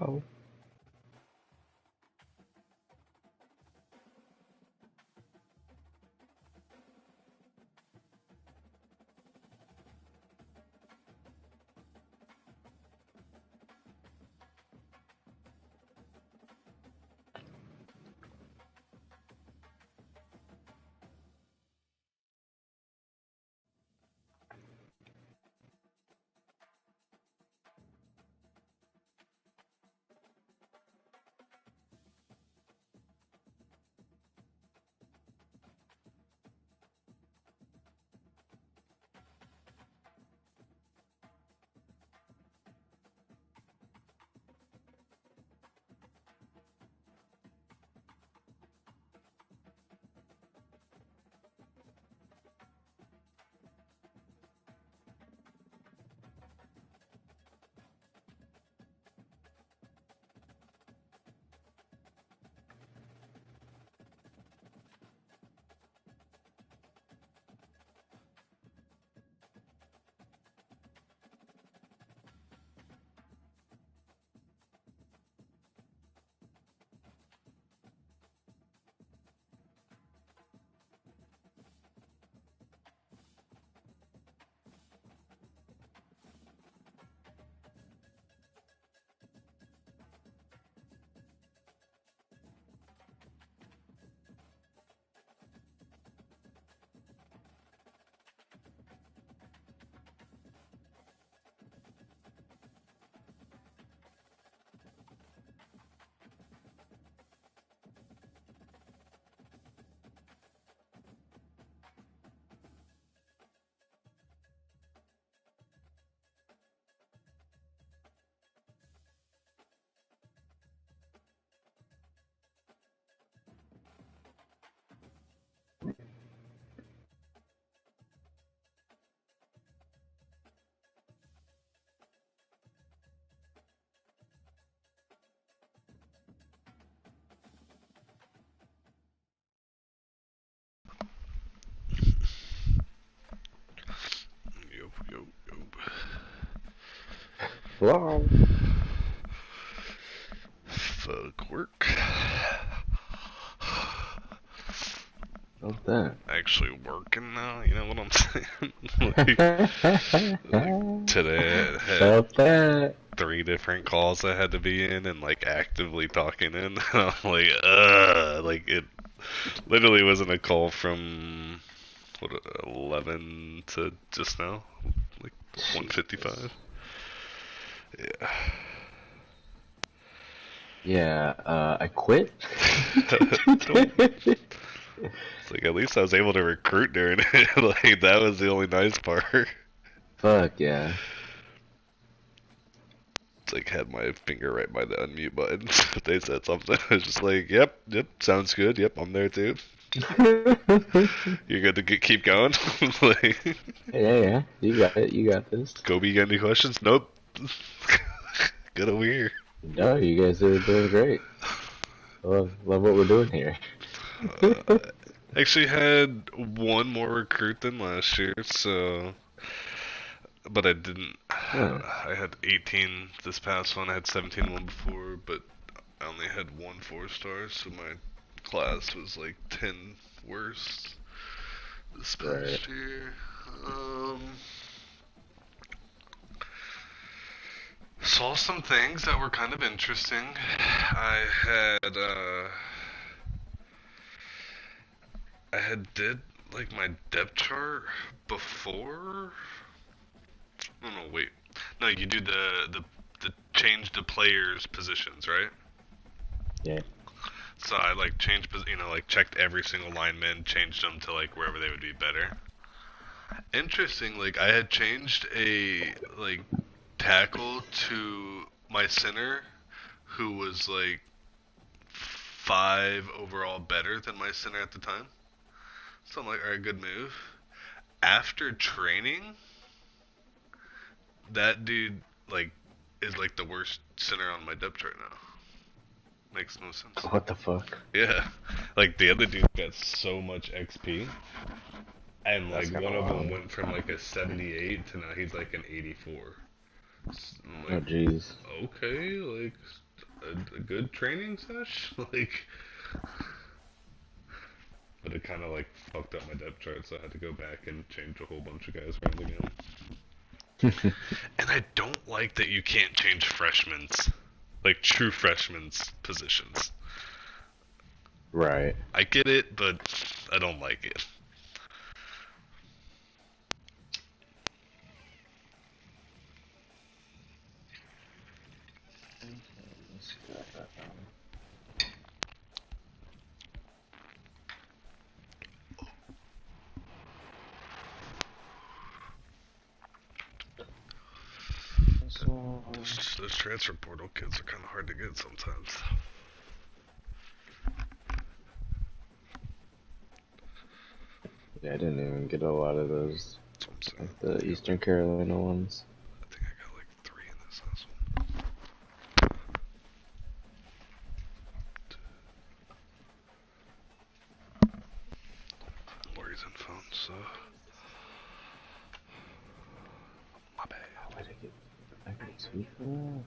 Oh. Yup, yup, yup. Wow. Fuck work. What's that? Actually working now, you know what I'm saying? like today I had Felt that. 3 different calls I had to be in and like actively talking in. And I'm like it literally wasn't a call from what 11 to just now, like Jesus. 1:55. Yeah. Yeah, I quit. Don't. It's like at least I was able to recruit during it. Like that was the only nice part. Fuck yeah. It's like had my finger right by the unmute button. They said something. I was just like, yep, yep, sounds good. Yep, I'm there too. You're good to keep going. Like, Yeah, yeah, you got it. You got this. Kobe, you got any questions? Nope. Good over here. No, you guys are doing great. Love what we're doing here. Actually had one more recruit than last year, so but I didn't. Huh. I had 18 this past one. I had 17 one before, but I only had one 4-star, so my class was like 10 worse this Right. past year. Um, saw some things that were kind of interesting. I had did like my depth chart before. Oh no, wait. No, you do the change the players' positions, right? Yeah. So I like changed, like checked every single lineman, changed them to like wherever they would be better. Interesting, like I had changed a like tackle to my center, who was like 5 overall better than my center at the time. So I'm like, alright, good move. After training, that dude like is like the worst center on my depth chart now. Makes no sense. What the fuck? Yeah, like the other dude got so much XP, and That's like kind one of of them wild. went from like a 78 to now he's like an 84. I'm Oh, like, jeez. okay, like a good training sesh, like, but it kind of like fucked up my depth chart, so I had to go back and change a whole bunch of guys around again. And I don't like that you can't change freshmen's, like true freshmen's positions. Right. I get it, but I don't like it. Those transfer portal kids are kind of hard to get sometimes. Yeah, I didn't even get a lot of those, That's what I'm saying. like the Eastern Carolina ones. I think I got like 3 in this last one. Lori's in phone, so my bad. Why did I get 2 for that?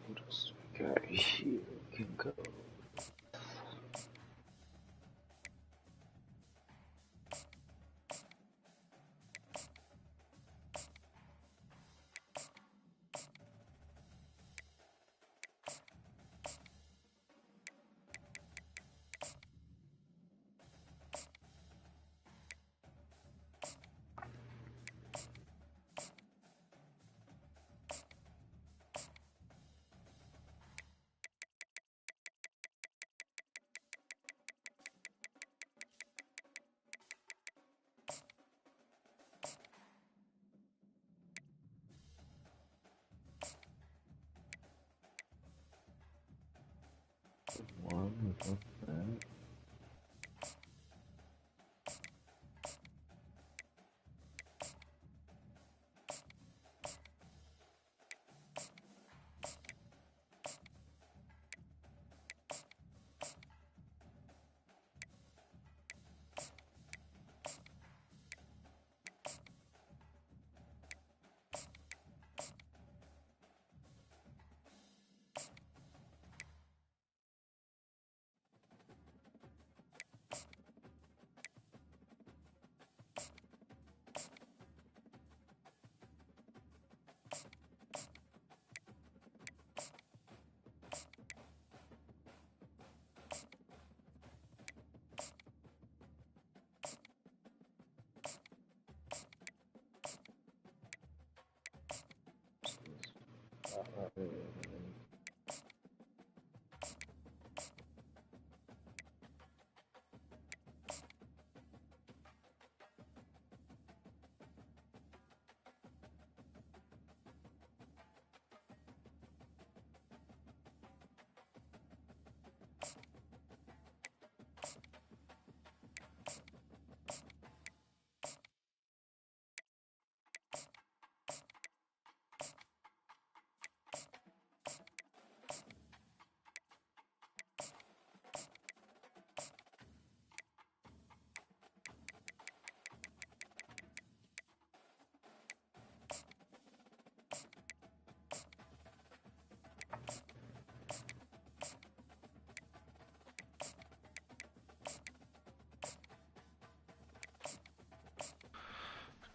What else do we got here? Can go. One of that.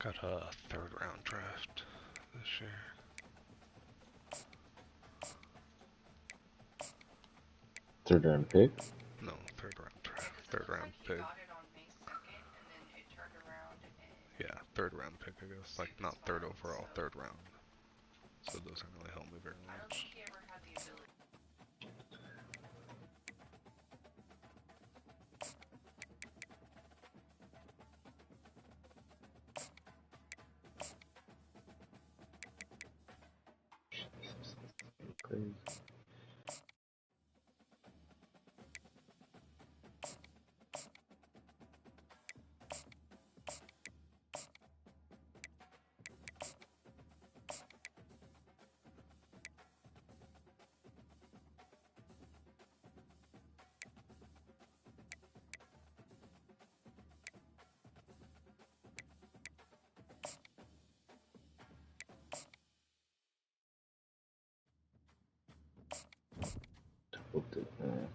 Got a 3rd round draft this year. Third round pick? No, 3rd round draft. 3rd round pick. Yeah, 3rd round pick, I guess. Like, not 3rd overall, 3rd round. So it doesn't really help me very much. did that.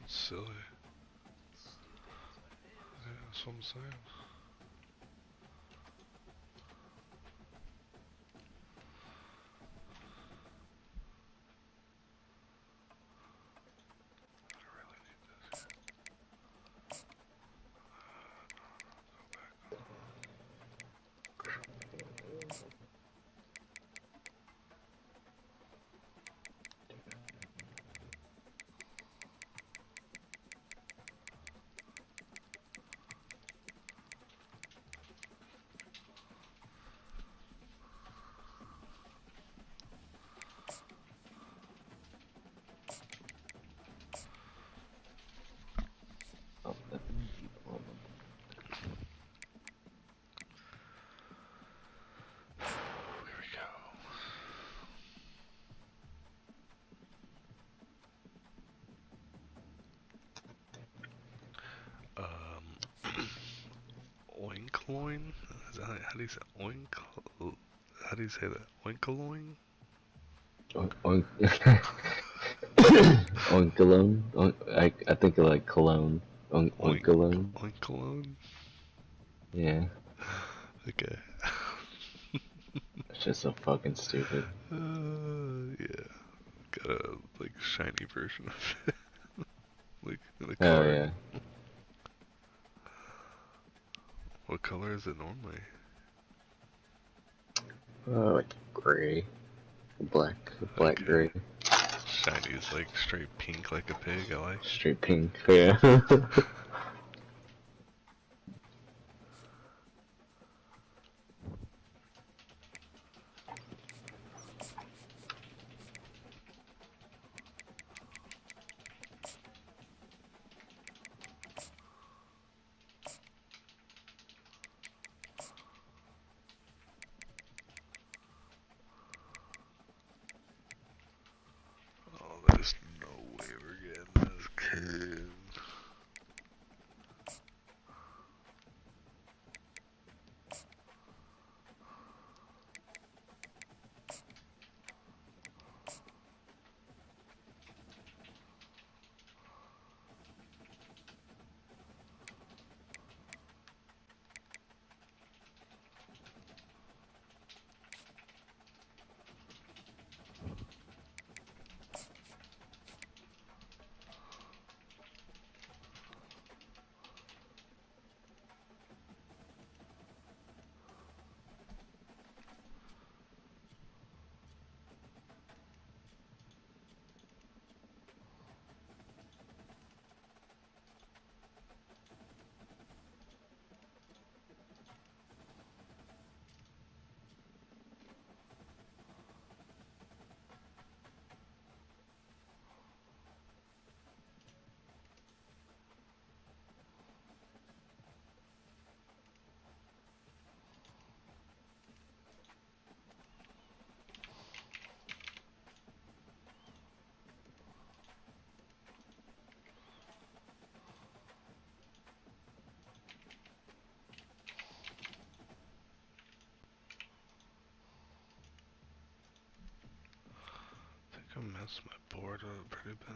Silly. Yeah, that's what I'm saying. Oh, that people. Here we go. Oinkloin? Is that, how do you say oink? How do you say that? Oinkoloin? Oink, oink. Oinkalone? I think of like cologne. Oink, Oinkalone? oinkalone? Yeah. Okay. It's just so fucking stupid. Yeah. Got a like shiny version of it. Like in a Oh card. yeah. What color is it normally? Like gray. Black Okay. gray. Shiny is like straight pink like a pig, I like. Straight pink. Yeah. Oh, there's no way we're getting this kid. I think I messed my board up pretty bad.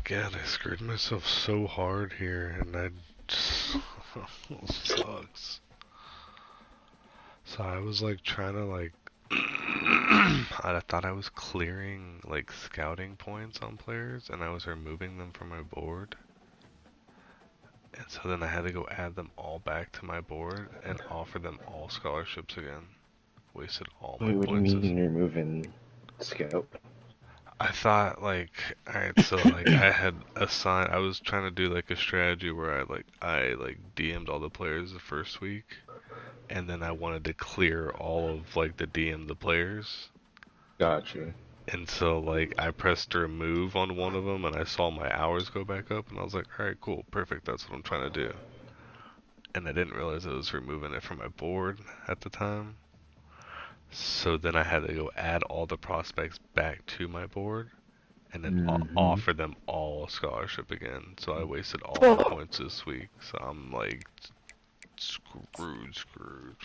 again, I screwed myself so hard here, and I just sucks. So I was like trying to like, I thought I was clearing like scouting points on players, and I was removing them from my board. And so then I had to go add them all back to my board and offer them all scholarships again. Wasted all my Wait, what do you points. mean you're moving scout? I thought like, alright, so like I had assigned, I was trying to do like a strategy where I DM'd all the players the first week, and then I wanted to clear all of like the DM the players. Gotcha. And so like I pressed remove on one of them, and I saw my hours go back up, and I was like, alright, cool, perfect, that's what I'm trying to do. And I didn't realize I was removing it from my board at the time. So then I had to go add all the prospects back to my board, and then Mm-hmm. offer them all a scholarship again. So I wasted all my Oh. points this week. So I'm like screwed for.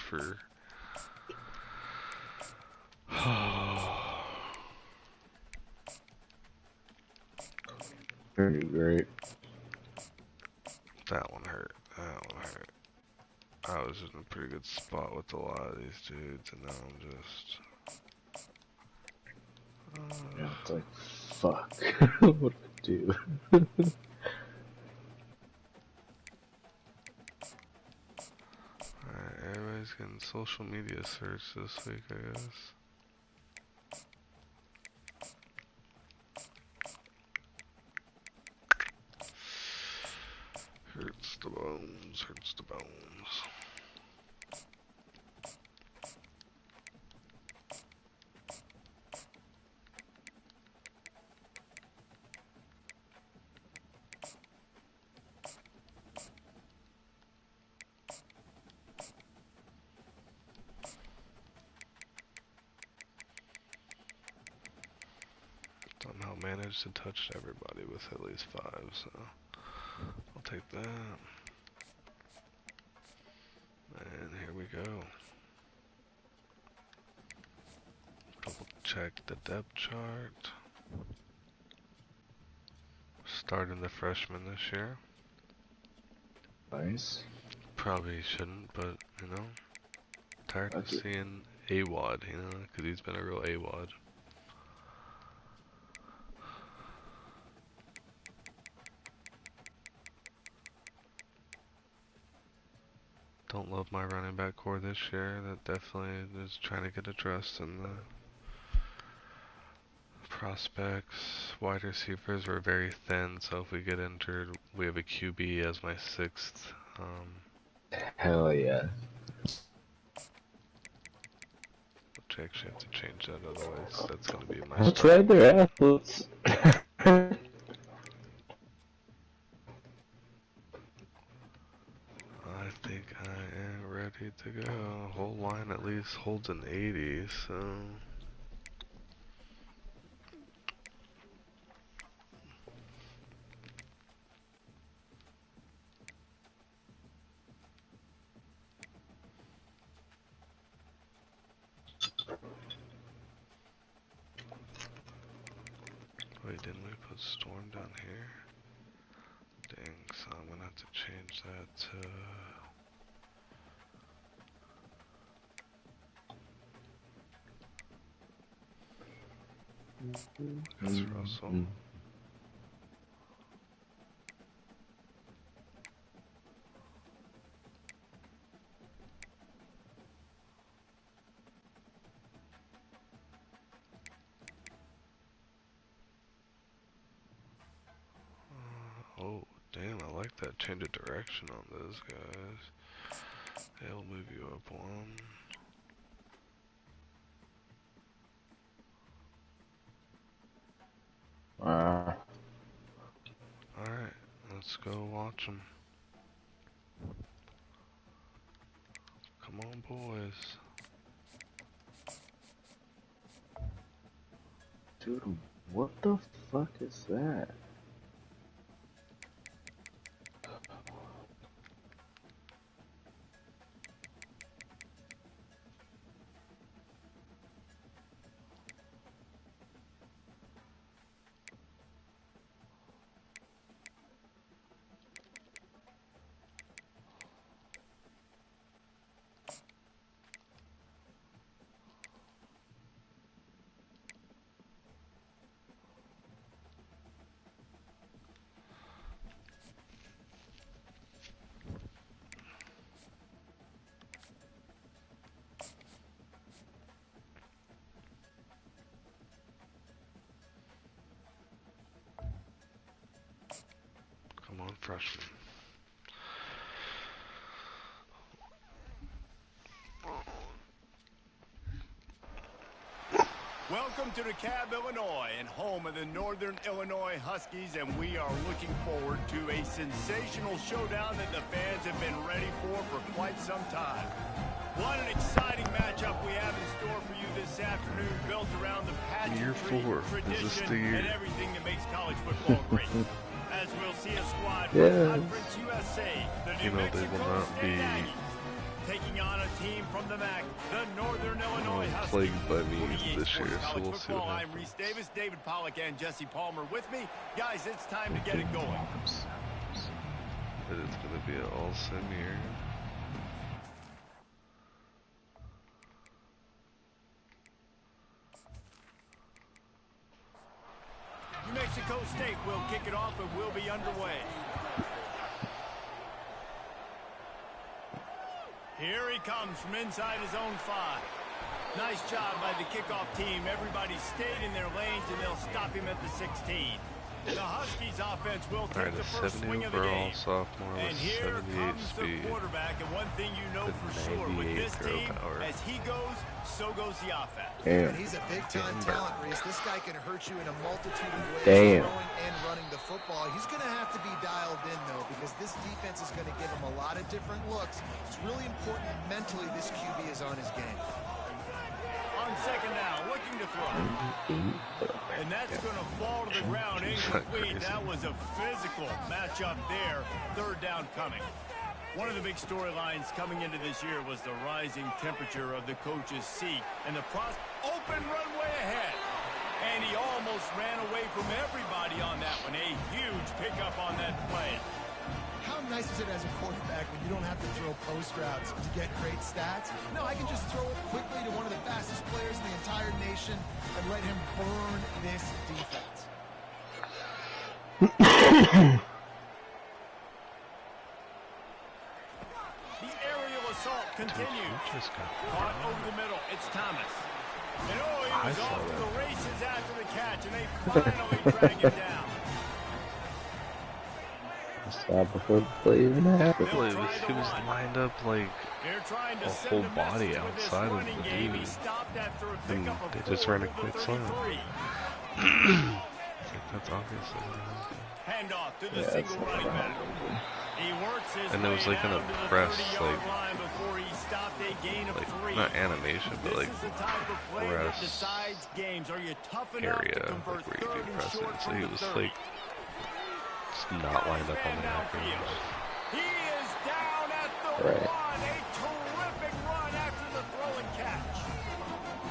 Pretty great. That one hurt. That one hurt. I was in a pretty good spot with a lot of these dudes, and now I'm just. Yeah, it's like, fuck. What do I do? Alright, everybody's getting social media search this week, I guess. Hurts the bones, hurts the bones. Somehow managed to touch everybody with at least 5, so I'll take that. And here we go. Double check the depth chart. Starting the freshman this year. Nice. Probably shouldn't, but you know, tired of Fuck it. seeing AWOD, you know, because he's been a real AWOD. Don't love my running back core this year. That definitely is trying to get addressed in the prospects. Wide receivers were very thin, so if we get injured, we have a QB as my 6th. Hell yeah. Which I actually have to change that, otherwise that's going to be my Let's starting. ride their athletes. I think I am ready to go. Whole line at least holds an 80, so. Wait, didn't we put Storm down here? Dang, so I'm gonna have to change that to. I guess Russell. Oh, damn, I like that change of direction on those guys. They'll move you up one. Alright, let's go watch them. Come on, boys. Dude, what the fuck is that? freshman. Welcome to DeKalb, Illinois, and home of the Northern Illinois Huskies, and we are looking forward to a sensational showdown that the fans have been ready for quite some time. What an exciting matchup we have in store for you this afternoon, built around the pageantry, tradition, and everything that makes college football great. As we'll see a squad from Conference USA, the New Mexico State Aggies, taking on a team from the MAC, the Northern Illinois Huskies. Plagued by me this year, so we'll see what happens. I'm Reese Davis, David Pollack, and Jesse Palmer with me. Guys, it's time to get it going. But it's going to be an all-sim year. New Mexico State will kick it off and will be underway. Here he comes from inside his own 5. Nice job by the kickoff team. Everybody stayed in their lanes, and they'll stop him at the 16. The Huskies offense will take the first swing of the game. Sophomore and here comes the quarterback. And one thing you know for sure with this team, as he goes, so goes the offense. And he's a big-time talent, Reese. This guy can hurt you in a multitude of ways, throwing and running the football. He's going to have to be dialed in, though, because this defense is going to give him a lot of different looks. It's really important mentally this QB is on his game. On second down, looking to throw. And that's going to fall to the ground incomplete. That was a physical matchup there. Third down coming. One of the big storylines coming into this year was the rising temperature of the coach's seat and the open runway ahead. And he almost ran away from everybody on that one. A huge pickup on that play. How nice is it as a quarterback when you don't have to throw post routes to get great stats? No, I can just throw it quickly to one of the fastest players in the entire nation and let him burn this defense. The aerial assault continues. Caught over the middle. It's Thomas. And he was off to the races after the catch, and they finally drag him down. Stop before the play even happened. He was lined up like a whole body outside of the dude. And they just ran a quick slam. That's obvious. Handoff to the single running back. And there was like an press, like not animation, but like press area like where you do pressing. So he was like not lined up on the back. He is down at the 1. A terrific run after the throw and catch.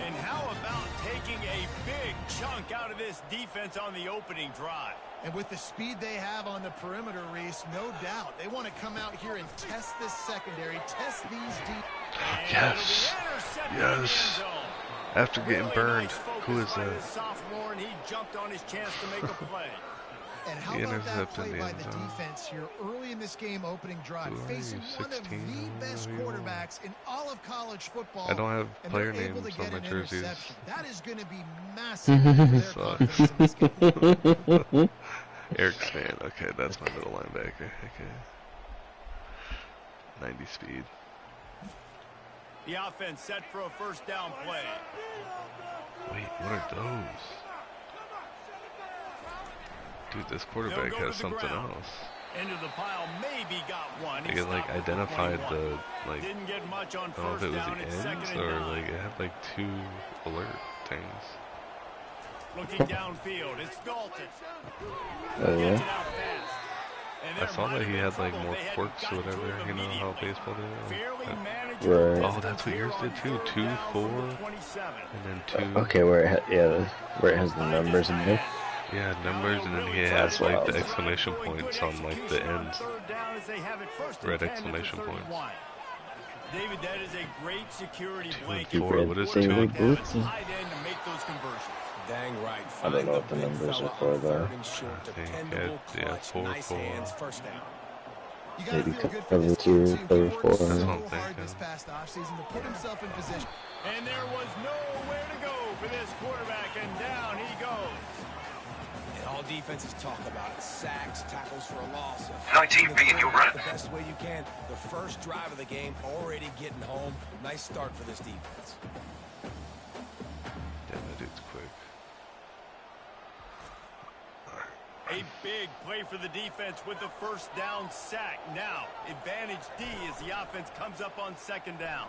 And how about taking a big chunk out of this defense on the opening drive? And with the speed they have on the perimeter, Reese, no doubt they want to come out here and test this secondary, test these deep. Yes. Yes. After getting burned, who is that? Sophomore, and he jumped on his chance to make a play. And how about that play by the defense here early in this game opening drive, facing one of the best quarterbacks in all of college football. I don't have player names on my jerseys. That is going to be massive for their confidence in this game. Eric Span, okay, that's my middle linebacker. Okay. 90 speed. The offense set for a first down play. Wait, what are those? Dude, this quarterback has something else. Into the pile, maybe got one. They like identified the like. Didn't get much on I don't know if it was the ends or like it had like 2 alert things. Looking downfield, it's Dalton. Oh yeah. I saw that he had like more quirks or whatever. You know how baseball did. Right. Oh, that's what yours did too. 2, 4, and then 2. Okay, where it has the numbers in there. Yeah, numbers, and then he has like the exclamation points on like the ends. Red exclamation points. David, that is a great security blanket. 2 and 4. What is 2 and 4? Dang right. I don't know what the numbers are for though. Yeah, 4, 4. Maybe cover 2, cover 4. That's what I'm thinking. And there was nowhere to go for this quarterback, and down he goes. It All defenses talk about it. Sacks, tackles for a loss. 19B and you're running. The best way you can. The first drive of the game, already getting home. Nice start for this defense. Damn, that dude's quick. A big play for the defense with the first down sack. Now, advantage D as the offense comes up on second down.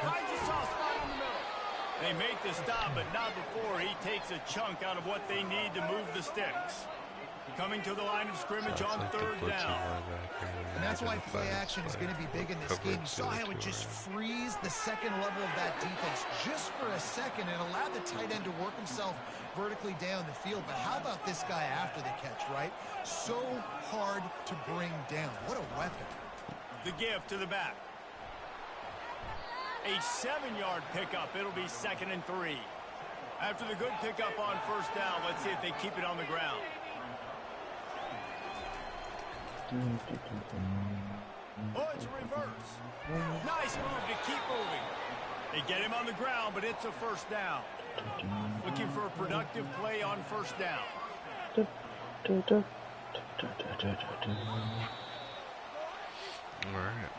Finds a soft spot in the middle. They make the stop, but not before he takes a chunk out of what they need to move the sticks. Coming to the line of scrimmage on third down. And that's why play action is going to be big in this game. You saw how it just frees the second level of that defense just for a second and allowed the tight end to work himself vertically down the field. But how about this guy after the catch, right? So hard to bring down. What a weapon. The give to the back. A 7-yard pickup. It'll be 2nd and 3. After the good pickup on first down, let's see if they keep it on the ground. Oh, it's a reverse. Nice move to keep moving. They get him on the ground, but it's a first down. Looking for a productive play on first down. All right.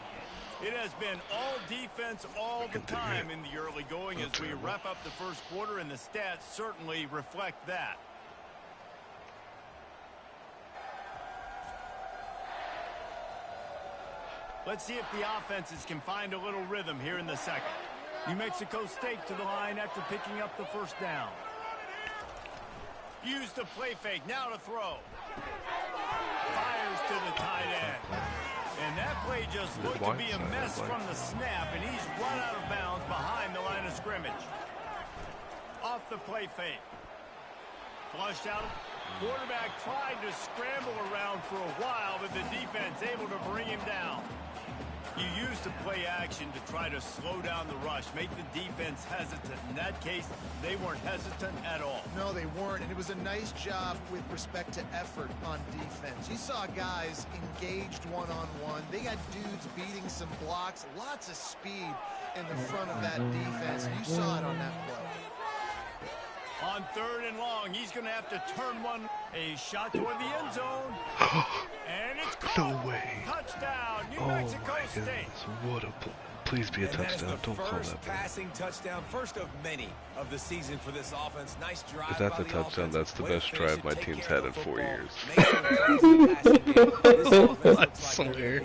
It has been all defense all the time in the early going as we wrap up the first quarter, and the stats certainly reflect that. Let's see if the offenses can find a little rhythm here in the second. New Mexico State to the line after picking up the first down. Use the play fake, now to throw. Fires to the tight end. And that play just looked to be a mess from the snap, and he's run out of bounds behind the line of scrimmage. Off the play fake. Flushed out. Quarterback tried to scramble around for a while, but the defense able to bring him down. You use the play action to try to slow down the rush, make the defense hesitant. In that case, they weren't hesitant at all. No, they weren't, and it was a nice job with respect to effort on defense. You saw guys engaged one-on-one. They got dudes beating some blocks, lots of speed in the front of that defense, and you saw it on that play. On third and long, he's going to have to turn one. A shot toward the end zone. And it's caught. No way. Touchdown, New Oh Mexico my State. goodness. What a please be a touchdown. Don't call that. Passing touchdown, first of many of the season for this offense. Nice drive. If that's a touchdown, that's the best drive my team's had in 4 years. I swear.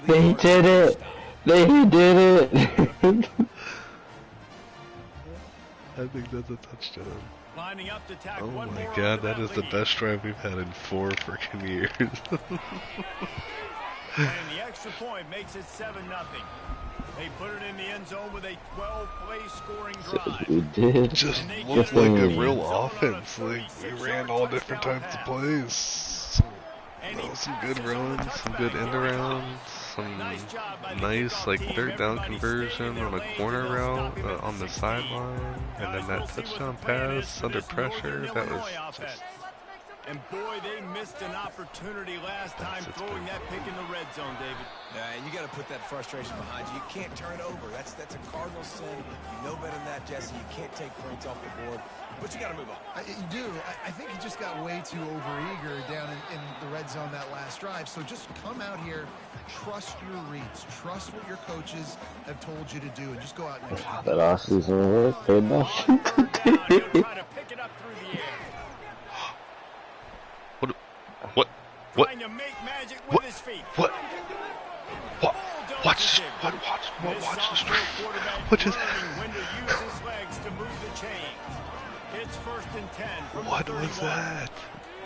They did it. They did it. I think that's a touchdown. Lining up to tack Oh one my more god, under that is the lead. best drive we've had in 4 freaking years. And the extra point makes it 7-0. They put it in the end zone with a 12-play scoring drive. We did. Just And they looked get it like in a the end real zone on a offense. Like, we 36-yard ran all different touchdown types of pass. plays. And he Some good passes on the runs, some touchback. good end Here it arounds, comes. some Nice job by the nice kickoff like team. third down Everybody conversion staying in their on a lanes, corner and they'll route stop him at on the 16. sideline, and then that touchdown pass under pressure. That was just And boy, they missed an opportunity last time That's throwing that pick in the red zone, David. You got to put that frustration behind you. You can't turn it over. That's a cardinal sin. You know better than that, Jesse. You can't take points off the board, but you got to move on. You do. I think he just got way too overeager down in the red zone that last drive. So just come out here, trust your reads, trust what your coaches have told you to do, and just go out and execute. That off-season work paid off. On third down, he'll try to pick it up through the air. What? Trying to make magic with his feet. What? Watch This the stream. sophomore quarterback What just learning when to use his legs to move the chains. It's 1st and 10 from What the 31. was that?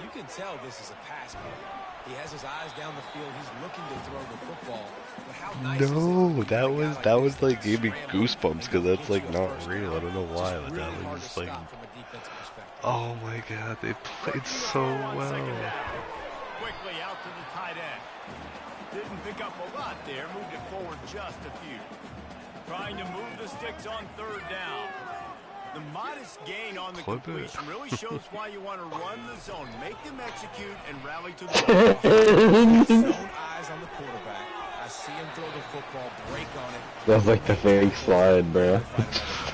You can tell this is a pass play. He has his eyes down the field. He's looking to throw the football. But how nice is it No, when that you was got that like was this like to gave me scramble goosebumps because and that's like get you a not first real. I down? don't know why, Just but that really hard was to just like, stop from a defensive perspective. oh my god, they played so well. Quickly out to the tight end. Didn't pick up a lot there. Moved it forward just a few. Trying to move the sticks on third down. The modest gain on the Clip it. completion really shows why you want to run the zone. Make them execute and rally to the Zone eyes on the quarterback. I see him throw the football, break on it. That's like the fake slide, bro.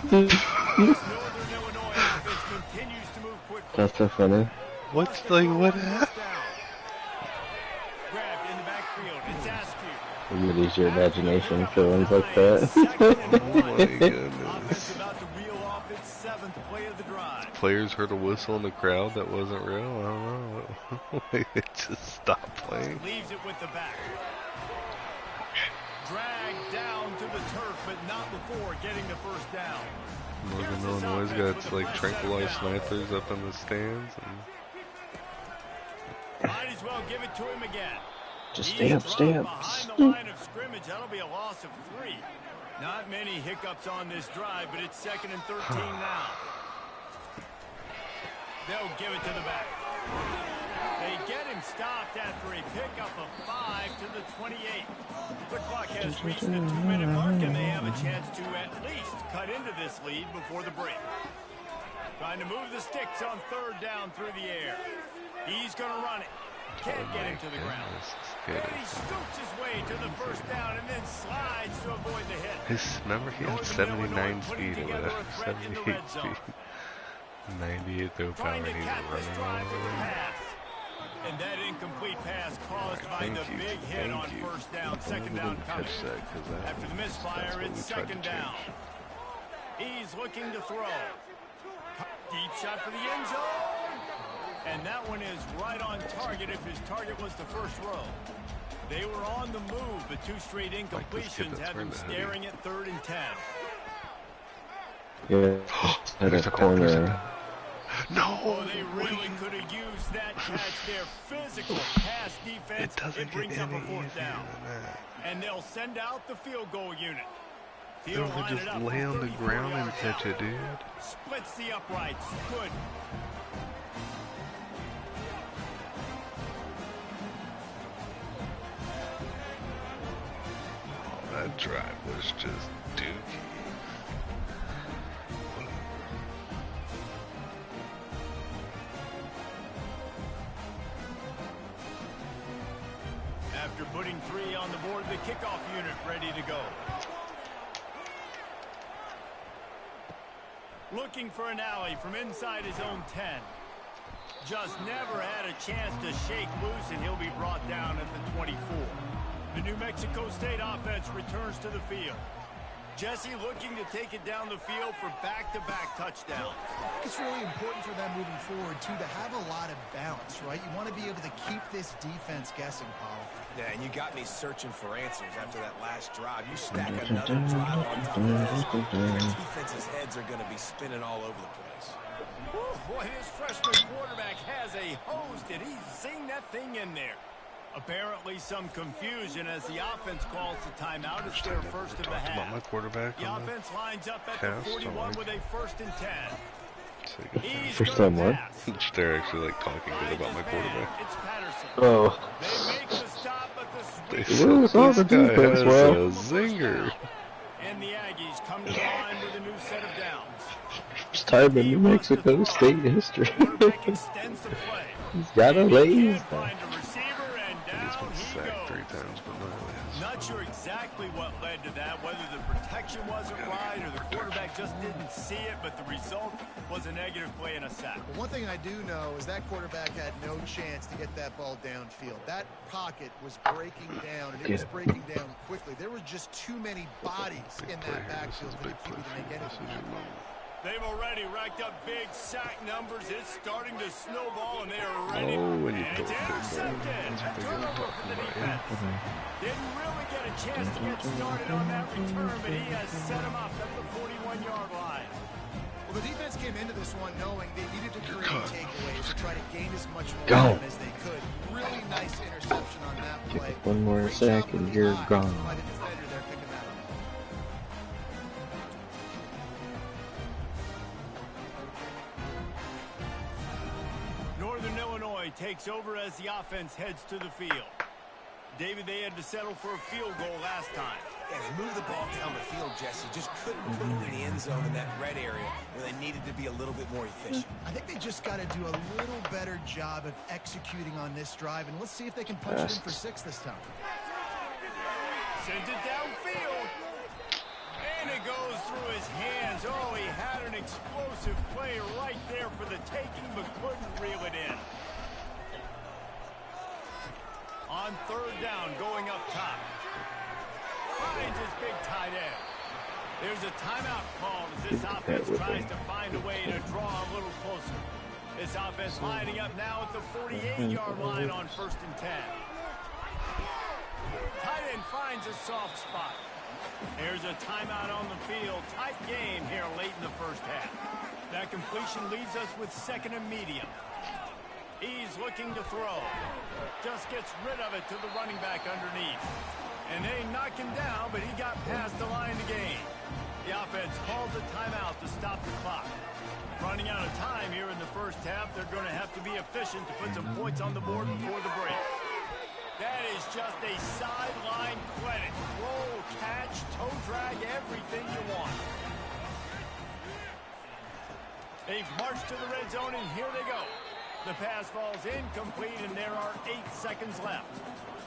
This Northern Illinois offense continues to move quickly. That's so funny. What's like what happened? Grabbed in the backfield. It's Askew. You use your imagination feelings like that. Oh my goodness. Offense about to reel off its 7th play of the drive. Players heard a whistle in the crowd that wasn't real. I don't know. It just stopped playing. Leaves it with the back. Dragged down to the turf, but not before getting the first down. Northern Illinois got like tranquilized snipers up in the stands. Might as well give it to him again. Just stay up, stay up. Behind the line of scrimmage, that'll be a loss of 3. Not many hiccups on this drive, but it's 2nd and 13 now. They'll give it to the back. They get him stopped after a pickup of 5 to the 28. The clock has reached the 2-minute mark, and they have a chance to at least cut into this lead before the break. Trying to move the sticks on 3rd down through the air. He's going to run it. Can't get him to the ground. And he scoops his way to the first down and then slides to avoid the hit. Remember he had 79 speed or whatever. 78 speed. 98 throw power and he's running. And that incomplete pass caused by the big hit on first down, 2nd down coming. After the misfire, it's 2nd down. He's looking to throw. Deep shot for the end zone. And that one is right on target if his target was the first row. They were on the move, but 2 straight incompletions had them staring at 3rd and 10. Yeah, at a corner. No! Oh, they really could have used that catch. Their physical pass defense, it brings up a 4th down. And they'll send out the field goal unit. He'll just lay on the ground and catch it, dude. Splits the uprights. Good. Oh, that drive was just dookie. After putting 3 on the board, the kickoff unit ready to go. Looking for an alley from inside his own 10. Just never had a chance to shake loose, and he'll be brought down at the 24. The New Mexico State offense returns to the field. Jesse looking to take it down the field for back-to-back touchdowns. It's really important for them moving forward, too, to have a lot of balance, right? You want to be able to keep this defense guessing, Paul. Yeah, and you got me searching for answers after that last drive. You stack another drive on top of this, your defense's heads are going to be spinning all over the place. Woo, boy, this freshman quarterback has a hose. Did he zing that thing in there? Apparently some confusion as the offense calls the timeout. It's their first of the half. About my quarterback the offense lines up at the 41 with a 1st and 10. For someone. They're actually like talking good about my quarterback. It's Patterson. Oh. They make the stop, but the They sweep. said the this guy defense, has well. a zinger. And the Aggies come to the line with a new set of downs. First time in New Mexico State history. Quarterback extends the play. He's got a lazy. Can't find a receiver, and He's down been he sacked 3 goes. times, but no way. Not sure exactly what led to that, whether the protection wasn't right or the quarterback just didn't see it, but the result was a negative play and a sack. Well, one thing I do know is that quarterback had no chance to get that ball downfield. That pocket was breaking down, and it was breaking down quickly. There were just too many bodies in that backfield for the QB to make anything happen. They've already racked up big sack numbers. It's starting to snowball, and they are ready. Oh, and you and it's don't intercepted. A turnover for the defense. Didn't really get a chance to get started on that return, but he has set him up at the 41-yard line. Well, the defense came into this one knowing they needed to create takeaways to try to gain as much Go. momentum as they could. Really nice interception on that play. One more Great sack job and with you're the eye gone. by the defender there picking that up. Northern Illinois takes over as the offense heads to the field. David, they had to settle for a field goal last time. Yeah, they moved the ball down the field, Jesse. Just couldn't put it in the end zone in that red area where they needed to be a little bit more efficient. I think they just got to do a little better job of executing on this drive, and let's see if they can punch it in for 6 this time. Sends it downfield. And it goes through his hands. Oh, he had an explosive play right there for the taking, but couldn't reel it in. On third down, going up top. Finds his big tight end. There's a timeout call as this offense tries to find a way to draw a little closer. This offense lining up now at the 48-yard line on 1st and 10. Tight end finds a soft spot. There's a timeout on the field. Tight game here late in the first half. That completion leaves us with 2nd and medium. He's looking to throw. Just gets rid of it to the running back underneath. And they knock him down, but he got past the line to gain. The offense calls a timeout to stop the clock. Running out of time here in the first half, they're going to have to be efficient to put some points on the board before the break. That is just a sideline clinic. Roll, catch, toe drag, everything you want. They've marched to the red zone, and here they go. The pass falls incomplete, and there are 8 seconds left.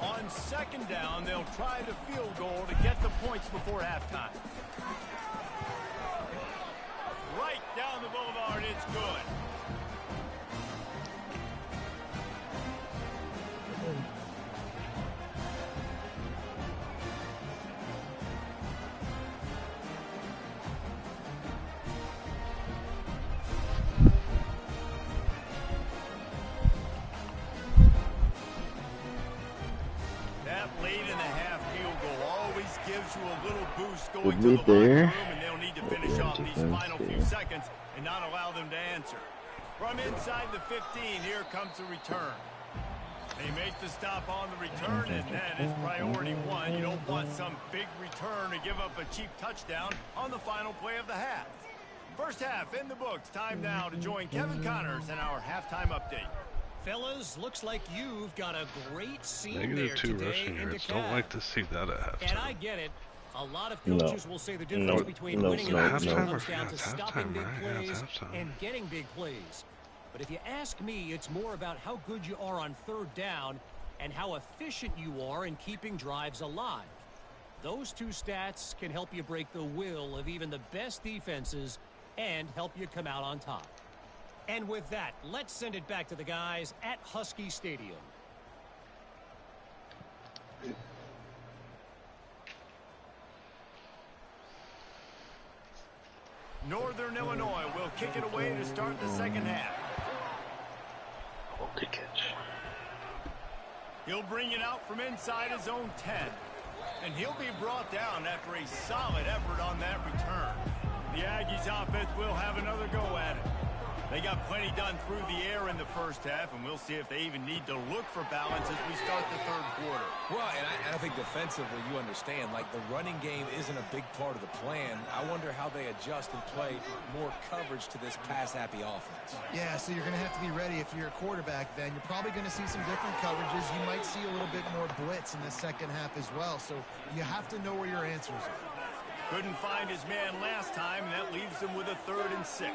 On 2nd down, they'll try the field goal to get the points before halftime. Right down the boulevard, it's good. Gives you a little boost going to the locker room, and they'll need to finish off these final few seconds and not allow them to answer. From inside the 15, here comes the return. They make the stop on the return, and that is priority 1. You don't want some big return to give up a cheap touchdown on the final play of the half. First half in the books. Time now to join Kevin Connors in our halftime update. Fellas, looks like you've got a great scene Negative there 2 today rushing yards. Don't like to see that at halftime. And I get it. A lot of coaches will say the difference between winning and losing comes down to stopping big plays and getting big plays. But if you ask me, it's more about how good you are on 3rd down and how efficient you are in keeping drives alive. Those 2 stats can help you break the will of even the best defenses and help you come out on top. And with that, let's send it back to the guys at Husky Stadium. Northern Illinois will kick it away to start the 2nd half. Good catch. He'll bring it out from inside his own 10. And he'll be brought down after a solid effort on that return. The Aggies offense will have another go at it. They got plenty done through the air in the first half, and we'll see if they even need to look for balance as we start the 3rd quarter. Well, and I think defensively, you understand, like the running game isn't a big part of the plan. I wonder how they adjust and play more coverage to this pass-happy offense. Yeah, so you're going to have to be ready if you're a quarterback then. You're probably going to see some different coverages. You might see a little bit more blitz in the 2nd half as well, so you have to know where your answers are. Couldn't find his man last time, and that leaves him with a 3rd and 6.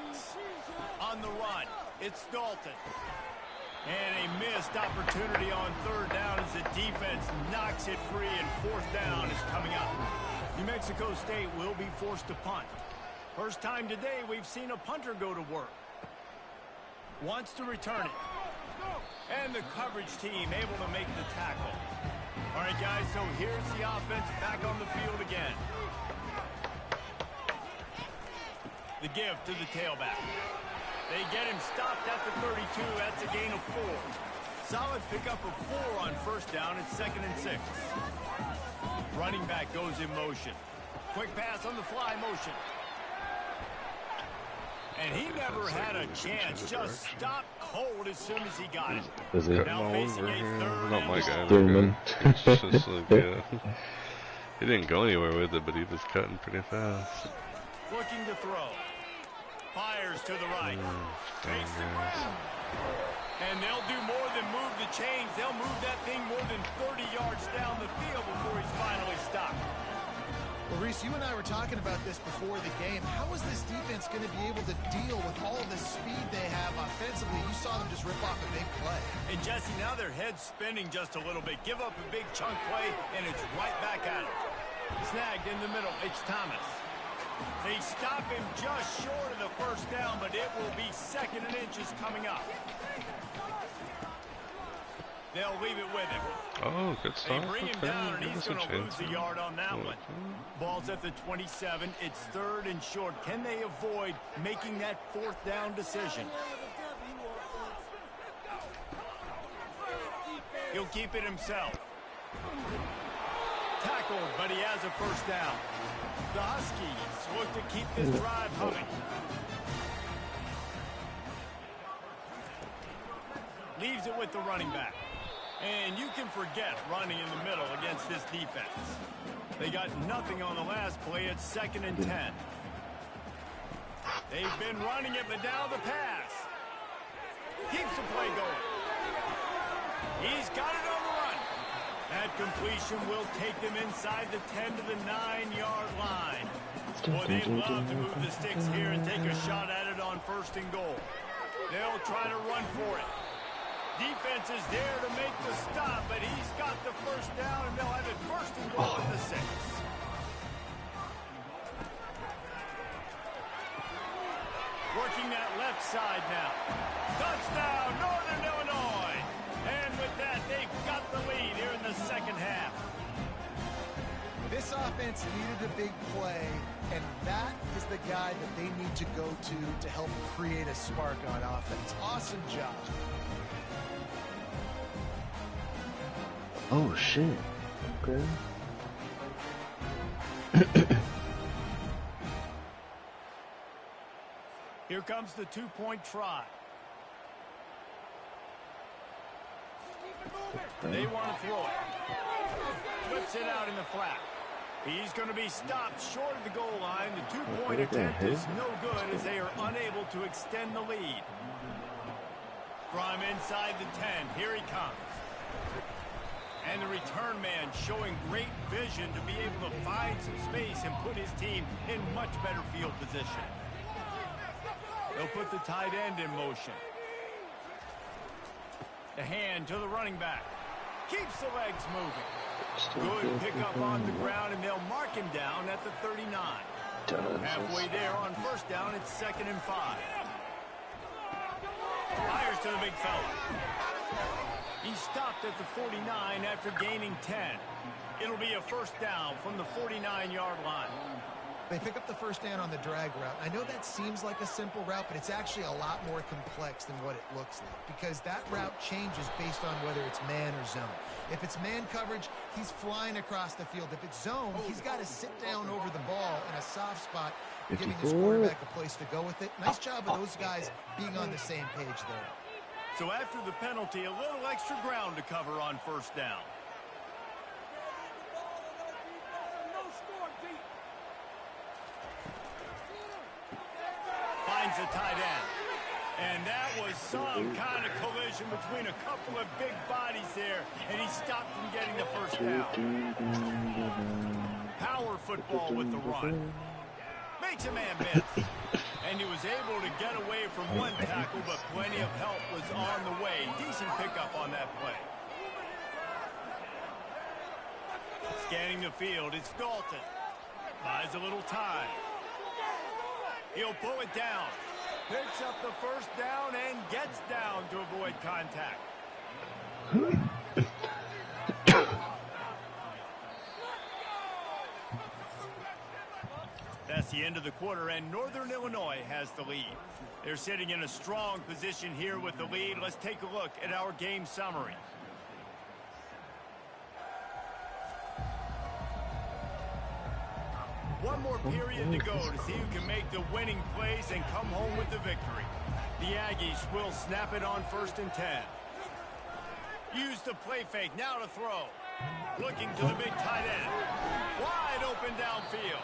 On the run, it's Dalton. And a missed opportunity on 3rd down as the defense knocks it free, and 4th down is coming up. New Mexico State will be forced to punt. First time today we've seen a punter go to work. Wants to return it. And the coverage team able to make the tackle. All right, guys, so here's the offense back on the field again. The give to the tailback. They get him stopped at the 32. That's a gain of 4. Solid pickup of 4 on 1st down. It's 2nd and 6. Running back goes in motion. Quick pass on the fly motion. And he never had a chance. Just stopped cold as soon as he got it. Is it? Now facing a 3rd Not my guy. Thurman. It's just like, yeah. He didn't go anywhere with it, but he was cutting pretty fast. Looking to throw. Fires to the right. Takes the ground. And they'll do more than move the chains. They'll move that thing more than 30 yards down the field before he's finally stopped. Well, Reese, you and I were talking about this before the game. How is this defense going to be able to deal with all the speed they have offensively? You saw them just rip off a big play. And Jesse, now their head's spinning just a little bit. Give up a big chunk play, and it's right back at him. Snagged in the middle. It's Thomas. They stop him just short of the first down, but it will be 2nd and inches coming up. They'll leave it with him. Oh, good start. They bring him down, and he's going to lose a yard on that one. Ball's at the 27. It's 3rd and short. Can they avoid making that 4th down decision? He'll keep it himself. Tackled, but he has a first down. The Huskies look to keep this drive humming. Leaves it with the running back. And you can forget running in the middle against this defense. They got nothing on the last play. It's 2nd and 10. They've been running it, but now the pass. Keeps the play going. He's got it on the run. That completion will take them inside the 10 to the 9-yard line. Boy, they'd love to move the sticks here and take a shot at it on 1st and goal. They'll try to run for it. Defense is there to make the stop, but he's got the first down, and they'll have it 1st and goal at the 6. Working that left side now. Touchdown, Northern Illinois. And with that, they've got the lead here in the 2nd half. This offense needed a big play, and that is the guy that they need to go to help create a spark on offense. Awesome job. Oh, shit. Okay. Here comes the 2-point try. They want to throw it. Flips it out in the flat. He's going to be stopped short of the goal line. The 2-point attempt is no good as they are unable to extend the lead. From inside the 10, here he comes. And the return man showing great vision to be able to find some space and put his team in much better field position. They'll put the tight end in motion. The hand to the running back. Keeps the legs moving. Good pickup on the ground, and they'll mark him down at the 39. Halfway there on 1st down, it's 2nd and 5. Fires to the big fella. He stopped at the 49 after gaining 10. It'll be a 1st down from the 49-yard line. They pick up the first down on the drag route. I know that seems like a simple route, but it's actually a lot more complex than what it looks like, because that route changes based on whether it's man or zone. If it's man coverage, he's flying across the field. If it's zone, he's got to sit down over the ball in a soft spot, giving his quarterback a place to go with it. Nice job of those guys being on the same page there. So after the penalty, a little extra ground to cover on 1st down. Finds the tight end. And that was some kind of collision between a couple of big bodies there, and he stopped from getting the 1st down. Power football with the run. Makes a man miss. And he was able to get away from one tackle, but plenty of help was on the way. Decent pickup on that play. Scanning the field, it's Dalton. Buys a little time. He'll pull it down. Picks up the 1st down and gets down to avoid contact. That's the end of the quarter, and Northern Illinois has the lead. They're sitting in a strong position here with the lead. Let's take a look at our game summary. One more period to go to see who can make the winning plays and come home with the victory. The Aggies will snap it on 1st and 10. Use the play fake, now to throw. Looking to the big tight end. Wide open downfield.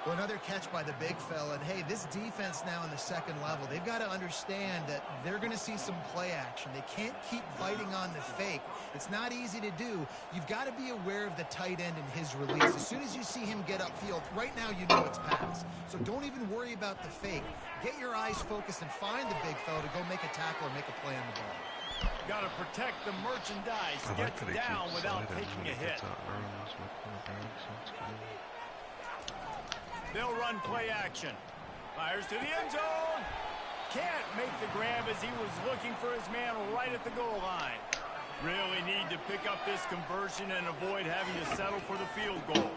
Well, another catch by the big fella. And, hey, this defense now in the 2nd level, they've got to understand that they're going to see some play action. They can't keep biting on the fake. It's not easy to do. You've got to be aware of the tight end and his release. As soon as you see him get upfield, right now you know it's pass. So don't even worry about the fake. Get your eyes focused and find the big fella to go make a tackle or make a play on the ball. Got to protect the merchandise. Gets down without taking a hit. They'll run play action. Fires to the end zone. Can't make the grab as he was looking for his man right at the goal line. Really need to pick up this conversion and avoid having to settle for the field goal.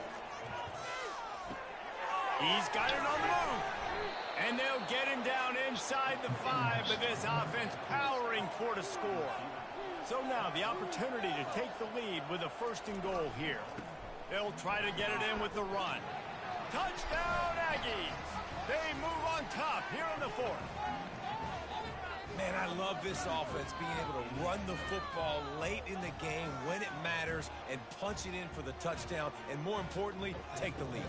He's got it on the move. And they'll get him down inside the 5, but this offense powering toward a score. So now the opportunity to take the lead with a 1st and goal here. They'll try to get it in with the run. Touchdown, Aggies! They move on top here in the 4th. Man, I love this offense being able to run the football late in the game when it matters and punch it in for the touchdown, and more importantly, take the lead.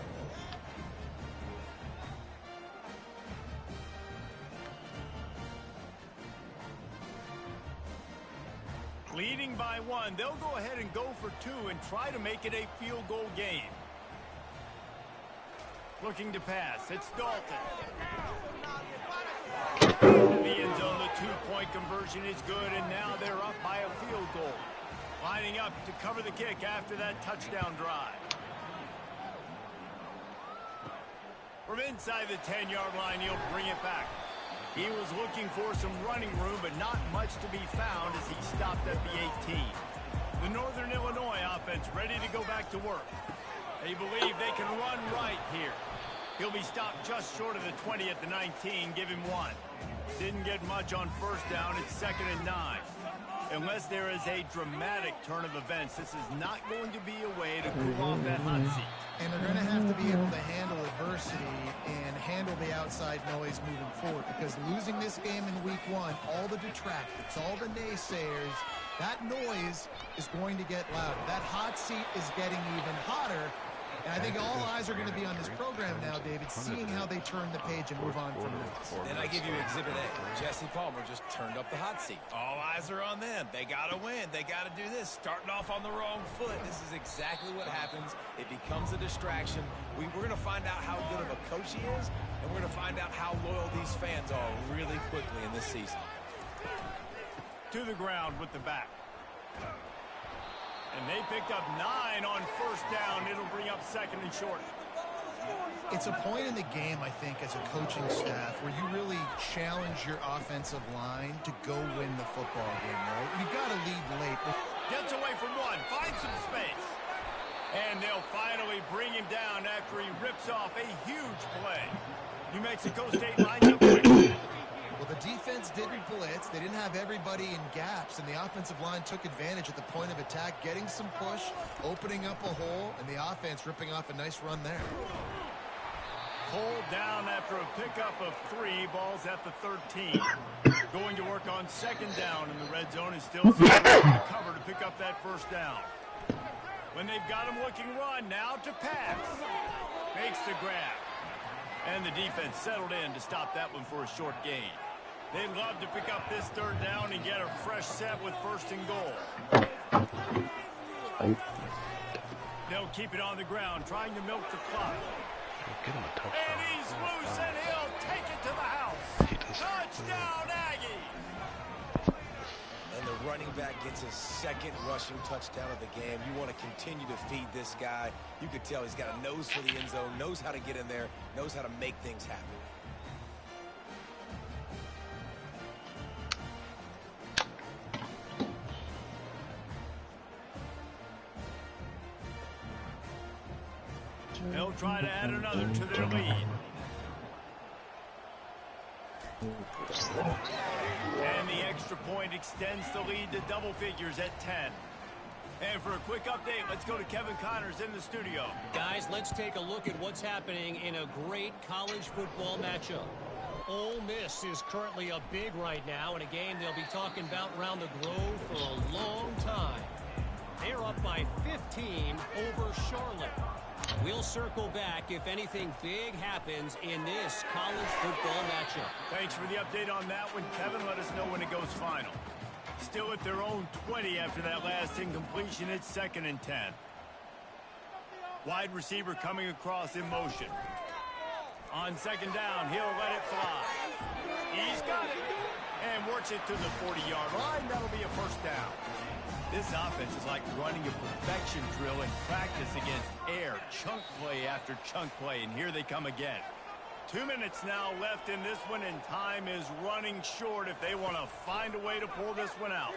Leading by 1, they'll go ahead and go for 2 and try to make it a field goal game. Looking to pass, it's Dalton. Into the end zone, the 2-point conversion is good, and now they're up by a field goal. Lining up to cover the kick after that touchdown drive. From inside the 10-yard line, he'll bring it back. He was looking for some running room, but not much to be found as he stopped at the 18. The Northern Illinois offense ready to go back to work. They believe they can run right here. He'll be stopped just short of the 20 at the 19, give him 1. Didn't get much on 1st down, it's 2nd and 9. Unless there is a dramatic turn of events, this is not going to be a way to cool off that hot seat. And they're going to have to be able to handle adversity and handle the outside noise moving forward, because losing this game in week 1, all the detractors, all the naysayers, that noise is going to get louder. That hot seat is getting even hotter. And I think all eyes are going to be on this program now, David, seeing how they turn the page and move on from this. And I give you Exhibit A. Jesse Palmer just turned up the hot seat. All eyes are on them. They got to win. They got to do this. Starting off on the wrong foot. This is exactly what happens. It becomes a distraction. We're going to find out how good of a coach he is, and we're going to find out how loyal these fans are really quickly in this season. To the ground with the back. And they picked up 9 on 1st down. It'll bring up 2nd and short. It's a point in the game, I think, as a coaching staff, where you really challenge your offensive line to go win the football game, right? You've got to lead late. Gets away from 1, finds some space. And they'll finally bring him down after he rips off a huge play. New Mexico State lines up quickly. Well, the defense didn't blitz. They didn't have everybody in gaps, and the offensive line took advantage at the point of attack, getting some push, opening up a hole, and the offense ripping off a nice run there. Pulled down after a pickup of 3, balls at the 13. Going to work on 2nd down, and the red zone is still to cover to pick up that 1st down. When they've got him looking run, now to pass. Makes the grab. And the defense settled in to stop that one for a short gain. They'd love to pick up this 3rd down and get a fresh set with 1st and goal. They'll keep it on the ground, trying to milk the clock. Get him a touchdown. And he's loose, and he'll take it to the house. Touchdown, Aggies! And the running back gets his 2nd rushing touchdown of the game. You want to continue to feed this guy. You could tell he's got a nose for the end zone, knows how to get in there, knows how to make things happen. They'll try to add another to their lead. And the extra point extends the lead to double figures at 10. And for a quick update, let's go to Kevin Connors in the studio. Guys, let's take a look at what's happening in a great college football matchup. Ole Miss is currently up big right now in a game they'll be talking about around the globe for a long time. They're up by 15 over Charlotte. We'll circle back if anything big happens in this college football matchup. Thanks for the update on that one, Kevin. Let us know when it goes final. Still at their own 20 after that last incompletion. It's 2nd and 10. Wide receiver coming across in motion. On 2nd down, he'll let it fly. He's got it. And works it to the 40-yard line. That'll be a 1st down. This offense is like running a perfection drill in practice against air. Chunk play after chunk play, and here they come again. 2 minutes now left in this one, and time is running short if they want to find a way to pull this one out.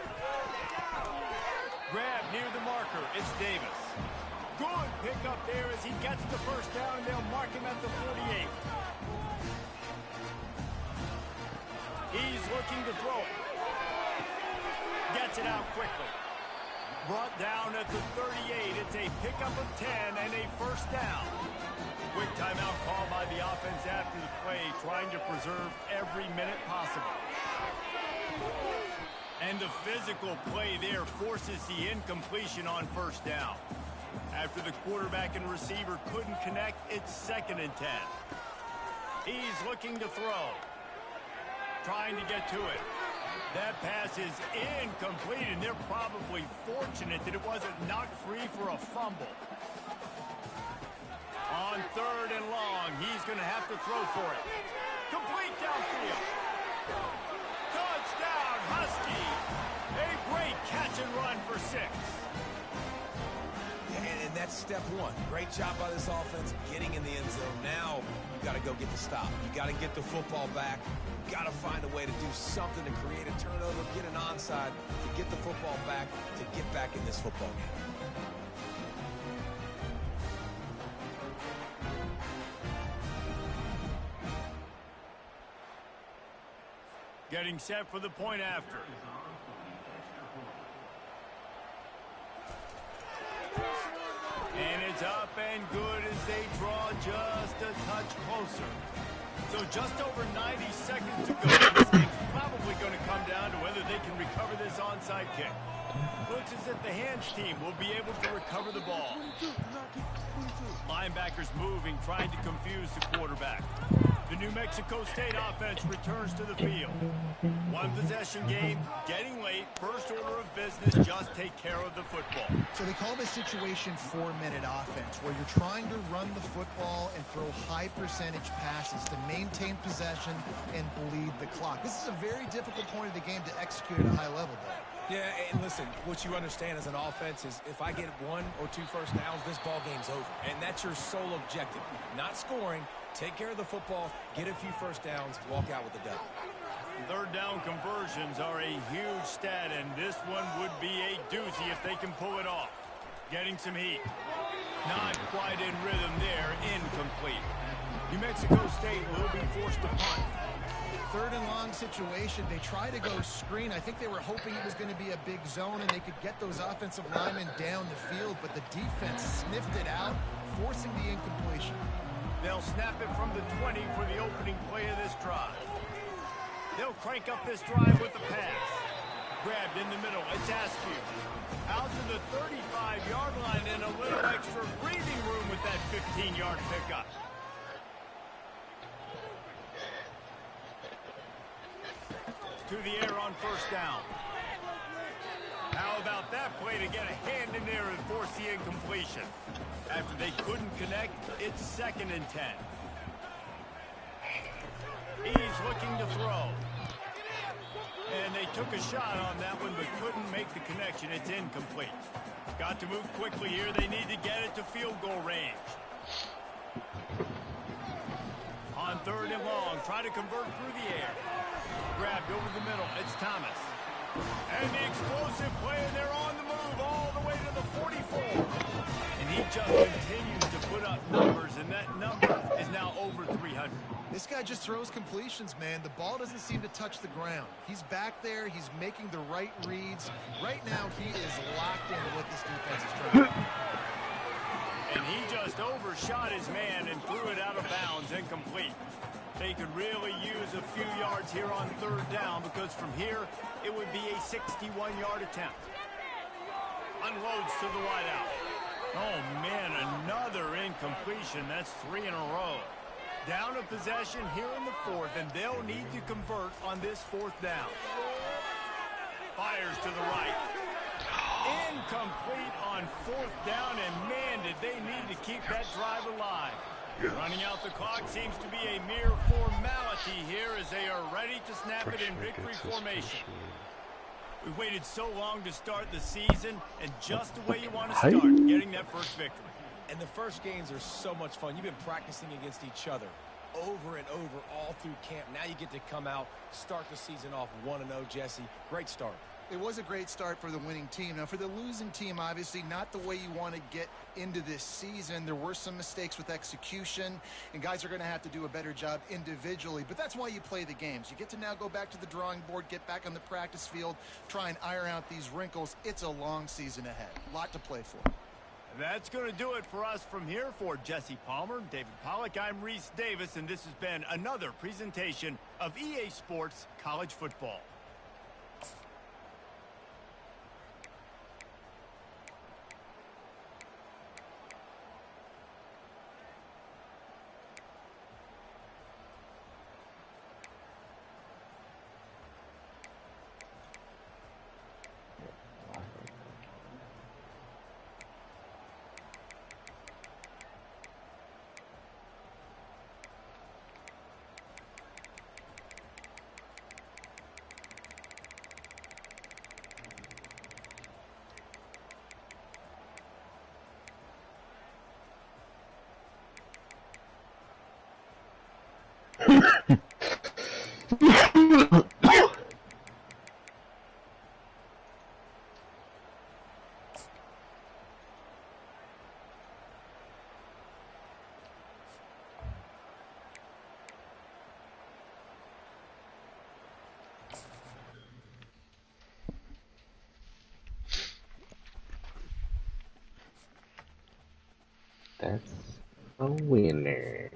Grab near the marker. It's Davis. Good pickup there as he gets the first down, and they'll mark him at the 48. He's looking to throw it. Gets it out quickly. Brought down at the 38. It's a pickup of 10 and a first down. Quick timeout call by the offense after the play, trying to preserve every minute possible. And the physical play there forces the incompletion on first down. After the quarterback and receiver couldn't connect, it's 2nd and 10. He's looking to throw. Trying to get to it. That pass is incomplete, and they're probably fortunate that it wasn't knocked free for a fumble. On 3rd and long, he's going to have to throw for it. Complete downfield. Touchdown, Husky. A great catch and run for 6. And that's step one. Great job by this offense getting in the end zone. Now you got to go get the stop. You got to get the football back. You got to find a way to do something to create a turnover, get an onside, to get the football back, to get back in this football game. Getting set for the point after. And it's up and good as they draw just a touch closer. So just over 90 seconds to go. This game's probably going to come down to whether they can recover this onside kick. Looks as if the hands team will be able to recover the ball. Linebackers moving, trying to confuse the quarterback. The New Mexico State offense returns to the field. One possession game, getting late, first order of business, just take care of the football. So they call this situation 4-minute offense, where you're trying to run the football and throw high percentage passes to maintain possession and bleed the clock. This is a very difficult point of the game to execute at a high level, though. Yeah, and listen, what you understand as an offense is if I get 1 or 2 first downs, this ball game's over. And that's your sole objective. Not scoring, take care of the football, get a few first downs, walk out with the W. 3rd down conversions are a huge stat, and this one would be a doozy if they can pull it off. Getting some heat. Not quite in rhythm there, incomplete. New Mexico State will be forced to punt. 3rd and long situation. They try to go screen. I think they were hoping it was going to be a big zone and they could get those offensive linemen down the field, but the defense sniffed it out, forcing the incompletion. They'll snap it from the 20 for the opening play of this drive. They'll crank up this drive with the pass. Grabbed in the middle. It's Askew. Out to the 35-yard line and a little extra breathing room with that 15-yard pickup. To the air on first down. How about that play to get a hand in there and force the incompletion? After they couldn't connect, it's 2nd and 10. He's looking to throw. And they took a shot on that one but couldn't make the connection. It's incomplete. Got to move quickly here. They need to get it to field goal range. On 3rd and long, try to convert through the air. Grabbed over the middle. It's Thomas. And the explosive play, and they're on the move all the way to the 44. And he just continues to put up numbers, and that number is now over 300. This guy just throws completions, man. The ball doesn't seem to touch the ground. He's back there. He's making the right reads. Right now, he is locked into what this defense is trying to do. And he just overshot his man and threw it out of bounds, incomplete. They could really use a few yards here on 3rd down because from here, it would be a 61-yard attempt. Unloads to the wideout. Oh, man, another incompletion. That's 3 in a row. Down a possession here in the 4th, and they'll need to convert on this 4th down. Fires to the right. Incomplete on 4th down, and man, did they need to keep that drive alive. Running out the clock seems to be a mere formality here as they are ready to snap it in victory formation. We waited so long to start the season, and just the way you want to start, getting that first victory. And the first games are so much fun. You've been practicing against each other over and over all through camp. Now you get to come out, start the season off 1-0, Jesse. Great start. It was a great start for the winning team. Now, for the losing team, obviously not the way you want to get into this season. There were some mistakes with execution, and guys are going to have to do a better job individually. But that's why you play the games. You get to now go back to the drawing board, get back on the practice field, try and iron out these wrinkles. It's a long season ahead. A lot to play for. And that's going to do it for us from here. For Jesse Palmer, David Pollack, I'm Reese Davis, and this has been another presentation of EA Sports College Football. That's a winner.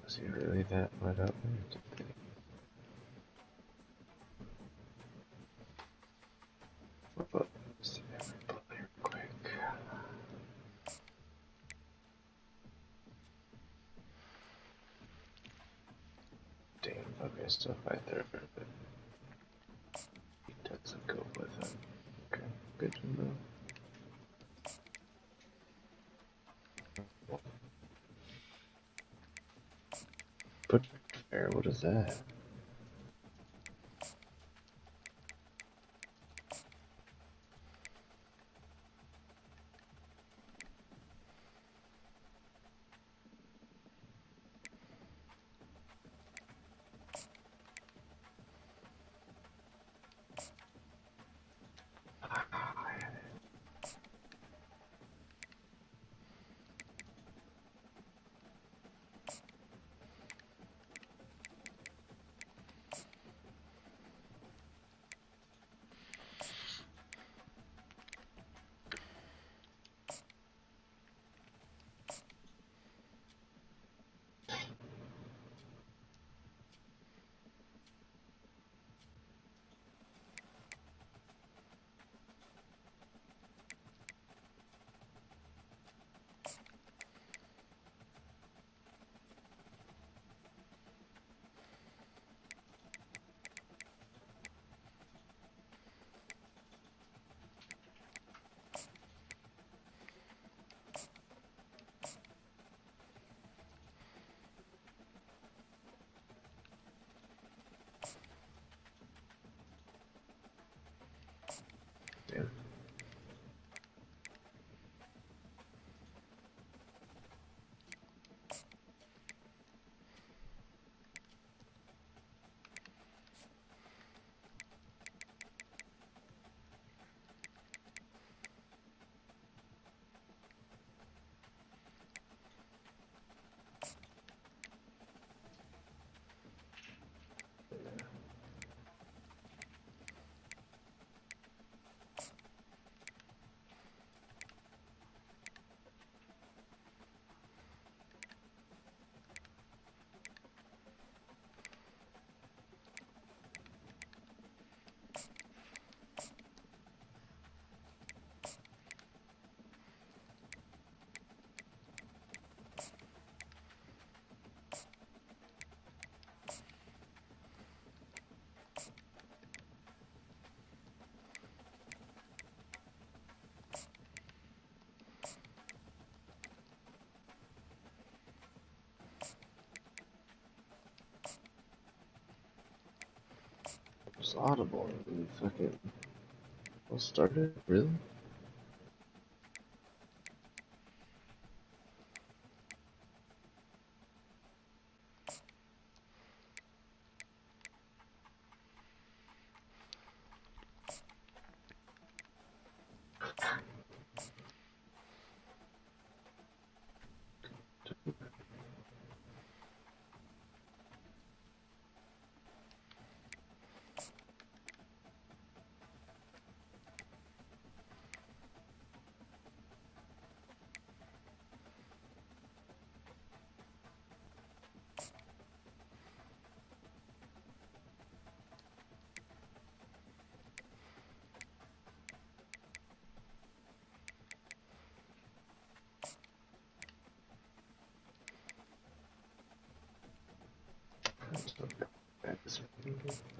Was he really that wet up there? Let's see if we pull here quick. Damn, okay, so if I throw it, he doesn't go with it. Okay, good to know. Put there, what is that? Damn. almost audible. And fucking. What started? Really?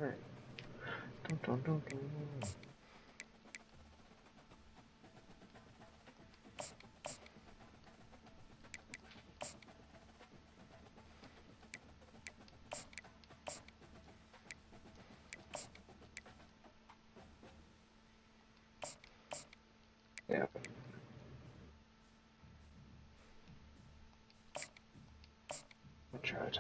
Alright. Don't. Yeah. I'll try it.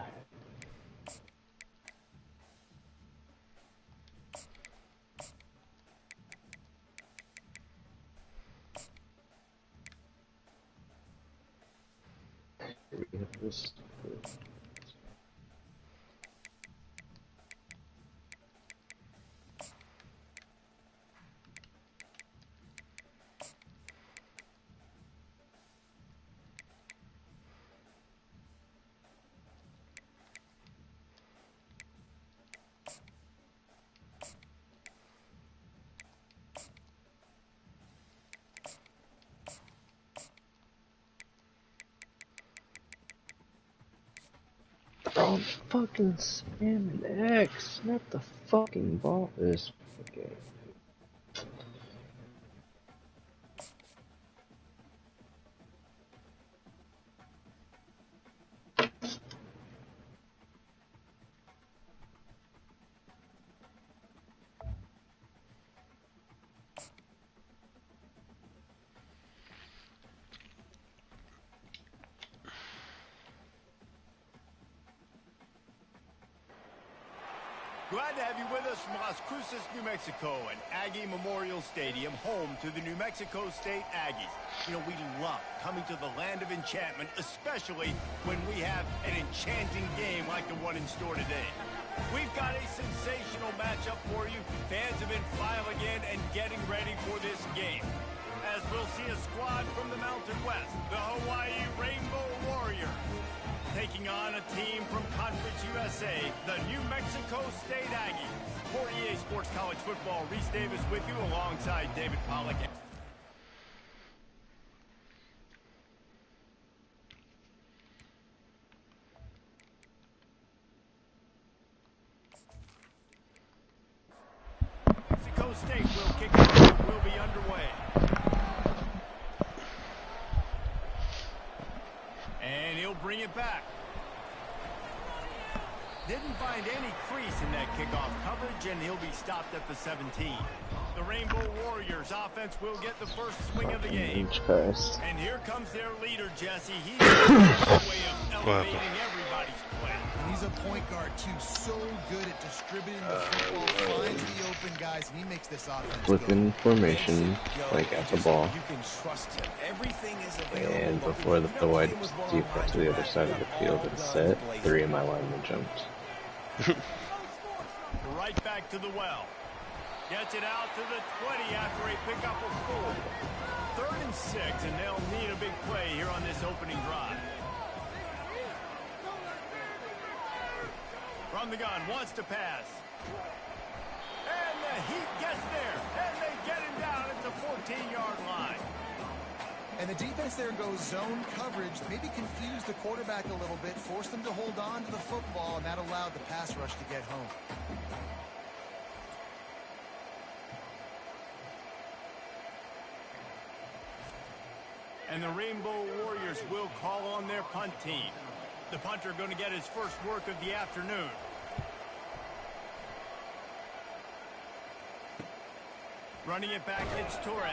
We have this. Bro, I'm fucking spamming X. Snap the fucking ball this game. Glad to have you with us from Las Cruces, New Mexico, and Aggie Memorial Stadium, home to the New Mexico State Aggies. You know, we love coming to the land of enchantment, especially when we have an enchanting game like the one in store today. We've got a sensational matchup for you. Fans have been filing in and getting ready for this game. As we'll see a squad from the Mountain West, the Hawaii Rainbow Warriors, taking on a team from Conference USA, the New Mexico State Aggies. For EA Sports College Football, Reese Davis with you alongside David Pollack. Mexico State will kick it off. Will be underway. And he'll bring it back. Didn't find any crease in that kickoff coverage, and he'll be stopped at the 17. The Rainbow Warriors offense will get the first swing of the game. And here comes their leader, Jesse. He's a way of elevating everybody's play. And he's a point guard, too. So good at distributing the football, finds the open guys, and he makes this offense Flipping formation, like at the ball. You can trust him. Everything is available. And before the white defense to the other side of the field and set, 3 of my linemen jumped. Right back to the well. Gets it out to the 20 after a pickup of 4. 3rd and 6, and they'll need a big play here on this opening drive. From the gun, wants to pass. And the Heat gets there, and they get him down at the 14-yard line. And the defense there goes zone coverage, maybe confused the quarterback a little bit, forced him to hold on to the football, and that allowed the pass rush to get home. And the Rainbow Warriors will call on their punt team. The punter going to get his first work of the afternoon. Running it back, it's Torres.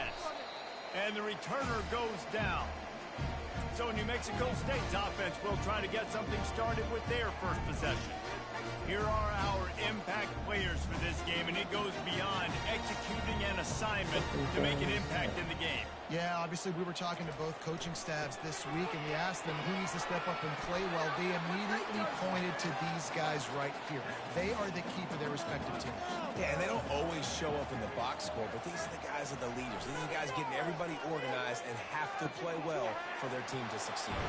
And the returner goes down. So New Mexico State's offense will try to get something started with their first possession. Here are our impact players for this game, and it goes beyond executing an assignment to make an impact in the game. Yeah, obviously we were talking to both coaching staffs this week, and we asked them who needs to step up and play well. They immediately pointed to these guys right here. They are the key for their respective teams. Yeah, and they don't always show up in the box score, but these are the guys that are the leaders. These are the guys getting everybody organized and have to play well for their team to succeed.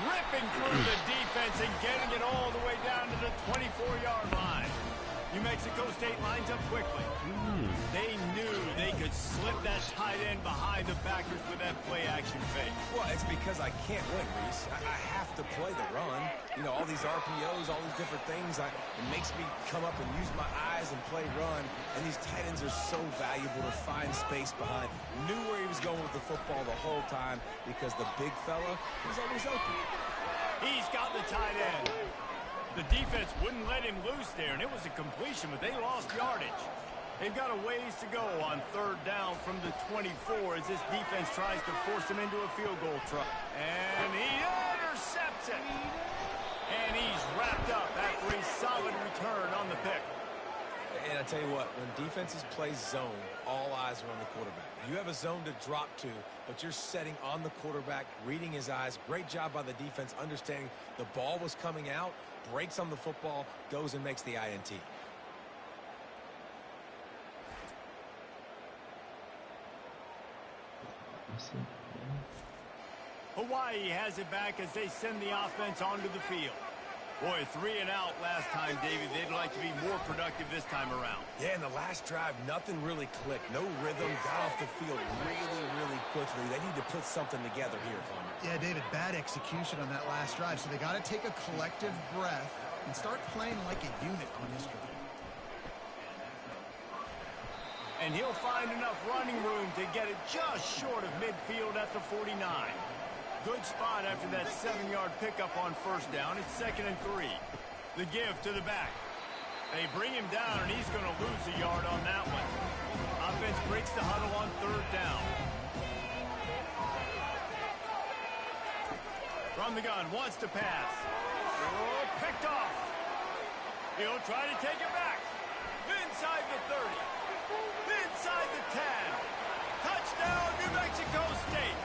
Ripping through the defense and getting it all the way down to the 24-yard line. New Mexico State lines up quickly. They knew they could slip that tight end behind the backers with that play-action fake. Well, it's because I can't win, Reese. I have to play the run. You know, all these RPOs, all these different things, it makes me come up and use my eyes and play run. And these tight ends are so valuable to find space behind. Knew where he was going with the football the whole time because the big fella was always open. He's got the tight end. The defense wouldn't let him loose there, and it was a completion, but they lost yardage. They've got a ways to go on third down from the 24 as this defense tries to force him into a field goal try. And he intercepts it. And he's wrapped up after a solid return on the pick. And I tell you what, when defenses play zone, all eyes are on the quarterback. You have a zone to drop to, but you're setting on the quarterback, reading his eyes. Great job by the defense, understanding the ball was coming out, breaks on the football, goes and makes the INT. Hawaii has it back as they send the offense onto the field. Boy, 3 and out last time, David. They'd like to be more productive this time around. Yeah, in the last drive, nothing really clicked. No rhythm, got off the field really quickly. They need to put something together here, Palmer. Yeah, David, bad execution on that last drive. So they got to take a collective breath and start playing like a unit on this drive. And he'll find enough running room to get it just short of midfield at the 49. Good spot after that 7-yard pickup on first down. It's 2nd and 3. The give to the back. They bring him down, and he's going to lose a yard on that one. Offense breaks the huddle on third down. From the gun, wants to pass. Oh, picked off. He'll try to take it back. Inside the 30. Inside the 10. Touchdown, New Mexico State.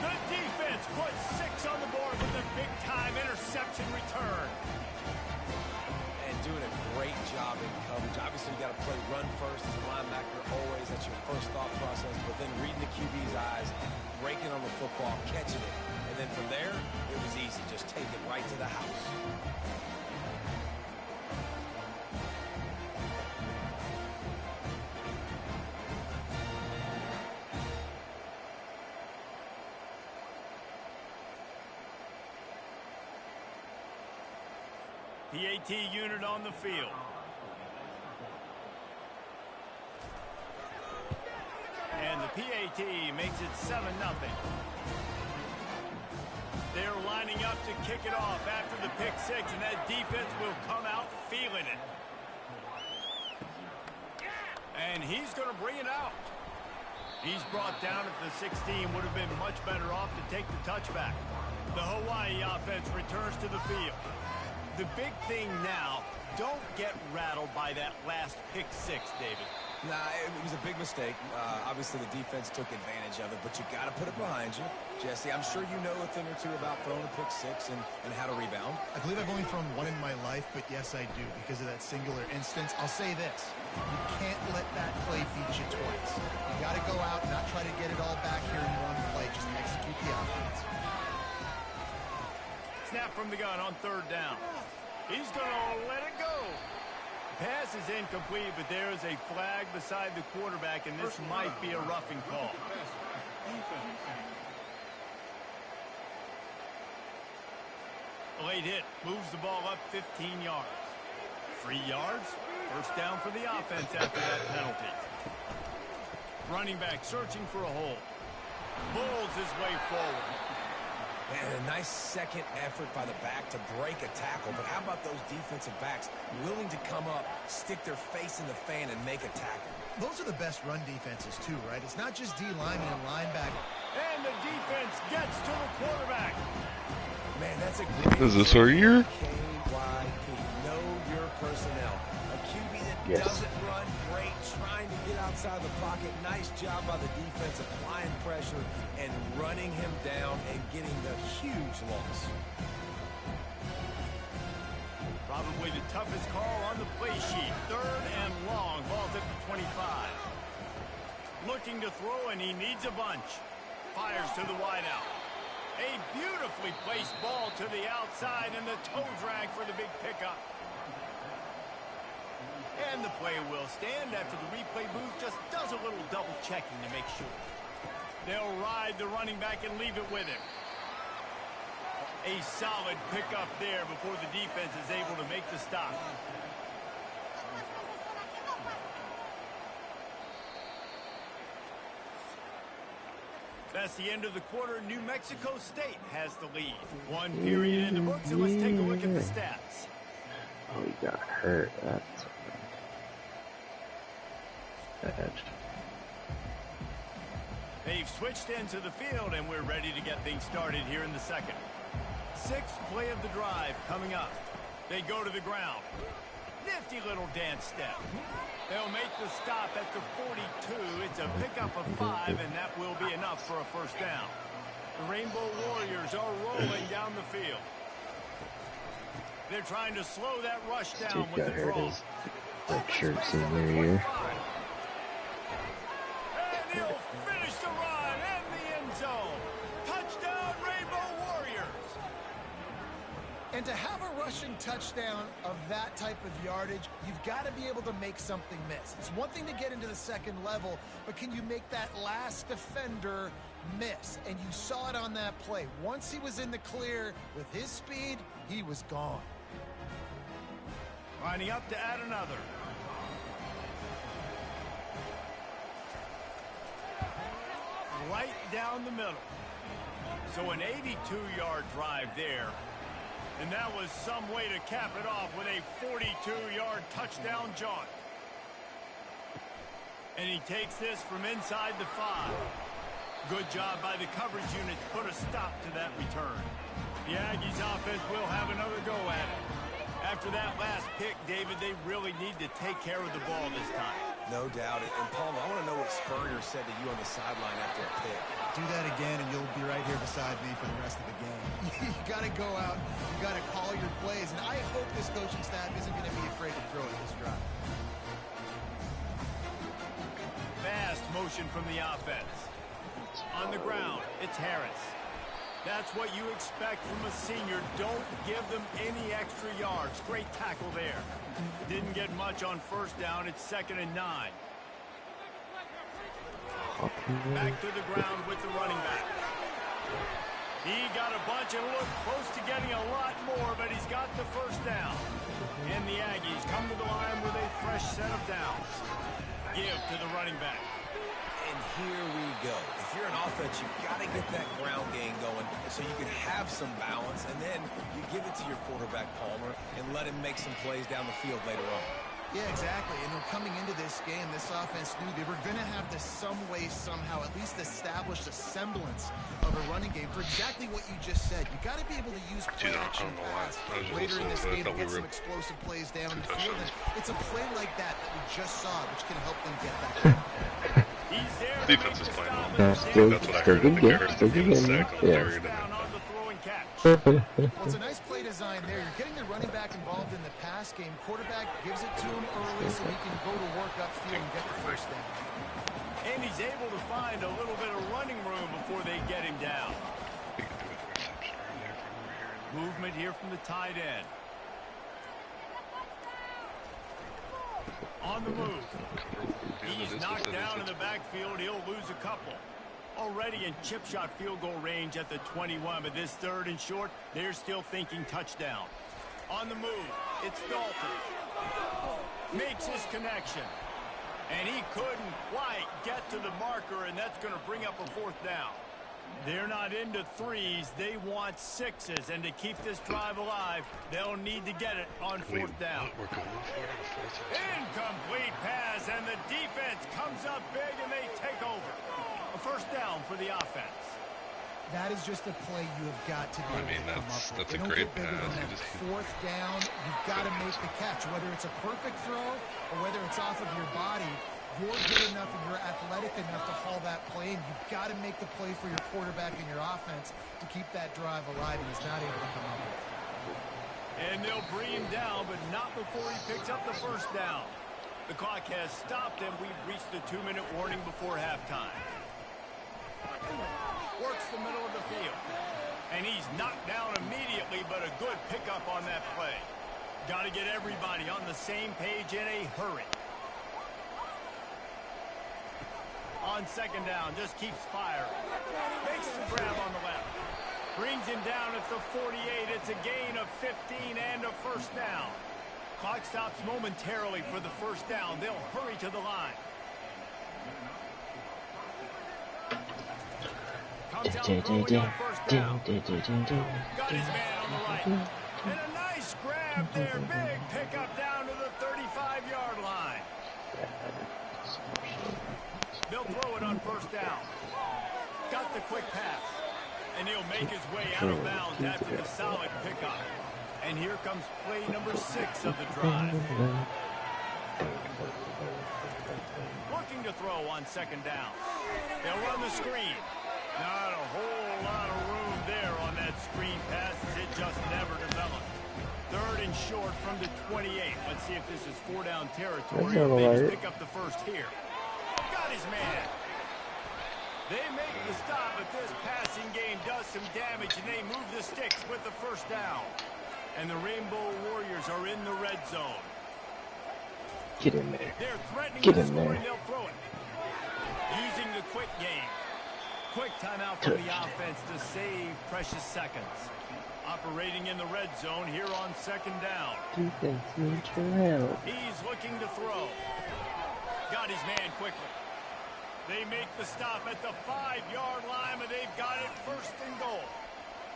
The defense puts 6 on the board with a big-time interception return. And doing a great job in coverage. Obviously, you got to play run first as a linebacker always. That's your first thought process. But then reading the QB's eyes, breaking on the football, catching it. And then from there, it was easy. Just take it right to the house. PAT unit on the field. And the PAT makes it 7-0. They're lining up to kick it off after the pick 6, and that defense will come out feeling it. And he's going to bring it out. He's brought down at the 16. Would have been much better off to take the touchback. The Hawaii offense returns to the field. The big thing now, don't get rattled by that last pick 6, David. Nah, it was a big mistake. Obviously, the defense took advantage of it, but you got to put it behind you. Jesse, I'm sure you know a thing or two about throwing a pick 6 and how to rebound. I believe I've only thrown one in my life, but yes, I do, because of that singular instance. I'll say this. You can't let that play beat you twice. You got to go out and not try to get it all back here in one play. Just execute the offense. Snap from the gun on third down. He's going to let it go. Pass is incomplete, but there is a flag beside the quarterback, and this might be a roughing call. Late hit, moves the ball up 15 yards. 3 yards, first down for the offense after that penalty. Running back searching for a hole. Pulls his way forward. And a nice second effort by the back to break a tackle. But how about those defensive backs willing to come up, stick their face in the fan, and make a tackle? Those are the best run defenses, too, right? It's not just D-lineman and linebacker. And the defense gets to the quarterback. Man, that's a great... Is this our year? KYP. Know your personnel. A QB that doesn't run great, trying to get outside the pocket. Nice job by the defense applying pressure and running him down and getting the huge loss. Probably the toughest call on the play sheet. 3rd and long. Ball's at the 25. Looking to throw, and he needs a bunch. Fires to the wideout. A beautifully placed ball to the outside, and the toe drag for the big pickup. And the play will stand after the replay booth just does a little double checking to make sure. They'll ride the running back and leave it with him. A solid pickup there before the defense is able to make the stop. That's the end of the quarter. New Mexico State has the lead. 1 period in the books, and let's take a look at the stats. Oh, he got hurt. That's bad. They've switched into the field, and we're ready to get things started here in the second. 6th play of the drive coming up. They go to the ground. Nifty little dance step. They'll make the stop at the 42. It's a pickup of 5, and that will be enough for a first down. The Rainbow Warriors are rolling down the field. They're trying to slow that rush down with the draw. That shirt senior year. And he'll finish the run and the end zone. Touchdown, Rainbow Warriors. And to have a rushing touchdown of that type of yardage, you've got to be able to make something miss. It's one thing to get into the second level, but can you make that last defender miss? And you saw it on that play. Once he was in the clear with his speed, he was gone. Lining up to add another. Right down the middle. So an 82-yard drive there. And that was some way to cap it off with a 42-yard touchdown jaunt. And he takes this from inside the 5. Good job by the coverage unit to put a stop to that return. The Aggies offense will have another go at it. After that last pick, David, they really need to take care of the ball this time. No doubt. And Palmer, I want to know what Spurrier said to you on the sideline after a pick. Do that again, and you'll be right here beside me for the rest of the game. You got to go out. You got to call your plays. And I hope this coaching staff isn't going to be afraid to throw it this drive. Fast motion from the offense. On the ground, it's Harris. That's what you expect from a senior. Don't give them any extra yards. Great tackle there. Didn't get much on first down. It's 2nd and 9. Back to the ground with the running back. He got a bunch and looked close to getting a lot more, but he's got the first down. And the Aggies come to the line with a fresh set of downs. Give to the running back. And here we go. If you're an offense, you've got to get that ground game going so you can have some balance, and then you give it to your quarterback, Palmer, and let him make some plays down the field later on. Yeah, exactly. And coming into this game, this offense knew they were going to have to some way, somehow, at least establish a semblance of a running game for exactly what you just said. You got to be able to use play-action pass later in this game to get some explosive plays down the field. And it's a play like that we just saw, which can help them get that. Defense is playing well. That's what I heard. Still good game. Yeah. Well, it's a nice play design there. You're getting the running back involved in the pass game. Quarterback gives it to him early so he can go to work upfield and get the first down. And he's able to find a little bit of running room before they get him down. Movement here from the tight end. On the move. He's knocked down in the backfield. He'll lose a couple. Already in chip shot field goal range at the 21, but this 3rd and short, they're still thinking touchdown. On the move, it's Dalton. Makes his connection. And he couldn't quite get to the marker, and that's going to bring up a 4th down. They're not into threes. They want sixes. And to keep this drive alive, they'll need to get it on fourth down. We're going for it on fourth down. Incomplete pass, and the defense comes up big, and they take over. A first down for the offense. That is just a play you have got to be able to come up with. That's a don't great get bigger pass. than that. Fourth down, you've got to make the catch. Whether it's a perfect throw or whether it's off of your body, you're good enough and you're athletic enough to haul that play, and you've got to make the play for your quarterback and your offense to keep that drive alive, and he's not able to come up with it. And they'll bring him down, but not before he picks up the first down. The clock has stopped, and we've reached the 2-minute warning before halftime. Works the middle of the field. And he's knocked down immediately, but a good pickup on that play. Got to get everybody on the same page in a hurry. On second down, just keeps firing. Makes the grab on the left. Brings him down at the 48. It's a gain of 15 and a first down. Clock stops momentarily for the first down. They'll hurry to the line. Comes out throwing on first down. Got his man on the right. And a nice grab there. Big pickup down to the 35-yard line. They'll throw it on first down. Got the quick pass. And he'll make his way out of bounds after the solid pickup. And here comes play number 6 of the drive. Looking to throw on second down. They'll run the screen. Not a whole lot of room there on that screen pass as it just never developed. Third and short from the 28. Let's see if this is 4-down territory. Or they just pick up the first here. Got his man. They make the stop, but this passing game does some damage, and they move the sticks with the first down. And the Rainbow Warriors are in the red zone. Get in there. They're threatening Get to in score, there. and they'll throw it. Using the quick game. Quick timeout for the offense to save precious seconds. Operating in the red zone here on second down. Defense needs your help. He's looking to throw. Got his man quickly. They make the stop at the 5-yard line, but they've got it first and goal.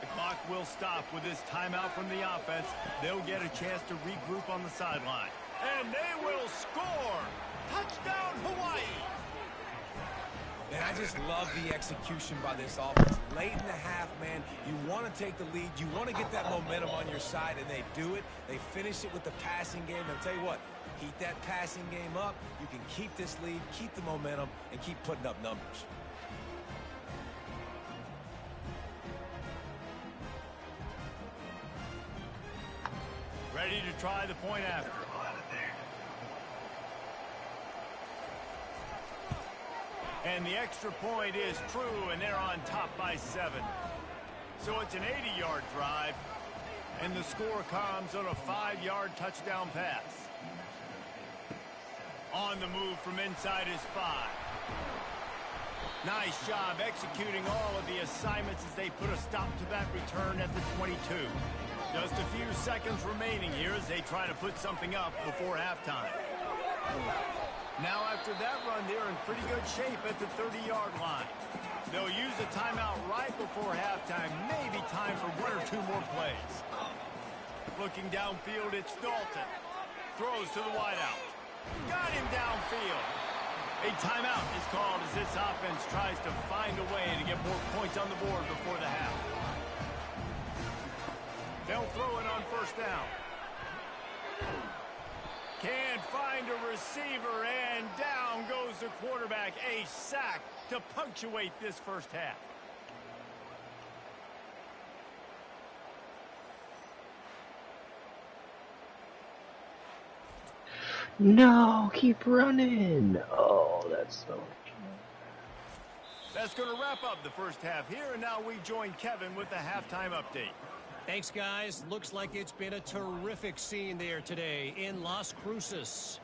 The clock will stop with this timeout from the offense. They'll get a chance to regroup on the sideline. And they will score! Touchdown, Hawaii! And I just love the execution by this offense. Late in the half, man, you want to take the lead. You want to get that momentum on your side, and they do it. They finish it with the passing game. And I'll tell you what, heat that passing game up. You can keep this lead, keep the momentum, and keep putting up numbers. Ready to try the point after. And the extra point is true, and they're on top by 7. So it's an 80-yard drive, and the score comes on a 5-yard touchdown pass. On the move from inside his 5. Nice job executing all of the assignments as they put a stop to that return at the 22. Just a few seconds remaining here as they try to put something up before halftime. Now after that run, they're in pretty good shape at the 30-yard line. They'll use a timeout right before halftime. Maybe time for 1 or 2 more plays. Looking downfield, it's Dalton. Throws to the wideout. Got him downfield. A timeout is called as this offense tries to find a way to get more points on the board before the half. They'll throw it on first down. Can't find a receiver, and down goes the quarterback. A sack to punctuate this first half. No, keep running. Oh, that's so. That's going to wrap up the first half here, and now we join Kevin with the halftime update. Thanks, guys. Looks like it's been a terrific scene there today in Las Cruces.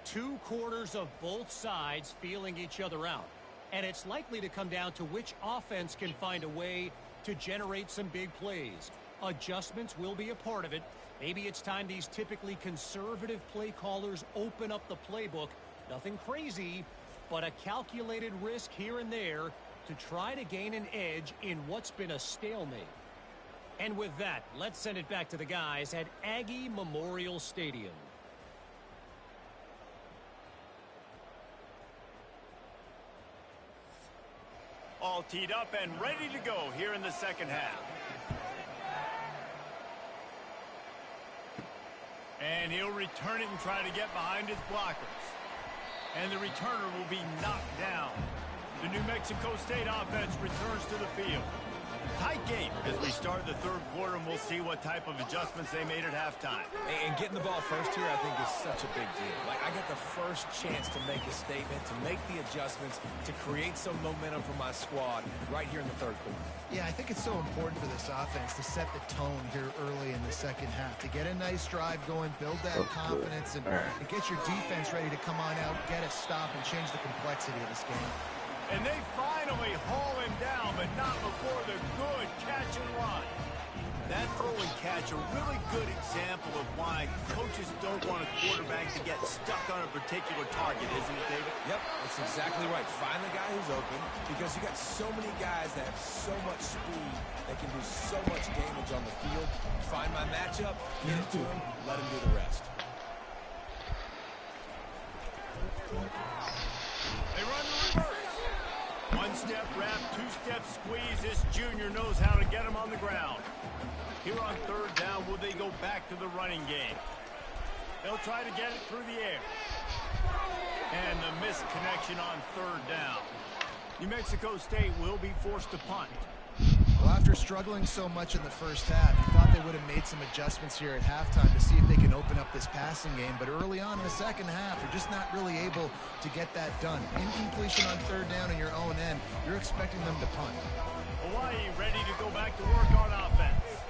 2 quarters of both sides feeling each other out. And it's likely to come down to which offense can find a way to generate some big plays. Adjustments will be a part of it. Maybe it's time these typically conservative play callers open up the playbook. Nothing crazy, but a calculated risk here and there to try to gain an edge in what's been a stalemate. And with that, let's send it back to the guys at Aggie Memorial Stadium. All teed up and ready to go here in the second half. And he'll return it and try to get behind his blockers. And the returner will be knocked down. The New Mexico State offense returns to the field. Tight game as we start the third quarter, and we'll see what type of adjustments they made at halftime. And getting the ball first here, I think, is such a big deal. Like, I get the first chance to make a statement, to make the adjustments, to create some momentum for my squad right here in the third quarter. Yeah, I think it's so important for this offense to set the tone here early in the second half, to get a nice drive going, build that confidence, and get your defense ready to come on out, get a stop, and change the complexity of this game. And they finally haul him down, but not before the good catch and run. That throw and catch, a really good example of why coaches don't want a quarterback to get stuck on a particular target, isn't it, David? Yep, that's exactly right. Find the guy who's open, because you got so many guys that have so much speed that can do so much damage on the field. Find my matchup, get it to him, let him do the rest. They run the reverse. One-step wrap, two-step squeeze. This junior knows how to get him on the ground. Here on third down, will they go back to the running game? They'll try to get it through the air. And the missed connection on third down. New Mexico State will be forced to punt. Well, after struggling so much in the first half, you thought they would have made some adjustments here at halftime to see if they can open up this passing game. But early on in the second half, they're just not really able to get that done. Incompletion on third down in your own end, you're expecting them to punt. Hawaii ready to go back to work on offense.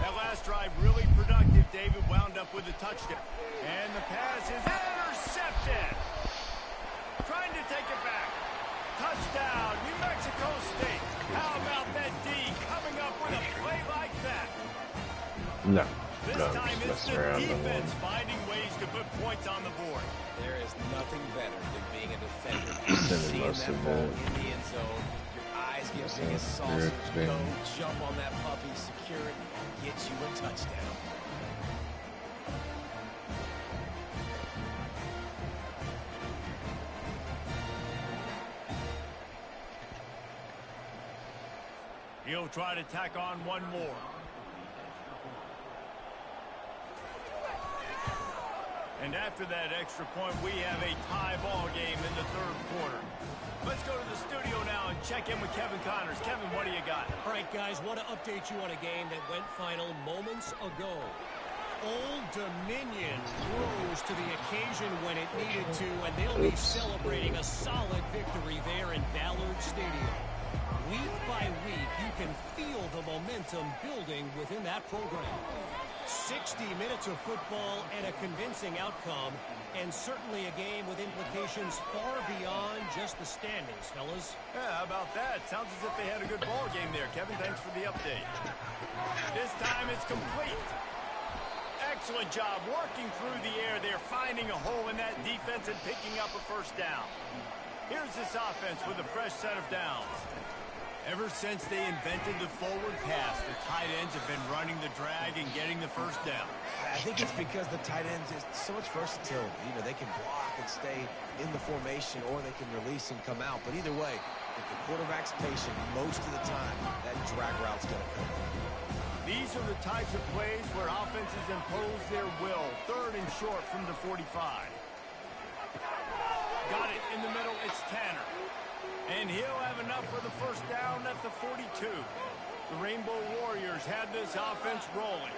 That last drive really productive. David wound up with a touchdown. And the pass is intercepted. Trying to take it back. Touchdown, New Mexico State. How about that D coming up with a play like that? No. This time it's the defense finding ways to put points on the board. There is nothing better than being a defender. Seeing that ball in the end zone, your eyes get big as saucers. Go jump on that puppy, secure it, get you a touchdown. He'll try to tack on one more. And after that extra point, we have a tie ball game in the third quarter. Let's go to the studio now and check in with Kevin Connors. Kevin, what do you got? All right, guys, want to update you on a game that went final moments ago. Old Dominion rose to the occasion when it needed to, and they'll be celebrating a solid victory there in Ballard Stadium. Week by week, you can feel the momentum building within that program. 60 minutes of football and a convincing outcome, and certainly a game with implications far beyond just the standings, fellas. Yeah, how about that? Sounds as if they had a good ball game there, Kevin. Thanks for the update. This time it's complete. Excellent job working through the air there, finding a hole in that defense and picking up a first down. Here's this offense with a fresh set of downs. Ever since they invented the forward pass, the tight ends have been running the drag and getting the first down. I think it's because the tight ends is so much versatility. You know, they can block and stay in the formation, or they can release and come out. But either way, if the quarterback's patient most of the time, that drag route's going to come. These are the types of plays where offenses impose their will. Third and short from the 45. Got it in the middle. It's Tanner. And he'll have enough for the first down at the 42. The Rainbow Warriors had this offense rolling.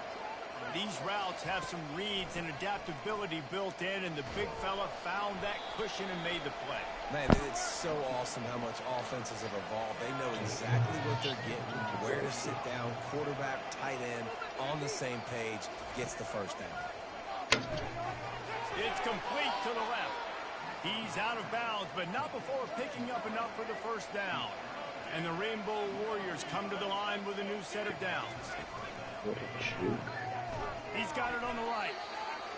These routes have some reads and adaptability built in, and the big fella found that cushion and made the play. Man, it's so awesome how much offenses have evolved. They know exactly what they're getting, where to sit down, quarterback, tight end, on the same page, gets the first down. It's complete to the left. He's out of bounds, but not before picking up enough for the first down. And the Rainbow Warriors come to the line with a new set of downs. He's got it on the right.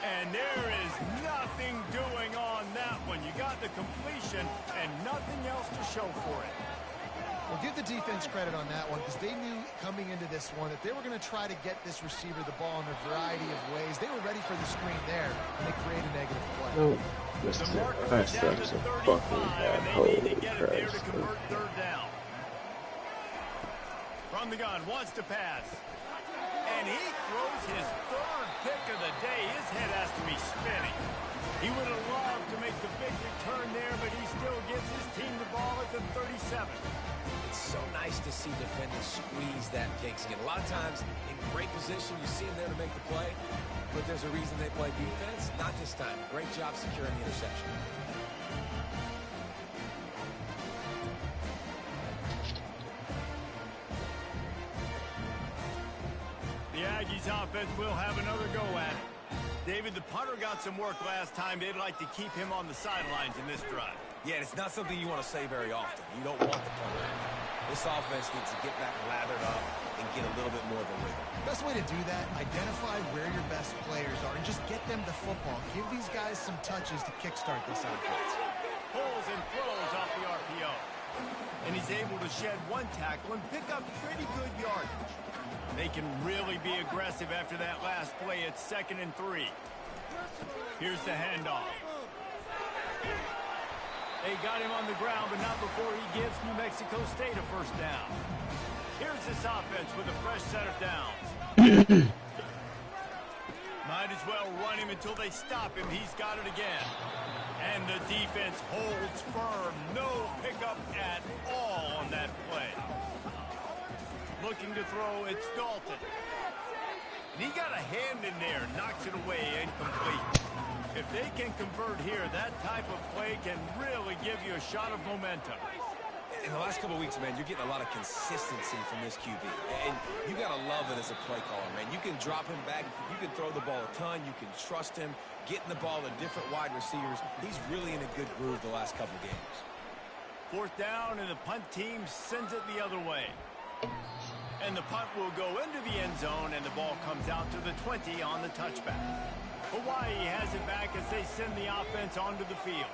And there is nothing doing on that one. You got the completion and nothing else to show for it. Well, give the defense credit on that one because they knew coming into this one that they were going to try to get this receiver the ball in a variety of ways. They were ready for the screen there, and they create a negative play. Oh, missed it. I sucks a fucking bad. Holy Christ. From the gun, wants to pass. And he throws his third pick of the day. His head has to be spinning. He would have loved to make the big return there, but he still gives his team the ball at the 37. It's so nice to see defenders squeeze that pigskin. A lot of times, in great position, you see him there to make the play, but there's a reason they play defense. Not this time. Great job securing the interception. The Aggies offense will have another go at it. David, the punter got some work last time. They'd like to keep him on the sidelines in this drive. Yeah, it's not something you want to say very often. You don't want the punter. This offense needs to get back lathered up and get a little bit more of a rhythm. Best way to do that, identify where your best players are and just get them the football. Give these guys some touches to kickstart this offense. Pulls and throws off the RPO. And he's able to shed one tackle and pick up pretty good yardage. They can really be aggressive after that last play. It's 2nd and 3. Here's the handoff. They got him on the ground, but not before he gives New Mexico State a first down. Here's this offense with a fresh set of downs. Might as well run him until they stop him. He's got it again. And the defense holds firm. No pickup at all on that play. Looking to throw, it's Dalton. And he got a hand in there, knocks it away, incomplete. If they can convert here, that type of play can really give you a shot of momentum. In the last couple of weeks, man, you're getting a lot of consistency from this QB. And you got to love it as a play caller, man. You can drop him back. You can throw the ball a ton. You can trust him. Getting the ball to different wide receivers. He's really in a good groove the last couple games. 4th down, and the punt team sends it the other way. And the punt will go into the end zone, and the ball comes out to the 20 on the touchback. Hawaii has it back as they send the offense onto the field.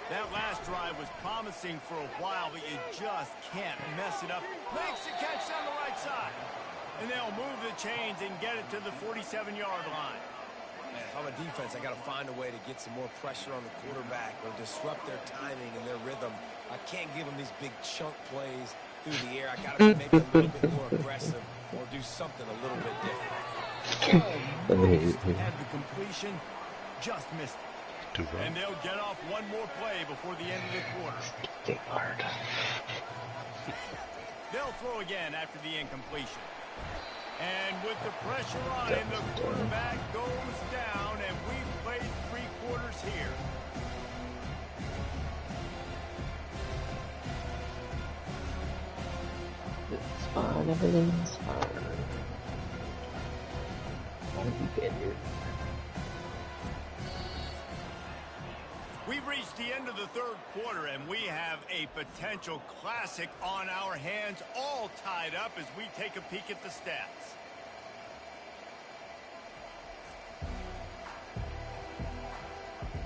That last drive was promising for a while, but you just can't mess it up. Makes the catch on the right side. And they'll move the chains and get it to the 47-yard line. Man, if I'm a defense, I got to find a way to get some more pressure on the quarterback or disrupt their timing and their rhythm. I can't give them these big chunk plays through the air. I got to be maybe a little bit more aggressive or do something a little bit different. Had the completion, just missed it. And they'll get off one more play before the end of the quarter. They'll throw again after the incompletion. And with the pressure on him, the quarterback goes down, and we've played 3 quarters here. It's fine, everything's fine. Why did we get here? We've reached the end of the 3rd quarter, and we have a potential classic on our hands, all tied up as we take a peek at the stats.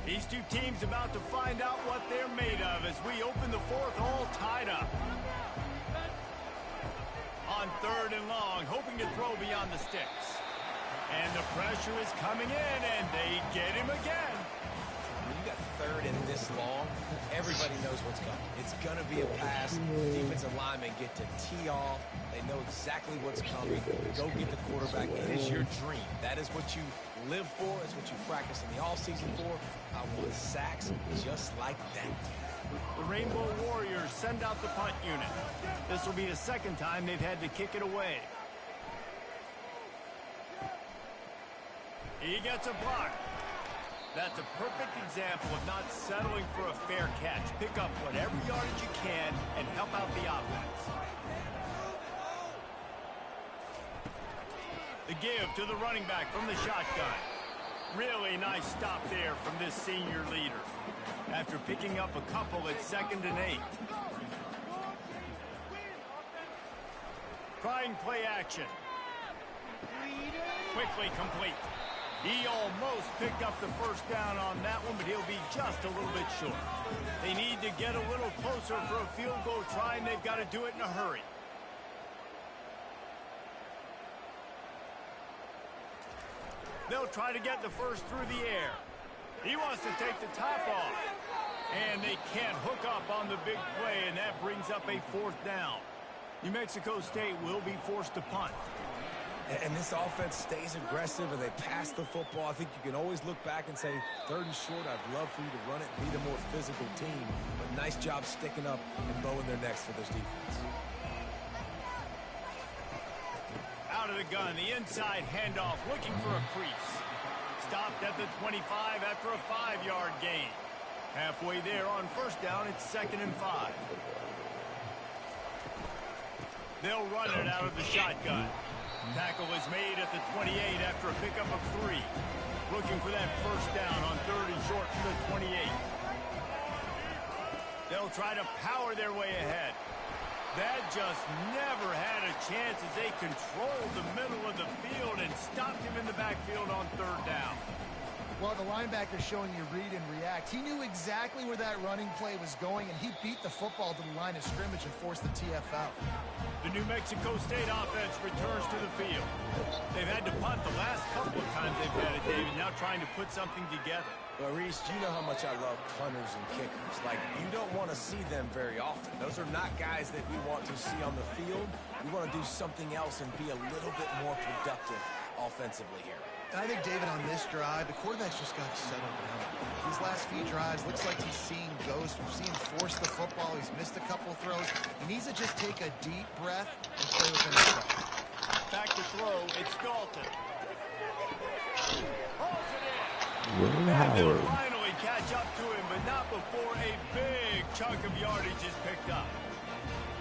These two teams about to find out what they're made of as we open the 4th, all tied up. On 3rd and long, hoping to throw beyond the sticks. And the pressure is coming in, and they get him again. When you got 3rd and this long, everybody knows what's coming. It's going to be a pass. Defensive linemen get to tee off. They know exactly what's coming. Go get the quarterback. It is your dream. That is what you live for. It's what you practice in the offseason for. I want sacks just like that. The Rainbow Warriors send out the punt unit. This will be the 2nd time they've had to kick it away. He gets a block. That's a perfect example of not settling for a fair catch. Pick up whatever yardage you can and help out the offense. The give to the running back from the shotgun. Really nice stop there from this senior leader. After picking up a couple at 2nd and 8. Trying play action. Quickly complete. He almost picked up the first down on that one, but he'll be just a little bit short. They need to get a little closer for a field goal try, and they've got to do it in a hurry. They'll try to get the first through the air. He wants to take the top off. And they can't hook up on the big play, and that brings up a 4th down. New Mexico State will be forced to punt. And this offense stays aggressive and they pass the football. I think you can always look back and say, 3rd and short, I'd love for you to run it and be the more physical team. But nice job sticking up and bowing their necks for this defense. Out of the gun, the inside handoff, looking for a crease. Stopped at the 25 after a 5-yard gain. Halfway there on 1st down, it's 2nd and 5. They'll run it out of the shotgun. Tackle is made at the 28 after a pickup of 3. Looking for that 1st down on 3rd and short for the 28. They'll try to power their way ahead. That just never had a chance as they controlled the middle of the field and stopped him in the backfield on 3rd down. Well, the linebacker showing you read and react. He knew exactly where that running play was going, and he beat the football to the line of scrimmage and forced the TFL. The New Mexico State offense returns to the field. They've had to punt the last couple of times they've had it, David, now trying to put something together. Well, Reese, you know how much I love punters and kickers. Like, you don't want to see them very often. Those are not guys that we want to see on the field. We want to do something else and be a little bit more productive offensively here. And I think, David, on this drive, the quarterback's just got to settle down. These last few drives, looks like he's seeing ghosts. We've seen him force the football. He's missed a couple throws. He needs to just take a deep breath and play within himself. Back to throw, it's Dalton. Holds it in. Will And they'll Howard. finally catch up to him, but not before a big chunk of yardage is picked up.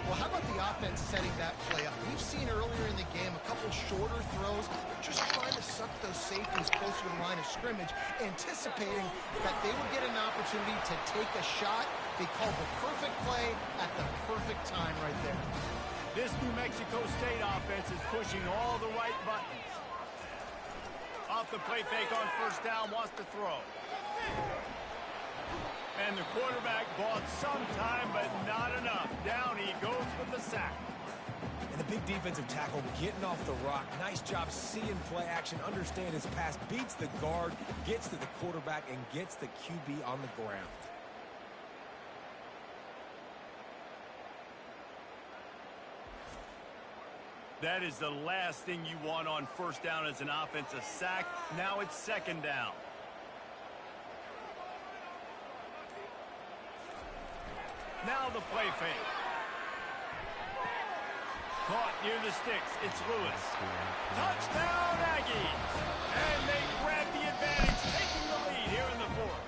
Well, how about the offense setting that play up? We've seen earlier in the game a couple shorter throws. They're just trying to suck those safeties closer to the line of scrimmage, anticipating that they would get an opportunity to take a shot. They called the perfect play at the perfect time right there. This New Mexico State offense is pushing all the right buttons. Off the play fake on 1st down, wants to throw. And the quarterback bought some time, but not enough. Down he goes with the sack. And the big defensive tackle getting off the rock. Nice job seeing play action, understand his pass, beats the guard, gets to the quarterback, and gets the QB on the ground. That is the last thing you want on 1st down as an offensive sack. Now it's 2nd down. Now the play fake. Caught near the sticks. It's Lewis. Touchdown, Aggies! And they grab the advantage, taking the lead here in the 4th.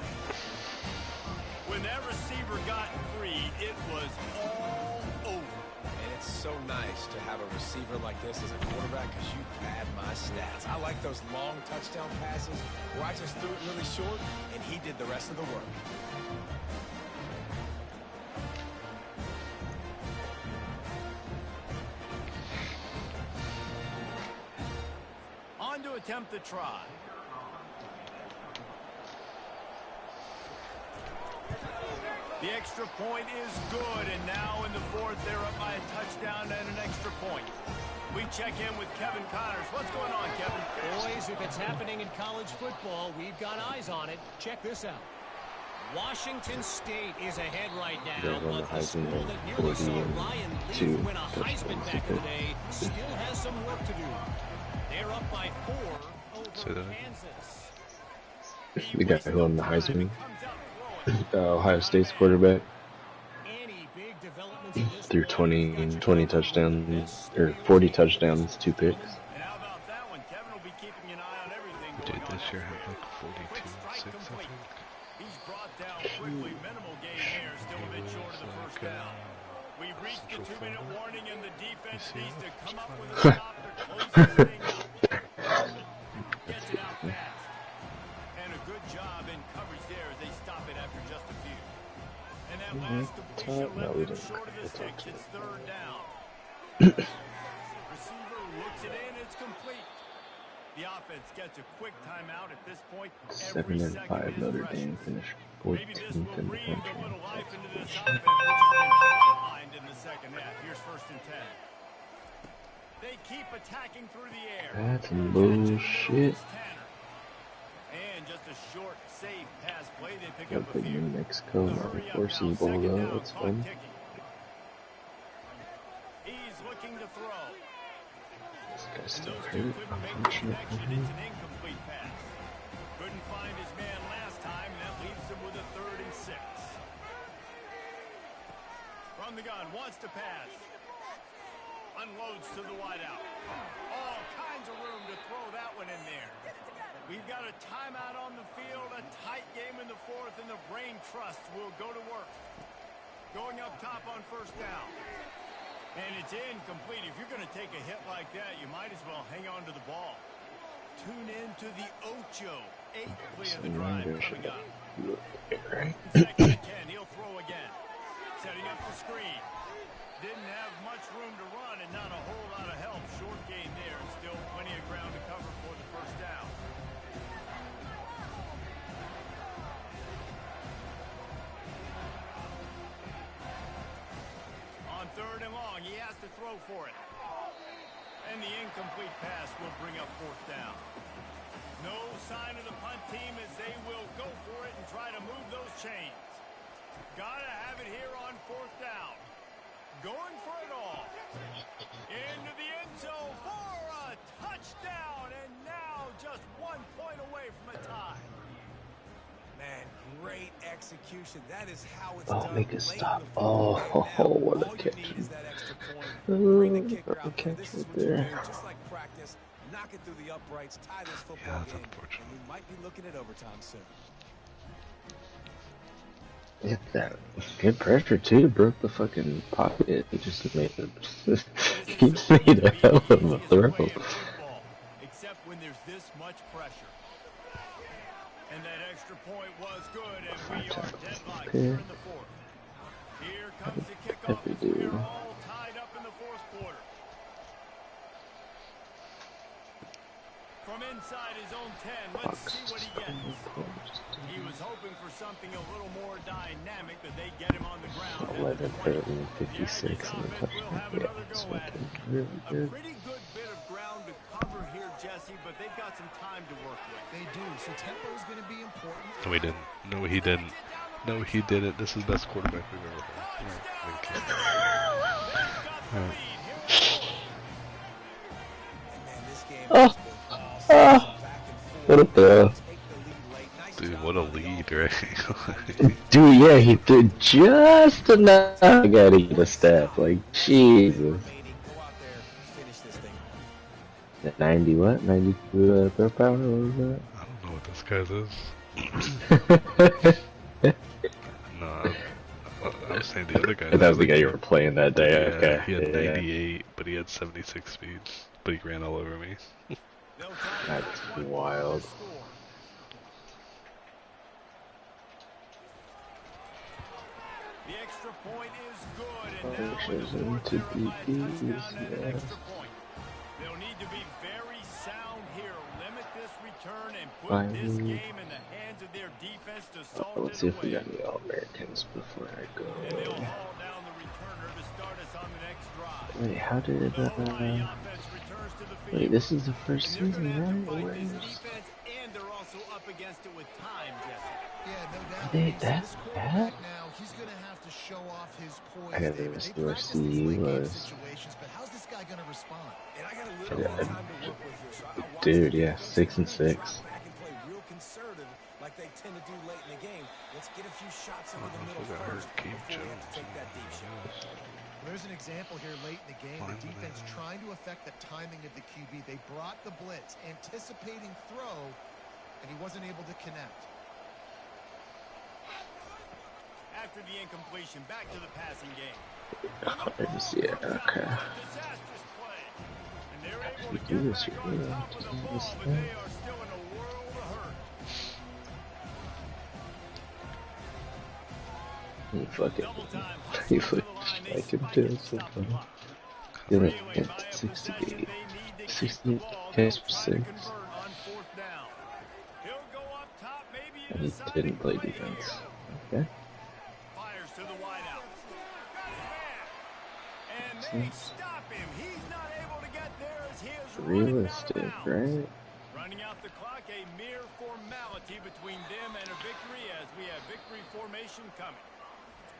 When that receiver got free, it was all over. And it's so nice to have a receiver like this as a quarterback because you pad my stats. I like those long touchdown passes where I just threw it really short and he did the rest of the work. On to attempt the try. The extra point is good, and now in the 4th, they're up by a touchdown and an extra point. We check in with Kevin Connors. What's going on, Kevin? Boys, if it's happening in college football, we've got eyes on it. Check this out. Washington State is ahead right now, but the school that nearly saw Ryan Leaf win a Heisman back in the day still has some work to do. They're up by 4 over Kansas. The guy who won the Heisman, Ohio State's quarterback, threw 20 touchdowns, or 40 touchdowns, 2 picks. And how about that one? Kevin will be keeping an eye on everything going Dude, on. this year had like 42 and 6, I think. He's brought down quickly. Minimal gain there, still a bit short of the 1st down. We've reached the 2-minute warning, and the defense needs to come up with a stop to close this thing out. Gets it out fast. And a good job in coverage there as they stop it after just a few. And that last completion left them short of the sticks. It's 3rd down. Receiver looks it in. It's complete. The offense gets a quick timeout at this point. 7-5 Notre Dame finished 14th in the country. Little life into this offense, which has been flatlined in the second half. Here's 1st and 10. They keep attacking through the air. That's bullshit. And just a short, safe pass play. They pick up a few. New Mexico forces ball though. That's fun. He's looking to throw. This guy's still hurt. Unfortunately. It's an incomplete pass. Couldn't find his man last time, and that leaves him with a 3rd and 6. From the gun, wants to pass. Unloads to the wideout. All kinds of room to throw that one in there. We've got a timeout on the field, a tight game in the 4th, and the brain trust will go to work. Going up top on 1st down. And it's incomplete. If you're going to take a hit like that, you might as well hang on to the ball. Tune in to the Ocho. 8th play of the drive coming up. 2nd and 10. He'll throw again. Setting up the screen. Didn't have much room to run and not a whole lot of help. Short gain there. Still plenty of ground to cover for the 1st down. On 3rd and long, he has to throw for it. And the incomplete pass will bring up 4th down. No sign of the punt team as they will go for it and try to move those chains. Gotta have it here on 4th down. Going for it all. Into the end zone for a touchdown. And now just 1 point away from a tie. Man, great execution. That is how it's done. Make a stop. Oh, what a catch. Bring the kicker out. This is what you do. Just like practice. Knock it through the uprights. Tie this football game. And we might be looking at overtime soon. Hit that good pressure too. Broke the fucking pocket. He just made it. He made a hell of a throw. Except when there's this much pressure. And that extra point was good, and we are deadlocked here in the 4th. Here comes the kickoff as we are all tied up in the 4th quarter. From inside his own 10, let's see what he gets. He was hoping for something a little more dynamic, but they get him on the ground. 11-56 in the touchdown. Yeah, it's fucking really good. A pretty good bit of ground to cover here, Jesse, but they've got some time to work with. They do, so tempo is going to be important. No, he didn't. No, he didn't. No, he didn't. This is the best quarterback we've ever had. What a throw. Dude, what a lead, right? Dude, yeah, he did just enough. I gotta get a step. Like, Jesus. 90 what? 92 per power? What was that? I don't know what this guy's is. No, I was saying the other guy. That was the guy you were playing that day. Yeah, okay. He had 98, but he had 76 speed. But he ran all over me. That's wild. The extra point is good, and now with the ball to an extra point. They'll need to be very sound here. Limit this return and put this game in the hands of their defense to salt it away. Let's see if we got any All-Americans before I go. And they'll haul down the returner to start us on the next drive. Wait, how did wait, this is the first season, right? Where is defense, and they're also up against it with time, Jesse. Yeah, no doubt. they that bad? Now he's going to have to show off his poise. I gotta miss where CU was. But how's this guy going to respond? And I got a little more time to work with here, so I watch Dude, this yeah, game 6 and 6. back and play real conservative like they tend to do late in the game. Let's get a few shots over the middle first before we have to take that deep shot. There's an example here late in the game. The defense trying to affect the timing of the QB. They brought the blitz, anticipating throw, and he wasn't able to connect. After the incompletion, back to the passing game. Hard to see it, okay. Disastrous play. And they're able to Do get this back on here, top of the ball, but they are still in a world of hurt. He fucking like him too, so funny. Feeling at 68 catch for 6. he didn't play defense. Okay. Fires to the wideouts. And they stop him. He's not able to get there as he is realistic, right? Running out the clock, a mere formality between them and a victory as we have victory formation coming.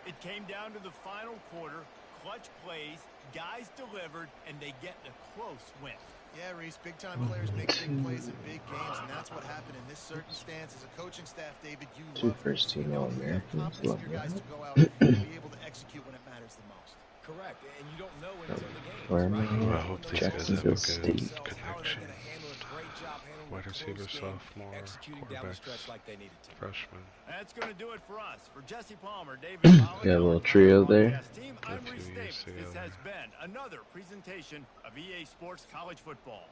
It came down to the final quarter. Clutch plays, guys delivered, and they get a close win. Yeah, Reese, big-time players make big plays in big games, and that's what happened in this circumstance. As a coaching staff, David, you Two love first-team All-Americans. love your guys to go out and be able to execute when it matters the most. Correct, and you don't know until the game. Right? I hope these guys have a good connection. Wide receiver, sophomore, quarterback, freshman. That's going to do it for us. For Jesse Palmer, David Got a little trio there. I'm Reese Davis. This has been another presentation of EA Sports College Football.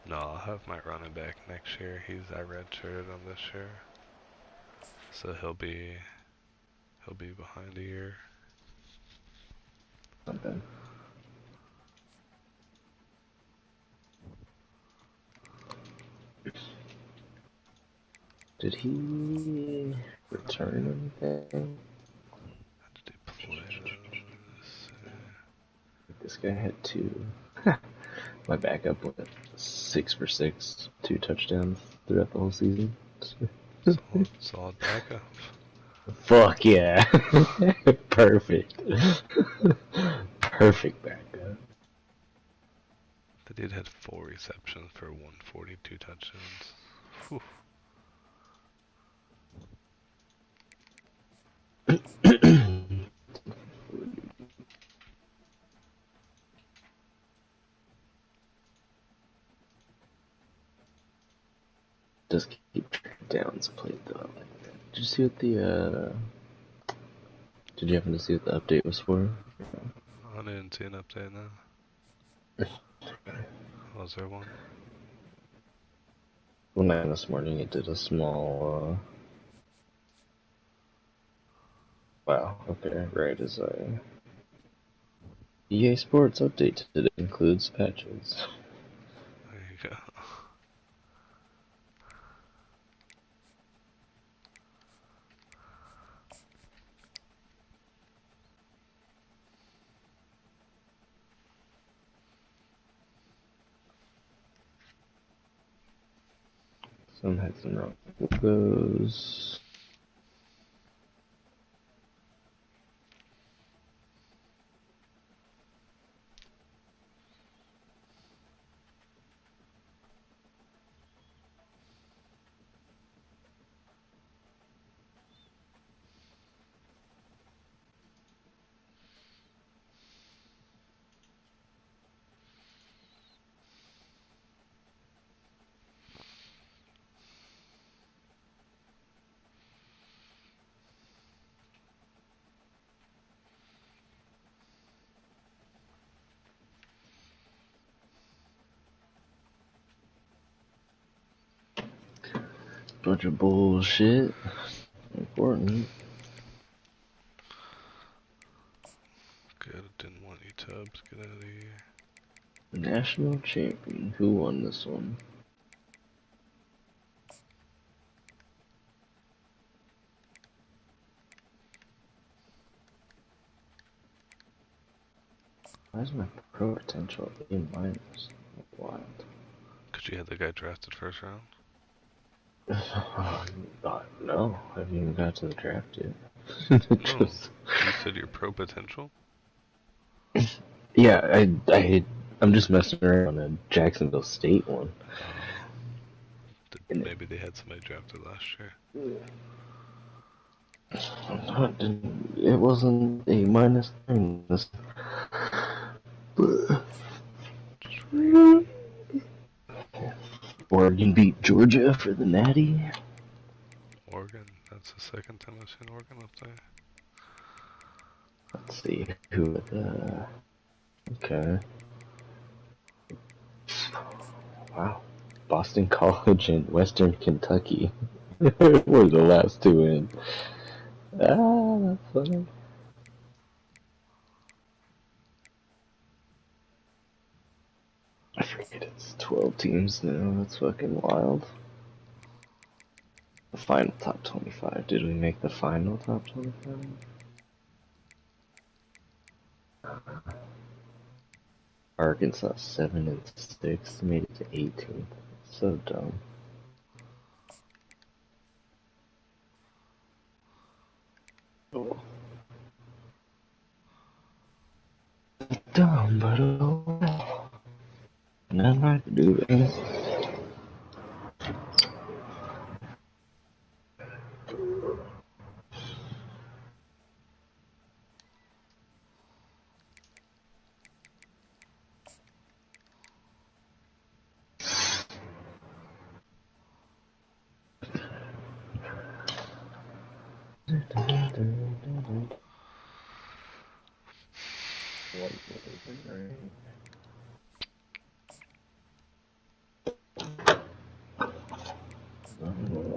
No, I'll have my running back next year. I redshirted him this year, so he'll be behind a year. Something. Did he return anything? This guy had 2. My backup went 6 for 6, 2 touchdowns throughout the whole season. Solid backup. Fuck yeah. Perfect. Perfect backup. The dude had 4 receptions for 142 touchdowns. Whew. Just keep downs played though. Did you see what the did you happen to see what the update was for? I didn't see an update now. Was there one? Well, not this morning. It did a small. Wow. Okay. Right as EA Sports update today includes patches. There you go. Some had some wrong logos. Bunch of bullshit. Important. Good, didn't want you tubs. Get out of here. National champion. Who won this one? Why is my pro potential A minus? Wild. Cause you had the guy drafted first round? No, I haven't even got to the draft yet. No, you said your pro potential? Yeah, I'm just messing around on a Jacksonville State one. Maybe they had somebody drafted last year. It wasn't A minus thing. Oregon beat Georgia for the Natty. Oregon, that's the second time I've seen Oregon up there. Let's see who. Okay. Wow. Boston College and Western Kentucky were the last 2 in. Ah, that's funny. I forget it's 12 teams now. That's fucking wild. The final top 25. Did we make the final top 25? Arkansas 7-6 made it to 18th. So dumb. Oh. Dumb, but oh well. Nothing I can do, man.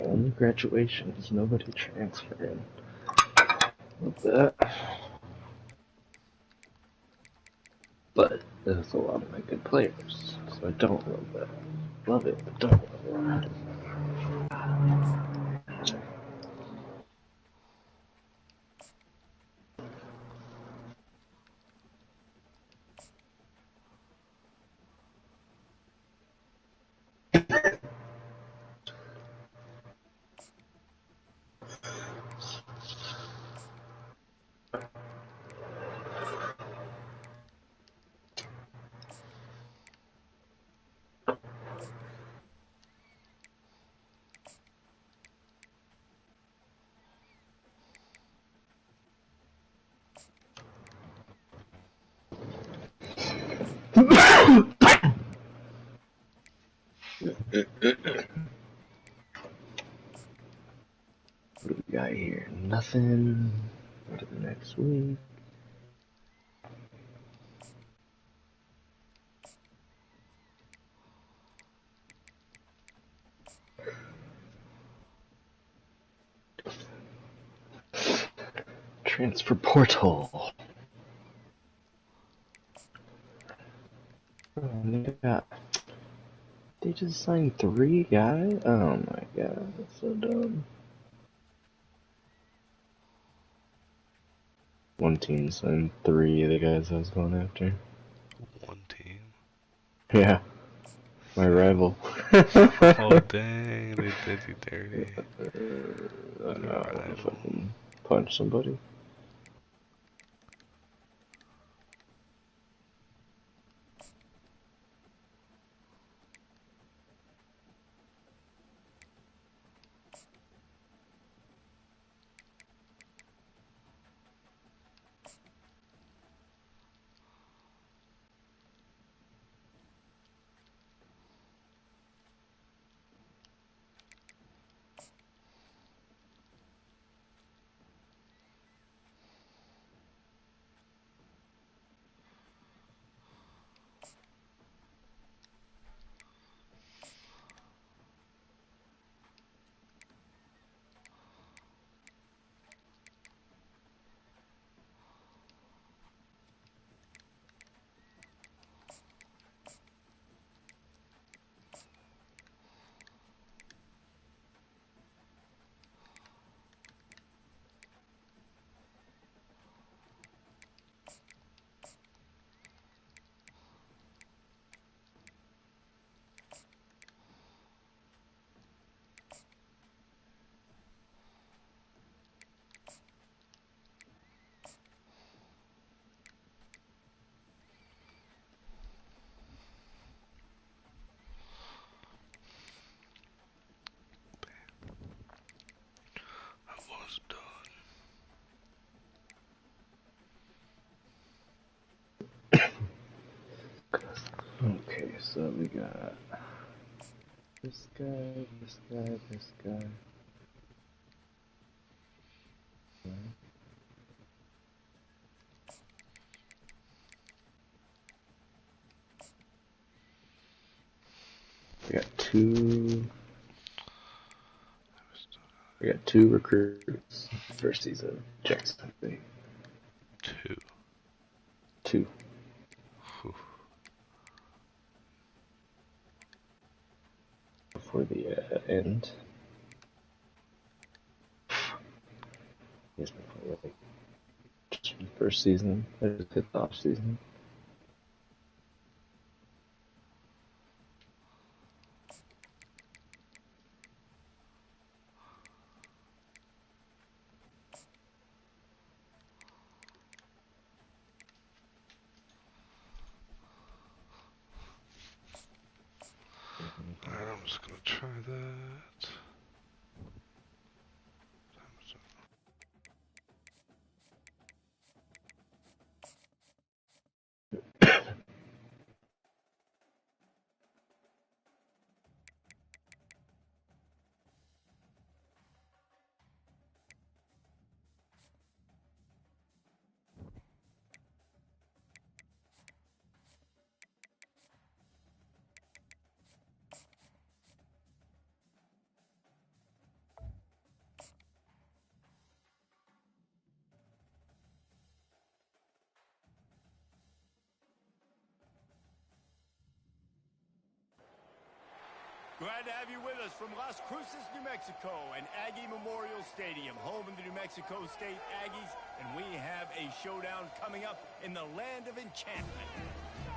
Only graduations, nobody transferring. Love that. But there's a lot of my good players, so I don't love that. Love it, but don't love it. What do we got here? Nothing. Go to the next week. Transfer portal. They just signed 3 guys? Oh my god, that's so dumb. One team signed 3 of the guys I was going after. One team? Yeah. My rival. Oh dang, they did you dirty. I want to fucking punch somebody. Okay, so we got this guy, this guy, this guy. We got two. We got 2 recruits first season. Jackson. 2. 2. Whew. before the end. Yes, before like just the first season. I just hit the off season. Alright, I'm just gonna try that. Glad to have you with us from Las Cruces, New Mexico, and Aggie Memorial Stadium, home of the New Mexico State Aggies, and we have a showdown coming up in the land of enchantment.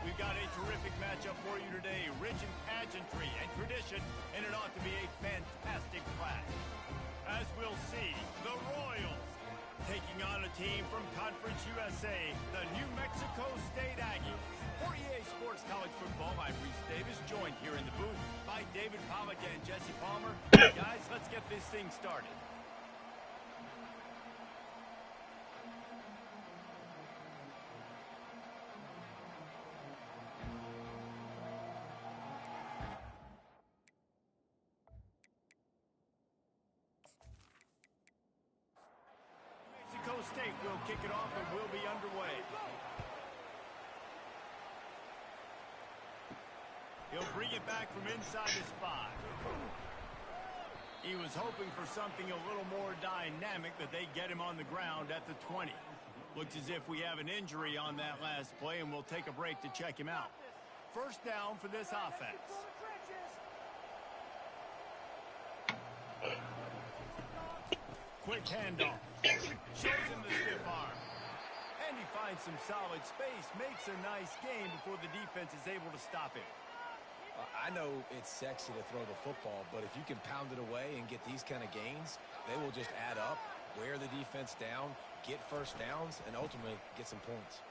We've got a terrific matchup for you today, rich in pageantry and tradition, and it ought to be a fantastic clash. As we'll see, the Royals taking on a team from Conference USA, the New Mexico State Aggies. For EA Sports College Football, I'm Reese Davis, joined here in the booth by David Pollock and Jesse Palmer. Guys, let's get this thing started. New Mexico State will kick it off and we'll be underway. He'll bring it back from inside his 5. He was hoping for something a little more dynamic, but they get him on the ground at the 20. Looks as if we have an injury on that last play, and we'll take a break to check him out. First down for this offense. Quick handoff. Shows him the stiff arm. And he finds some solid space, makes a nice gain before the defense is able to stop him. I know it's sexy to throw the football, but if you can pound it away and get these kind of gains, they will just add up, wear the defense down, get first downs, and ultimately get some points.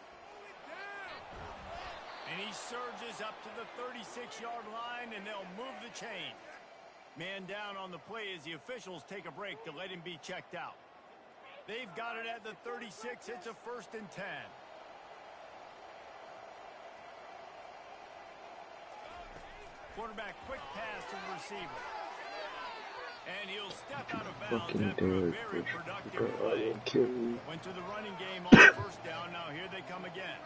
And he surges up to the 36-yard line, and they'll move the chain. Man down on the play as the officials take a break to let him be checked out. They've got it at the 36. It's a 1st and 10. Quarterback, quick pass to the receiver. And he'll step out of bounds after a very productive play. Went to the running game on first down. Now here they come again.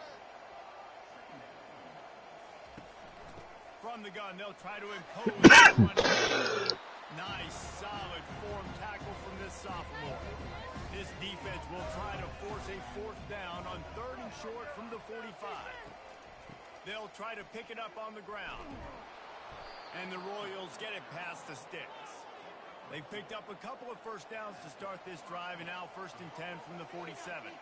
From the gun, they'll try to impose the running game. Nice, solid form tackle from this sophomore. This defense will try to force a 4th down on 3rd and short from the 45. They'll try to pick it up on the ground. And the Royals get it past the sticks. They've picked up a couple of first downs to start this drive, and now 1st and 10 from the 47.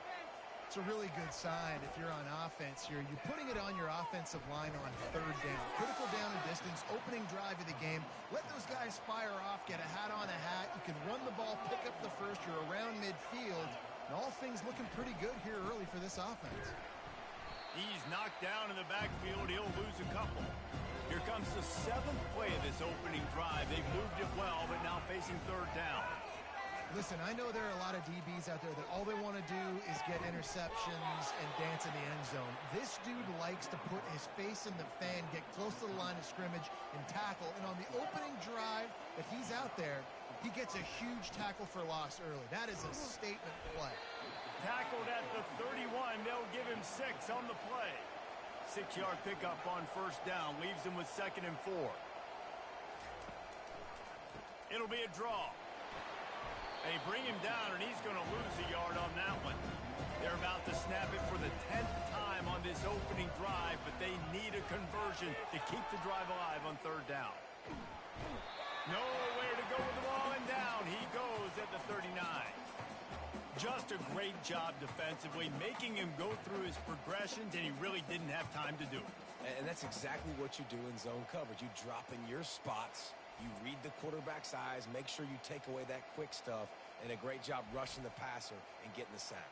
It's a really good sign if you're on offense here. You're putting it on your offensive line on 3rd down. Critical down and distance, opening drive of the game. Let those guys fire off, get a hat on a hat. You can run the ball, pick up the first. You're around midfield. And all things looking pretty good here early for this offense. He's knocked down in the backfield. He'll lose a couple. Here comes the 7th play of this opening drive. They've moved it well, but now facing 3rd down. Listen, I know there are a lot of DBs out there that all they want to do is get interceptions and dance in the end zone. This dude likes to put his face in the fan, get close to the line of scrimmage, and tackle. And on the opening drive that he's out there, he gets a huge tackle for loss early. That is a statement play. Tackled at the 31. They'll give him 6 on the play. 6-yard pickup on first down. Leaves him with 2nd and 4. It'll be a draw. They bring him down, and he's going to lose a yard on that one. They're about to snap it for the 10th time on this opening drive, but they need a conversion to keep the drive alive on 3rd down. Nowhere to go with the ball, and down he goes at the 39. Just a great job defensively, making him go through his progressions, and he really didn't have time to do it. And that's exactly what you do in zone coverage. You drop in your spots, you read the quarterback's eyes, make sure you take away that quick stuff, and a great job rushing the passer and getting the sack.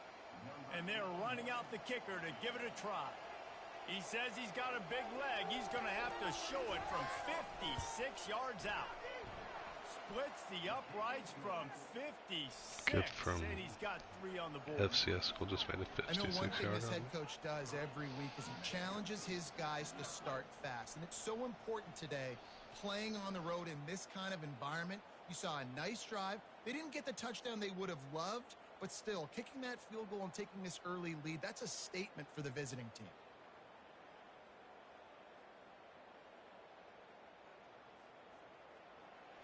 And they're running out the kicker to give it a try. He says he's got a big leg. He's going to have to show it from 56 yards out. Splits the uprights from 56, Kid from and he's got 3 on the board. FCS school just made a 56-yard. I know one thing this head coach does every week is he challenges his guys to start fast, and it's so important today, playing on the road in this kind of environment. You saw a nice drive. They didn't get the touchdown they would have loved, but still, kicking that field goal and taking this early lead, that's a statement for the visiting team.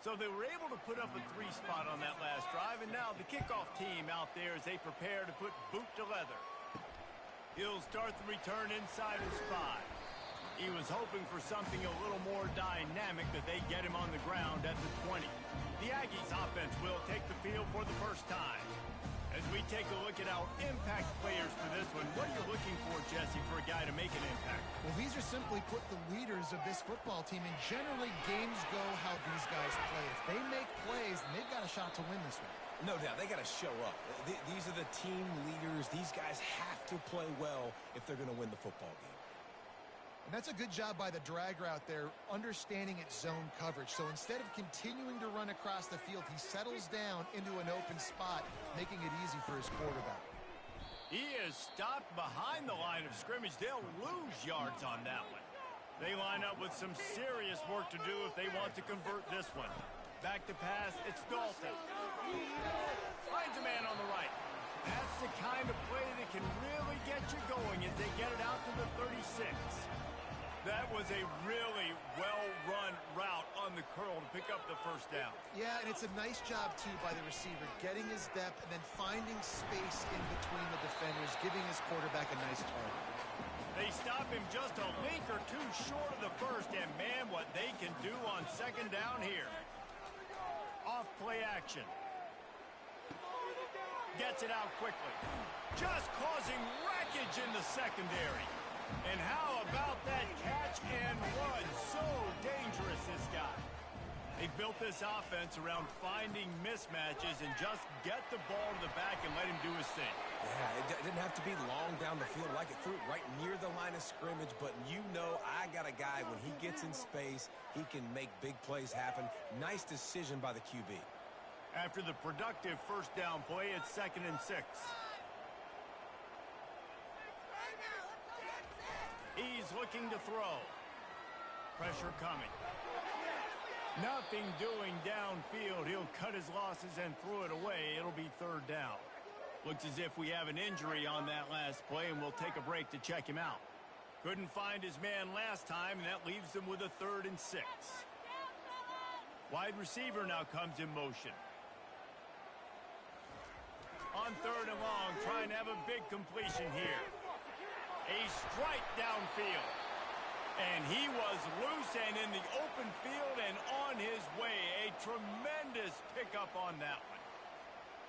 So they were able to put up a 3 spot on that last drive, and now the kickoff team out there as they prepare to put boot to leather. He'll start the return inside his 5. He was hoping for something a little more dynamic, that they get him on the ground at the 20. The Aggies offense will take the field for the first time. As we take a look at our impact players for this one, what are you looking for, Jesse, for a guy to make an impact? Well, these are simply put the leaders of this football team, and generally games go how these guys play. If they make plays, then they've got a shot to win this one. No doubt, they got to show up. These are the team leaders. These guys have to play well if they're going to win the football game. And that's a good job by the dragger out there, understanding its zone coverage. So instead of continuing to run across the field, he settles down into an open spot, making it easy for his quarterback. He is stopped behind the line of scrimmage. They'll lose yards on that one. They line up with some serious work to do if they want to convert this one. Back to pass, it's Dalton. Finds a man on the right. That's the kind of play that can really get you going as they get it out to the 36. That was a really well-run route on the curl to pick up the first down. Yeah, and it's a nice job, too, by the receiver, getting his depth and then finding space in between the defenders, giving his quarterback a nice target. They stop him just a link or 2 short of the first, and man, what they can do on second down here. Off play action. Gets it out quickly. Just causing wreckage in the secondary. And how about that catch and run? So dangerous, this guy. They built this offense around finding mismatches and just get the ball to the back and let him do his thing. Yeah, it didn't have to be long down the field. Like it threw it right near the line of scrimmage, but you know I got a guy, when he gets in space, he can make big plays happen. Nice decision by the QB. After the productive first down play, it's 2nd and 6. He's looking to throw. Pressure coming. Nothing doing downfield. He'll cut his losses and throw it away. It'll be 3rd down. Looks as if we have an injury on that last play, and we'll take a break to check him out. Couldn't find his man last time, and that leaves them with a 3rd and 6. Wide receiver now comes in motion. On 3rd and long, trying to have a big completion here. A strike downfield. And he was loose and in the open field and on his way. A tremendous pickup on that one.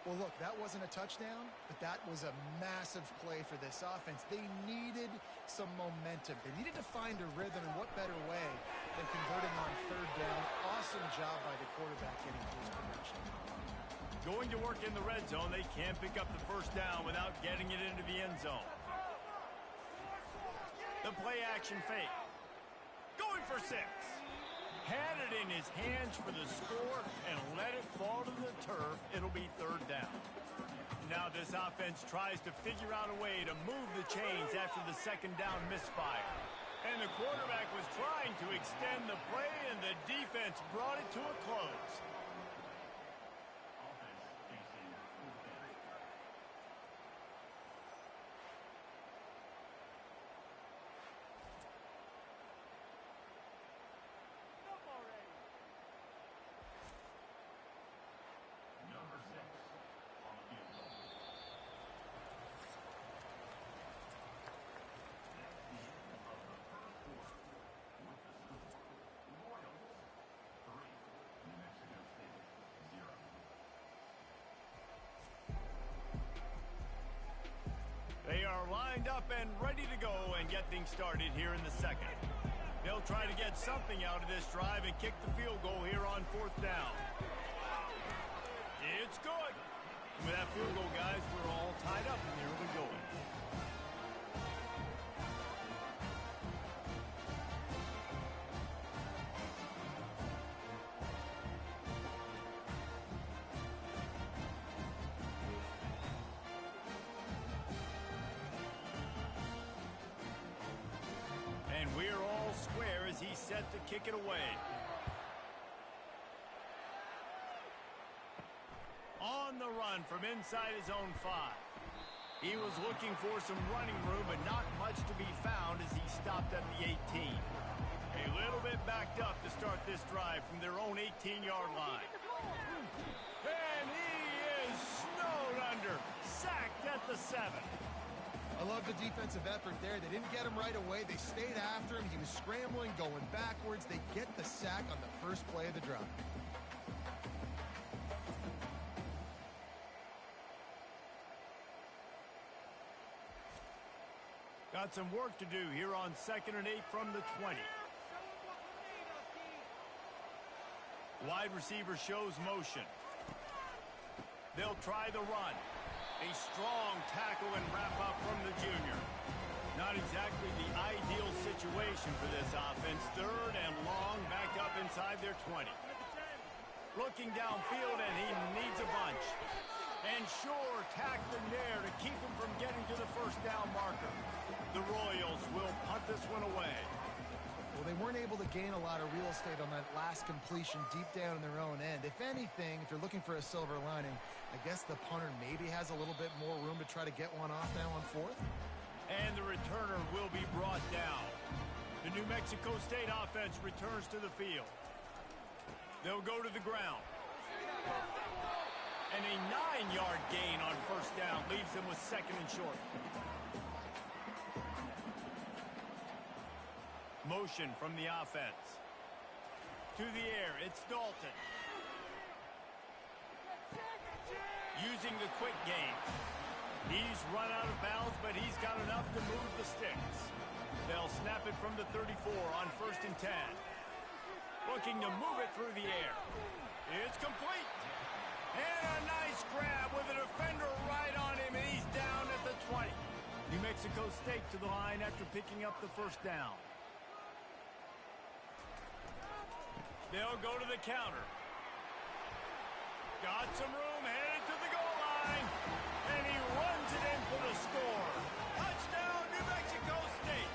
Well, look, that wasn't a touchdown, but that was a massive play for this offense. They needed some momentum. They needed to find a rhythm, and what better way than converting on 3rd down. Awesome job by the quarterback getting to his connection. Going to work in the red zone. They can't pick up the first down without getting it into the end zone. The play action fake. Going for 6. Had it in his hands for the score and let it fall to the turf. It'll be 3rd down. Now this offense tries to figure out a way to move the chains after the 2nd down misfire. And the quarterback was trying to extend the play, and the defense brought it to a close. anything started here in the second. They'll try to get something out of this drive and kick the field goal here on 4th down. It's good. With that field goal, guys, we're all tied up, and here we go. And we're all square as he's set to kick it away. On the run from inside his own 5. He was looking for some running room, but not much to be found as he stopped at the 18. A little bit backed up to start this drive from their own 18-yard line. And he is snowed under, sacked at the 7. I love the defensive effort there. They didn't get him right away. They stayed after him. He was scrambling, going backwards. They get the sack on the first play of the drive. Got some work to do here on 2nd and 8 from the 20. Wide receiver shows motion. They'll try the run. A strong tackle and wrap up from the junior. Not exactly the ideal situation for this offense. 3rd and long, back up inside their 20. Looking downfield, and he needs a bunch. And sure, tacked in there to keep him from getting to the 1st down marker. The Royals will punt this one away. Well, they weren't able to gain a lot of real estate on that last completion deep down in their own end. If anything, if you're looking for a silver lining, I guess the punter maybe has a little bit more room to try to get one off now on 4th. And the returner will be brought down. The New Mexico State offense returns to the field. They'll go to the ground. And a 9-yard gain on 1st down leaves them with 2nd and short. Motion from the offense. To the air, it's Dalton. Using the quick game. He's run out of bounds, but he's got enough to move the sticks. They'll snap it from the 34 on 1st and 10. Looking to move it through the air. It's complete. And a nice grab with a defender right on him, and he's down at the 20. New Mexico State to the line after picking up the 1st down. They'll go to the counter. Got some room, headed to the goal line. And he runs it in for the score. Touchdown, New Mexico State.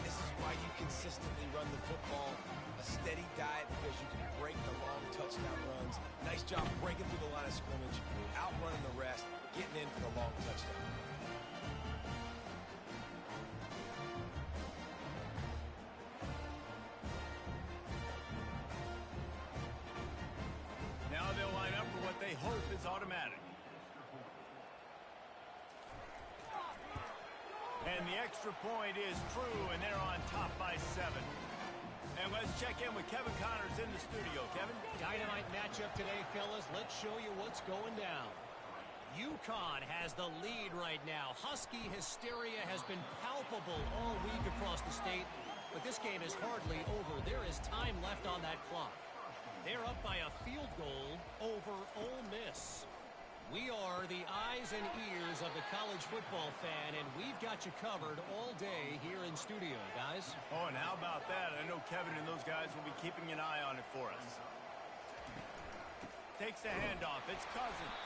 This is why you consistently run the football. A steady diet because you can break the long touchdown runs. Nice job breaking through the line of scrimmage, outrunning the rest, getting in for the long touchdown. Now they'll line up for what they hope is automatic. And the extra point is true, and they're on top by 7. And let's check in with Kevin Connors in the studio. Kevin? Dynamite matchup today, fellas. Let's show you what's going down. UConn has the lead right now. Husky hysteria has been palpable all week across the state, but this game is hardly over. There is time left on that clock. They're up by a field goal over Ole Miss. We are the eyes and ears of the college football fan, and we've got you covered all day here in studio, guys. Oh, and how about that? I know Kevin and those guys will be keeping an eye on it for us. Takes the handoff. It's Cousins.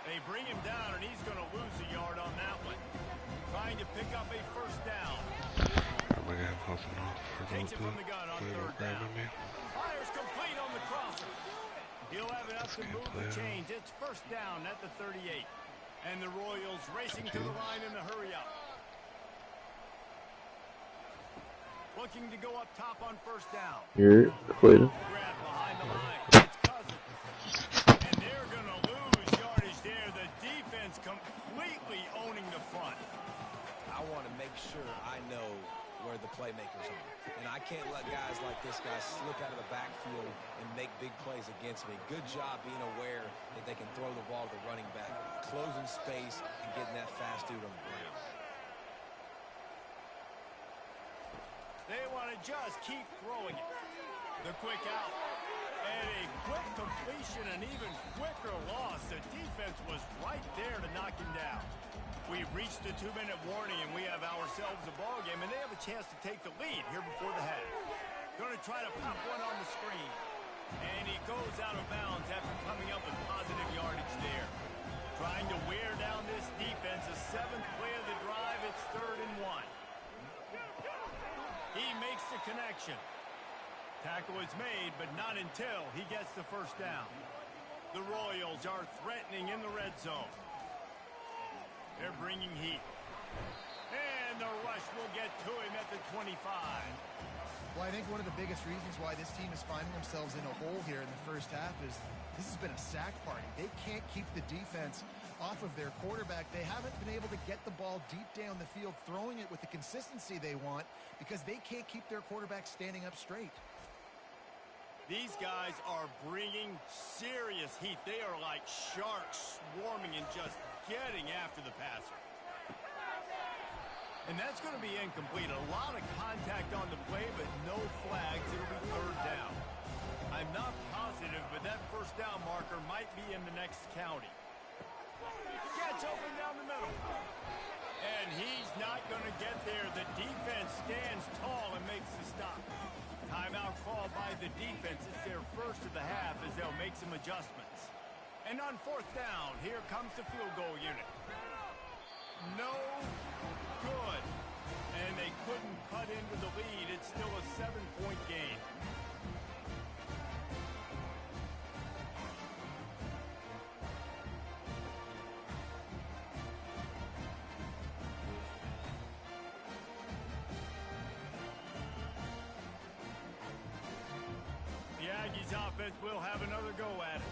They bring him down, and he's going to lose a yard on that one. Trying to pick up a 1st down. Takes it from the gun on 3rd down. Fires complete on the crosser. He'll have enough to move the chains. It's 1st down at the 38. And the Royals racing to the line in the hurry up. Looking to go up top on 1st down. You're clear. Grab behind the line. It's Cousins. And they're going to lose yardage there. The defense completely owning the front. I want to make sure I know where the playmakers are. And I can't let guys like this guy slip out of the backfield and make big plays against me. Good job being aware that they can throw the ball to the running back, closing space, and getting that fast dude on the ground. They want to just keep throwing it. The quick out. And a quick completion, an even quicker loss. The defense was right there to knock him down. We've reached the 2-minute warning, and we have ourselves a ball game, and they have a chance to take the lead here before the half. Going to try to pop one on the screen. And he goes out of bounds after coming up with positive yardage there. Trying to wear down this defense. The 7th play of the drive. It's 3rd and 1. He makes the connection. Tackle is made, but not until he gets the first down. The Royals are threatening in the red zone. They're bringing heat. And the rush will get to him at the 25. Well, I think one of the biggest reasons why this team is finding themselves in a hole here in the first half is this has been a sack party. They can't keep the defense off of their quarterback. They haven't been able to get the ball deep down the field, throwing it with the consistency they want because they can't keep their quarterback standing up straight. These guys are bringing serious heat. They are like sharks swarming and just getting after the passer. And that's going to be incomplete. A lot of contact on the play, but no flags. It'll be 3rd down. I'm not positive, but that first down marker might be in the next county. Gets open down the middle. And he's not going to get there. The defense stands tall and makes the stop. Timeout called by the defense. It's their first of the half as they'll make some adjustments. And on 4th down, here comes the field goal unit. No good. And they couldn't cut into the lead. It's still a 7-point game. The Aggies offense will have another go at it.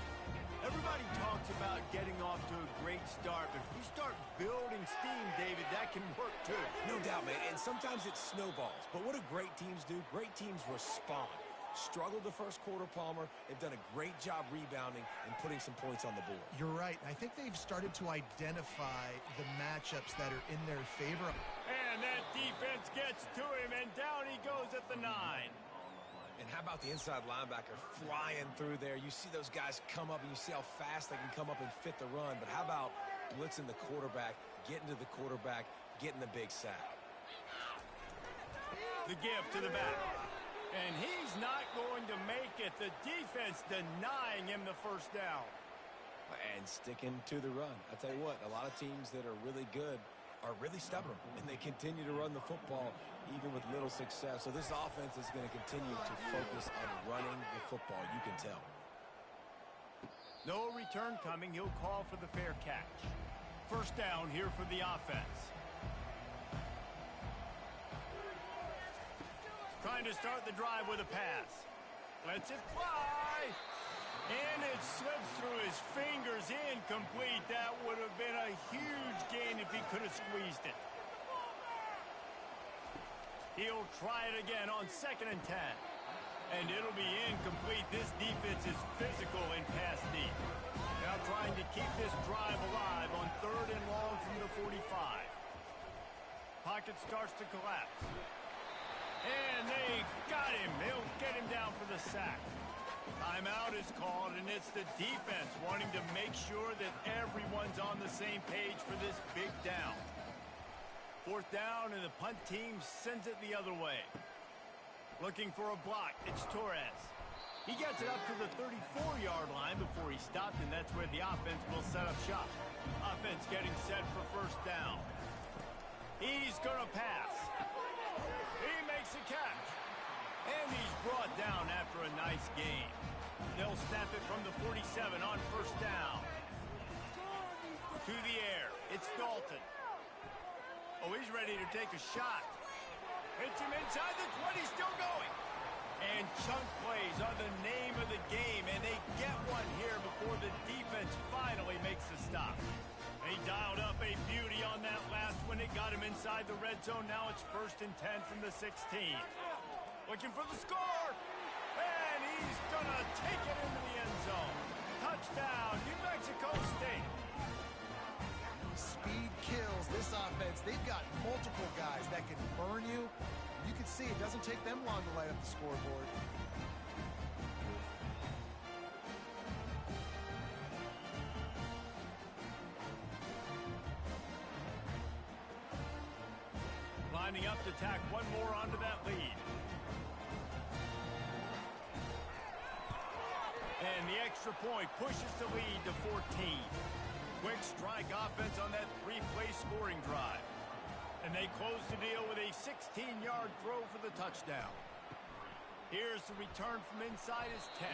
Everybody talks about getting off to a great start, but if you start building steam, David, that can work too. No doubt, man, and sometimes it snowballs. But what do great teams do? Great teams respond. Struggled the first quarter, Palmer. They've done a great job rebounding and putting some points on the board. You're right. I think they've started to identify the matchups that are in their favor. And that defense gets to him, and down he goes at the 9. And how about the inside linebacker flying through there? You see those guys come up, and you see how fast they can come up and fit the run. But how about blitzing the quarterback, getting to the quarterback, getting the big sack? The give to the back. And he's not going to make it. The defense denying him the first down. And sticking to the run. I tell you what, a lot of teams that are really good are really stubborn, and they continue to run the football even with little success. So this offense is going to continue to focus on running the football. You can tell. No return coming. He'll call for the fair catch. First down here for the offense. Trying to start the drive with a pass. Lets it fly. And it slips through his fingers, incomplete. That would have been a huge gain if he could have squeezed it. He'll try it again on 2nd and 10. And it'll be incomplete. This defense is physical and pass deep. Now trying to keep this drive alive on 3rd and long from the 45. Pocket starts to collapse. And they got him. They'll get him down for the sack. Timeout is called, and it's the defense wanting to make sure that everyone's on the same page for this big down. 4th down, and the punt team sends it the other way. Looking for a block. It's Torres. He gets it up to the 34-yard line before he stopped, and that's where the offense will set up shop. Offense getting set for first down. He's going to pass. He makes a catch. And he's brought down after a nice gain. They'll snap it from the 47 on first down. To the air. It's Dalton. Oh, he's ready to take a shot. Hits him inside the 20, still going. And chunk plays are the name of the game, and they get one here before the defense finally makes the stop. They dialed up a beauty on that last one. It got him inside the red zone. Now it's 1st and 10 from the 16. Looking for the score. And he's going to take it into the end zone. Touchdown, New Mexico State. Speed kills this offense. They've got multiple guys that can burn you, You can see it doesn't take them long to light up the scoreboard. Lining up to tack one more onto that lead. And the extra point pushes the lead to 14. Quick strike offense on that three-play scoring drive. And they close the deal with a 16-yard throw for the touchdown. Here's the return from inside his 10.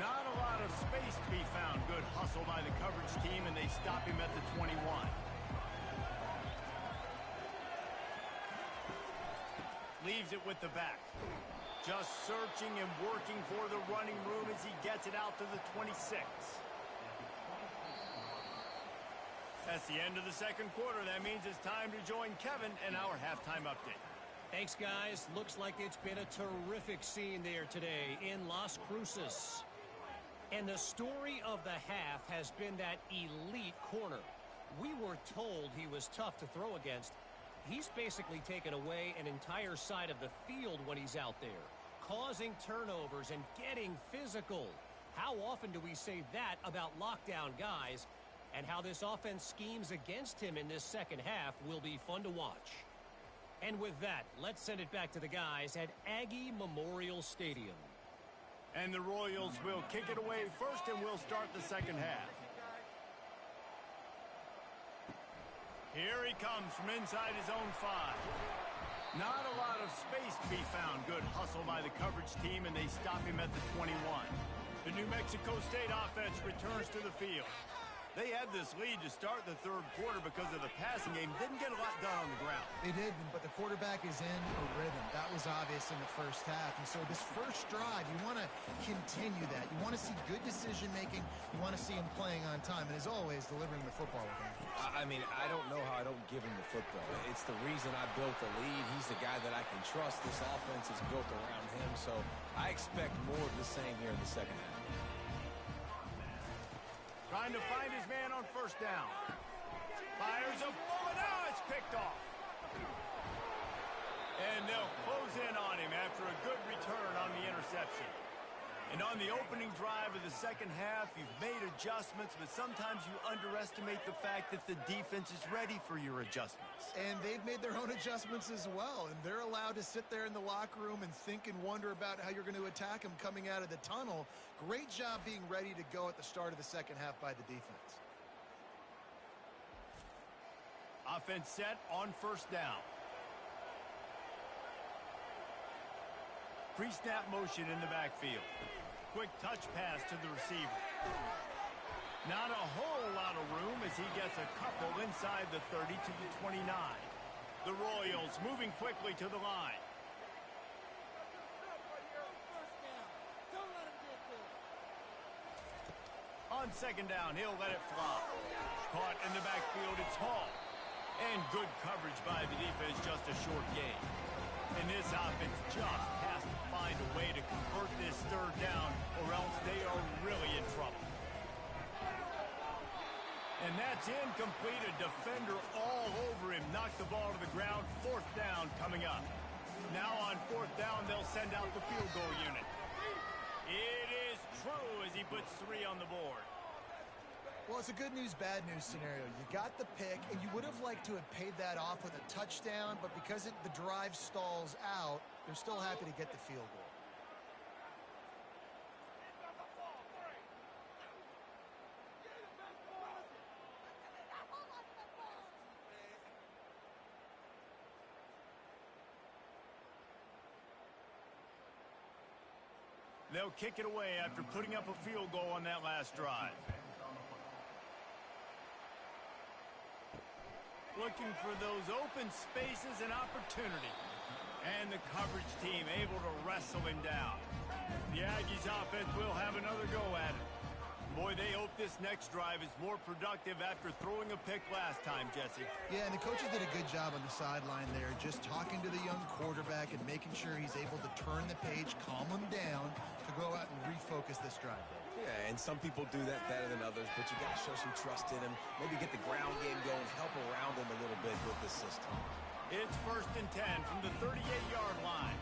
Not a lot of space to be found. Good hustle by the coverage team, and they stop him at the 21. Leaves it with the back. Just searching and working for the running room as he gets it out to the 26. That's the end of the second quarter. That means it's time to join Kevin and our halftime update. Thanks, guys. Looks like it's been a terrific scene there today in Las Cruces. And the story of the half has been that elite corner. We were told he was tough to throw against. He's basically taken away an entire side of the field when he's out there, causing turnovers and getting physical. How often do we say that about lockdown guys? And how this offense schemes against him in this second half will be fun to watch. And with that, let's send it back to the guys at Aggie Memorial Stadium. And the Royals will kick it away first, and we'll start the second half. Here he comes from inside his own 5. Not a lot of space to be found. Good hustle by the coverage team, and they stop him at the 21. The New Mexico State offense returns to the field. They had this lead to start the third quarter because of the passing game. Didn't get a lot done on the ground. They didn't, but the quarterback is in a rhythm. That was obvious in the first half. And so this first drive, you want to continue that. You want to see good decision-making. You want to see him playing on time. And as always, delivering the football with him. I mean, I don't know how I don't give him the football. It's the reason I built the lead. He's the guy that I can trust. This offense is built around him. So I expect more of the same here in the second half. Trying to find his man on first down. Fires a bullet. Now it's picked off. And they'll close in on him after a good return on the interception. And on the opening drive of the second half, you've made adjustments, but sometimes you underestimate the fact that the defense is ready for your adjustments. And they've made their own adjustments as well, and they're allowed to sit there in the locker room and think and wonder about how you're going to attack them coming out of the tunnel. Great job being ready to go at the start of the second half by the defense. Offense set on first down. Pre-snap motion in the backfield. Quick touch pass to the receiver. Not a whole lot of room as he gets a couple inside the 30 to the 29. The Royals moving quickly to the line. On second down, he'll let it fly. Caught in the backfield, it's Hall. And good coverage by the defense, just a short gain. And this offense just has to find a way to convert this third down, or else they are really in trouble. And that's incomplete. A defender all over him. Knocked the ball to the ground. Fourth down coming up. Now on fourth down, they'll send out the field goal unit. It is true as he puts 3 on the board. Well, it's a good news, bad news scenario. You got the pick, and you would have liked to have paid that off with a touchdown, but because the drive stalls out, they're still happy to get the field goal. They'll kick it away after putting up a field goal on that last drive. Looking for those open spaces and opportunity. And the coverage team able to wrestle him down. The Aggies offense will have another go at it. Boy, they hope this next drive is more productive after throwing a pick last time, Jesse. Yeah, and the coaches did a good job on the sideline there, just talking to the young quarterback and making sure he's able to turn the page, calm him down to go out and refocus this drive. Yeah, and some people do that better than others, but you got to show some trust in him. Maybe get the ground game going, help around him a little bit with this system. It's 1st and 10 from the 38-yard line.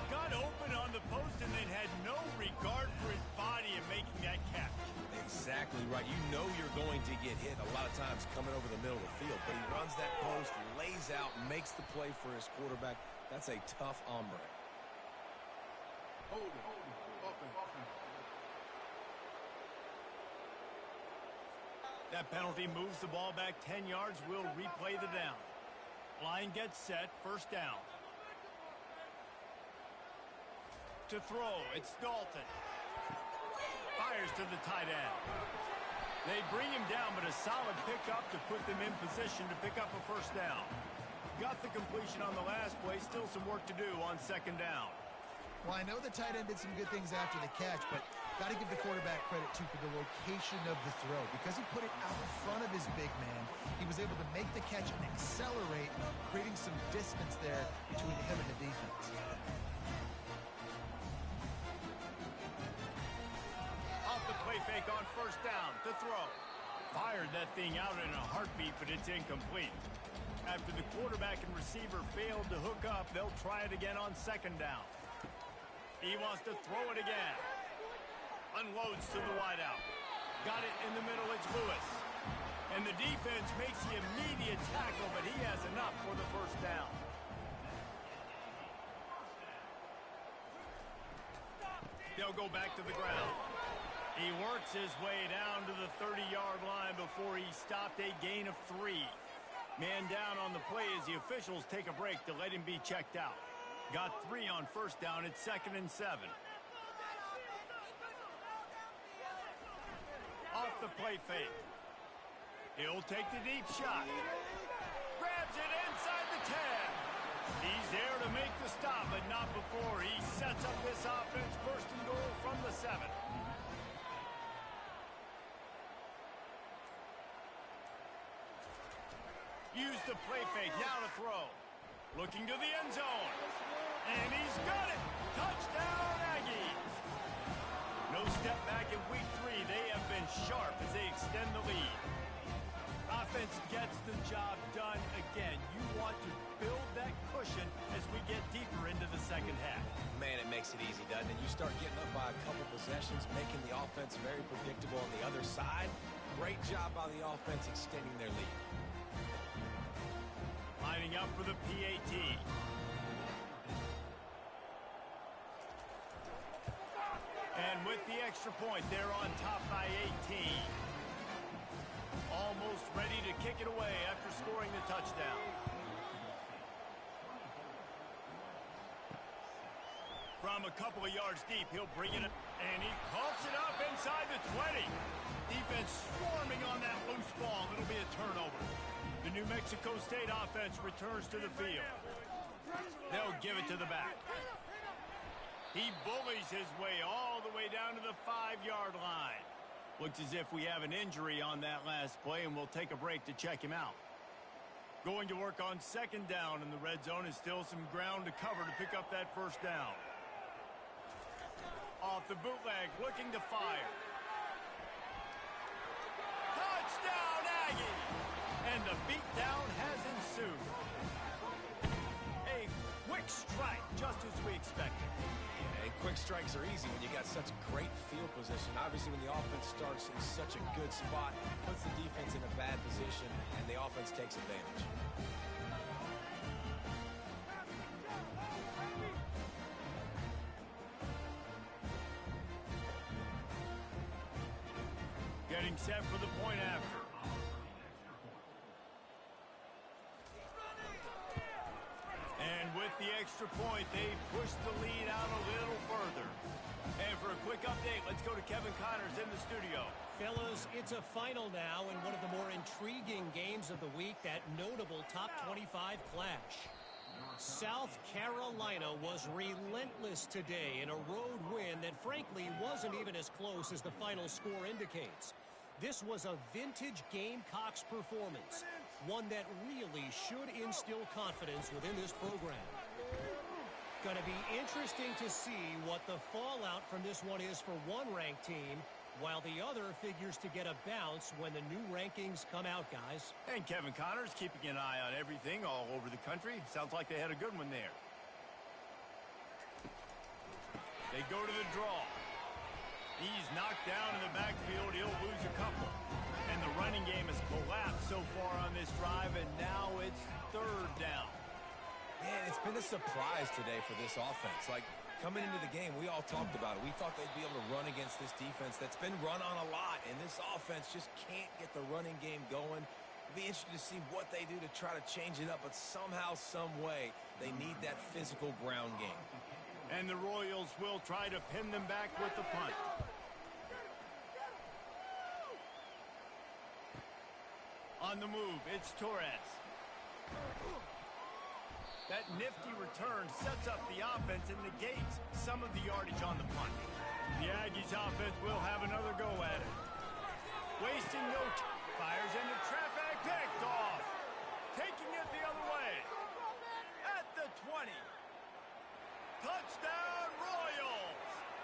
Got open on the post and then had no regard for his body in making that catch. Exactly right. You know you're going to get hit a lot of times coming over the middle of the field, but he runs that post, lays out, makes the play for his quarterback. That's a tough hombre. That penalty moves the ball back 10 yards. We'll replay the down. Line gets set, 1st down. To throw, it's Dalton. Fires to the tight end. They bring him down, but a solid pickup to put them in position to pick up a 1st down. Got the completion on the last play. Still some work to do on 2nd down. Well, I know the tight end did some good things after the catch, but got to give the quarterback credit, too, for the location of the throw. Because he put it out in front of his big man, he was able to make the catch and accelerate, creating some distance there between him and the defense. Off the play fake on 1st down to throw. Fired that thing out in a heartbeat, but it's incomplete. After the quarterback and receiver failed to hook up, they'll try it again on 2nd down. He wants to throw it again. Unloads to the wideout. Got it in the middle, it's Lewis. And the defense makes the immediate tackle, but he has enough for the 1st down. They'll go back to the ground. He works his way down to the 30-yard line before he stopped, a gain of 3. Man down on the play as the officials take a break to let him be checked out. Got 3 on 1st down. It's 2nd and 7. Off the play fake. He'll take the deep shot. Grabs it inside the 10. He's there to make the stop, but not before he sets up this offense. 1st and goal from the 7. Use the play fake, now to throw. Looking to the end zone. And he's got it. Touchdown, Aggies. No step back in week 3. They have been sharp as they extend the lead. Offense gets the job done again. You want to build that cushion as we get deeper into the 2nd half. Man, it makes it easy, doesn't it? You start getting up by a couple possessions, making the offense very predictable on the other side. Great job by the offense extending their lead. Lining up for the PAT. And with the extra point, they're on top by 18. Almost ready to kick it away after scoring the touchdown. From a couple of yards deep, he'll bring it up. And he coughs it up inside the 20. Defense swarming on that loose ball. It'll be a turnover. The New Mexico State offense returns to the field. They'll give it to the back. He bullies his way all the way down to the 5-yard line. Looks as if we have an injury on that last play, and we'll take a break to check him out. Going to work on 2nd down in the red zone is still some ground to cover to pick up that 1st down. Off the bootleg, looking to fire. Touchdown, Aggies! And the beatdown has ensued. A quick strike, just as we expected. And quick strikes are easy when you got such great field position. Obviously, when the offense starts in such a good spot, puts the defense in a bad position, and the offense takes advantage. Getting set for the point after. And with the extra point, they push the lead out a little further. And for a quick update, let's go to Kevin Connors in the studio. Fellas, it's a final now in one of the more intriguing games of the week, that notable top 25 clash. South Carolina was relentless today in a road win that frankly wasn't even as close as the final score indicates. This was a vintage Gamecocks performance, one that really should instill confidence within this program. Going to be interesting to see what the fallout from this one is for one ranked team while the other figures to get a bounce when the new rankings come out, guys. And Kevin Connors keeping an eye on everything all over the country. Sounds like they had a good one there. They go to the draw. He's knocked down in the backfield. He'll lose a couple. And the running game has collapsed so far on this drive, and now it's third down. Man, it's been a surprise today for this offense. Like, coming into the game, we all talked about it. We thought they'd be able to run against this defense that's been run on a lot, and this offense just can't get the running game going. It'll be interesting to see what they do to try to change it up, but somehow, some way, they need that physical ground game. And the Royals will try to pin them back with the punt. On the move, it's Torres. That nifty return sets up the offense and negates some of the yardage on the punt. The Aggies offense will have another go at it. Wasting no time. Fires into traffic, picked off. Taking it the other way. At the 20. Touchdown, Royals!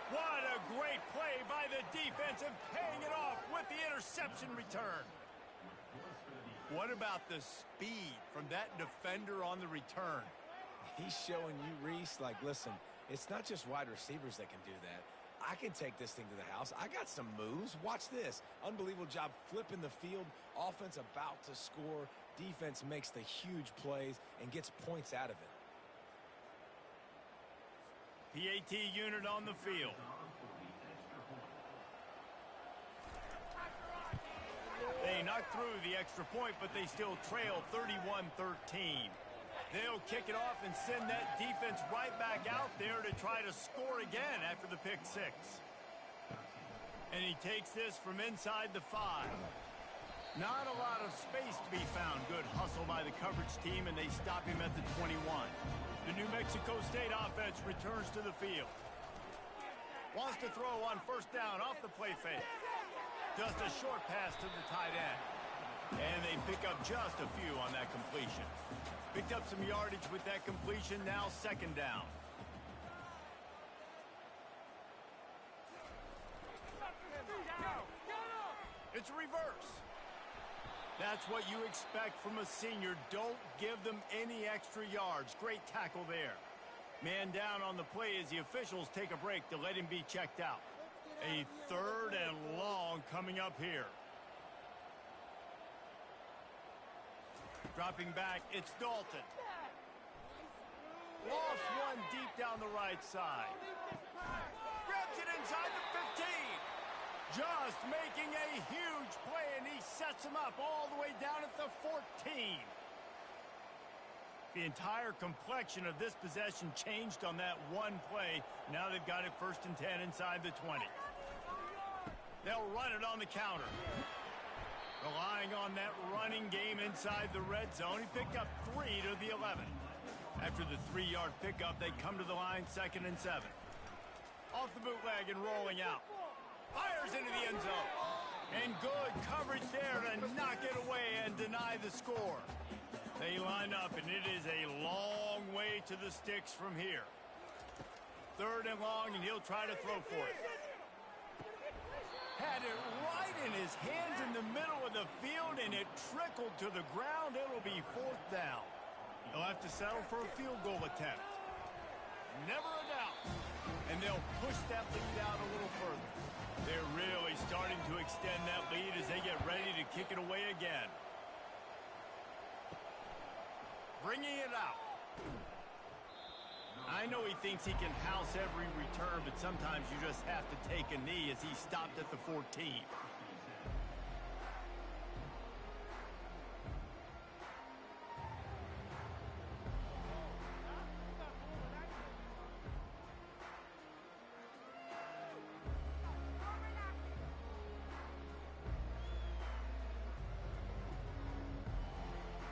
What a great play by the defense and paying it off with the interception return. What about the speed from that defender on the return? He's showing you, Reese, like, listen, it's not just wide receivers that can do that. I can take this thing to the house. I got some moves. Watch this. Unbelievable job flipping the field. Offense about to score. Defense makes the huge plays and gets points out of it. PAT unit on the field. They knocked through the extra point, but they still trail 31-13. They'll kick it off and send that defense right back out there to try to score again after the pick six. And he takes this from inside the 5. Not a lot of space to be found. Good hustle by the coverage team, and they stop him at the 21. The New Mexico State offense returns to the field. Wants to throw on first down off the play fake. Just a short pass to the tight end. And they pick up just a few on that completion. Picked up some yardage with that completion, now second down. It's a reverse. That's what you expect from a senior. Don't give them any extra yards. Great tackle there. Man down on the play as the officials take a break to let him be checked out. A third and long coming up here. Dropping back, it's Dalton. Lost one deep down the right side. Grabs it inside the 15. Just making a huge play, and he sets him up all the way down at the 14. The entire complexion of this possession changed on that one play. Now they've got it 1st and 10 inside the 20. They'll run it on the counter. Relying on that running game inside the red zone. He picked up 3 to the 11. After the 3-yard pickup, they come to the line 2nd and 7. Off the bootleg and rolling out. Fires into the end zone. And good coverage there to knock it away and deny the score. They line up, and it is a long way to the sticks from here. 3rd and long, and he'll try to throw for it. Had it right in his hands in the middle of the field, and it trickled to the ground. It'll be 4th down. He'll have to settle for a field goal attempt. Never a doubt. And they'll push that lead out a little further. They're really starting to extend that lead as they get ready to kick it away again. Bringing it out. I know he thinks he can house every return, but sometimes you just have to take a knee as he stopped at the 14.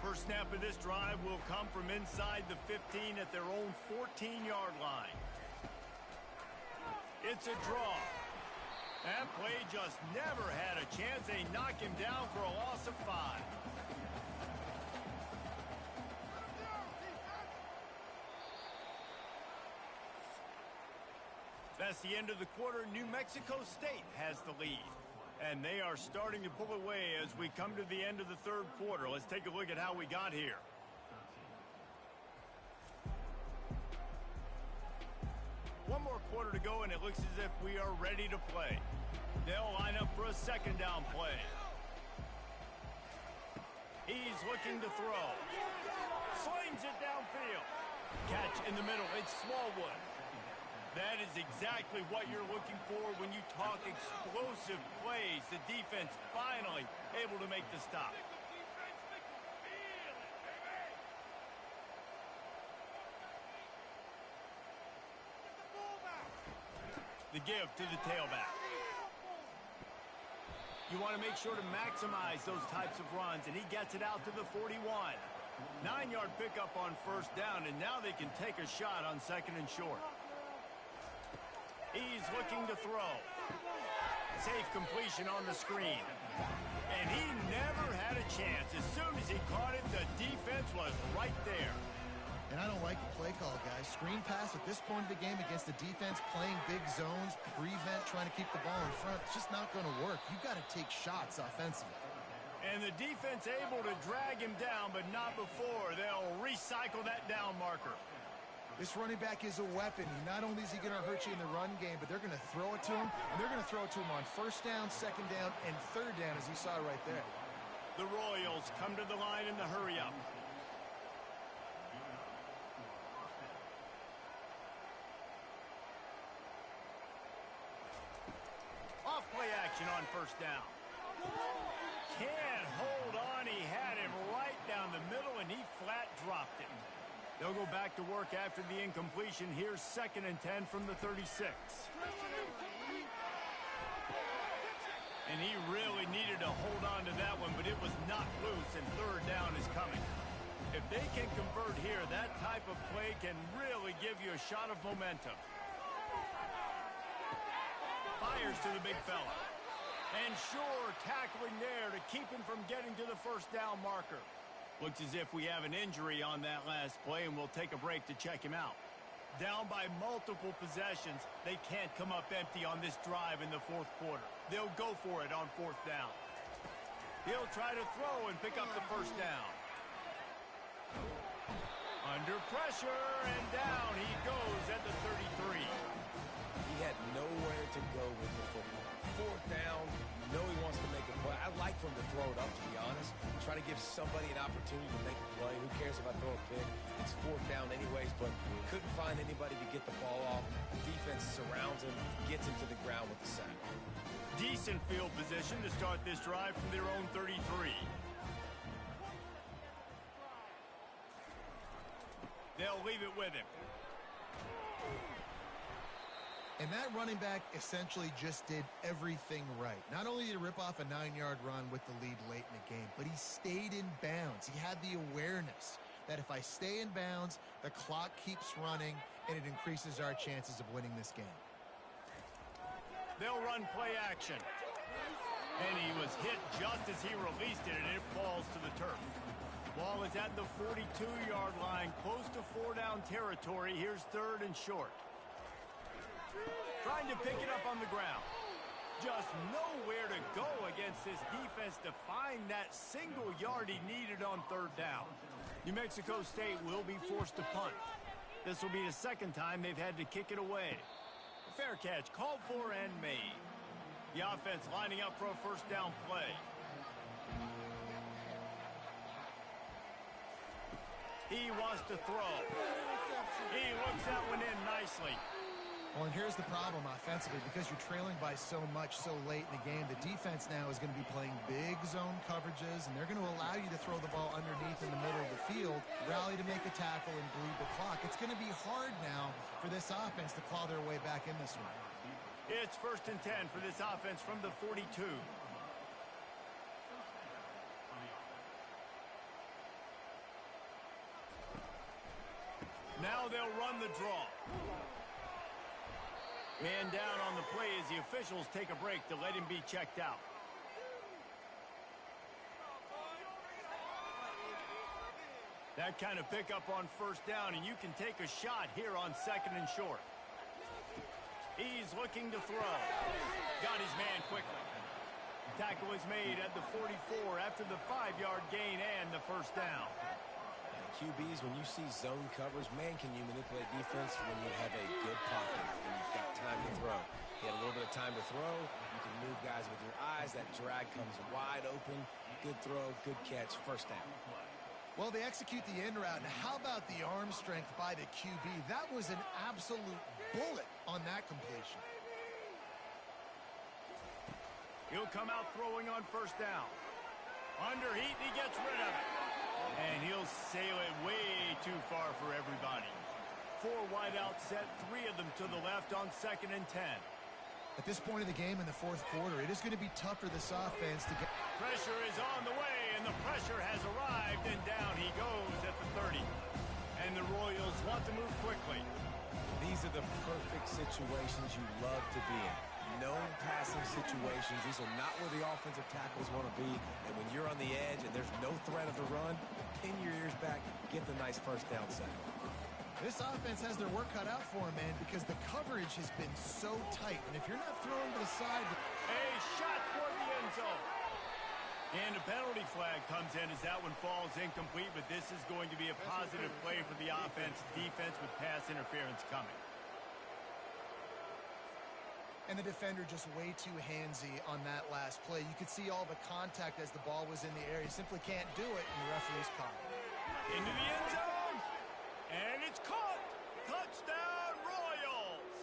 First snap of this drive will come from inside the 15 at their own 14-yard line. It's a draw. That play just never had a chance. They knock him down for a loss of 5. That's the end of the quarter. New Mexico State has the lead. And they are starting to pull away as we come to the end of the third quarter. Let's take a look at how we got here. One more quarter to go, and it looks as if we are ready to play. They'll line up for a second down play. He's looking to throw. Slings it downfield. Catch in the middle. It's Smallwood. That is exactly what you're looking for when you talk explosive plays. The defense finally able to make the stop. The give to the tailback. You want to make sure to maximize those types of runs, and he gets it out to the 41. 9-yard pickup on first down, and now they can take a shot on second and short. He's looking to throw. Safe completion on the screen. And he never had a chance. As soon as he caught it, the defense was right there. And I don't like the play call, guys. Screen pass at this point of the game against the defense playing big zones, prevent, trying to keep the ball in front. It's just not going to work. You've got to take shots offensively. And the defense able to drag him down, but not before. They'll recycle that down marker. This running back is a weapon. Not only is he going to hurt you in the run game, but they're going to throw it to him, and they're going to throw it to him on first down, second down, and third down, as you saw right there. The Royals come to the line in the hurry-up. Off play action on first down. Can't hold on. He had him right down the middle, and he flat dropped him. They'll go back to work after the incompletion. Here's 2nd and 10 from the 36. And he really needed to hold on to that one, but it was not loose, and third down is coming. If they can convert here, that type of play can really give you a shot of momentum. Fires to the big fella. And sure, tackling there to keep him from getting to the first down marker. Looks as if we have an injury on that last play, and we'll take a break to check him out. Down by multiple possessions, they can't come up empty on this drive in the fourth quarter. They'll go for it on fourth down. He'll try to throw and pick up the first down. Under pressure, and down he goes at the 33. He had nowhere to go with the football. Fourth down, you know he wants to make a play. I like for him to throw it up, to be honest. Try to give somebody an opportunity to make a play. Who cares if I throw a pick? It's fourth down anyways, but couldn't find anybody to get the ball off. The defense surrounds him, gets him to the ground with the sack. Decent field position to start this drive from their own 33. They'll leave it with him. And that running back essentially just did everything right. Not only did he rip off a 9-yard run with the lead late in the game, but he stayed in bounds. He had the awareness that if I stay in bounds, the clock keeps running, and it increases our chances of winning this game. They'll run play action. And he was hit just as he released it, and it falls to the turf. Ball is at the 42-yard line, close to 4-down territory. Here's 3rd and short. Trying to pick it up on the ground. Just nowhere to go against this defense to find that single yard he needed on 3rd down. New Mexico State will be forced to punt. This will be the 2nd time they've had to kick it away. A fair catch called for and made. The offense lining up for a first down play. He wants to throw. He looks that one in nicely. Well, and here's the problem offensively. Because you're trailing by so much so late in the game, the defense now is going to be playing big zone coverages, and they're going to allow you to throw the ball underneath in the middle of the field, rally to make a tackle, and bleed the clock. It's going to be hard now for this offense to claw their way back in this one. It's 1st and 10 for this offense from the 42. Now they'll run the draw. Man down on the play as the officials take a break to let him be checked out. That kind of pickup on first down, and you can take a shot here on 2nd and short. He's looking to throw. Got his man quickly. Tackle is made at the 44 after the 5-yard gain and the first down. QBs, when you see zone covers, man, can you manipulate defense when you have a good pocket and you've got time to throw. He had a little bit of time to throw. You can move guys with your eyes. That drag comes wide open. Good throw, good catch, first down. Well, they execute the end route. Now, how about the arm strength by the QB? That was an absolute bullet on that completion. He'll come out throwing on first down. Under heat, and he gets rid of it. And he'll sail it way too far for everybody. 4 wide out set, 3 of them to the left on 2nd and 10. At this point of the game in the 4th quarter, it is going to be tough for this offense to get... Pressure is on the way, and the pressure has arrived, and down he goes at the 30. And the Royals want to move quickly. These are the perfect situations you love to be in. Known passing situations. These are not where the offensive tackles want to be. And when you're on the edge and there's no threat of the run, pin your ears back, get the nice first down sack. This offense has their work cut out for them, man, because the coverage has been so tight. And if you're not throwing to the side... A shot toward the end zone. And a penalty flag comes in as that one falls incomplete, but this is going to be a positive play for the offense. Defense with pass interference coming. And the defender just way too handsy on that last play. You could see all the contact as the ball was in the air. He simply can't do it, and the referee's caught it. Into the end zone. And it's caught. Touchdown, Royals.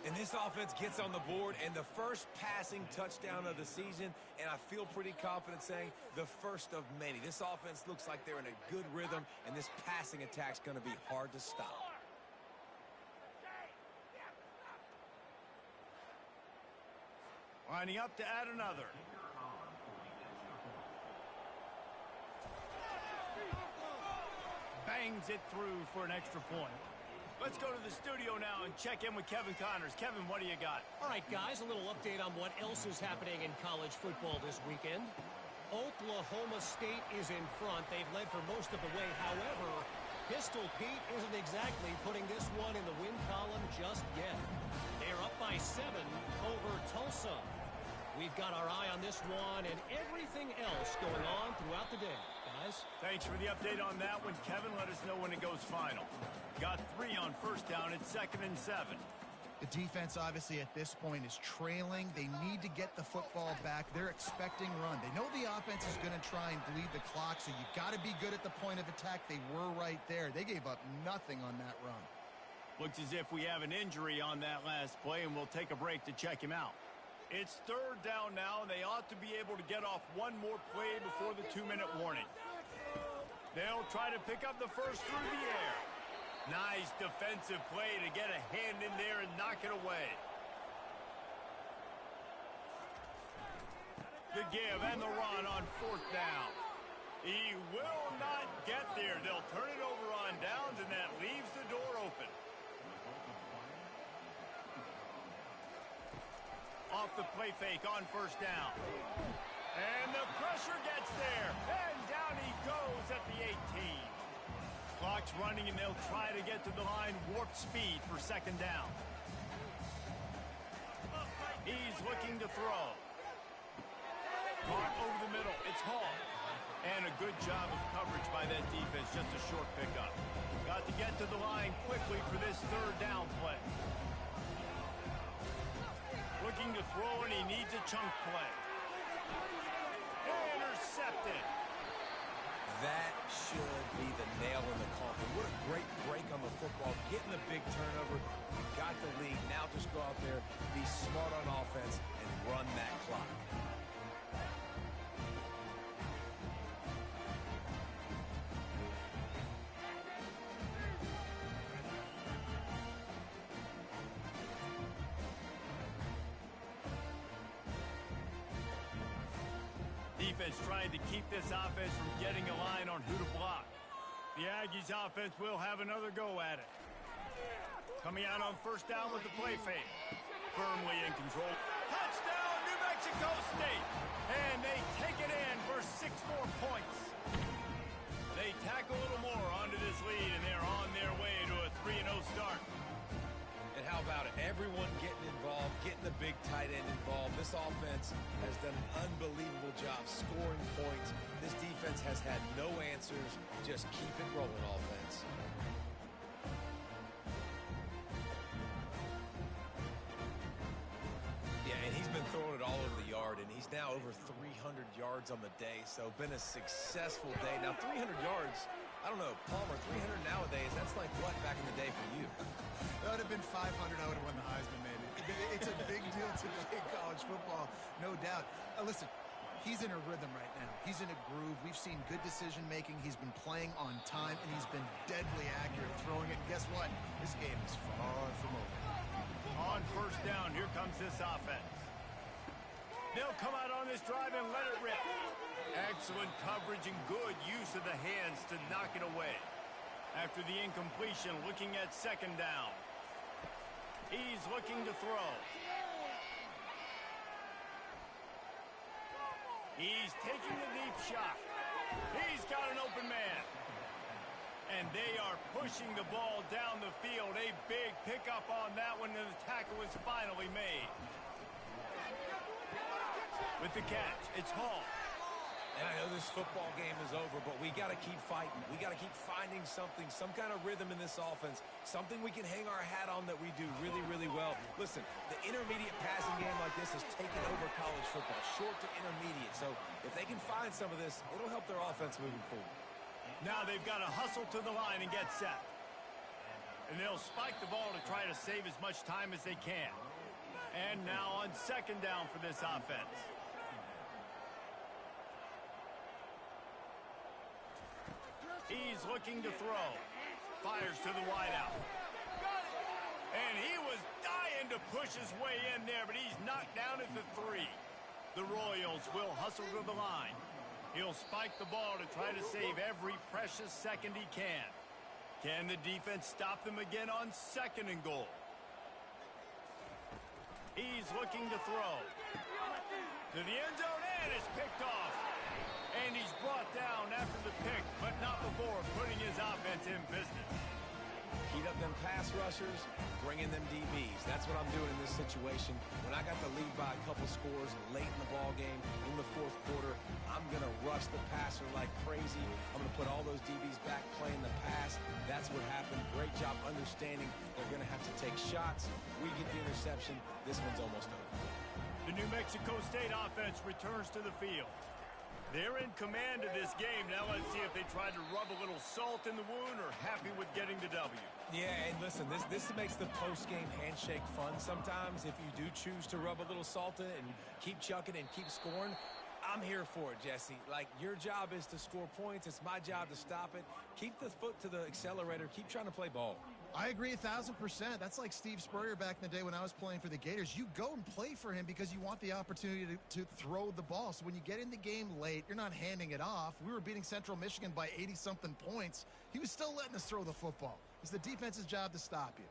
And this offense gets on the board, and the first passing touchdown of the season, and I feel pretty confident saying the first of many. This offense looks like they're in a good rhythm, and this passing attack's going to be hard to stop. Lining up to add another. Bangs it through for an extra point. Let's go to the studio now and check in with Kevin Connors. Kevin, what do you got? All right, guys, a little update on what else is happening in college football this weekend. Oklahoma State is in front. They've led for most of the way. However, Pistol Pete isn't exactly putting this one in the win column just yet. They're up by 7 over Tulsa. We've got our eye on this one and everything else going on throughout the day, guys. Thanks for the update on that one, Kevin. Let us know when it goes final. Got 3 on first down. It's 2nd and 7. The defense, obviously, at this point is trailing. They need to get the football back. They're expecting run. They know the offense is going to try and bleed the clock, so you've got to be good at the point of attack. They were right there. They gave up nothing on that run. Looks as if we have an injury on that last play, and we'll take a break to check him out. It's 3rd down now, and they ought to be able to get off one more play before the 2-minute warning. They'll try to pick up the first through the air. Nice defensive play to get a hand in there and knock it away. The give and the run on 4th down. He will not get there. They'll turn it over on downs, and that leaves the door open. Off the play fake on first down. And the pressure gets there. And down he goes at the 18. Clock's running, and they'll try to get to the line warp speed for 2nd down. He's looking to throw. Caught over the middle. It's Hall. And a good job of coverage by that defense. Just a short pickup. Got to get to the line quickly for this 3rd down play. Looking to throw, and he needs a chunk play. Intercepted. That should be the nail in the coffin. What a great break on the football. Getting the big turnover. You got the lead. Now just go out there, be smart on offense, and run that clock. Defense trying to keep this offense from getting a line on who to block. The Aggies offense will have another go at it. Coming out on first down with the play fake. Firmly in control. Touchdown, New Mexico State. And they take it in for 6 more points. They tack a little more onto this lead, and they're on their way to a 3-0 start. And how about it? Everyone getting involved, getting the big tight end involved. This offense has done an unbelievable job scoring points. This defense has had no answers. Just keep it rolling, offense. Yeah, and he's been throwing it all over the yard, and he's now over 300 yards on the day, so been a successful day. Now, 300 yards, I don't know, Palmer, 300 nowadays, that's like what back in the day for you? That would have been 500. I would have won the Heisman, maybe. It's a big deal today in college football, no doubt. Listen, he's in a rhythm right now. He's in a groove. We've seen good decision-making. He's been playing on time, and he's been deadly accurate throwing it. And guess what? This game is far from over. On first down, here comes this offense. They'll come out on this drive and let it rip. Excellent coverage and good use of the hands to knock it away. After the incompletion, looking at second down. He's looking to throw. He's taking the deep shot. He's got an open man. And they are pushing the ball down the field. A big pickup on that one, and the tackle is finally made. With the catch, it's Hall. And I know this football game is over, but we got to keep fighting. We got to keep finding something, some kind of rhythm in this offense, something we can hang our hat on that we do really, really well. Listen, the intermediate passing game like this has taken over college football, short to intermediate. So if they can find some of this, it'll help their offense moving forward. Now they've got to hustle to the line and get set. And they'll spike the ball to try to save as much time as they can. And now on second down for this offense. He's looking to throw. Fires to the wideout. And he was dying to push his way in there, but he's knocked down at the 3. The Royals will hustle to the line. He'll spike the ball to try to save every precious second he can. Can the defense stop them again on second and goal? He's looking to throw. To the end zone, and it's picked off. And he's brought down after the pick, but not before putting his offense in business. Heat up them pass rushers, bring in them DBs. That's what I'm doing in this situation. When I got the lead by a couple scores late in the ball game, in the fourth quarter, I'm going to rush the passer like crazy. I'm going to put all those DBs back playing the pass. That's what happened. Great job understanding they're going to have to take shots. We get the interception. This one's almost over. The New Mexico State offense returns to the field. They're in command of this game. Now let's see if they try to rub a little salt in the wound or happy with getting the W. Yeah, and listen, this makes the post-game handshake fun sometimes. If you do choose to rub a little salt in it and keep chucking and keep scoring, I'm here for it, Jesse. Like, your job is to score points. It's my job to stop it. Keep the foot to the accelerator. Keep trying to play ball. I agree 1,000%. That's like Steve Spurrier back in the day when I was playing for the Gators. You go and play for him because you want the opportunity to throw the ball. So when you get in the game late, you're not handing it off. We were beating Central Michigan by 80-something points. He was still letting us throw the football. It's the defense's job to stop you.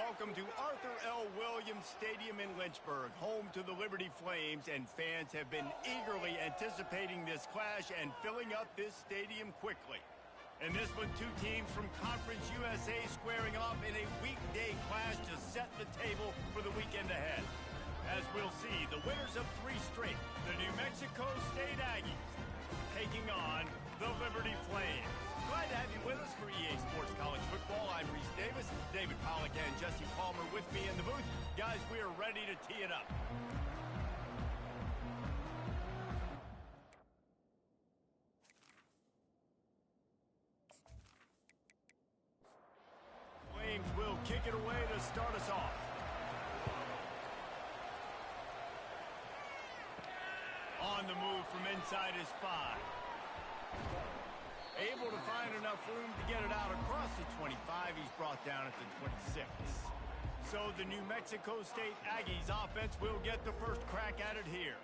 welcome to Arthur L. Williams Stadium in Lynchburg, home to the Liberty Flames, and fans have been eagerly anticipating this clash and filling up this stadium quickly. In this one, two teams from Conference USA squaring off in a weekday clash to set the table for the weekend ahead. As we'll see, the winners of 3 straight, the New Mexico State Aggies, taking on the Liberty Flames. Glad to have you with us for EA Sports College Football. I'm Reese Davis, David Pollack and Jesse Palmer with me in the booth. Guys, we are ready to tee it up. Flames will kick it away to start us off. On the move from inside his 5. Able to find enough room to get it out across the 25. He's brought down at the 26. So the New Mexico State Aggies offense will get the first crack at it here.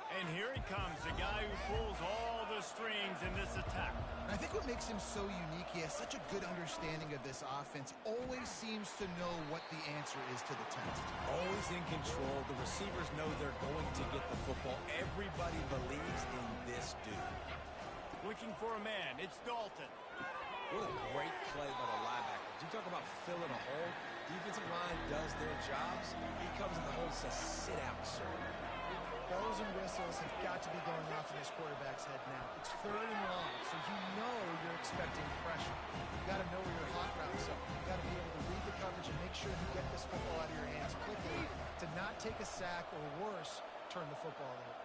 And here he comes, the guy who pulls all the strings in this attack. I think what makes him so unique, he has such a good understanding of this offense, always seems to know what the answer is to the test. Always in control. The receivers know they're going to get the football. Everybody believes in this dude. Looking for a man, it's Dalton. What a great play by the linebacker. You talk about filling a hole. Defensive line does their jobs. He comes in the hole and says, sit out, sir. Bells and whistles have got to be going off in this quarterback's head now. It's 3rd and long, so you know you're expecting pressure. You've got to know where your hot routes are. You've got to be able to read the coverage and make sure you get this football out of your hands quickly to not take a sack or worse, turn the football over.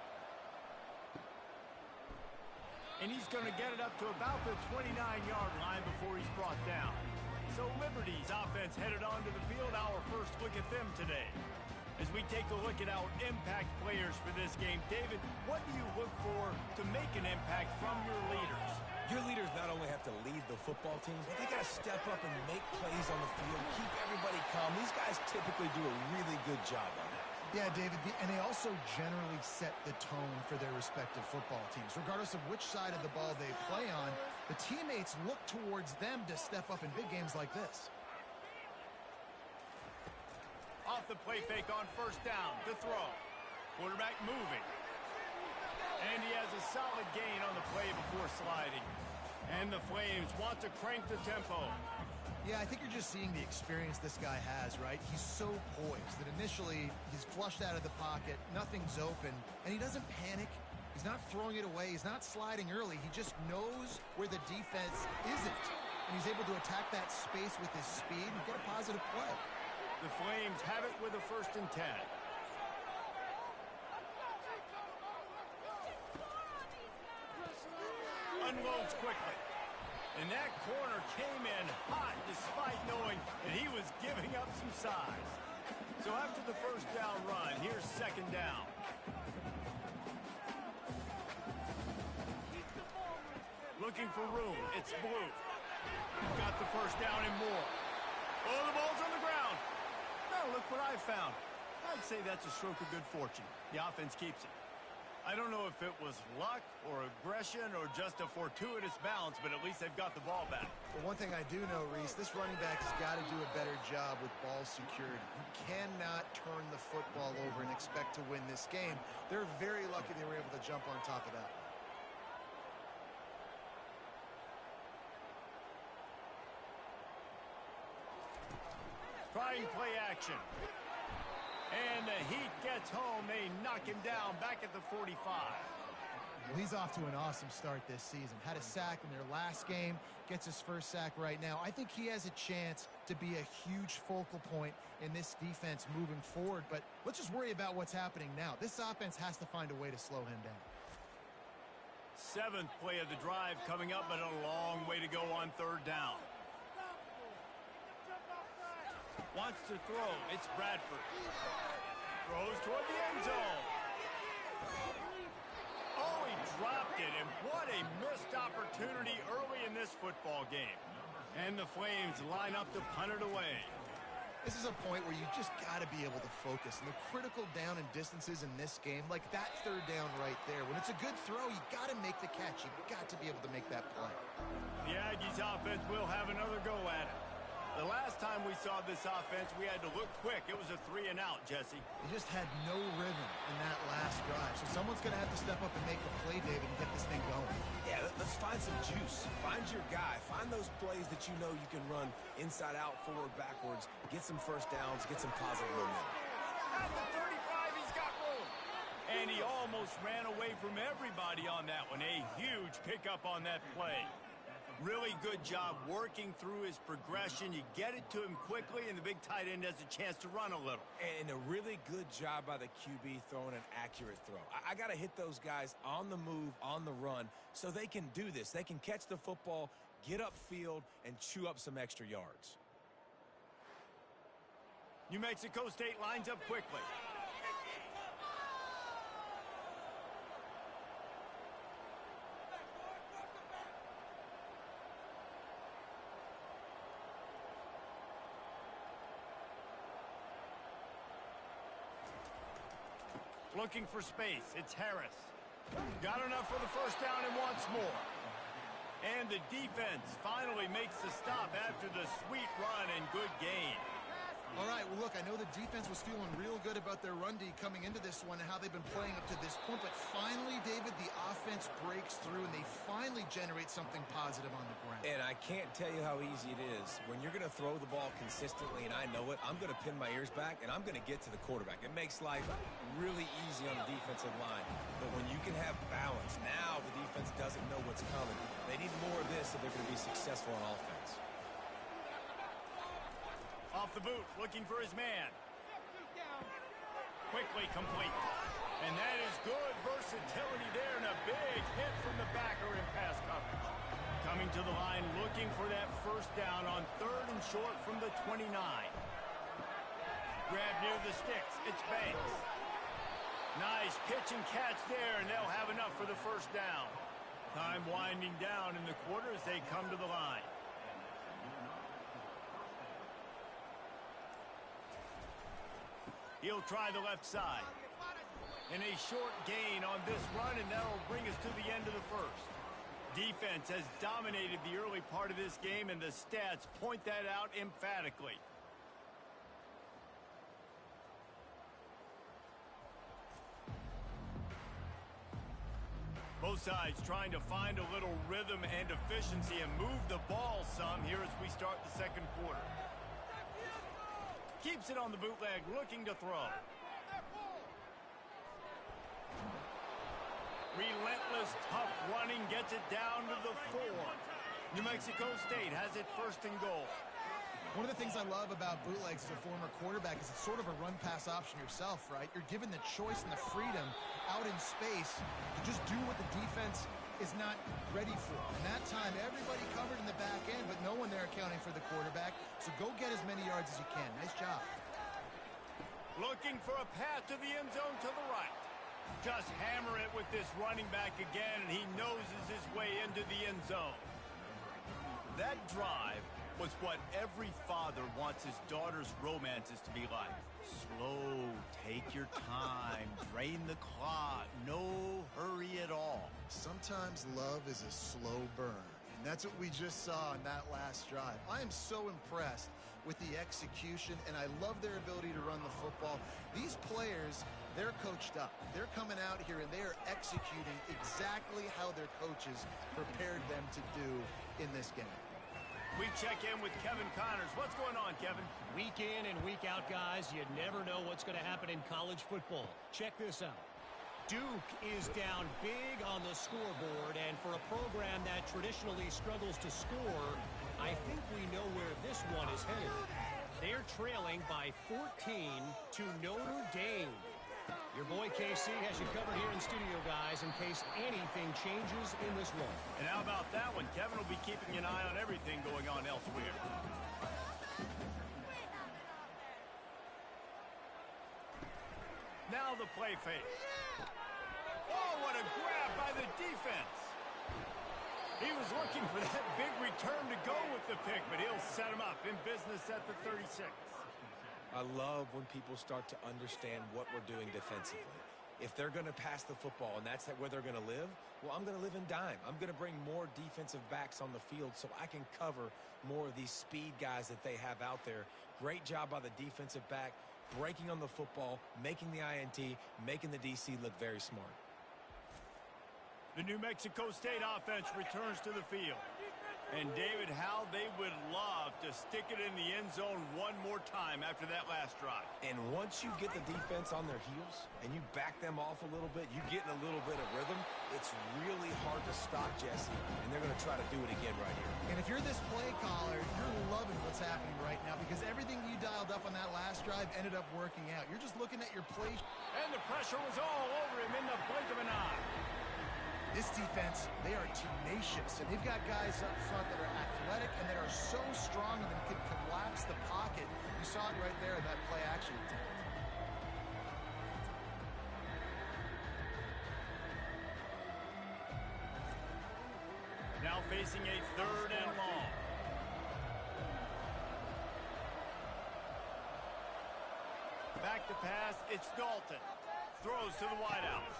And he's going to get it up to about the 29-yard line before he's brought down. So Liberty's offense headed onto the field. Our first look at them today. As we take a look at our impact players for this game, David, what do you look for to make an impact from your leaders? Your leaders not only have to lead the football team, but they got to step up and make plays on the field, keep everybody calm. These guys typically do a really good job on it. Yeah, David, and they also generally set the tone for their respective football teams. Regardless of which side of the ball they play on, the teammates look towards them to step up in big games like this. Off the play fake on first down, to throw. Quarterback moving. And he has a solid gain on the play before sliding. And the Flames want to crank the tempo. Yeah, I think you're just seeing the experience this guy has, right? He's so poised that initially he's flushed out of the pocket, nothing's open, and he doesn't panic. He's not throwing it away. He's not sliding early. He just knows where the defense isn't. And he's able to attack that space with his speed and get a positive play. The Flames have it with a 1st and 10. Unloads quickly. And that corner came in hot despite knowing that he was giving up some size. So after the first down run, here's 2nd down. Looking for room. It's Blue. Got the first down and more. Oh, the ball's on the ground. Now look what I found. I'd say that's a stroke of good fortune. The offense keeps it. I don't know if it was luck or aggression or just a fortuitous bounce, but at least they've got the ball back. Well, one thing I do know, Reese, this running back has got to do a better job with ball security. You cannot turn the football over and expect to win this game. They're very lucky they were able to jump on top of that. Trying play action. And the Heat gets home. They knock him down back at the 45. Well, he's off to an awesome start this season. Had a sack in their last game. Gets his first sack right now. I think he has a chance to be a huge focal point in this defense moving forward. But let's just worry about what's happening now. This offense has to find a way to slow him down. 7th play of the drive coming up, but a long way to go on 3rd down. Wants to throw. It's Bradford. Throws toward the end zone. Oh, he dropped it, and what a missed opportunity early in this football game. And the Flames line up to punt it away. This is a point where you just got to be able to focus. And the critical down and distances in this game, like that 3rd down right there, when it's a good throw, you got to make the catch. You got to be able to make that play. The Aggies offense will have another go at it. The last time we saw this offense, we had to look quick. It was a 3-and-out, Jesse. They just had no rhythm in that last drive. So someone's going to have to step up and make a play, David, and get this thing going. Yeah, let's find some juice. Find your guy. Find those plays that you know you can run inside out, forward, backwards. Get some first downs. Get some positive momentum. At the 35, he's got room. And he almost ran away from everybody on that one. A huge pickup on that play. Really good job working through his progression. You get it to him quickly, and the big tight end has a chance to run a little. And a really good job by the QB throwing an accurate throw. I got to hit those guys on the move, on the run, so they can do this. They can catch the football, get upfield, and chew up some extra yards. New Mexico State lines up quickly. Looking for space. It's Harris. Got enough for the first down and wants more. And the defense finally makes the stop after the sweet run and good gain. All right, well, look, I know the defense was feeling real good about their run D coming into this one and how they've been playing up to this point, but finally, David, the offense breaks through and they finally generate something positive on the ground. And I can't tell you how easy it is. When you're going to throw the ball consistently, and I know it, I'm going to pin my ears back, and I'm going to get to the quarterback. It makes life really easy on the defensive line. But when you can have balance, now the defense doesn't know what's coming. They need more of this if they're going to be successful on offense. Off the boot, looking for his man. Quickly complete. And that is good versatility there, and a big hit from the backer in pass coverage. Coming to the line, looking for that first down on 3rd and short from the 29. Grab near the sticks. It's Banks. Nice pitch and catch there, and they'll have enough for the first down. Time winding down in the quarter as they come to the line. He'll try the left side. And a short gain on this run, and that'll bring us to the end of the first. Defense has dominated the early part of this game, and the stats point that out emphatically. Both sides trying to find a little rhythm and efficiency and move the ball some here as we start the second quarter. Keeps it on the bootleg, looking to throw. Relentless, tough running, gets it down to the 4. New Mexico State has it 1st and goal. One of the things I love about bootlegs as a former quarterback is it's sort of a run-pass option yourself, right? You're given the choice and the freedom out in space to just do what the defense is not ready for. And that time, everybody covered in the back end, but no one there accounting for the quarterback. So go get as many yards as you can. Nice job. Looking for a path to the end zone to the right. Just hammer it with this running back again, and he noses his way into the end zone. That drive was what every father wants his daughter's romances to be like. Slow, take your time, drain the clock, no hurry at all. Sometimes love is a slow burn, and that's what we just saw in that last drive. I am so impressed with the execution, and I love their ability to run the football. These players, they're coached up. They're coming out here, and they are executing exactly how their coaches prepared them to do in this game. We check in with Kevin Connors. What's going on, Kevin? Week in and week out, guys, you never know what's going to happen in college football. Check this out. Duke is down big on the scoreboard, and for a program that traditionally struggles to score, I think we know where this one is headed. They're trailing by 14 to Notre Dame. Your boy KC has you covered here in studio, guys, in case anything changes in this one. And how about that one? Kevin will be keeping an eye on everything going on elsewhere. Now the play fake. Oh, what a grab by the defense. He was looking for that big return to go with the pick, but he'll set him up in business at the 36. I love when people start to understand what we're doing defensively. If they're going to pass the football and that's where they're going to live, well, I'm going to live in dime. I'm going to bring more defensive backs on the field so I can cover more of these speed guys that they have out there. Great job by the defensive back, breaking on the football, making the INT, making the DC look very smart. The New Mexico State offense returns to the field. And, David, how they would love to stick it in the end zone one more time after that last drive. And once you get the defense on their heels and you back them off a little bit, you get in a little bit of rhythm, it's really hard to stop, Jesse, and they're going to try to do it again right here. And if you're this play caller, you're loving what's happening right now because everything you dialed up on that last drive ended up working out. You're just looking at your play. And the pressure was all over him in the blink of an eye. This defense, they are tenacious, and they've got guys up front that are athletic and that are so strong and can collapse the pocket. You saw it right there in that play action attempt. Now facing a 3rd and long. Back to pass, it's Dalton. Throws to the wideout.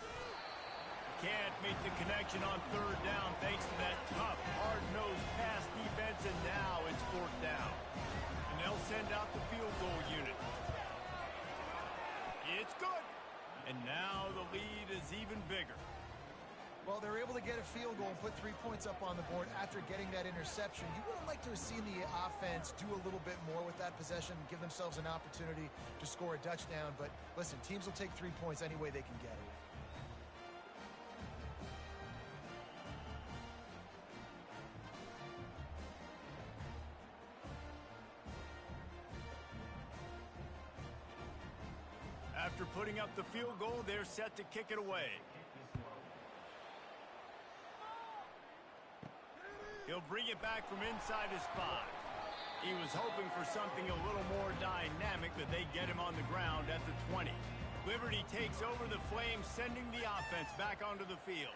Can't make the connection on 3rd down thanks to that tough, hard-nosed pass defense, and now it's 4th down. And they'll send out the field goal unit. It's good. And now the lead is even bigger. Well, they're able to get a field goal and put 3 points up on the board after getting that interception. You would have liked to have seen the offense do a little bit more with that possession and give themselves an opportunity to score a touchdown. But listen, teams will take 3 points any way they can get it. After putting up the field goal, they're set to kick it away. He'll bring it back from inside his 5. He was hoping for something a little more dynamic, but they get him on the ground at the 20. Liberty takes over the Flames, sending the offense back onto the field.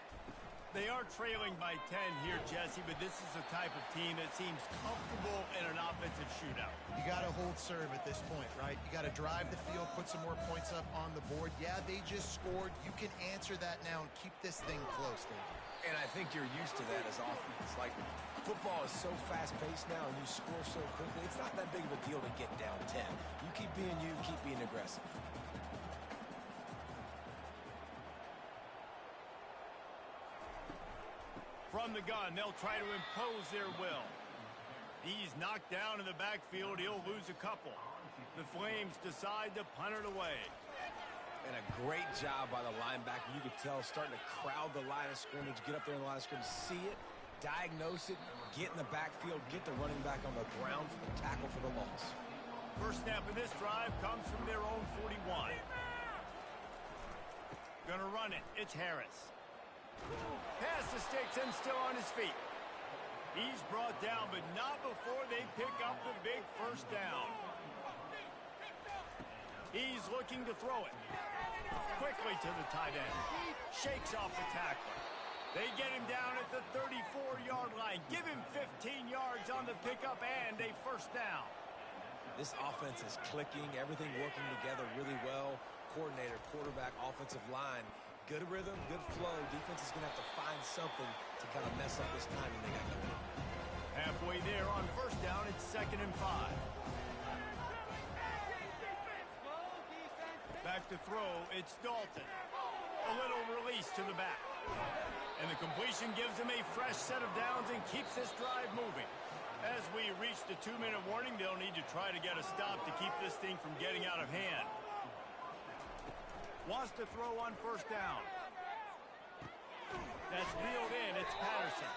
They are trailing by 10 here, Jesse, but this is the type of team that seems comfortable in an offensive shootout. You got to hold serve at this point, right? You got to drive the field, put some more points up on the board. Yeah, they just scored. You can answer that now and keep this thing close, Dave. And I think you're used to that as offense. Like, football is so fast-paced now, and you score so quickly, it's not that big of a deal to get down 10. You keep being aggressive. From the gun, they'll try to impose their will. He's knocked down in the backfield. He'll lose a couple. The Flames decide to punt it away. And a great job by the linebacker. You could tell starting to crowd the line of scrimmage, get up there in the line of scrimmage, see it, diagnose it, get in the backfield, get the running back on the ground for the tackle for the loss. First snap of this drive comes from their own 41. Gonna run it. It's Harris. Past the sticks and still on his feet. He's brought down, but not before they pick up the big first down. He's looking to throw it. Quickly to the tight end. Shakes off the tackler. They get him down at the 34-yard line. Give him 15 yards on the pickup and a first down. This offense is clicking, everything working together really well. Coordinator, quarterback, offensive line. Good rhythm, good flow. Defense is going to have to find something to kind of mess up this timing they got going on. Halfway there on first down, it's 2nd and 5. Back to throw, it's Dalton. A little release to the back. And the completion gives him a fresh set of downs and keeps this drive moving. As we reach the 2-minute warning, they'll need to try to get a stop to keep this thing from getting out of hand. Wants to throw on first down. That's reeled in. It's Patterson.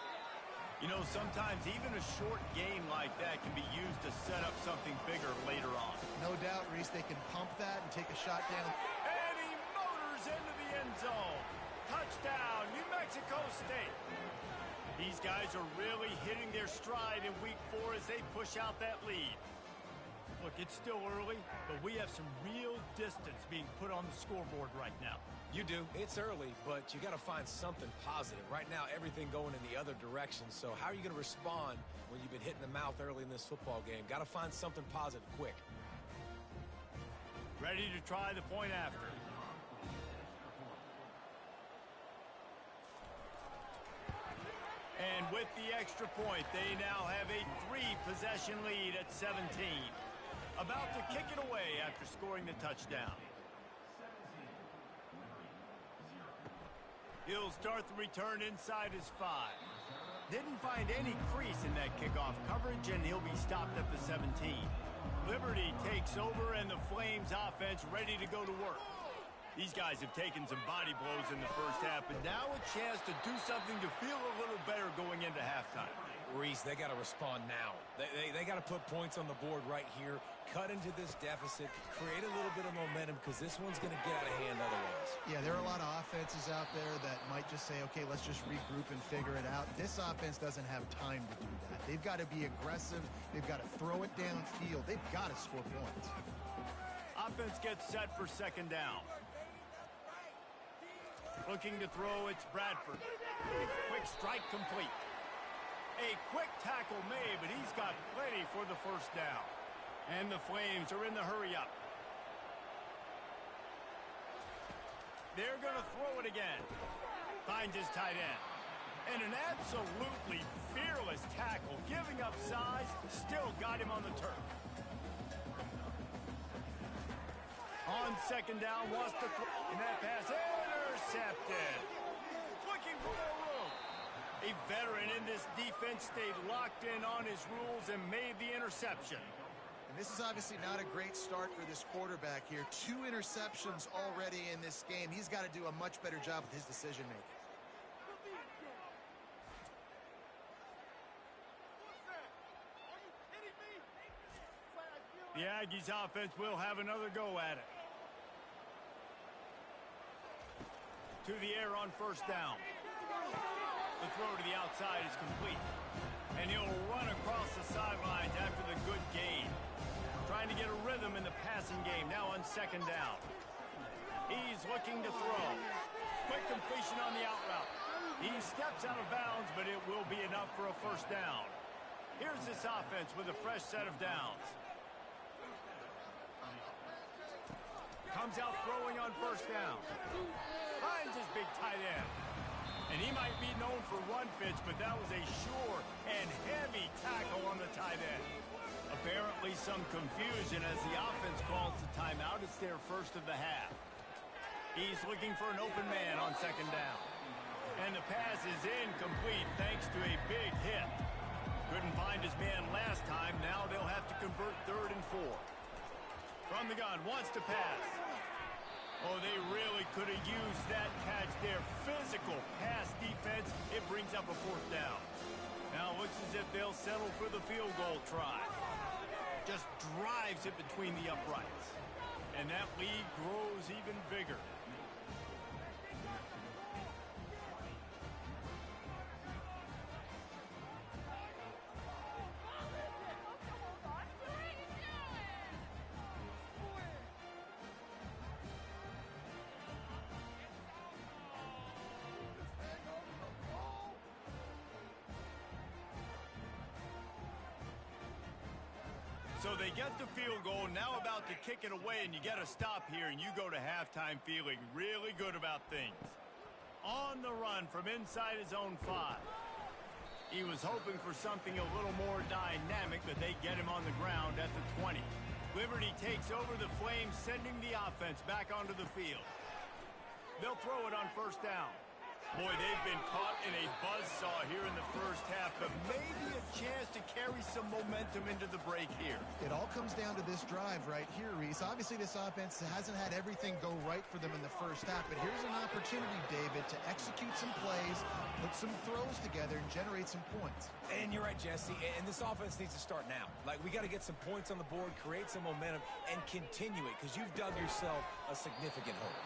You know, sometimes even a short game like that can be used to set up something bigger later on. No doubt, Reese, they can pump that and take a shot down. And he motors into the end zone. Touchdown, New Mexico State. These guys are really hitting their stride in week 4 as they push out that lead. Look, it's still early, but we have some real distance being put on the scoreboard right now. You do. It's early, but you got to find something positive. Right now, everything going in the other direction. So how are you going to respond when you've been hit in the mouth early in this football game? Got to find something positive quick. Ready to try the point after. And with the extra point, they now have a 3-possession lead at 17. About to kick it away after scoring the touchdown. He'll start the return inside his 5. Didn't find any crease in that kickoff coverage, and he'll be stopped at the 17. Liberty takes over, and the Flames offense ready to go to work. These guys have taken some body blows in the first half, but now a chance to do something to feel a little better going into halftime. Reese, they got to respond now. They got to put points on the board right here, cut into this deficit, create a little bit of momentum, because this one's going to get out of hand otherwise. Yeah, there are a lot of offenses out there that might just say, okay, let's just regroup and figure it out. This offense doesn't have time to do that. They've got to be aggressive. They've got to throw it downfield. They've got to score points. Offense gets set for second down. Looking to throw, it's Bradford. Quick strike complete. A quick tackle made, but he's got plenty for the first down. And the Flames are in the hurry-up. They're going to throw it again. Finds his tight end. And an absolutely fearless tackle, giving up size, still got him on the turf. On second down, wants to throw, and that pass intercepted. Looking for more room. A veteran in this defense stayed locked in on his rules and made the interception. And this is obviously not a great start for this quarterback here. 2 interceptions already in this game. He's got to do a much better job with his decision-making. The Aggies offense will have another go at it. To the air on first down. The throw to the outside is complete. And he'll run across the sidelines after the good gain. Trying to get a rhythm in the passing game now on second down. He's looking to throw. Quick completion on the out route. He steps out of bounds, but it will be enough for a first down. Here's this offense with a fresh set of downs. Comes out throwing on first down. Finds his big tight end. And he might be known for run fits, but that was a sure and heavy tackle on the tight end. Apparently some confusion as the offense calls the timeout. It's their first of the half. He's looking for an open man on second down. And the pass is incomplete thanks to a big hit. Couldn't find his man last time. Now they'll have to convert 3rd and 4. From the gun, wants to pass. Oh, they really could have used that catch there. Physical pass defense. It brings up a 4th down. Now it looks as if they'll settle for the field goal try. Just drives it between the uprights. And that lead grows even bigger. So they get the field goal, now about to kick it away, and you get a stop here, and you go to halftime feeling really good about things. On the run from inside his own 5. He was hoping for something a little more dynamic, but they get him on the ground at the 20. Liberty takes over the Flames, sending the offense back onto the field. They'll throw it on first down. Boy, they've been caught in a buzzsaw here in the first half, but maybe a chance to carry some momentum into the break here. It all comes down to this drive right here, Reese. Obviously, this offense hasn't had everything go right for them in the first half, but here's an opportunity, David, to execute some plays, put some throws together, and generate some points. And you're right, Jesse, and this offense needs to start now. Like, we got to get some points on the board, create some momentum, and continue it, because you've dug yourself a significant hole.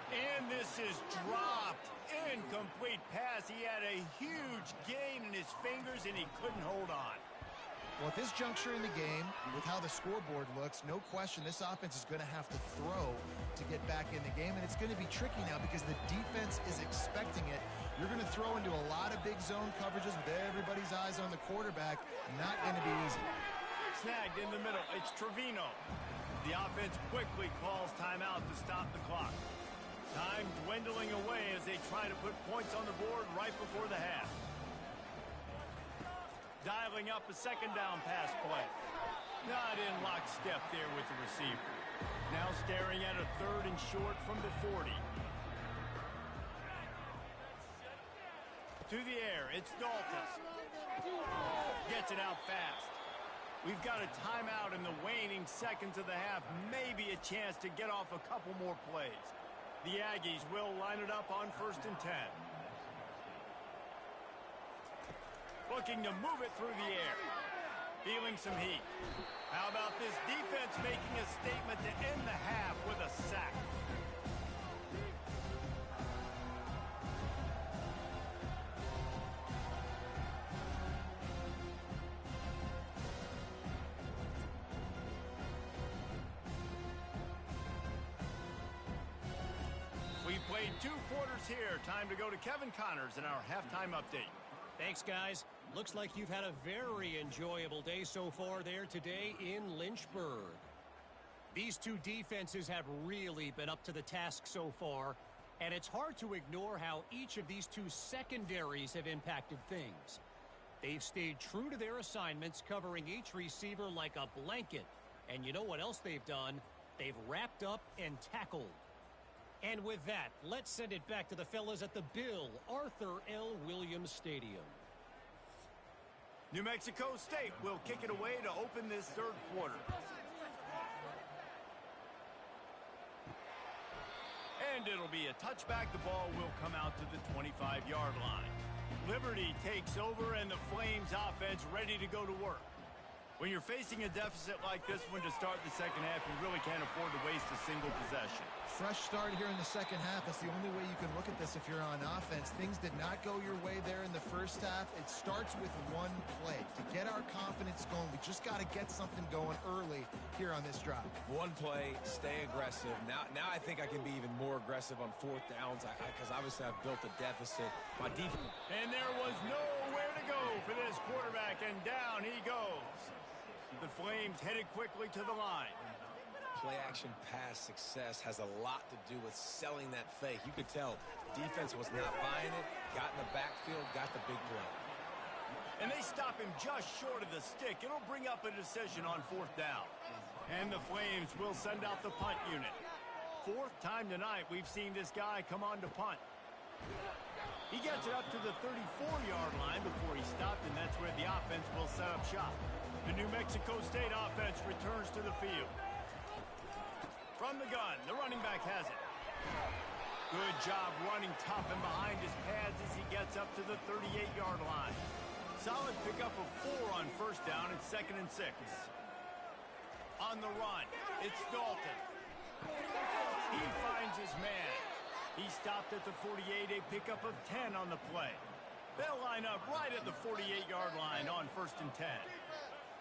And this is dropped. Incomplete pass. He had a huge gain in his fingers, and he couldn't hold on. Well, at this juncture in the game, with how the scoreboard looks, no question this offense is going to have to throw to get back in the game, and it's going to be tricky now because the defense is expecting it. You're going to throw into a lot of big zone coverages with everybody's eyes on the quarterback. Not going to be easy. Snagged in the middle. It's Trevino. The offense quickly calls timeout to stop the clock. Time dwindling away as they try to put points on the board right before the half. Dialing up a second down pass play. Not in lockstep there with the receiver. Now staring at a 3rd and short from the 40. To the air, it's Dalton. Gets it out fast. We've got a timeout in the waning seconds of the half. Maybe a chance to get off a couple more plays. The Aggies will line it up on 1st and 10. Looking to move it through the air. Feeling some heat. How about this defense making a statement to end the half with a sack? We played 2 quarters here. Time to go to Kevin Connors in our halftime update. Thanks, guys. Looks like you've had a very enjoyable day so far there today in Lynchburg. These 2 defenses have really been up to the task so far, and it's hard to ignore how each of these 2 secondaries have impacted things. They've stayed true to their assignments, covering each receiver like a blanket. And you know what else they've done? They've wrapped up and tackled. And with that, let's send it back to the fellas at the Bill Arthur L. Williams Stadium. New Mexico State will kick it away to open this 3rd quarter. And it'll be a touchback. The ball will come out to the 25-yard line. Liberty takes over, and the Flames offense ready to go to work. When you're facing a deficit like this one to start the second half, you really can't afford to waste a single possession. Fresh start here in the second half. That's the only way you can look at this if you're on offense. Things did not go your way there in the first half. It starts with one play. To get our confidence going, we just got to get something going early here on this drive. One play, stay aggressive. Now I think I can be even more aggressive on 4th downs because obviously I've built a deficit. My defense. And there was nowhere to go for this quarterback, and down he goes. The Flames headed quickly to the line. Play-action pass success has a lot to do with selling that fake. You could tell defense was not buying it, got in the backfield, got the big play. And they stop him just short of the stick. It'll bring up a decision on 4th down. And the Flames will send out the punt unit. 4th time tonight we've seen this guy come on to punt. He gets it up to the 34-yard line before he stopped, and that's where the offense will set up shop. The New Mexico State offense returns to the field. From the gun, the running back has it. Good job running tough and behind his pads as he gets up to the 38-yard line. Solid pickup of 4 on 1st down and 2nd and 6. On the run, it's Dalton. He finds his man. He stopped at the 48, a pickup of 10 on the play. They'll line up right at the 48-yard line on 1st and 10.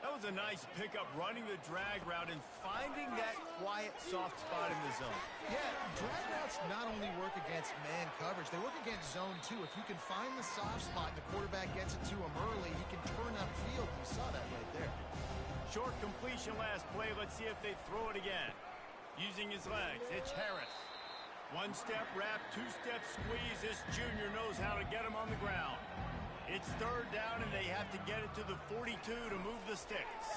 That was a nice pickup, running the drag route and finding that quiet, soft spot in the zone. Yeah, drag routes not only work against man coverage, they work against zone too. If you can find the soft spot and the quarterback gets it to him early, he can turn upfield. You saw that right there. Short completion last play. Let's see if they throw it again. Using his legs, it's Harris. 1-step wrap, 2-step squeeze. This junior knows how to get him on the ground. It's 3rd down, and they have to get it to the 42 to move the sticks.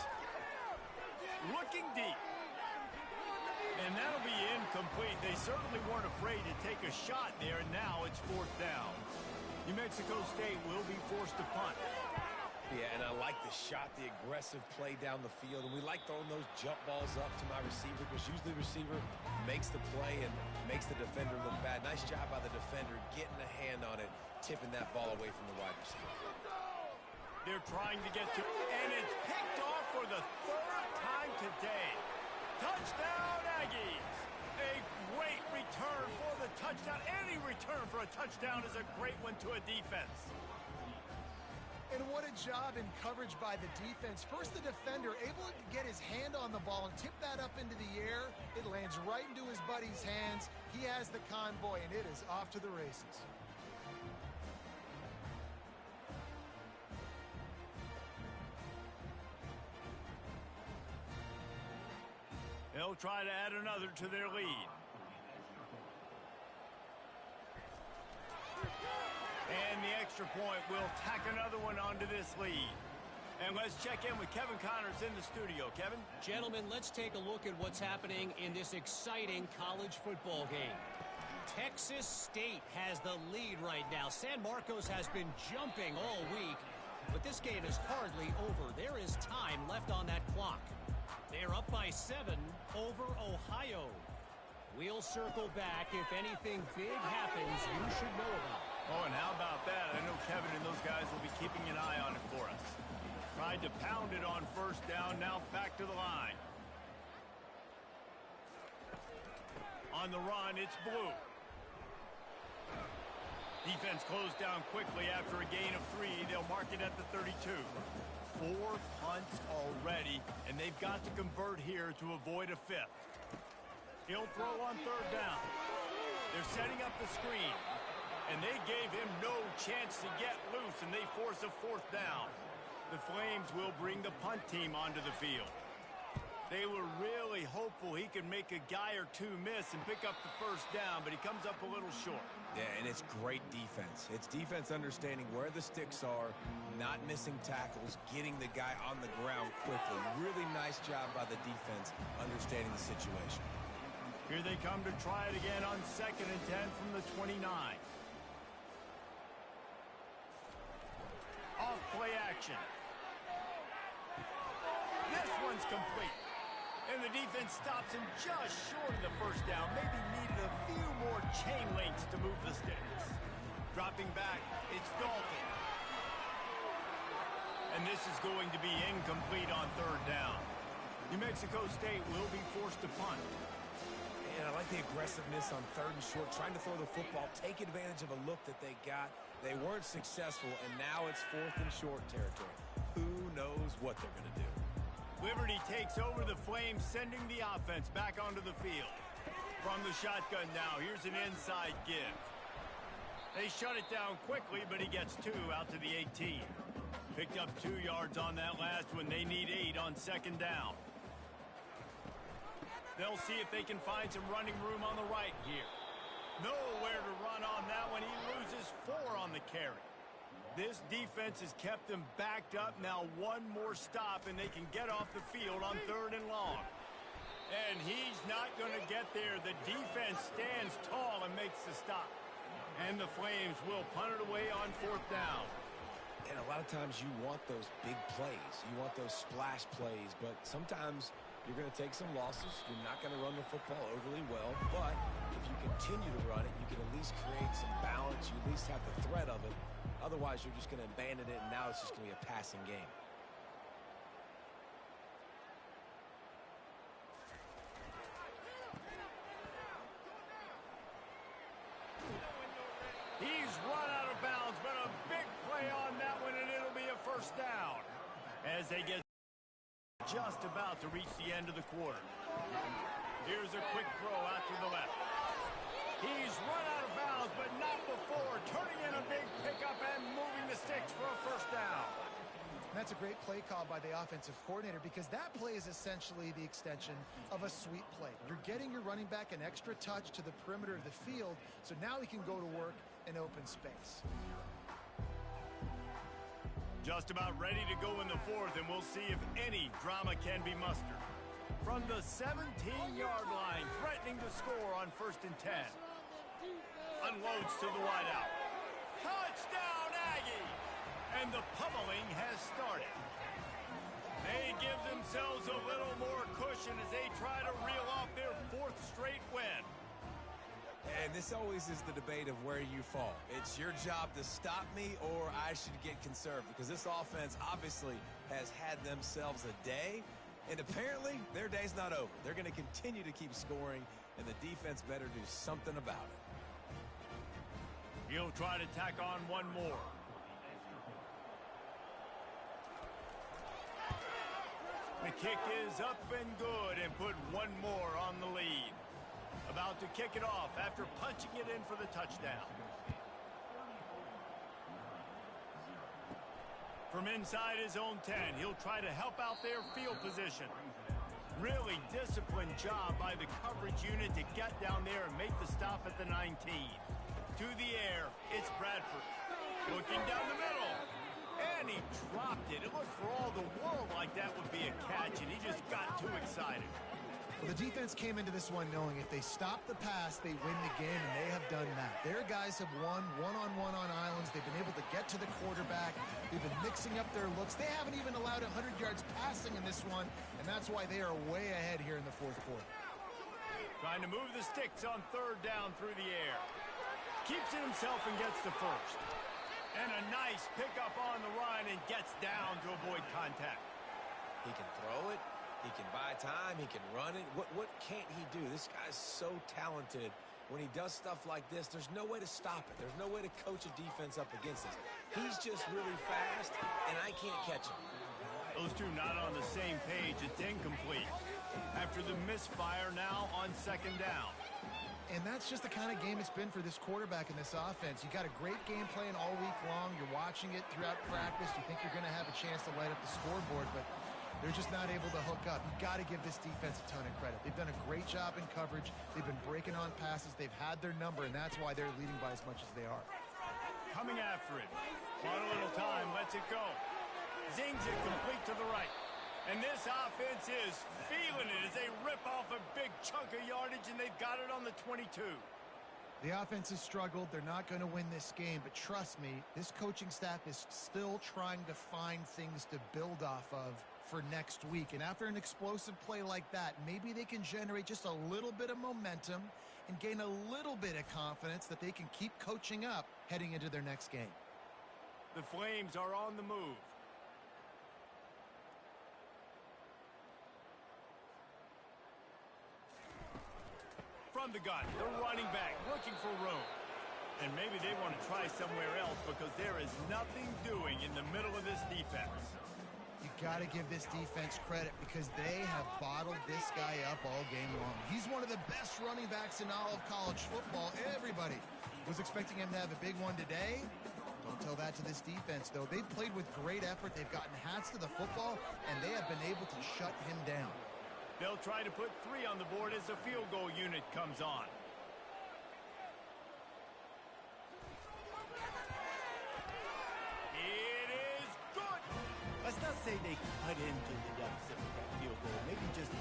Looking deep. And that'll be incomplete. They certainly weren't afraid to take a shot there, and now it's 4th down. New Mexico State will be forced to punt. Yeah, and I like the shot, the aggressive play down the field. And we like throwing those jump balls up to my receiver because usually the receiver makes the play and makes the defender look bad. Nice job by the defender getting a hand on it, tipping that ball away from the wide receiver. They're trying to get to, and it's picked off for the 3rd time today. Touchdown, Aggies! A great return for the touchdown. Any return for a touchdown is a great one to a defense. And what a job in coverage by the defense. First, the defender able to get his hand on the ball and tip that up into the air. It lands right into his buddy's hands. He has the convoy, and it is off to the races. They'll try to add another to their lead. And the extra point will tack another one onto this lead. And let's check in with Kevin Connors in the studio. Kevin? Gentlemen, let's take a look at what's happening in this exciting college football game. Texas State has the lead right now. San Marcos has been jumping all week, but this game is hardly over. There is time left on that clock. They're up by 7 over Ohio. We'll circle back if anything big happens you should know about. Oh, and how about that? I know Kevin and those guys will be keeping an eye on it for us. Tried to pound it on first down, now back to the line. On the run, it's Blue. Defense closed down quickly after a gain of 3. They'll mark it at the 32. 4 punts already, and they've got to convert here to avoid a 5th. He'll throw on third down. They're setting up the screen, and they gave him no chance to get loose, and they force a 4th down. The Flames will bring the punt team onto the field. They were really hopeful he could make a guy or 2 miss and pick up the first down, but he comes up a little short. Yeah, and it's great defense. It's defense understanding where the sticks are, not missing tackles, getting the guy on the ground quickly. Really nice job by the defense understanding the situation. Here they come to try it again on 2nd and 10 from the 29. Off play action. This one's complete. And the defense stops him just short of the first down. Maybe needed a few more chain links to move the sticks. Dropping back, it's Dalton. And this is going to be incomplete on third down. New Mexico State will be forced to punt. And I like the aggressiveness on 3rd and short, trying to throw the football, take advantage of a look that they got. They weren't successful, and now it's 4th and short territory. Who knows what they're going to do? Liberty takes over the Flames, sending the offense back onto the field. From the shotgun now, here's an inside give. They shut it down quickly, but he gets 2 out to the 18. Picked up 2 yards on that last one. They need 8 on 2nd down. They'll see if they can find some running room on the right here. Nowhere to run on that one. He loses 4 on the carry. This defense has kept them backed up. Now 1 more stop, and they can get off the field on 3rd and long. And he's not going to get there. The defense stands tall and makes the stop. And the Flames will punt it away on 4th down. And a lot of times you want those big plays. You want those splash plays, but sometimes you're going to take some losses. You're not going to run the football overly well, but if you continue to run it, you can at least create some balance. You at least have the threat of it. Otherwise, you're just going to abandon it, and now it's just going to be a passing game. He's run out of bounds, but a big play on that one, and it'll be a first down. As they get just about to reach the end of the quarter. Here's a quick throw out to the left. He's run out of bounds, but not before. Turning in a big pickup and moving the sticks for a first down. That's a great play call by the offensive coordinator, because that play is essentially the extension of a sweep play. You're getting your running back an extra touch to the perimeter of the field, so now he can go to work in open space. Just about ready to go in the 4th, and we'll see if any drama can be mustered. From the 17-yard line, threatening to score on 1st and 10. Unloads to the wideout. Touchdown, Aggies! And the pummeling has started. They give themselves a little more cushion as they try to reel off their 4th straight win. And this always is the debate of where you fall. It's your job to stop me, or I should get conserved, because this offense obviously has had themselves a day, and apparently their day's not over. They're going to continue to keep scoring, and the defense better do something about it. He'll try to tack on 1 more. The kick is up and good, and put 1 more on the lead. About to kick it off after punching it in for the touchdown. From inside his own 10, he'll try to help out their field position. Really disciplined job by the coverage unit to get down there and make the stop at the 19. To the air, it's Bradford. Looking down the middle. And he dropped it. It looked for all the world like that would be a catch, and he just got too excited. Well, the defense came into this one knowing if they stop the pass, they win the game, and they have done that. Their guys have won one-on-one on islands. They've been able to get to the quarterback. They've been mixing up their looks. They haven't even allowed 100 yards passing in this one, and that's why they are way ahead here in the fourth quarter. Trying to move the sticks on third down through the air. Keeps it himself and gets the first. And a nice pickup on the run and gets down to avoid contact. He can throw it. He can buy time. He can run it. What can't he do? This guy's so talented. When he does stuff like this, there's no way to stop it. There's no way to coach a defense up against this. He's just really fast, and I can't catch him. Those two not on the same page. It's incomplete. After the misfire now on second down. And that's just the kind of game it's been for this quarterback in this offense. You got a great game plan all week long. You're watching it throughout practice. You think you're going to have a chance to light up the scoreboard, but they're just not able to hook up. You got to give this defense a ton of credit. They've done a great job in coverage. They've been breaking on passes. They've had their number, and that's why they're leading by as much as they are. Coming after it. On a little time, lets it go. Zings it complete to the right. And this offense is feeling it as they rip off a big chunk of yardage, and they've got it on the 22. The offense has struggled. They're not going to win this game, but trust me, this coaching staff is still trying to find things to build off of for next week. And after an explosive play like that, maybe they can generate just a little bit of momentum and gain a little bit of confidence that they can keep coaching up heading into their next game. The Flames are on the move. From the gun, the running back looking for room. And maybe they want to try somewhere else because there is nothing doing in the middle of this defense. You got to give this defense credit because they have bottled this guy up all game long. He's one of the best running backs in all of college football. Everybody was expecting him to have a big one today. Don't tell that to this defense, though. They've played with great effort. They've gotten hats to the football, and they have been able to shut him down. They'll try to put 3 on the board as the field goal unit comes on. It is good. Let's not say they cut into the deficit with that field goal. Maybe just,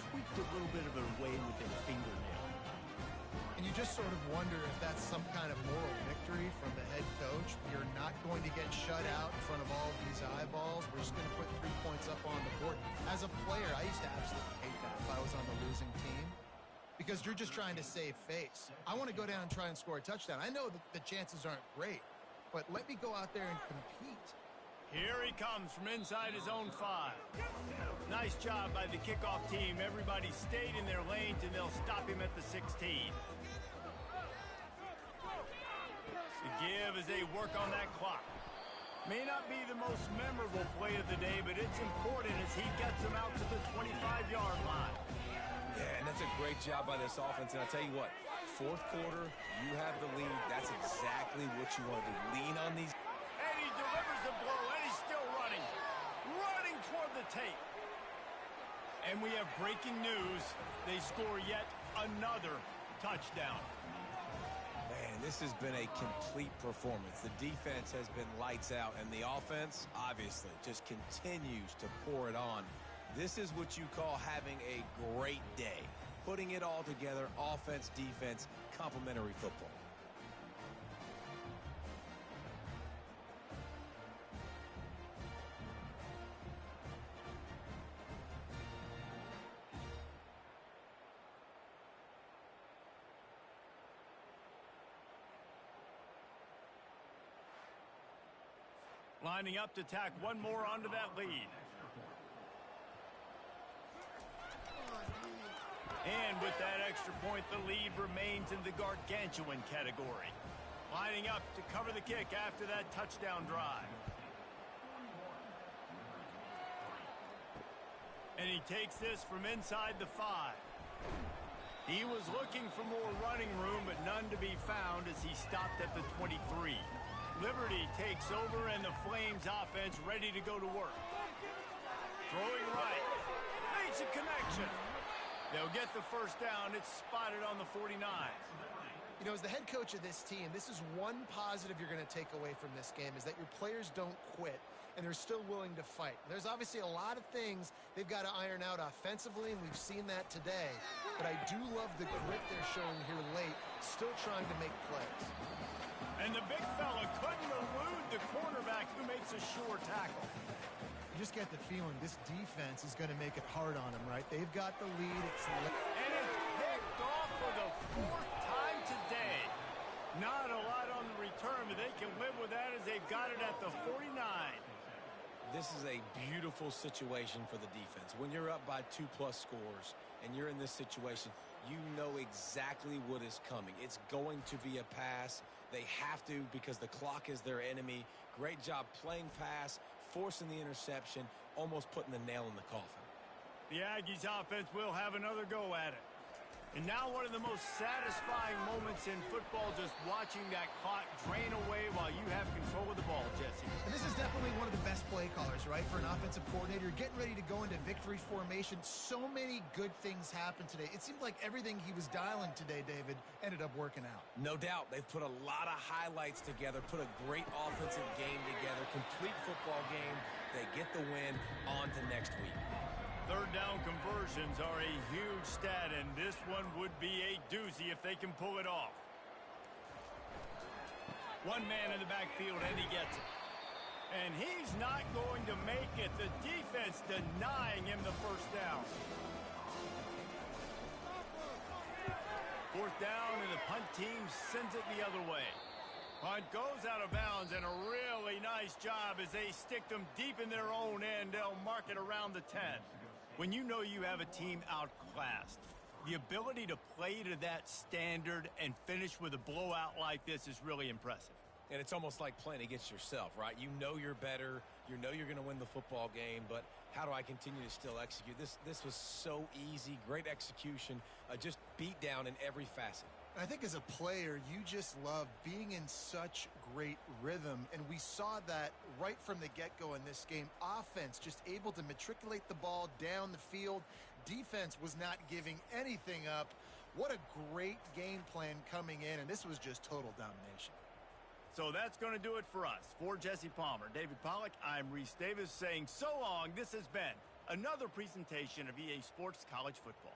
tweaked a little bit of it away with their fingernail. And you just sort of wonder if that's some kind of moral victory from the head coach. You're not going to get shut out in front of all these eyeballs. We're just going to put 3 points up on the board. As a player, I used to absolutely hate that if I was on the losing team because you're just trying to save face. I want to go down and try and score a touchdown. I know that the chances aren't great, but let me go out there and compete. Here he comes from inside his own 5. Nice job by the kickoff team. Everybody stayed in their lanes, and they'll stop him at the 16. The give as they work on that clock. May not be the most memorable play of the day, but it's important as he gets them out to the 25-yard line. Yeah, and that's a great job by this offense. And I'll tell you what, fourth quarter, you have the lead. That's exactly what you want to do. Lean on these. And he delivers the blow, and he's still running. Running toward the tape. And we have breaking news. They score yet another touchdown. Man, this has been a complete performance. The defense has been lights out, and the offense, obviously, just continues to pour it on. This is what you call having a great day. Putting it all together, offense, defense, complementary football. Lining up to tack one more onto that lead. And with that extra point, the lead remains in the gargantuan category. Lining up to cover the kick after that touchdown drive. And he takes this from inside the 5. He was looking for more running room, but none to be found as he stopped at the 23. Liberty takes over, and the Flames offense ready to go to work. Throwing right. Makes a connection. They'll get the first down. It's spotted on the 49. You know, as the head coach of this team, this is one positive you're going to take away from this game, is that your players don't quit, and they're still willing to fight. There's obviously a lot of things they've got to iron out offensively, and we've seen that today. But I do love the grit they're showing here late, still trying to make plays. And the big fella couldn't elude the cornerback who makes a sure tackle. You just get the feeling this defense is going to make it hard on them, right? They've got the lead. And it's picked off for the 4th time today. Not a lot on the return, but they can live with that as they've got it at the 49. This is a beautiful situation for the defense. When you're up by 2+ scores and you're in this situation, you know exactly what is coming. It's going to be a pass. They have to, because the clock is their enemy. Great job playing pass, forcing the interception, almost putting the nail in the coffin. The Aggies offense will have another go at it. And now one of the most satisfying moments in football, just watching that clock drain away while you have control of the ball, Jesse. And this is definitely one of the best play callers, right, for an offensive coordinator. Getting ready to go into victory formation. So many good things happened today. It seemed like everything he was dialing today, David, ended up working out. No doubt. They've put a lot of highlights together, put a great offensive game together, complete football game. They get the win. On to next week. Third down conversions are a huge stat, and this one would be a doozy if they can pull it off. One man in the backfield, and he gets it. And he's not going to make it. The defense denying him the first down. 4th down, and the punt team sends it the other way. Punt goes out of bounds, and a really nice job as they stick them deep in their own end. They'll mark it around the 10. When you know you have a team outclassed, the ability to play to that standard and finish with a blowout like this is really impressive. And it's almost like playing against yourself, right? You know you're better. You know you're going to win the football game, but how do I continue to still execute? This was so easy. Great execution. Just beat down in every facet. I think as a player, you just love being in such great rhythm, and we saw that right from the get-go in this game. Offense just able to matriculate the ball down the field. Defense was not giving anything up. What a great game plan coming in, and this was just total domination. So that's going to do it for us. For Jesse Palmer, David Pollack, I'm Reese Davis saying so long. This has been another presentation of EA Sports College Football.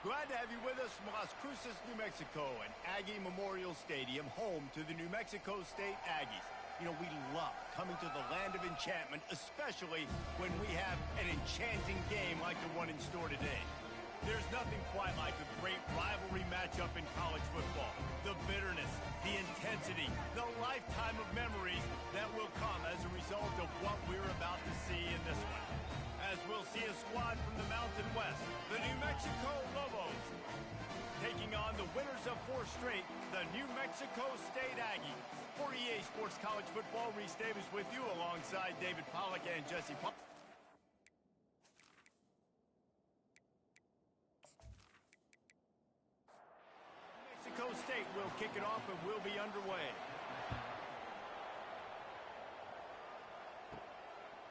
Glad to have you with us from Las Cruces, New Mexico, and Aggie Memorial Stadium, home to the New Mexico State Aggies. You know, we love coming to the land of enchantment, especially when we have an enchanting game like the one in store today. There's nothing quite like a great rivalry matchup in college football. The bitterness, the intensity, the lifetime of memories that will come as a result of what we're about to see in this one. As we'll see a squad from the Mountain West, the New Mexico Lobos, taking on the winners of 4 straight, the New Mexico State Aggies. For EA Sports College Football, Reese Davis with you alongside David Pollack and Jesse Pollock. New Mexico State will kick it off and will be underway.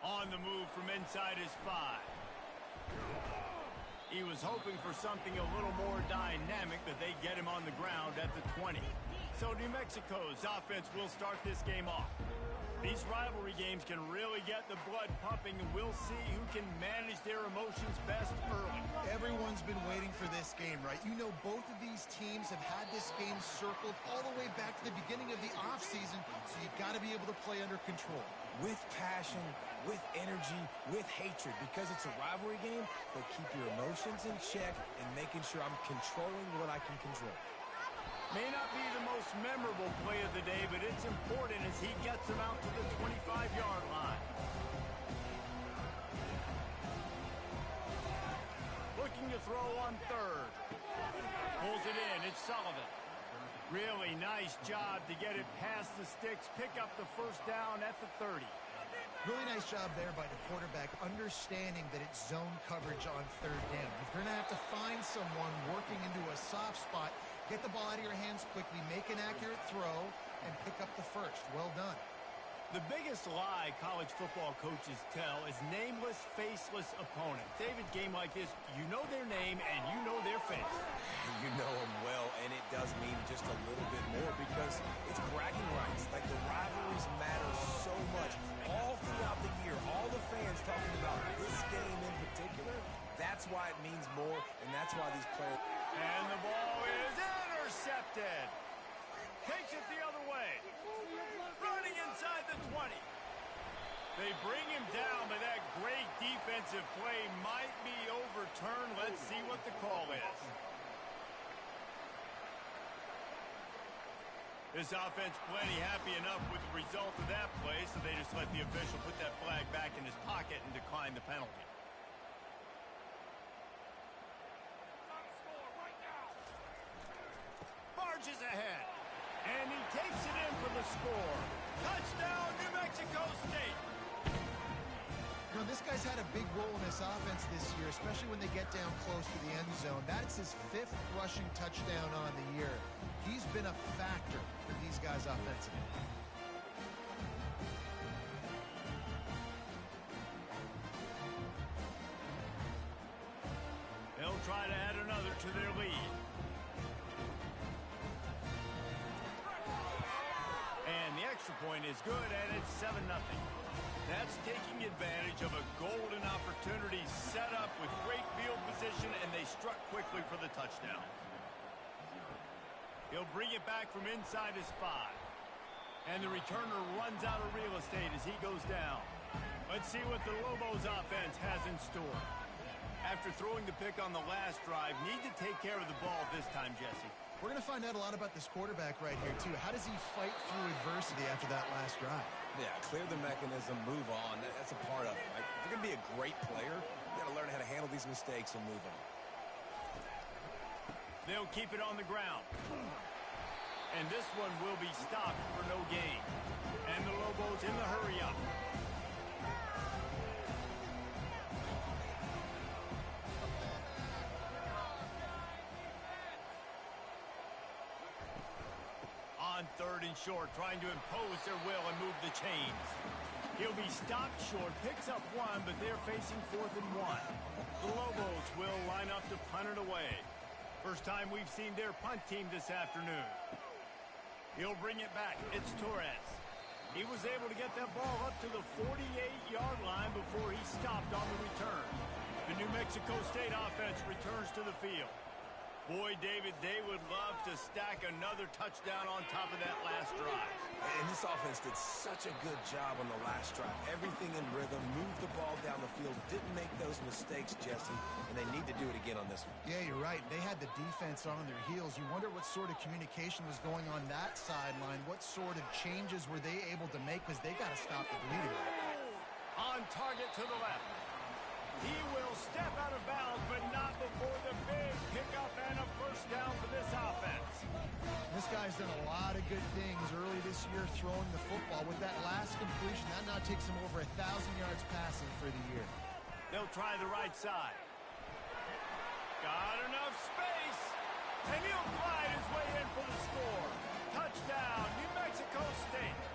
On the move from inside his 5. He was hoping for something a little more dynamic, but they get him on the ground at the 20. So New Mexico's offense will start this game off. These rivalry games can really get the blood pumping, and we'll see who can manage their emotions best early. Everyone's been waiting for this game, right? You know, both of these teams have had this game circled all the way back to the beginning of the offseason, so you've got to be able to play under control. With passion, with energy, with hatred, because it's a rivalry game, but keep your emotions in check and making sure I'm controlling what I can control. May not be the most memorable play of the day, but it's important as he gets them out to the 25-yard line. Looking to throw on 3rd. Pulls it in. It's Sullivan. Really nice job to get it past the sticks, pick up the first down at the 30. Really nice job there by the quarterback, understanding that it's zone coverage on 3rd down. If you're going to have to find someone working into a soft spot, get the ball out of your hands quickly, make an accurate throw, and pick up the first. Well done. The biggest lie college football coaches tell is nameless, faceless opponents. David, game like this, you know their name and you know their face. You know them well, and it does mean just a little bit more because it's bragging rights. Like, the rivalries matter so much. All throughout the year, all the fans talking about this game in particular, that's why it means more, and that's why these players... And the ball is intercepted. Takes it the other way. Running inside the 20. They bring him down, but that great defensive play might be overturned. Let's see what the call is. This offense plenty happy enough with the result of that play, so they just let the official put that flag back in his pocket and decline the penalty. Barges ahead. And he takes it in for the score. Touchdown, New Mexico State. You know, this guy's had a big role in this offense this year, especially when they get down close to the end zone. That's his 5th rushing touchdown on the year. He's been a factor for these guys offensively. They'll try to add another to their lead. And the extra point is good, and it's 7-0. That's taking advantage of a golden opportunity set up with great field position, and they struck quickly for the touchdown. He'll bring it back from inside his 5. And the returner runs out of real estate as he goes down. Let's see what the Lobos offense has in store. After throwing the pick on the last drive, need to take care of the ball this time, Jesse. We're going to find out a lot about this quarterback right here, too. How does he fight through adversity after that last drive? Yeah, clear the mechanism, move on. That's a part of it. Right? If you're going to be a great player, you got to learn how to handle these mistakes and move on. They'll keep it on the ground. And this one will be stopped for no gain. And the Lobos in the hurry up. On 3rd and short, trying to impose their will and move the chains. He'll be stopped short, picks up 1, but they're facing 4th and 1. The Lobos will line up to punt it away. First time we've seen their punt team this afternoon. He'll bring it back. It's Torres. He was able to get that ball up to the 48-yard line before he stopped on the return. The New Mexico State offense returns to the field. Boy, David, they would love to stack another touchdown on top of that last drive. And this offense did such a good job on the last drive. Everything in rhythm, moved the ball down the field, didn't make those mistakes, Jesse, and they need to do it again on this one. Yeah, you're right. They had the defense on their heels. You wonder what sort of communication was going on that sideline. What sort of changes were they able to make, because they got to stop the bleeding right now. On target to the left. He will step out of bounds, but not before the big pickup and a first down for this offense. This guy's done a lot of good things early this year throwing the football. With that last completion, that now takes him over 1,000 yards passing for the year. They'll try the right side. Got enough space, and he'll glide his way in for the score. Touchdown, New Mexico State.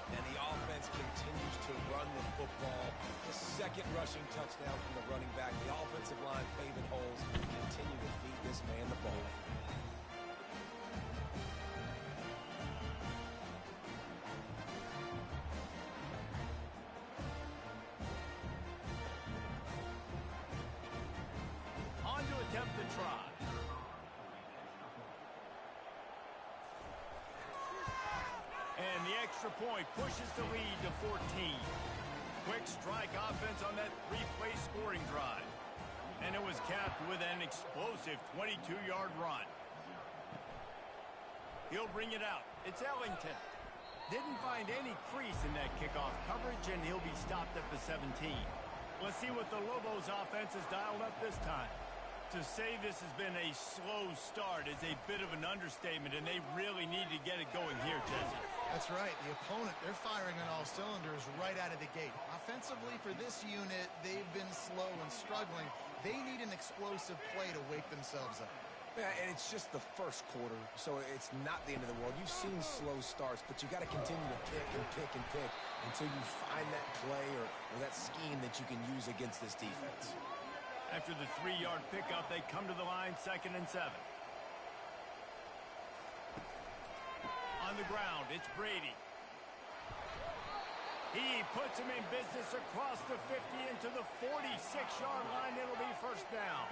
And the offense continues to run the football. The second rushing touchdown from the running back. The offensive line paving holes. Continue to feed this man the ball. On to attempt the try. And the extra point pushes the lead to 14. Quick strike offense on that three-play scoring drive. And it was capped with an explosive 22-yard run. He'll bring it out. It's Ellington. Didn't find any crease in that kickoff coverage, and he'll be stopped at the 17. Let's see what the Lobos offense has dialed up this time. To say this has been a slow start is a bit of an understatement, and they really need to get it going here, Jesse. That's right. The opponent, they're firing on all cylinders right out of the gate. Offensively for this unit, they've been slow and struggling. They need an explosive play to wake themselves up. Yeah, and it's just the first quarter, so it's not the end of the world. You've seen slow starts, but you got to continue to pick and pick and pick until you find that play or that scheme that you can use against this defense. After the 3-yard pickup, they come to the line, 2nd and 7. On the ground, it's Brady. He puts him in business across the 50 into the 46-yard line. It'll be first down.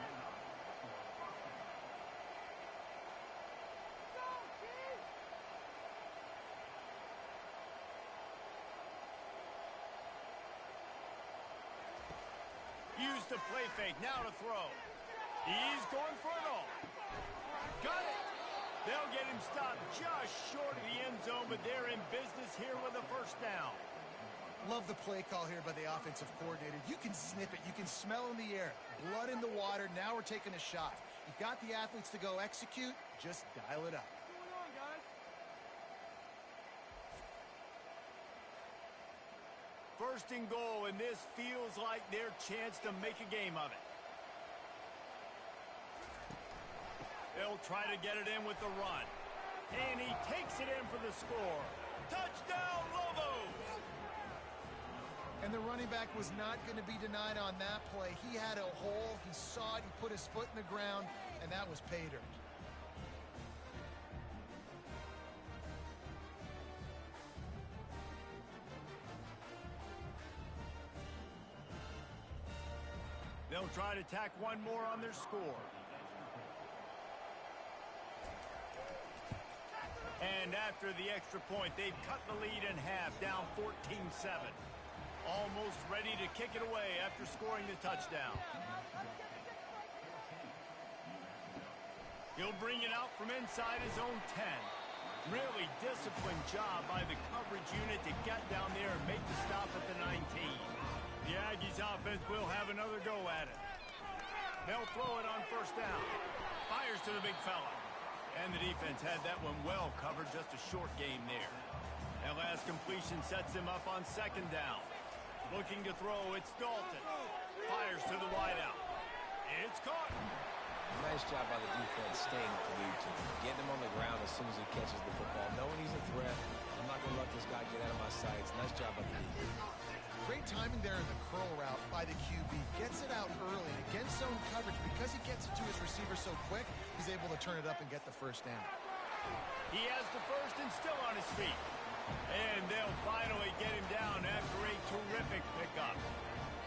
Use the play fake, now to throw. He's going for it all. Got it. They'll get him stopped just short of the end zone, but they're in business here with a first down. Love the play call here by the offensive coordinator. You can snip it. You can smell in the air. Blood in the water. Now we're taking a shot. You've got the athletes to go execute. Just dial it up. First and goal, and this feels like their chance to make a game of it. They'll try to get it in with the run. And he takes it in for the score. Touchdown, Lobos! And the running back was not going to be denied on that play. He had a hole. He saw it. He put his foot in the ground, and that was pay dirt. They'll try to tack one more on their score. And after the extra point, they've cut the lead in half, down 14-7. Almost ready to kick it away after scoring the touchdown. He'll bring it out from inside his own 10. Really disciplined job by the coverage unit to get down there and make the stop at the 19. The Aggies offense will have another go at it. They'll throw it on first down. Fires to the big fella. And the defense had that one well covered, just a short game there. That last completion sets them up on 2nd down. Looking to throw, it's Dalton. Fires to the wideout. It's caught. Nice job by the defense staying glued to him. Getting him on the ground as soon as he catches the football. Knowing he's a threat. I'm not going to let this guy get out of my sights. Nice job by the defense. Great timing there in the curl route by the QB. Gets it out early against zone coverage. Because he gets it to his receiver so quick, he's able to turn it up and get the first down. He has the first and still on his feet. And they'll finally get him down after a terrific pickup.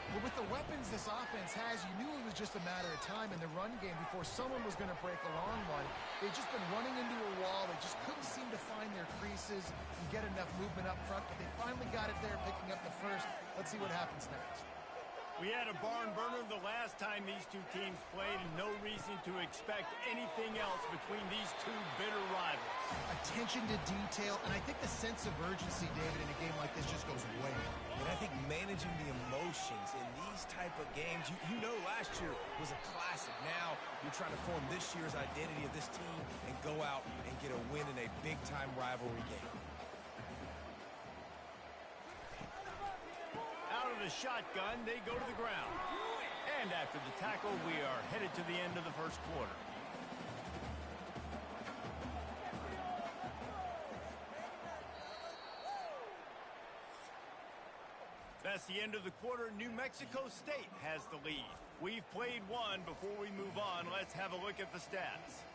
Well, with the weapons this offense has, you knew it was just a matter of time in the run game before someone was going to break a long one. They've just been running into a wall. They just couldn't seem to find their creases and get enough movement up front, but they finally got it there, picking up the first. Let's see what happens next. We had a barn burner the last time these two teams played, and no reason to expect anything else between these two bitter rivals. Attention to detail, and I think the sense of urgency, David, in a game like this just goes way up. And I think managing the emotions in these type of games, you know last year was a classic. Now you're trying to form this year's identity of this team and go out and get a win in a big-time rivalry game. Out of the shotgun, they go to the ground. And after the tackle, we are headed to the end of the first quarter. That's the end of the quarter. New Mexico State has the lead. We've played one. Before we move on, let's have a look at the stats.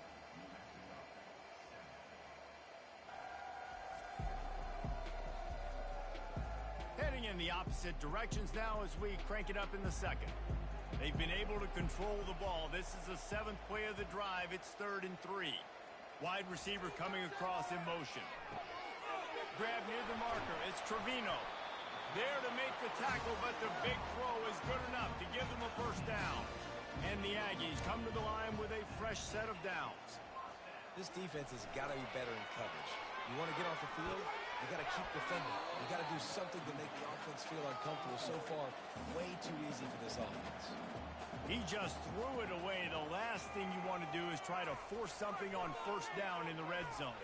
Heading in the opposite directions now as we crank it up in the second. They've been able to control the ball. This is the 7th play of the drive. It's 3rd and 3. Wide receiver coming across in motion. Grab near the marker. It's Trevino. There to make the tackle, but the big throw is good enough to give them a first down. And the Aggies come to the line with a fresh set of downs. This defense has got to be better in coverage. You want to get off the field, you got to keep defending. You got to do something to make the offense feel uncomfortable. So far, way too easy for this offense. He just threw it away. The last thing you want to do is try to force something on first down in the red zone.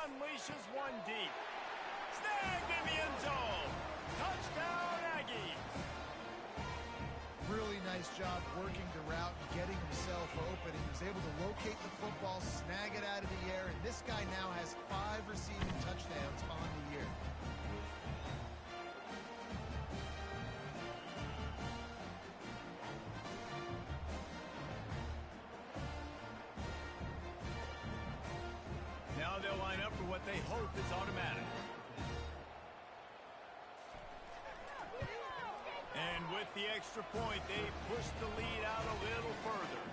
Unleashes one deep. Snagged in the end zone. Touchdown, Aggies. Really nice job working the route and getting himself open. He was able to locate the football, snag it out of the air, and this guy now has 5 receiving touchdowns on the year. Now they'll line up for what they hope is automatic. And with the extra point, they push the lead out a little further.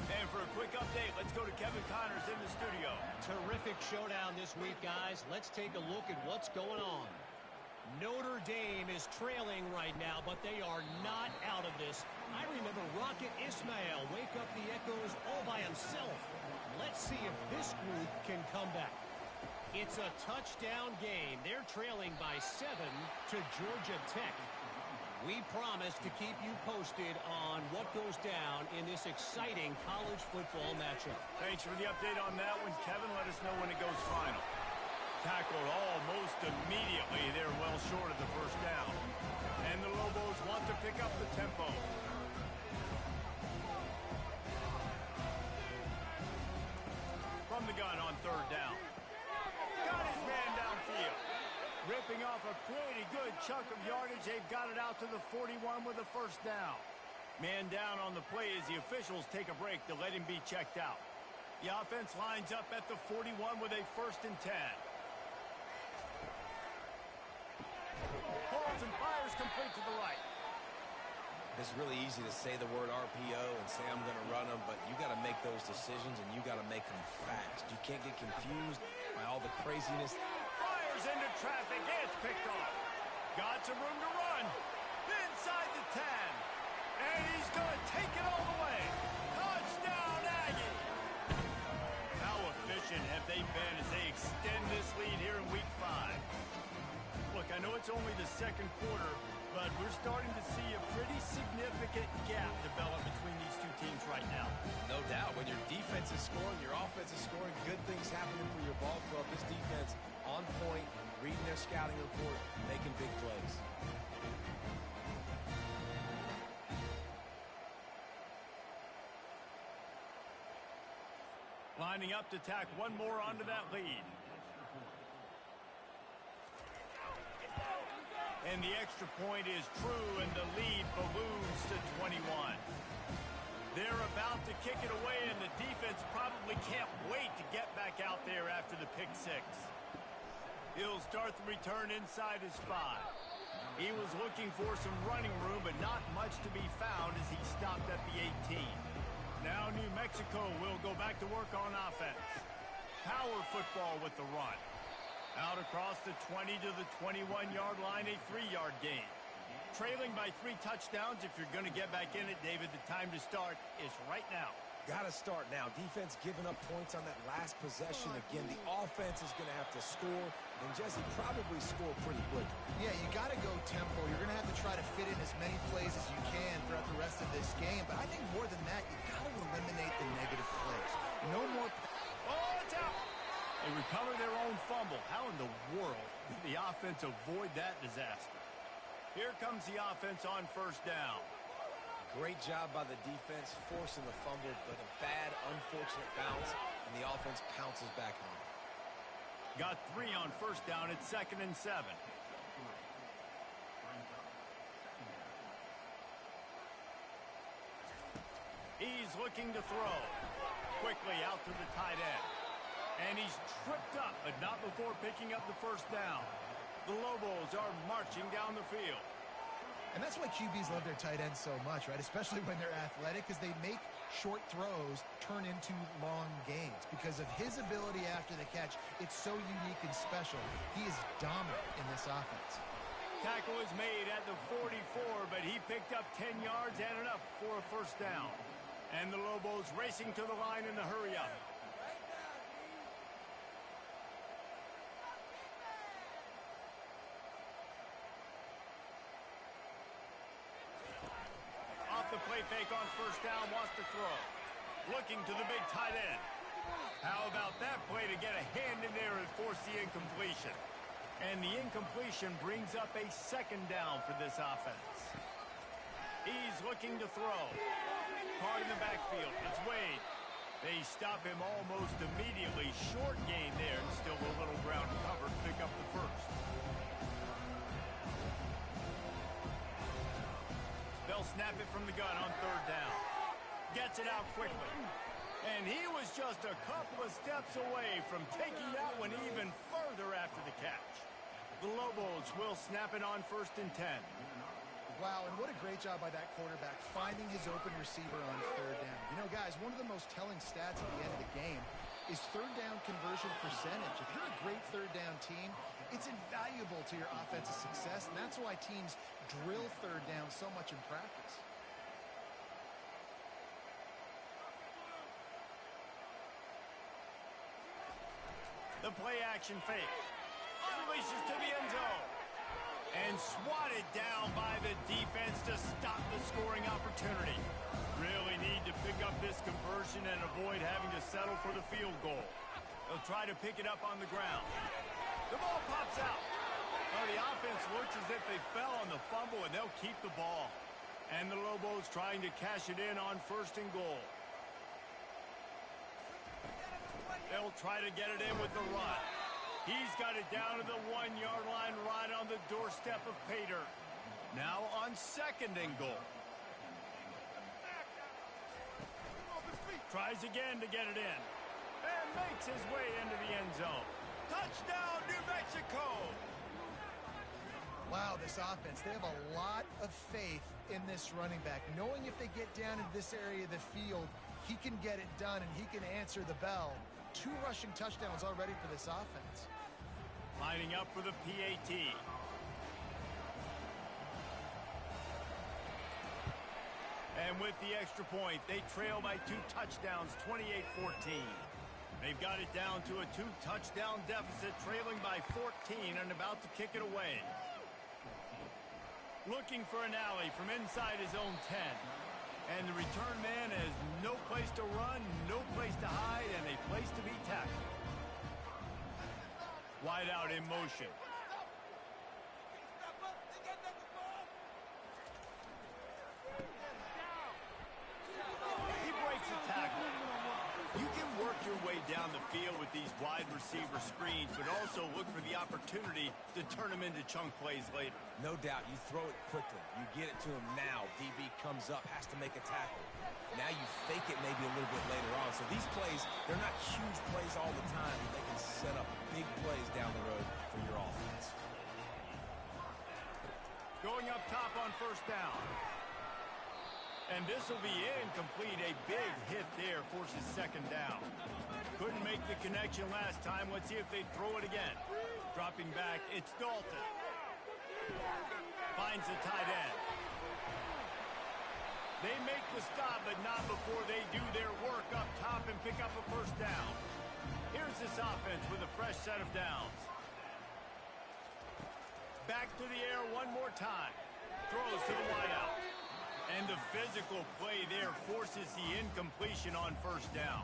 And for a quick update, let's go to Kevin Connors in the studio. Terrific showdown this week, guys. Let's take a look at what's going on. Notre Dame is trailing right now, but they are not out of this. I remember Rocket Ismail wake up the echoes all by himself. Let's see if this group can come back. It's a touchdown game. They're trailing by 7 to Georgia Tech. We promise to keep you posted on what goes down in this exciting college football matchup. Thanks for the update on that one, Kevin. Let us know when it goes final. Tackled almost immediately. They're well short of the first down. And the Lobos want to pick up the tempo. From the gun on 3rd down. Got his man downfield. Ripping off a pretty good chunk of yardage. They've got it out to the 41 with a first down. Man down on the play as the officials take a break to let him be checked out. The offense lines up at the 41 with a 1st and 10. Pulls and fires complete to the right. It's really easy to say the word RPO and say I'm going to run them, but you got to make those decisions and you got to make them fast. You can't get confused by all the craziness. Into traffic. It's picked off. Got some room to run. Inside the 10. And he's going to take it all the way. Touchdown, Aggie. How efficient have they been as they extend this lead here in Week 5? Look, I know it's only the 2nd quarter, but we're starting to see a pretty significant gap develop between these two teams right now. No doubt. When your defense is scoring, your offense is scoring, good things happening for your ball club. This defense on point, reading their scouting report, making big plays. Lining up to tack one more onto that lead. And the extra point is true, and the lead balloons to 21. They're about to kick it away, and the defense probably can't wait to get back out there after the pick 6. He'll start the return inside his 5. He was looking for some running room, but not much to be found as he stopped at the 18. Now New Mexico will go back to work on offense. Power football with the run. Out across the 20 to the 21-yard line, a 3-yard gain. Trailing by 3 touchdowns. If you're going to get back in it, David, the time to start is right now. Got to start now. Defense giving up points on that last possession. Again, the offense is going to have to score, and Jesse probably score pretty quick. Yeah, you got to go tempo. You're going to have to try to fit in as many plays as you can throughout the rest of this game. But I think more than that, you got to eliminate the negative plays. No more. Oh, it's out. They recover their own fumble. How in the world did the offense avoid that disaster? Here comes the offense on first down. Great job by the defense forcing the fumble, but a bad, unfortunate bounce, and the offense pounces back on it. Got 3 on first down at 2nd and 7. He's looking to throw. Quickly out to the tight end. And he's tripped up, but not before picking up the first down. The Lobos are marching down the field. And that's why QBs love their tight ends so much, right? Especially when they're athletic, because they make short throws turn into long gains. Because of his ability after the catch, it's so unique and special. He is dominant in this offense. Tackle is made at the 44, but he picked up 10 yards and enough for a first down. And the Lobos racing to the line in the hurry-up. Off the play fake on first down, wants to throw. Looking to the big tight end. How about that play to get a hand in there and force the incompletion? And the incompletion brings up a 2nd down for this offense. He's looking to throw. Caught in the backfield. It's Wade. They stop him almost immediately. Short gain there, and still a little ground cover to pick up the first. They'll snap it from the gun on 3rd down. Gets it out quickly. And he was just a couple of steps away from taking that one even further after the catch. The Lobos will snap it on 1st and 10. Wow, and what a great job by that quarterback finding his open receiver on 3rd down. You know, guys, one of the most telling stats at the end of the game is 3rd down conversion percentage. If you're a great 3rd down team, it's invaluable to your offensive success, and that's why teams drill 3rd down so much in practice. The play action fake. Unleashes to the end zone. And swatted down by the defense to stop the scoring opportunity. Really need to pick up this conversion and avoid having to settle for the field goal. They'll try to pick it up on the ground. The ball pops out. Well, the offense looks as if they fell on the fumble, and they'll keep the ball. And the Lobos trying to cash it in on 1st and goal. They'll try to get it in with the run. He's got it down to the 1-yard line right on the doorstep of Pater. Now on 2nd and goal. Tries again to get it in. And makes his way into the end zone. Touchdown, New Mexico! Wow, this offense, they have a lot of faith in this running back. Knowing if they get down into this area of the field, he can get it done and he can answer the bell. 2 rushing touchdowns already for this offense. Lining up for the PAT. And with the extra point, they trail by 2 touchdowns, 28-14. They've got it down to a 2-touchdown deficit, trailing by 14 and about to kick it away. Looking for an alley from inside his own 10. And the return man has no place to run, no place to hide, and a place to be tackled. Wide out in motion. He breaks the tackle. You can work your way down the field with these wide receiver screens, but also look for the opportunity to turn them into chunk plays later. No doubt, you throw it quickly. You get it to him now. DB comes up, has to make a tackle. Now you fake it maybe a little bit later on. So these plays, they're not huge plays all the time, but they can set up big plays down the road for your offense. Going up top on first down. And this will be incomplete. A big hit there forces second down. Couldn't make the connection last time. Let's see if they throw it again. Dropping back, it's Dalton. Finds the tight end. They make the stop, but not before they do their work up top and pick up a first down. Here's this offense with a fresh set of downs. Back to the air one more time. Throws to the wideout. And the physical play there forces the incompletion on first down.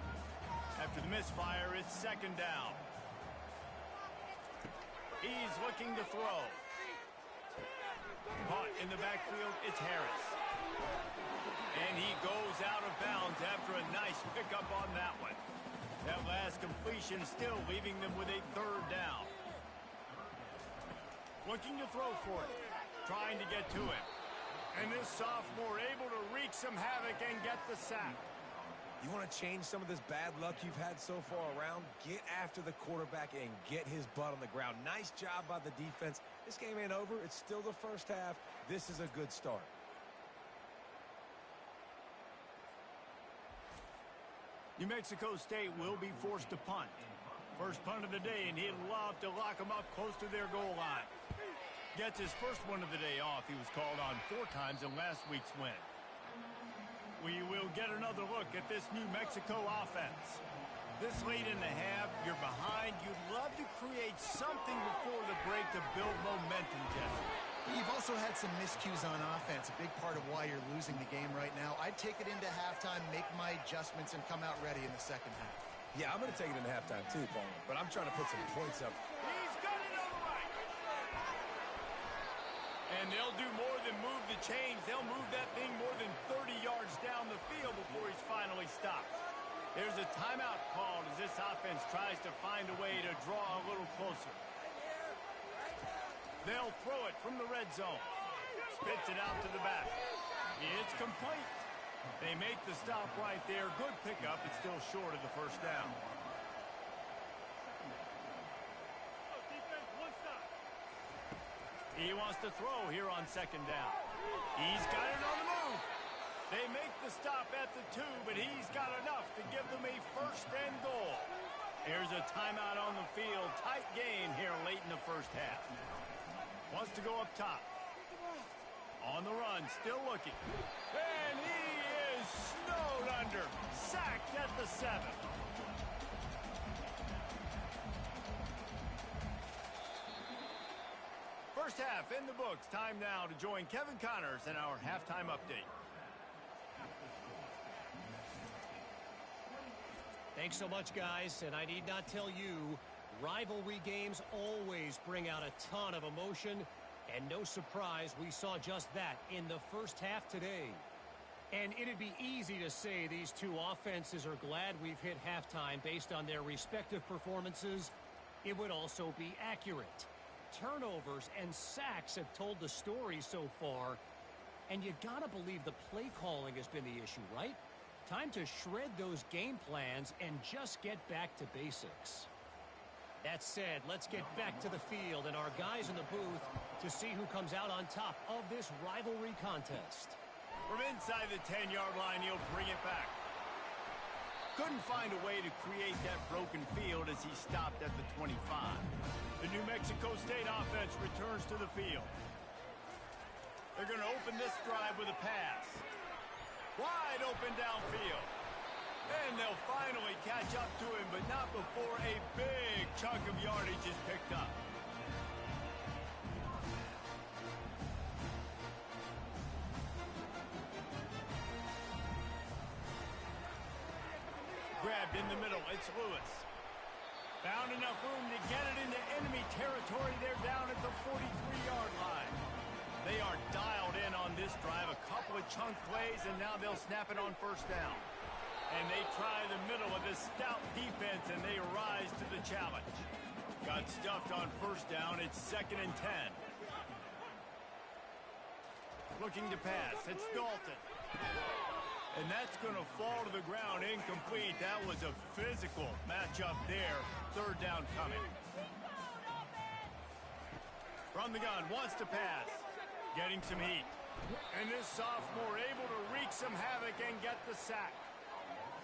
After the misfire, it's second down. He's looking to throw. Caught in the backfield, it's Harris. And he goes out of bounds after a nice pickup on that one. That last completion still leaving them with a third down. Looking to throw for it. Trying to get to him. And this sophomore able to wreak some havoc and get the sack. You want to change some of this bad luck you've had so far around? Get after the quarterback and get his butt on the ground. Nice job by the defense. This game ain't over. It's still the first half. This is a good start. New Mexico State will be forced to punt. First punt of the day, and he'd love to lock them up close to their goal line. Gets his first one of the day off. He was called on 4 times in last week's win. We will get another look at this New Mexico offense. This late in the half, you're behind. You'd love to create something before the break to build momentum, Jesse. You've also had some miscues on offense, a big part of why you're losing the game right now. I'd take it into halftime, make my adjustments, and come out ready in the second half. Yeah, I'm going to take it into halftime too, Paul, but I'm trying to put some points up. He's got it on the right. And they'll do more than move the chains. They'll move that thing more than 30 yards down the field before he's finally stopped. There's a timeout called as this offense tries to find a way to draw a little closer. They'll throw it from the red zone. Spits it out to the back. It's complete. They make the stop right there. Good pickup. It's still short of the first down. He wants to throw here on second down. He's got it on the move. They make the stop at the 2, but he's got enough to give them a first and goal. Here's a timeout on the field. Tight game here late in the first half. Wants to go up top. On the run, still looking. And he is snowed under. Sacked at the 7. First half in the books. Time now to join Kevin Connors in our halftime update. Thanks so much, guys. And I need not tell you, rivalry games always bring out a ton of emotion. And no surprise, we saw just that in the first half today. And it'd be easy to say these two offenses are glad we've hit halftime based on their respective performances. It would also be accurate. Turnovers and sacks have told the story so far. And you gotta believe the play calling has been the issue, right? Time to shred those game plans and just get back to basics. That said, let's get back to the field and our guys in the booth to see who comes out on top of this rivalry contest. From inside the 10-yard line, he'll bring it back. Couldn't find a way to create that broken field as he stopped at the 25. The New Mexico State offense returns to the field. They're going to open this drive with a pass. Wide open downfield. And they'll finally catch up to him, but not before a big chunk of yardage is picked up. Grabbed in the middle, it's Lewis. Found enough room to get it into enemy territory. They're down at the 43-yard line. They are dialed in on this drive. A couple of chunk plays, and now they'll snap it on first down. And they try the middle of this stout defense, and they rise to the challenge. Got stuffed on first down. It's 2nd and 10. Looking to pass. It's Dalton. And that's going to fall to the ground incomplete. That was a physical matchup there. Third down coming. From the gun, wants to pass. getting some heat. And this sophomore able to wreak some havoc and get the sack.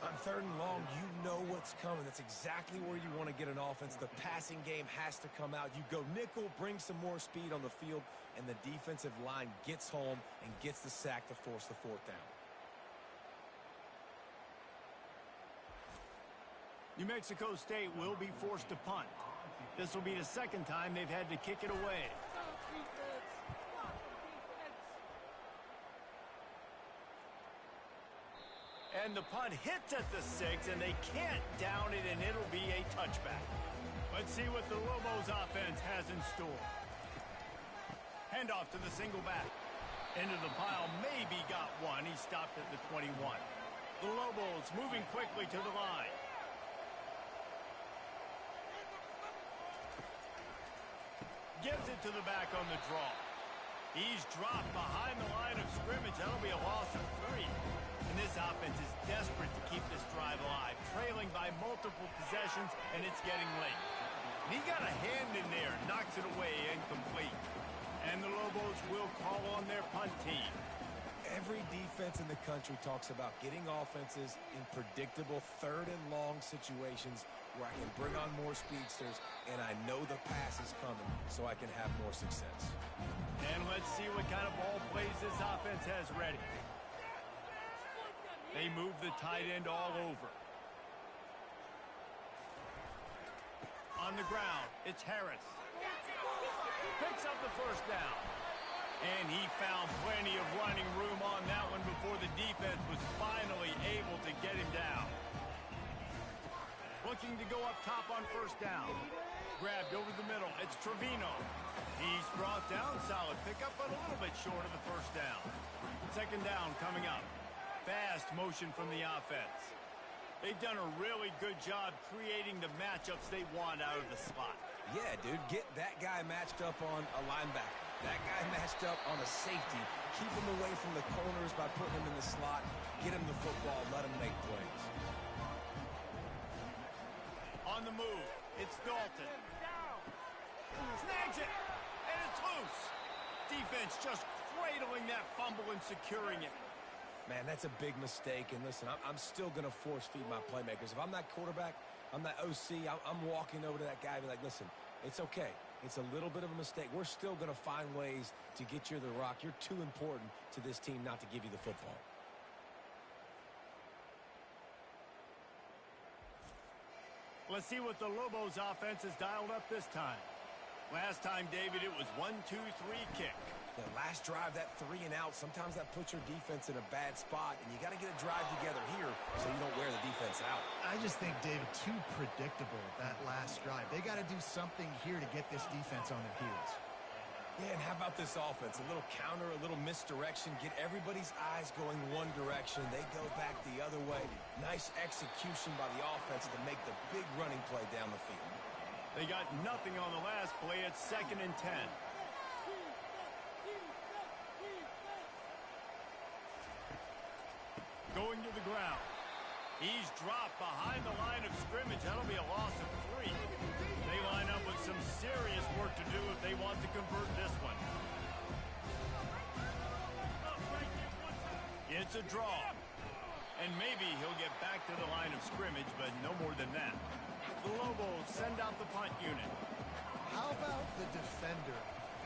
On 3rd and long, you know what's coming. That's exactly where you want to get an offense. The passing game has to come out. You go nickel, bring some more speed on the field, and the defensive line gets home and gets the sack to force the 4th down. New Mexico State will be forced to punt. This will be the 2nd time they've had to kick it away. And the punt hits at the 6, and they can't down it, and it'll be a touchback. Let's see what the Lobos offense has in store. Handoff to the single back. Into the pile, maybe got one. He stopped at the 21. The Lobos moving quickly to the line. Gives it to the back on the draw. He's dropped behind the line of scrimmage. That'll be a loss of 3. And this offense is desperate to keep this drive alive, trailing by multiple possessions, and it's getting late. And he got a hand in there, knocks it away, incomplete. And the Lobos will call on their punt team. Every defense in the country talks about getting offenses in predictable 3rd and long situations where I can bring on more speedsters and I know the pass is coming so I can have more success. And let's see what kind of ball plays this offense has ready. They move the tight end all over. On the ground, it's Harris. Picks up the 1st down. And he found plenty of running room on that one before the defense was finally able to get him down. Looking to go up top on 1st down. Grabbed over the middle. It's Trevino. He's brought down. Solid pickup, but a little bit short of the 1st down. 2nd down coming up. Fast motion from the offense. They've done a really good job creating the matchups they want out of the slot. Yeah, dude, get that guy matched up on a linebacker. That guy matched up on a safety. Keep him away from the corners by putting him in the slot. Get him the football. Let him make plays. On the move, it's Dalton. Snags it, and it's loose. Defense just cradling that fumble and securing it. Man, that's a big mistake. And listen, I'm still going to force feed my playmakers. If I'm that quarterback, I'm that OC, I'm walking over to that guy and be like, listen, it's okay. It's a little bit of a mistake. We're still going to find ways to get you the rock. You're too important to this team not to give you the football. Let's see what the Lobos offense has dialed up this time. Last time, David, it was 1-2-3 kick. The last drive, that 3 and out, sometimes that puts your defense in a bad spot, and you got to get a drive together here so you don't wear the defense out. I just think, David, too predictable, that last drive. They got to do something here to get this defense on their heels. Yeah, and how about this offense? A little counter, a little misdirection, get everybody's eyes going one direction. They go back the other way. Nice execution by the offense to make the big running play down the field. They got nothing on the last play. It's 2nd and 10. Going to the ground. He's dropped behind the line of scrimmage. That'll be a loss of 3. They line up with some serious work to do if they want to convert this one. It's a draw. And maybe he'll get back to the line of scrimmage, but no more than that. The Lobos send out the punt unit. How about the defender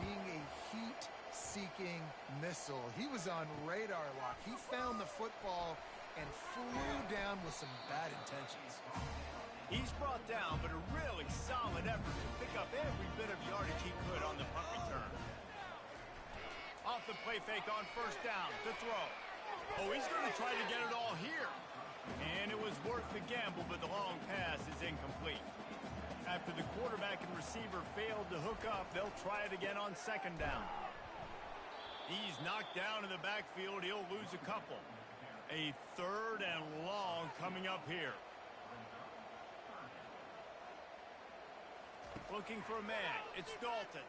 being a heat-seeking missile? He was on radar lock. He found the football and flew down with some bad intentions. He's brought down, but a really solid effort to pick up every bit of yardage he could on the punt return. Off the play fake on 1st down to throw. Oh, he's going to try to get it all here. And it was worth the gamble, but the long pass is incomplete. After the quarterback and receiver failed to hook up, they'll try it again on 2nd down. He's knocked down in the backfield. He'll lose a couple. A 3rd and long coming up here. Looking for a man. It's Dalton.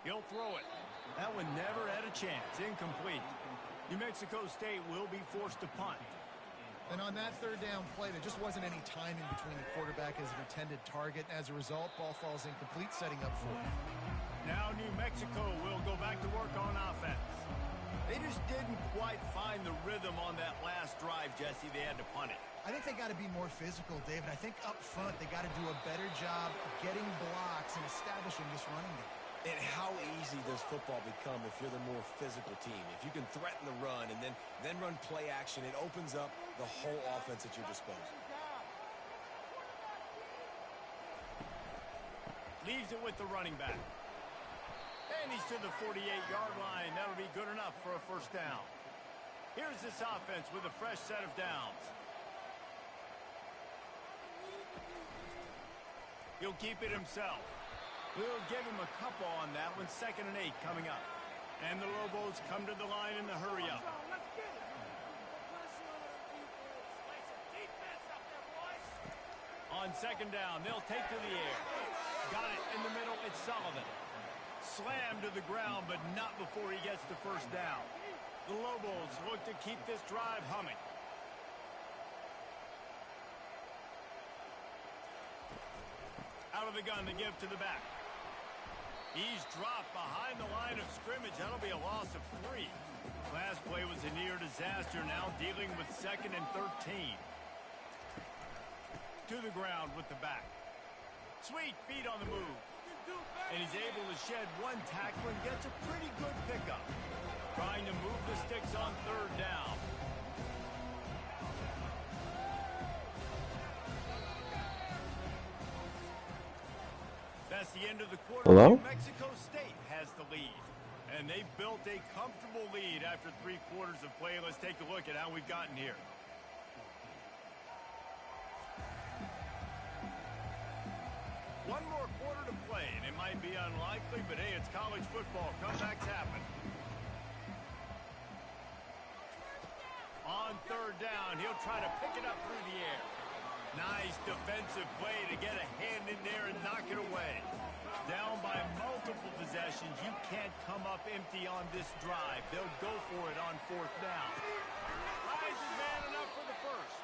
He'll throw it. That one never had a chance. Incomplete. New Mexico State will be forced to punt. And on that 3rd down play, there just wasn't any timing between the quarterback as an intended target. As a result, ball falls incomplete, setting up 4. Now New Mexico will go back to work on offense. They just didn't quite find the rhythm on that last drive, Jesse. They had to punt it. I think they got to be more physical, David. I think up front they got to do a better job getting blocks and establishing this running game. And how easy does football become if you're the more physical team? If you can threaten the run and then run play action, it opens up the whole offense at your disposal. Leaves it with the running back. And he's to the 48-yard line. That'll be good enough for a first down. Here's this offense with a fresh set of downs. He'll keep it himself. We'll give him a couple on that one. 2nd and 8 coming up. And the Lobos come to the line in the hurry-up. On 2nd down, they'll take to the air. Got it in the middle. It's Sullivan. Slammed to the ground, but not before he gets the first down. The Lobos look to keep this drive humming. Out of the gun to give to the back. He's dropped behind the line of scrimmage. That'll be a loss of 3. Last play was a near disaster. Now dealing with 2nd and 13. To the ground with the back. Sweet feet on the move. And he's able to shed one tackle and gets a pretty good pickup. Trying to move the sticks on 3rd down. That's the end of the quarter. Hello? New Mexico State has the lead. And they've built a comfortable lead after 3 quarters of play. Let's take a look at how we've gotten here. One more quarter to play, and it might be unlikely, but hey, it's college football. Comebacks happen. On 3rd down, he'll try to pick it up through the air. Nice defensive play to get a hand in there and knock it away. Down by multiple possessions. You can't come up empty on this drive. They'll go for it on 4th down. Rise is man enough for the first.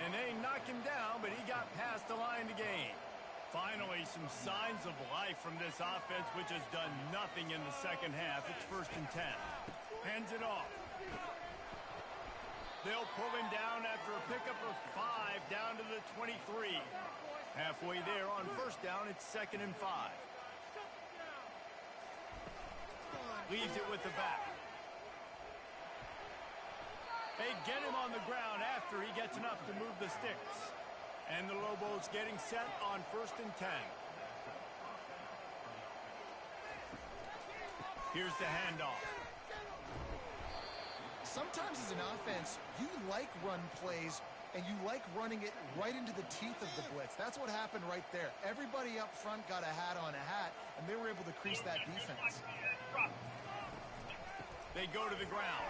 And they knock him down, but he got past the line to gain. Finally, some signs of life from this offense, which has done nothing in the 2nd half. It's 1st and 10. Hands it off. They'll pull him down after a pickup of 5 down to the 23. Halfway there on 1st down, it's 2nd and 5. Leaves it with the back. They get him on the ground after he gets enough to move the sticks. And the Lobos getting set on 1st and 10. Here's the handoff. Sometimes as an offense, you like run plays, and you like running it right into the teeth of the blitz. That's what happened right there. Everybody up front got a hat on a hat, and they were able to crease that defense. They go to the ground.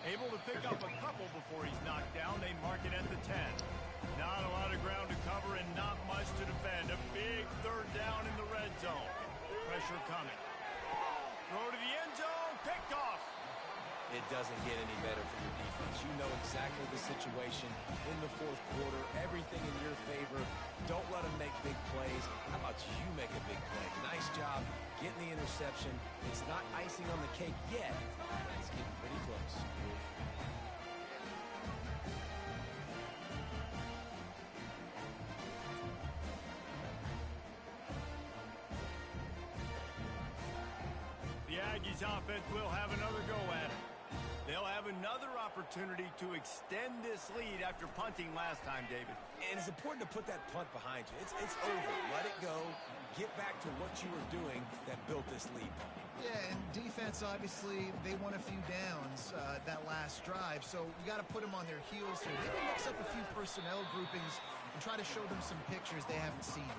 Able to pick up a couple before he's knocked down. They mark it at the 10. Not a lot of ground to cover and not much to defend. A big 3rd down in the red zone. Pressure coming. Throw to the end zone. Picked off. It doesn't get any better for your defense. You know exactly the situation in the 4th quarter. Everything in your favor. Don't let them make big plays. How about you make a big play? Nice job getting the interception. It's not icing on the cake yet. It's getting pretty close. The Aggies offense will have another go at it. They'll have another opportunity to extend this lead after punting last time, David. And it's important to put that punt behind you. It's over. Let it go. Get back to what you were doing that built this lead. Yeah, and defense, obviously, they won a few downs that last drive, so we got to put them on their heels here. Maybe mix up a few personnel groupings and try to show them some pictures they haven't seen.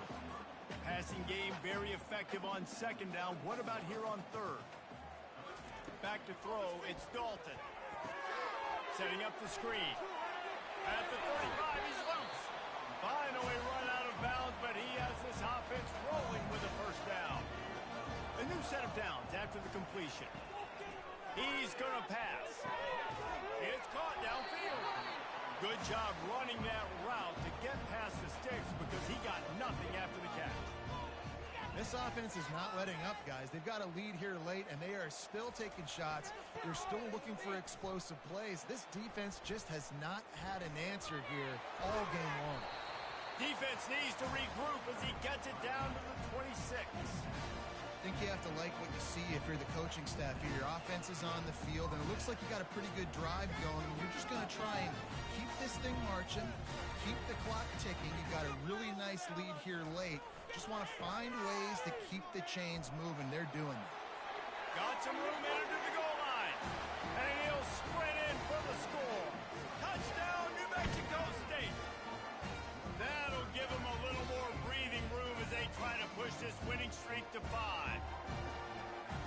Passing game very effective on 2nd down. What about here on 3rd? Back to throw, it's Dalton. Setting up the screen. At the 35, he's loose. Finally run out of bounds, but he has this offense rolling with a first down. A new set of downs after the completion. He's going to pass. It's caught downfield. Good job running that route to get past the sticks because he got nothing after the catch. This offense is not letting up, guys. They've got a lead here late, and they are still taking shots. They're still looking for explosive plays. This defense just has not had an answer here all game long. Defense needs to regroup as he gets it down to the 26. I think you have to like what you see if you're the coaching staff here. Your offense is on the field, and it looks like you got a pretty good drive going. You're just going to try and keep this thing marching, keep the clock ticking. You've got a really nice lead here late. Just want to find ways to keep the chains moving. They're doing it. Got some room in to the goal line. And he'll sprint in for the score. Touchdown, New Mexico State. That'll give them a little more breathing room as they try to push this winning streak to 5.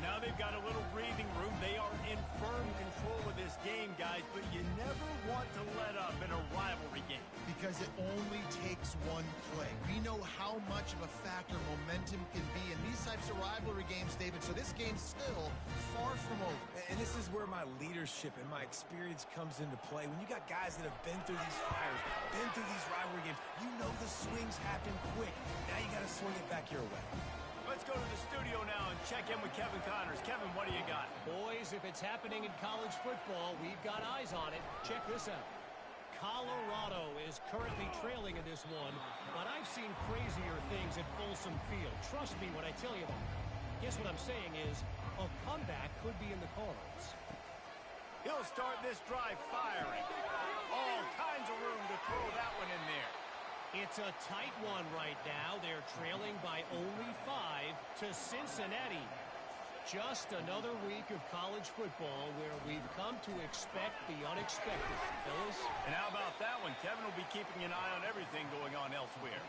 Now they've got a little breathing room. They are in firm control of this game, guys, but you never want to let up in a rivalry game. Because it only takes one play. We know how much of a factor momentum can be in these types of rivalry games, David, so this game's still far from over. And this is where my leadership and my experience comes into play. When you got guys that have been through these fires, been through these rivalry games, you know the swings happen quick. Now you got to swing it back your way. Let's go to the studio now and check in with Kevin Connors. Kevin, what do you got? Boys, if it's happening in college football, we've got eyes on it. Check this out. Colorado is currently trailing in this one, but I've seen crazier things at Folsom Field. Trust me when I tell you that. Guess what I'm saying is a comeback could be in the cards. He'll start this drive firing. All kinds of room to throw that one in there. It's a tight one right now. They're trailing by only 5 to Cincinnati. Just another week of college football where we've come to expect the unexpected, fellas. And how about that one? Kevin will be keeping an eye on everything going on elsewhere.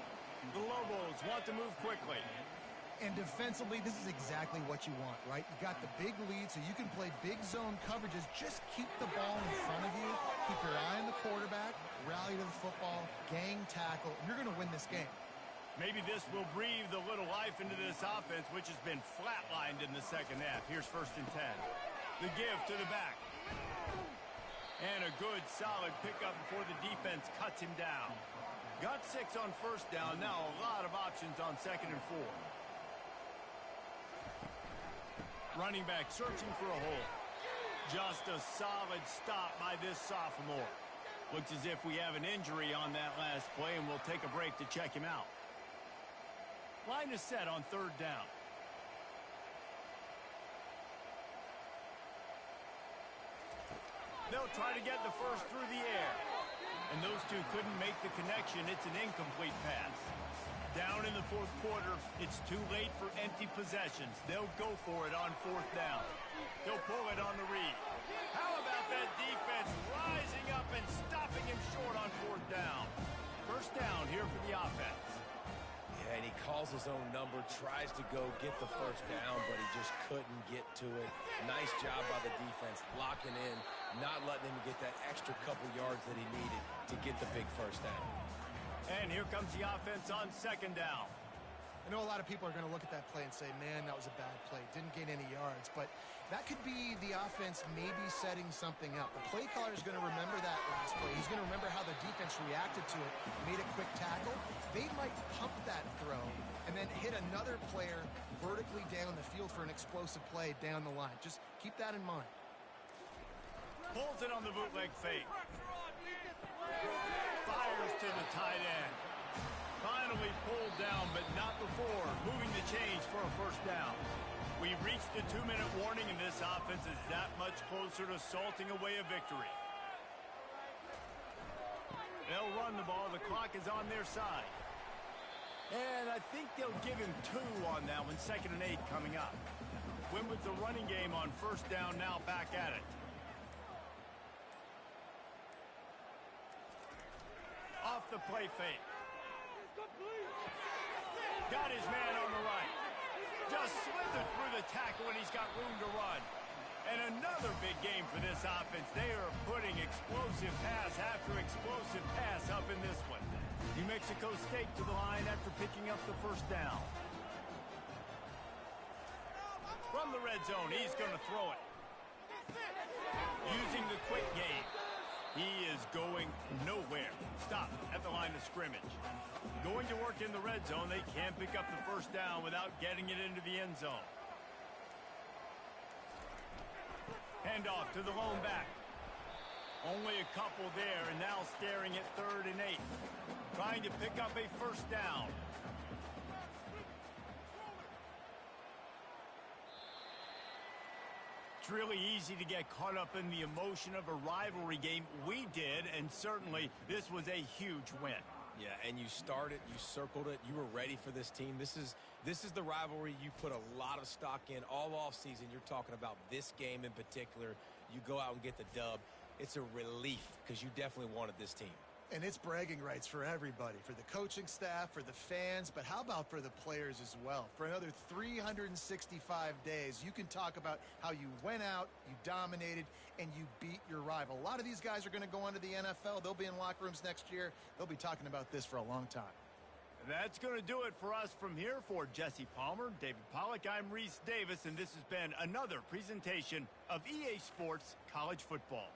The Lobos want to move quickly. And defensively, this is exactly what you want, right? You got the big lead, so you can play big zone coverages. Just keep the ball in front of you. Keep your eye on the quarterback. Rally to the football. Gang tackle. You're going to win this game. Maybe this will breathe a little life into this offense, which has been flatlined in the second half. Here's 1st and 10. The give to the back. And a good, solid pickup before the defense cuts him down. Got 6 on 1st down. Now a lot of options on 2nd and 4. Running back searching for a hole. Just a solid stop by this sophomore. Looks as if we have an injury on that last play, and we'll take a break to check him out. Line is set on 3rd down. They'll try to get the first through the air. And those two couldn't make the connection. It's an incomplete pass. Down in the 4th quarter, it's too late for empty possessions. They'll go for it on 4th down. They'll pull it on the read. How about that defense rising up and stopping him short on 4th down? 1st down here for the offense. Yeah, and he calls his own number, tries to go get the 1st down, but he just couldn't get to it. Nice job by the defense, locking in, not letting him get that extra couple yards that he needed to get the big 1st down. And here comes the offense on 2nd down. I know a lot of people are going to look at that play and say, man, that was a bad play. Didn't gain any yards. But that could be the offense maybe setting something up. The play caller is going to remember that last play. He's going to remember how the defense reacted to it, made a quick tackle. They might pump that throw and then hit another player vertically down the field for an explosive play down the line. Just keep that in mind. Pulls it on the bootleg fake. Fires to the tight end. Finally pulled down, but not before moving the chains for a 1st down. We've reached the 2-minute warning, and this offense is that much closer to salting away a victory. They'll run the ball. The clock is on their side. And I think they'll give him 2 on that one. 2nd and 8 coming up. Win with the running game on 1st down, now back at it. Off the play fake. Got his man on the right. Just slithered through the tackle, and he's got room to run. And another big game for this offense. They are putting explosive pass after explosive pass up in this one. New Mexico State to the line after picking up the 1st down. From the red zone, he's going to throw it. Using the quick game. He is going nowhere. Stop at the line of scrimmage. Going to work in the red zone, they can't pick up the first down without getting it into the end zone. Handoff to the lone back. Only a couple there, and now staring at 3rd and 8. Trying to pick up a first down. It's really easy to get caught up in the emotion of a rivalry game. We did, and certainly this was a huge win. Yeah, and you started, you circled it, you were ready for this team. This is the rivalry you put a lot of stock in all offseason. You're talking about this game in particular. You go out and get the dub. It's a relief because you definitely wanted this team. And it's bragging rights for everybody, for the coaching staff, for the fans, but how about for the players as well? For another 365 days, you can talk about how you went out, you dominated, and you beat your rival. A lot of these guys are going to go on to the NFL. They'll be in locker rooms next year. They'll be talking about this for a long time. And that's going to do it for us from here. For Jesse Palmer, David Pollack, I'm Reese Davis, and this has been another presentation of EA Sports College Football.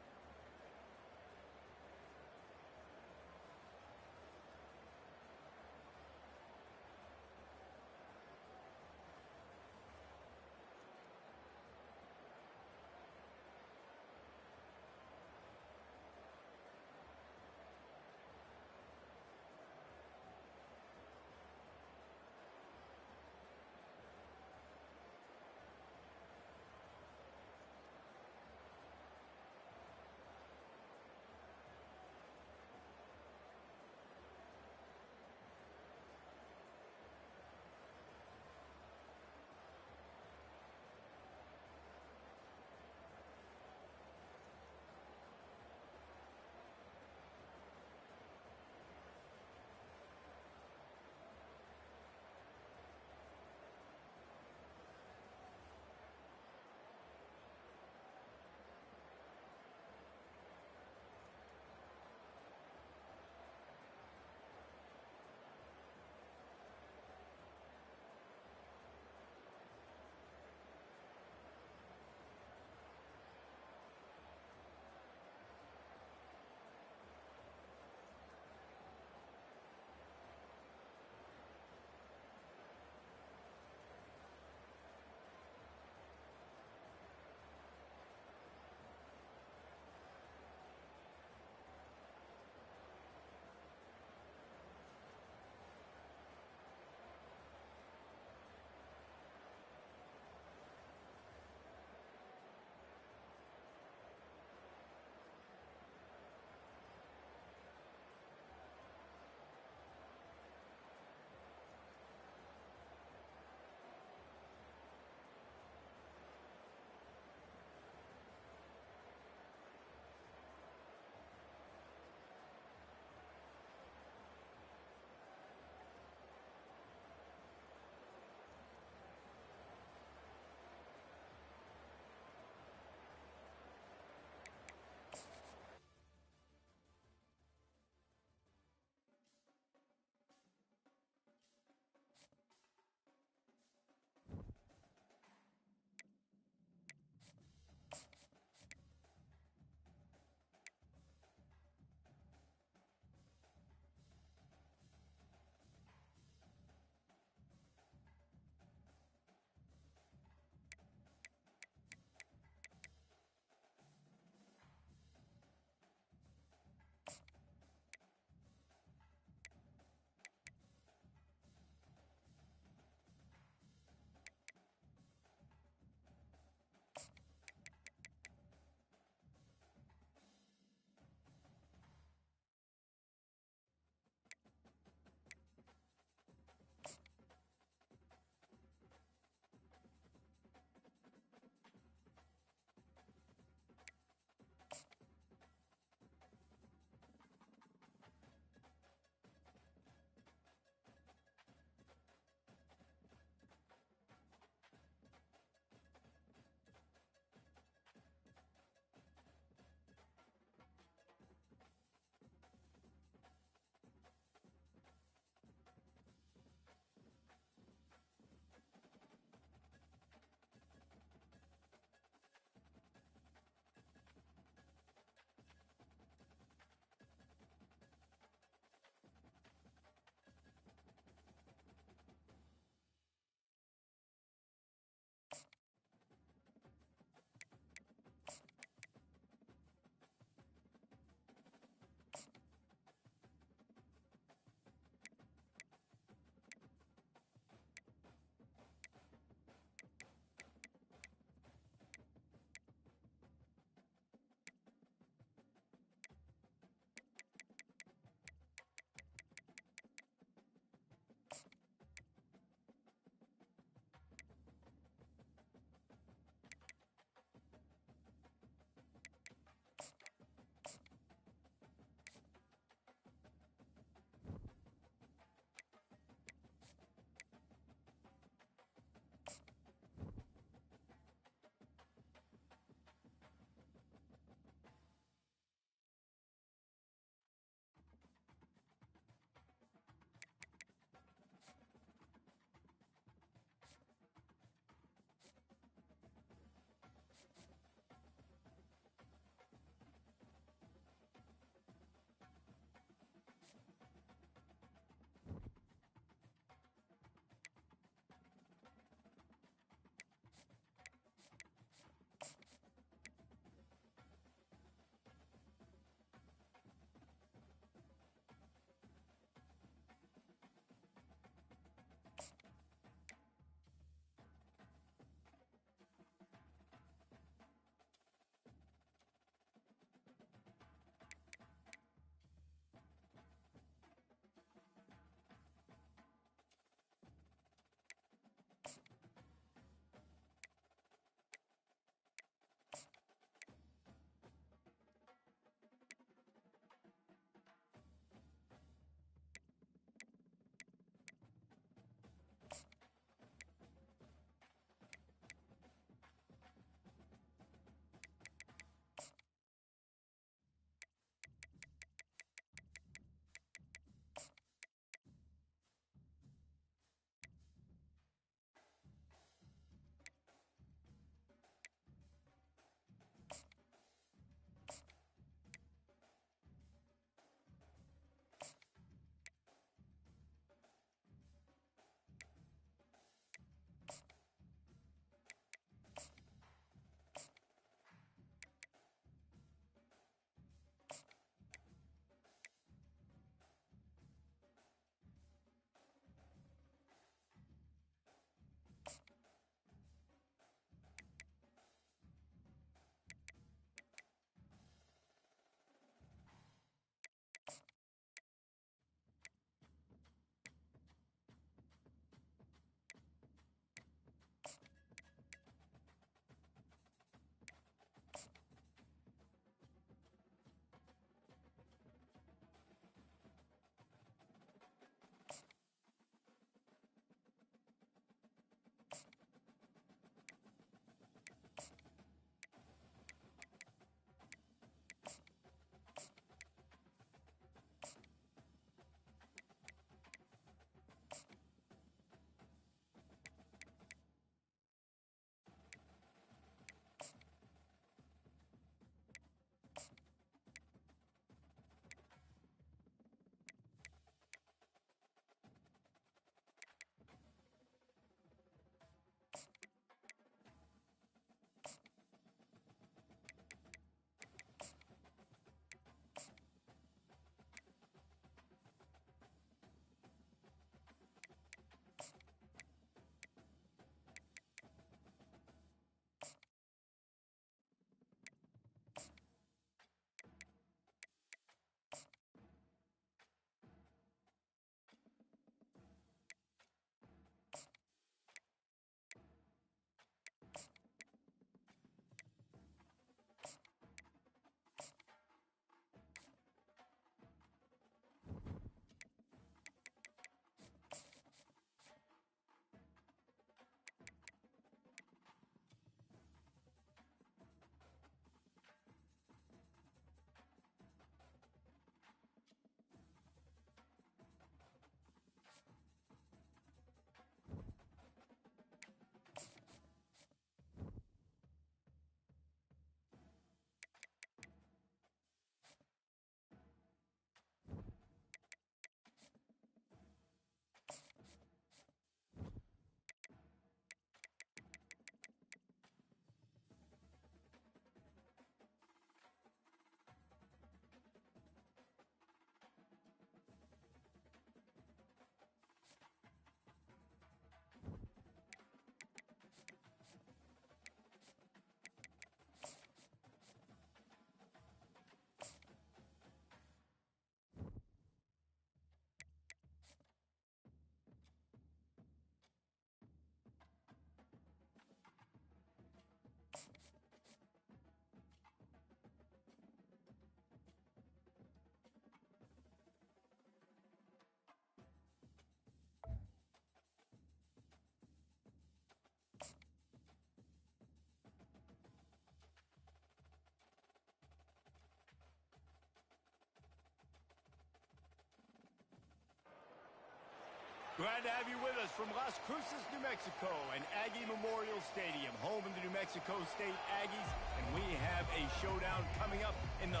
Glad to have you with us from Las Cruces, New Mexico, and Aggie Memorial Stadium, home of the New Mexico State Aggies, and we have a showdown coming up in the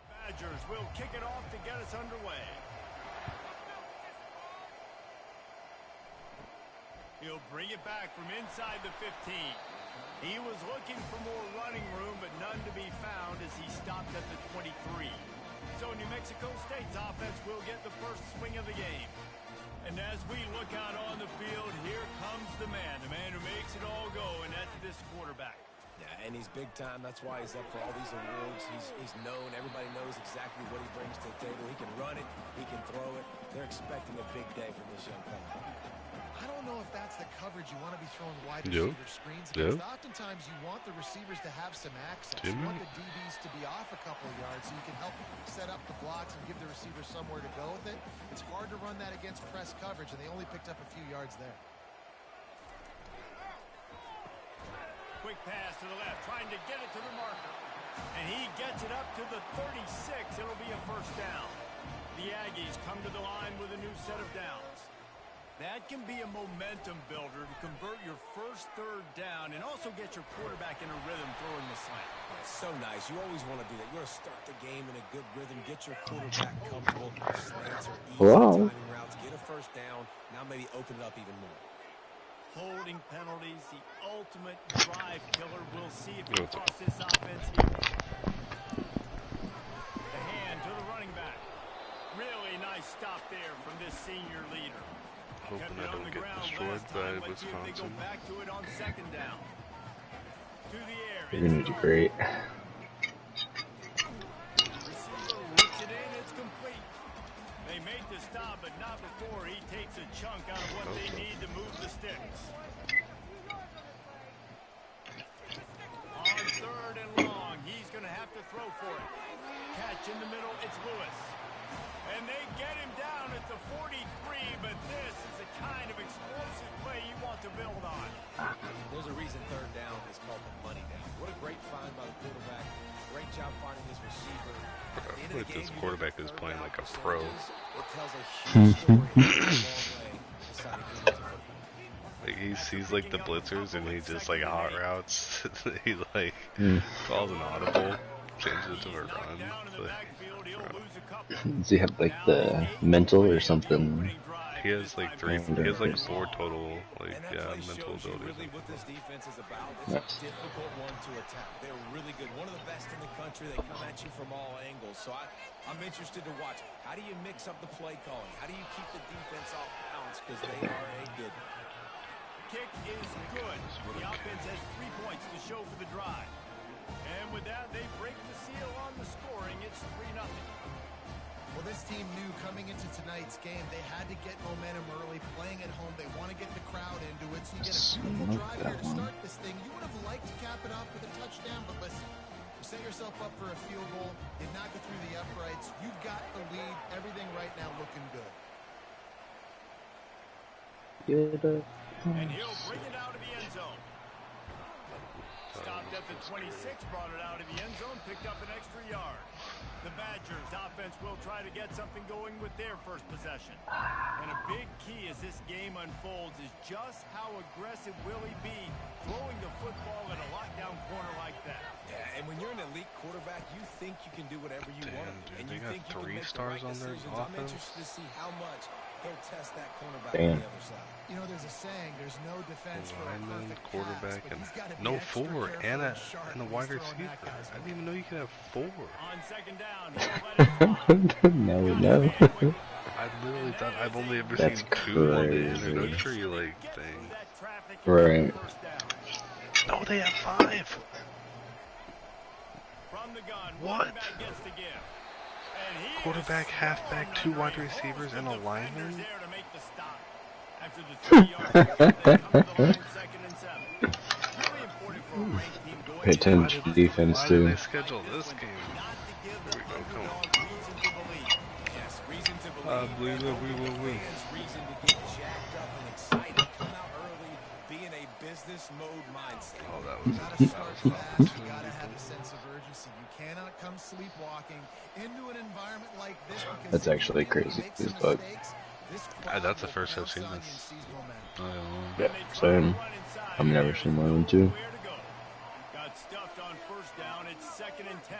Badgers will kick it off to get us underway. He'll bring it back from inside the 15. He was looking for more running room, but none to be found as he stopped at the 23. So New Mexico State's offense will get the first swing of the game. And as we look out on the field, here comes the man who makes it all go, and that's this quarterback. Yeah, and he's big time. That's why he's up for all these awards. He's known. Everybody knows exactly what he brings to the table. He can run it. He can throw it. They're expecting a big day from this young fella. I don't know if that's the coverage you want to be throwing wide receiver screens against. Oftentimes you want the receivers to have some access. You want the DBs to be off a couple of yards so you can help set up the blocks and give the receivers somewhere to go with it. It's hard to run that against press coverage, and they only picked up a few yards there. Quick pass to the left, trying to get it to the marker. And he gets it up to the 36. It'll be a first down. The Aggies come to the line with a new set of downs. That can be a momentum builder to convert your first third down and also get your quarterback in a rhythm throwing the slant. That's so nice. You always want to do that. You want to start the game in a good rhythm, get your quarterback comfortable. Slants are easy timing routes, get a first down, now maybe open it up even more. Holding penalties, the ultimate drive killer. We'll see if he costs this offense here. The hand to the running back. Really nice stop there from this senior leader. Hoping I don't get destroyed by Wisconsin. They go back to it on second down. To the air. You're gonna do great. Receiver looks it in, it's complete. They make the stop, but not before he takes a chunk out of what they need to move the sticks. On third and long, he's gonna have to throw for it. Catch in the middle, it's Lewis. And they get him down at the 43, but this is the kind of explosive play you want to build on. There's a reason third down is called the money down. What a great find by the quarterback. Great job finding his receiver. I feel like this quarterback is playing like a pro. It tells a huge story in a long way. Like he sees like the blitzers and he just like hot routes. He like calls an audible, changes it to a run. Does he have like the mental or something? He has like three. He has like 4 total, like mental abilities. Really what this defense is about. It's a difficult one to attack. They're really good. One of the best in the country. They come at you from all angles. So I'm interested to watch. How do you mix up the play calling? How do you keep the defense off balance? Because they are a good. Kick is good. The offense has 3 points to show for the drive. And with that, they break the seal on the scoring. It's 3-0. Well, this team knew coming into tonight's game they had to get momentum early, playing at home. They want to get the crowd into it. So you get a beautiful drive here to start this thing. You would have liked to cap it off with a touchdown, but listen, you set yourself up for a field goal. Did not get through the uprights. You've got the lead. Everything right now looking good. And he'll bring it out of the end zone. Stopped at the 26, brought it out of the end zone, picked up an extra yard. The Badgers offense will try to get something going with their first possession. And a big key as this game unfolds is just how aggressive will he be throwing the football at a lockdown corner like that. Yeah, and when you're an elite quarterback, you think you can do whatever you want. And you think you can make the right decisions. I'm interested to see how much he'll test that cornerback on the other side. You know, there's a saying, there's no defense for a lineman, perfect quarterback, pass, and no 4, and a wide receiver. I didn't even know you could have 4. On second down, he'll let it Now we know. I literally thought I've only ever seen 2 on the introductory like thing. Right. No, they have 5. What? Quarterback, halfback, 2 wide receivers, and a lineman? Pay attention to defense Why too. did they schedule this game? Here we go, come on. I believe that we will win. harvest mode mindset. Oh, that was Gotta an start fast. You gotta have a opportunity. sense of urgency. You cannot come sleepwalking into an environment like this because That's actually crazy make as some fuck. mistakes. This crowd That's the will first I've pounce seen on you and this. seize momentum. Yeah, same. I've never seen one of them too. Got stuffed on first down. It's 2nd and 10.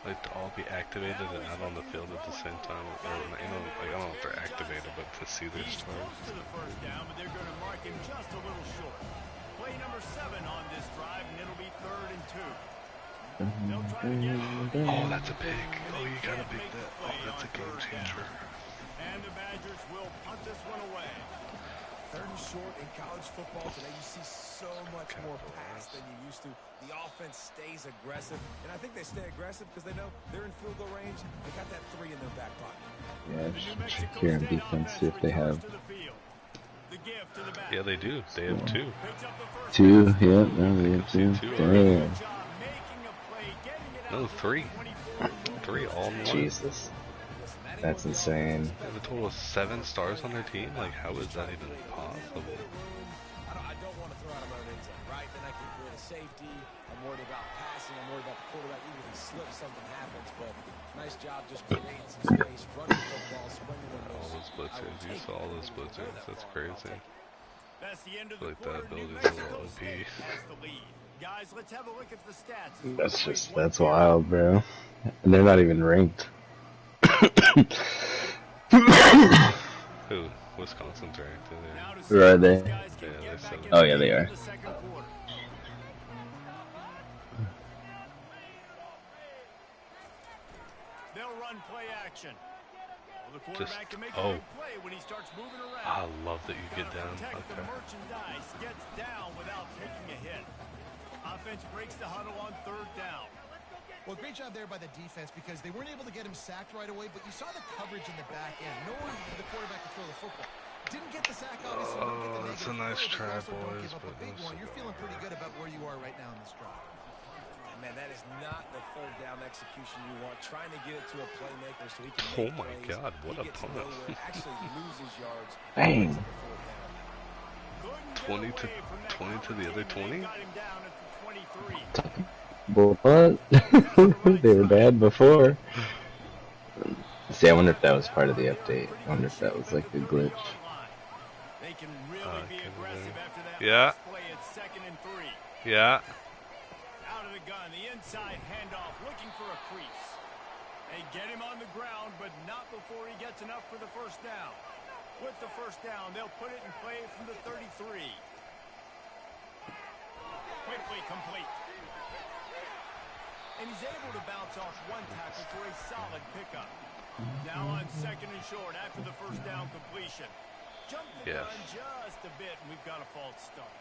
Like to all be activated and out on the field at the same time. Or, like, I don't know if they're activated, but to see their He's stars. close to the first down, but they're going to mark him just a little short. Play number 7 on this drive, and it'll be 3rd and 2. They'll try to get it. Oh, that's a pick. Oh, you gotta pick that. Oh, that's a game changer. And the Badgers will punt this one away. 3rd and short in college football today. You see so much more pass than you used to. The offense stays aggressive, and I think they stay aggressive because they know they're in field goal range. They got that 3 in their back pocket. Yeah, just check here in defense, see if they have Yeah, they do. They have 2. 2. Yeah, no, they have 2. Damn. No, 3. 3 all in one. Jesus. That's insane. They have a total of 7 stars on their team? Like, how is that even possible? I don't want to throw out my own end zone, right? Then I can create a safety. I'm worried about passing. I'm worried about the quarterback. Even if he slips, something happens. But nice job just creating some space, running the football, springing windows. All those blitzers. You saw all those blitzers. That's crazy. That's the end of Like the that quarter. ability New is a little Mexico OP. State has the lead. Guys, let's have a look at the stats. That's wild, bro. And they're not even ranked. Who? Wisconsin's ranked. Who are they? Yeah, they're 7. Oh, yeah, they are. They'll run play action. Well, the Just, quarterback can make a oh. big play when he starts moving around. I love that you get Gotta down. protect the Okay. merchandise, gets down without taking a hit. Offense breaks the huddle on 3rd down. Well, great job there by the defense because they weren't able to get him sacked right away, but you saw the coverage in the back end. No one for the quarterback to throw the football. Didn't get the sack, obviously. Don't get the Oh, it's a negative nice play, try, but you also don't boys, give up but a big no one. You're cigar. feeling pretty good about where you are right now in this drive. And man, that is not the 3rd down execution you want. Trying to get it to a playmaker so he can Oh make my plays. God, what He a gets punt. nowhere, actually loses yards. Dang. 20 to the other 20? Got him down at the 23. Well, what? They were bad before. See, I wonder if that was part of the update. I wonder if that was like a glitch. They can really be aggressive after that Yeah. last play at 2nd and 3. Yeah. Out of the gun, the inside handoff, looking for a crease. They get him on the ground, but not before he gets enough for the first down. With the first down, they'll put it in play from the 33. Quickly complete. And he's able to bounce off one tackle for a solid pickup. Now on 2nd and short after the first down completion. Jump the gun just a bit, and we've got a false start.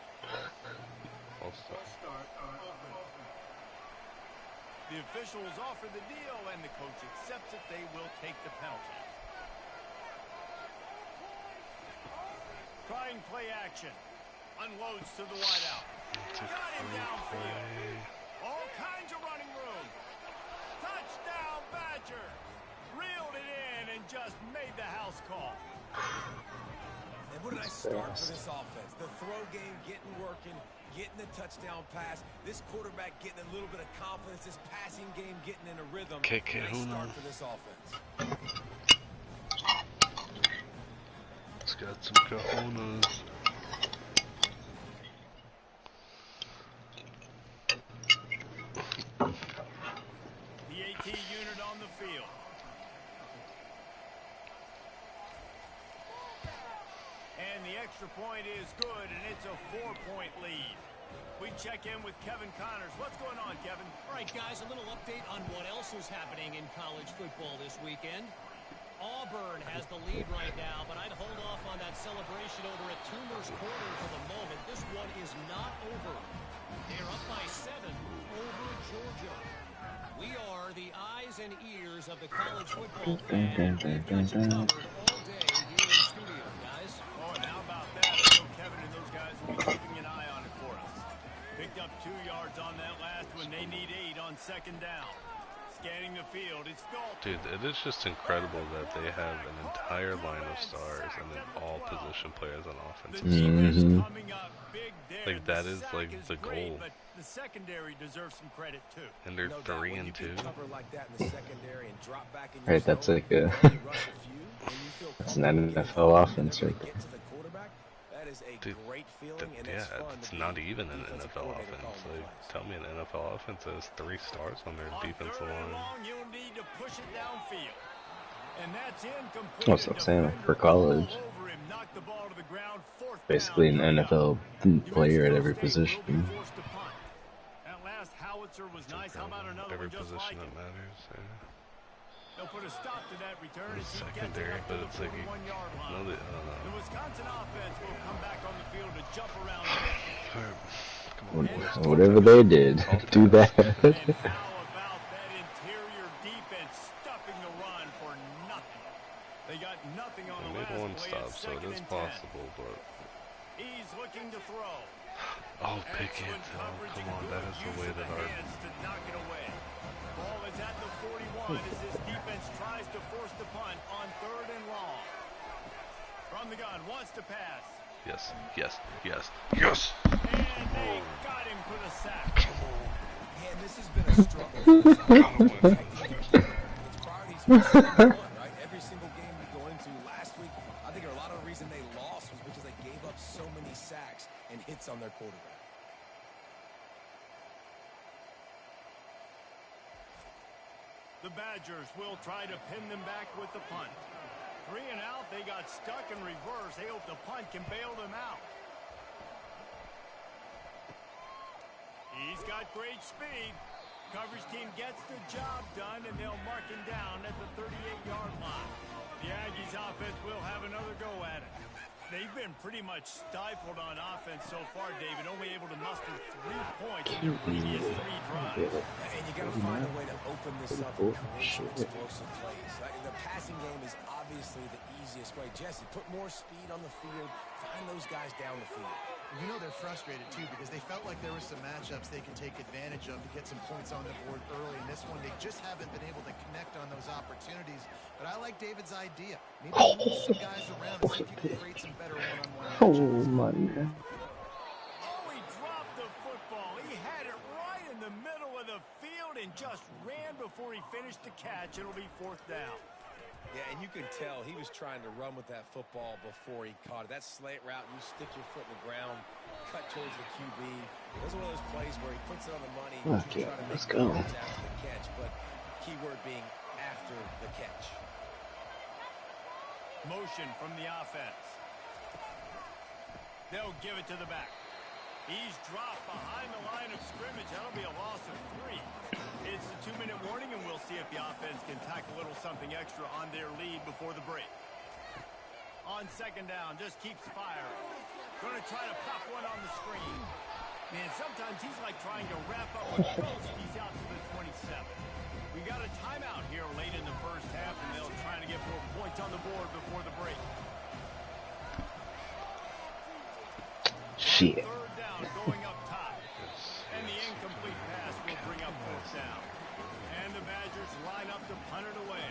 The officials offer the deal, and the coach accepts it. They will take the penalty. Trying play action. Unloads to the wideout. Got him downfield. All kinds of running room. Touchdown, Badger. Reeled it in and just made the house call. And what a nice start for this offense. The throw game getting working, getting the touchdown pass. This quarterback getting a little bit of confidence. This passing game getting in a rhythm. Nice start for this offense. It's got some cojones. The AT unit on the field. And the extra point is good, and it's a 4-point lead. We check in with Kevin Connors. What's going on, Kevin? All right, guys, a little update on what else is happening in college football this weekend. Auburn has the lead right now, but I'd hold off on that celebration over at Toomer's Corner for the moment. This one is not over. They're up by 7 over Georgia. We are the eyes and ears of the college football fan. We've got you covered all day here in studio, guys. Oh, and how about that? I know Kevin and those guys will be keeping an eye on it for us. Picked up 2 yards on that last one. They need 8 on 2nd down. Scanning the field. It's Dalton. Dude, it is just incredible that they have an entire line of stars and then all position players on offense. Like that is like the goal. But the secondary deserves some credit too. And they're 3-2. Right, that's like a that's an NFL offense right there. Dude, yeah, it's not even an NFL offense. Like, tell me an NFL offense has 3 stars on their defensive line. That's what I'm saying, for college. Basically an NFL player at every position. Every position that matters. Yeah. They'll put a stop to that return as he secondary, but it's like the the Wisconsin offense will come back on the field to jump around. Whatever they did, do that. And how about that interior defense stuffing the run for nothing? They got nothing on the last one play. stop, so it is possible, but he's looking to throw. oh, Pickett! Oh, come on, that is the way that our to knock it away. Ball is at the 41 as this defense tries to force the punt on 3rd and long. From the gun, wants to pass. yes. And they got him for the sack. Man, this has been a struggle. It's priorities, right? Every single game we go into last week, I think a lot of the reason they lost was because they gave up so many sacks and hits on their quarterback. The Badgers will try to pin them back with the punt. 3 and out, they got stuck in reverse. They hope the punt can bail them out. He's got great speed. Coverage team gets the job done, and they'll mark him down at the 38-yard line. The Aggies offense will have another go at it. They've been pretty much stifled on offense so far, David, only able to muster 3 points in their previous 3 drives. And you got to find a way to open this up and create some explosive plays. The passing game is obviously the easiest way. Jesse, put more speed on the field, find those guys down the field. You know they're frustrated, too, because they felt like there were some matchups they can take advantage of to get some points on the board early. In this one, they just haven't been able to connect on those opportunities. But I like David's idea. Maybe move some guys around and see if you can create some better one-on-one matchups. Oh, my God. Oh, he dropped the football. He had it right in the middle of the field and just ran before he finished the catch. It'll be 4th down. Yeah, and you can tell he was trying to run with that football before he caught it. That slant route, you stick your foot in the ground, cut towards the QB. Those are one of those plays where he puts it on the money. Okay, try to let's make go. after the catch, but keyword being after the catch. Motion from the offense. They'll give it to the back. He's dropped behind the line of scrimmage. That'll be a loss of 3. It's the 2-minute warning, and we'll see if the offense can tack a little something extra on their lead before the break. On 2nd down, just keeps firing. Going to try to pop one on the screen. Man, sometimes he's like trying to wrap up a ghost. He's out to the 27. We got a timeout here late in the first half, and they'll try to get more points on the board before the break. Shit. 3rd down, going up top. And the incomplete pass will bring up 4th down. And the Badgers line up to punt it away.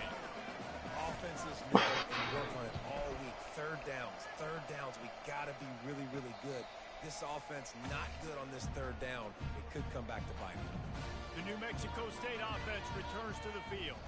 Offenses know and work on it all week. 3rd downs. We got to be really, really good. This offense not good on this 3rd down. It could come back to bite them. The New Mexico State offense returns to the field.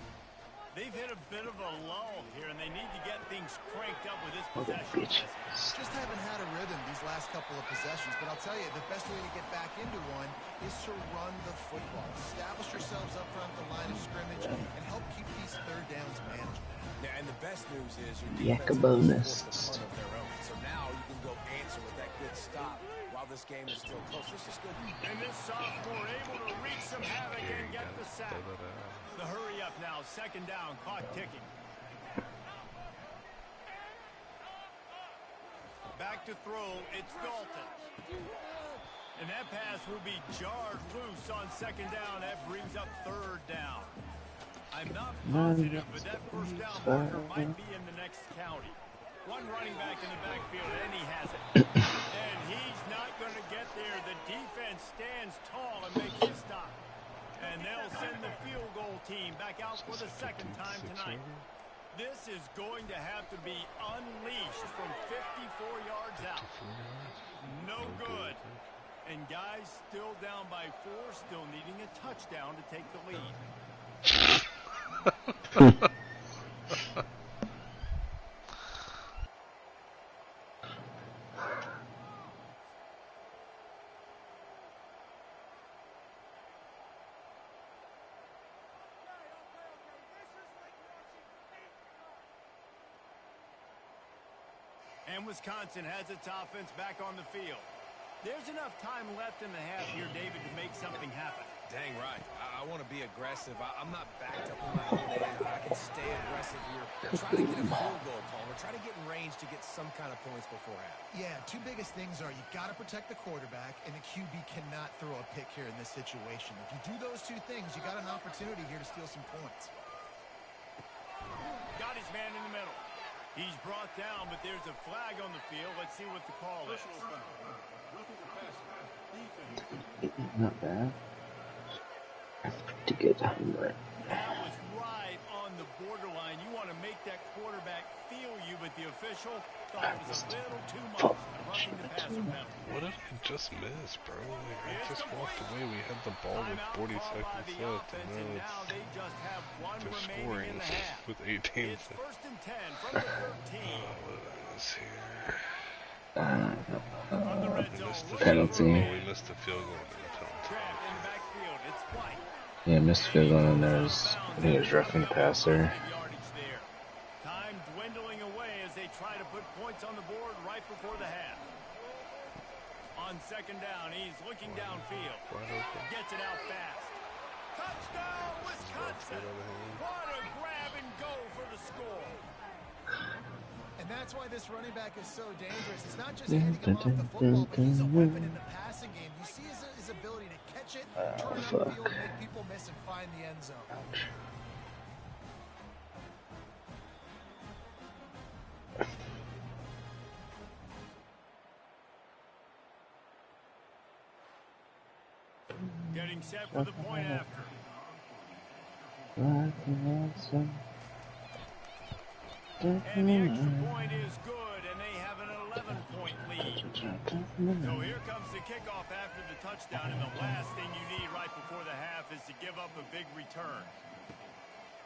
They've hit a bit of a lull here, and they need to get things cranked up with this possession. Just haven't had a rhythm these last couple of possessions, but I'll tell you, the best way to get back into one is to run the football. Establish yourselves up front the line of scrimmage and help keep these 3rd downs manageable. Yeah, and the best news is your defense forced a punt of their own. So now you can go answer with that good stop while this game is still close. This is good. And this sophomore able to wreak some havoc and get the sack. The hurry up now, 2nd down, clock ticking. Back to throw, it's Dalton. And that pass will be jarred loose on 2nd down. That brings up 3rd down. I'm not positive, but that 1st down marker might be in the next county. One running back in the backfield, and he has it. And he's not going to get there. The defense stands tall and makes a stop. And they'll send the field goal team back out for the second time tonight. This is going to have to be unleashed from 54 yards out. No good. And guys still down by 4, still needing a touchdown to take the lead. And Wisconsin has its offense back on the field. There's enough time left in the half here, David, to make something happen. Dang right. I want to be aggressive. I'm not backed up on my own end. I can stay aggressive here. Try to get a field goal, Palmer. Try to get in range to get some kind of points before half. Yeah, two biggest things are you got to protect the quarterback, and the QB cannot throw a pick here in this situation. If you do those two things, you got an opportunity here to steal some points. Got his man in the middle. He's brought down, but there's a flag on the field. Let's see what the call is. Not bad. Pretty good time, but that was right on the borderline. You want to make that quarterback feel you, but the official thought it was a little too much. Roughing the passer penalty. What did I just miss, bro? Like, I just walked away. We had the ball with 40 seconds left, and now they're scoring with 18 It's first and 10 from the 13. What did I miss here? From the red zone. Penalty. We missed the field goal and the penalty. Trapped in the backfield. It's White. Yeah, missed field goal, and there's, I think it was roughing the passer. Time dwindling away as they try to put points on the board right before the half. On second down, he's looking downfield. Gets it out fast. Touchdown, Wisconsin! What a grab and go for the score. And that's why this running back is so dangerous. It's not just handing him off the football, but he's a weapon in the passing game. You see his ability to catch it, turn it up the field, make people miss, and find the end zone. Getting set for the point after. And the extra point is good, and they have an 11-point lead. So here comes the kickoff after the touchdown, and the last thing you need right before the half is to give up a big return.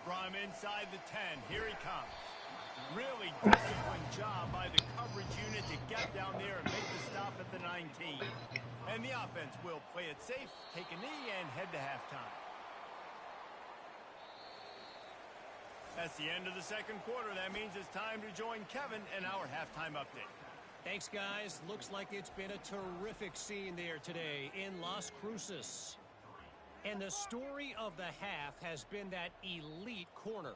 From inside the 10, here he comes. Really disciplined job by the coverage unit to get down there and make the stop at the 19. And the offense will play it safe, take a knee, and head to halftime. That's the end of the second quarter. That means it's time to join Kevin in our halftime update. Thanks, guys. Looks like it's been a terrific scene there today in Las Cruces. And the story of the half has been that elite corner.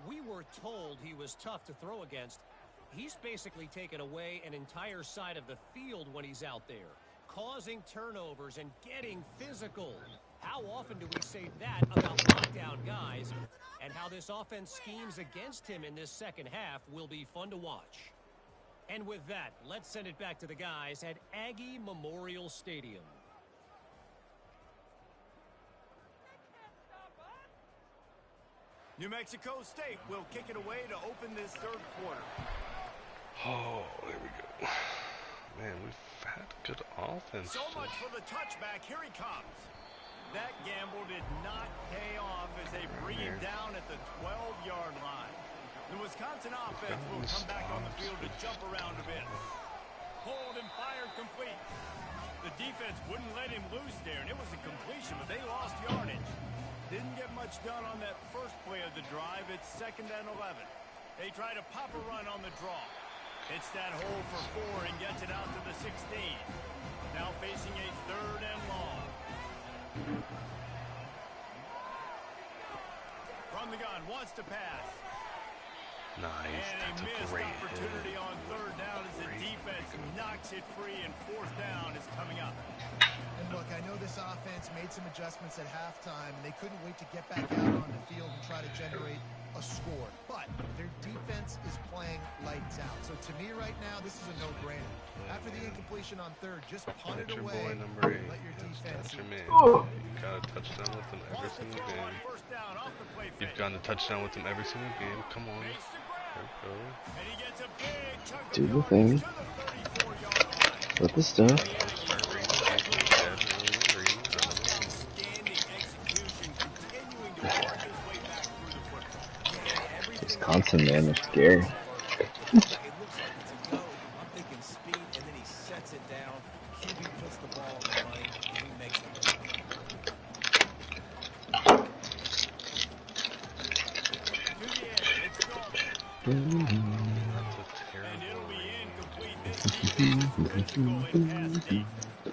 We were told he was tough to throw against. He's basically taken away an entire side of the field when he's out there, causing turnovers and getting physical. How often do we say that about lockdown guys? And how this offense schemes against him in this second half will be fun to watch. And with that, let's send it back to the guys at Aggie Memorial Stadium. New Mexico State will kick it away to open this third quarter. Oh, there we go. Man, we've had good offense. So much for the touchback. Here he comes. That gamble did not pay off as they bring him down at the 12-yard line. The Wisconsin offense will come back on the field to jump around a bit. Hold and fire complete. The defense wouldn't let him loose there, and it was a completion, but they lost yardage. Didn't get much done on that first play of the drive. It's 2nd and 11. They try to pop a run on the draw. It's that hole for 4 and gets it out to the 16. Now facing a 3rd and long. From the gun, wants to pass. Nice. And a missed opportunity on 3rd down as the defense knocks it free, and 4th down is coming up. And look, I know this offense made some adjustments at halftime, and they couldn't wait to get back out on the field and try to generate a score, but their defense is playing lights out. So to me right now, this is a no-brainer. After the incompletion on third, just punt it away and let your defense eat. You got a touchdown with them every single game. You've gotten a touchdown with them every single game. Come on. There we go. Do the thing. With the stuff. Wisconsin, man, they're scary. It looks like it's a go. I'm thinking speed, and then he sets it down. QB puts the ball on the money, and he makes it look.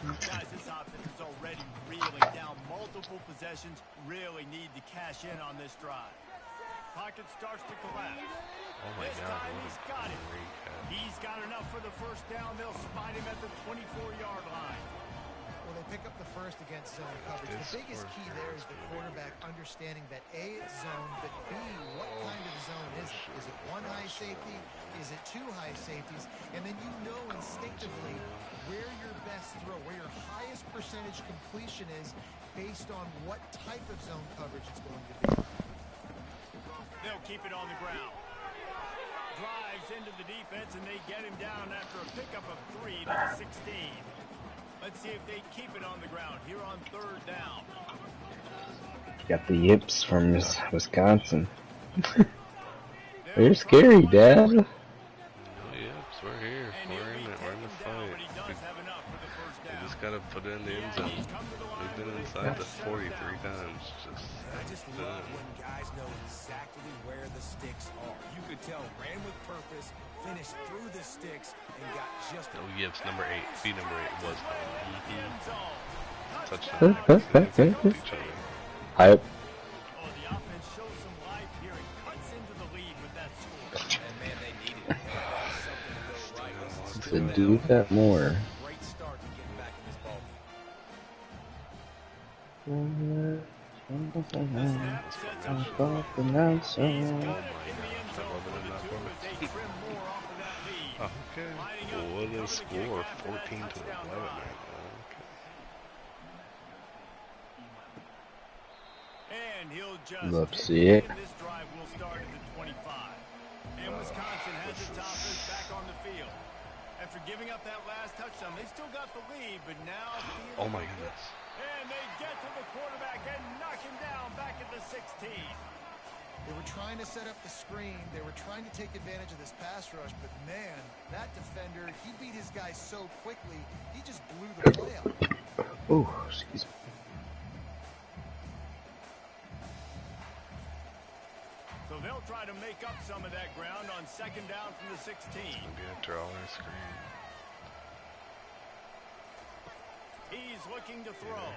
Guys, this offense is already reeling down multiple possessions. Really need to cash in on this drive. Pocket starts to collapse. Oh my This God, time he's got it. He's got enough for the first down. They'll spot him at the 24-yard line. Well, they pick up the first against zone coverage. The biggest key there is the quarterback understanding that A, it's zone, but B, what kind of zone is it? Is it one high safety? Is it two high safeties? And then you know instinctively where your best throw, where your highest percentage completion is based on what type of zone coverage it's going to be. They'll keep it on the ground. Drives into the defense, and they get him down after a pickup of 3 to the 16. Let's see if they keep it on the ground here on third down. Got the yips from Wisconsin. They're scary, Dad. Yips, we're here. We're in it. We're in the fight. We just gotta put it in the end zone. We've been inside the 40 3 times. I just love when guys know exactly where the sticks are. You could tell ran with purpose, finished through the sticks, and got just Oh, Yips, number 8. Speed number 8 was Touchdown. Oh, Hype. the offense shows some life here and cuts into the lead with that score. and man, they needed it. Something to go right. To do that more. Great start to getting back in this ball game. Okay. What a score. 14 to 11. Okay. And he'll just Love to see it. This drive will start at the 25. And Wisconsin has its offense back on the field. After giving up that last touchdown, they still got the lead, but now... Oh my goodness. And they get to the quarterback and knock him down back at the 16. They were trying to set up the screen. They were trying to take advantage of this pass rush, but man, that defender, he beat his guy so quickly, he just blew the play up. Oh, excuse me. So they'll try to make up some of that ground on second down from the 16. Maybe a draw or screen. He's looking to throw.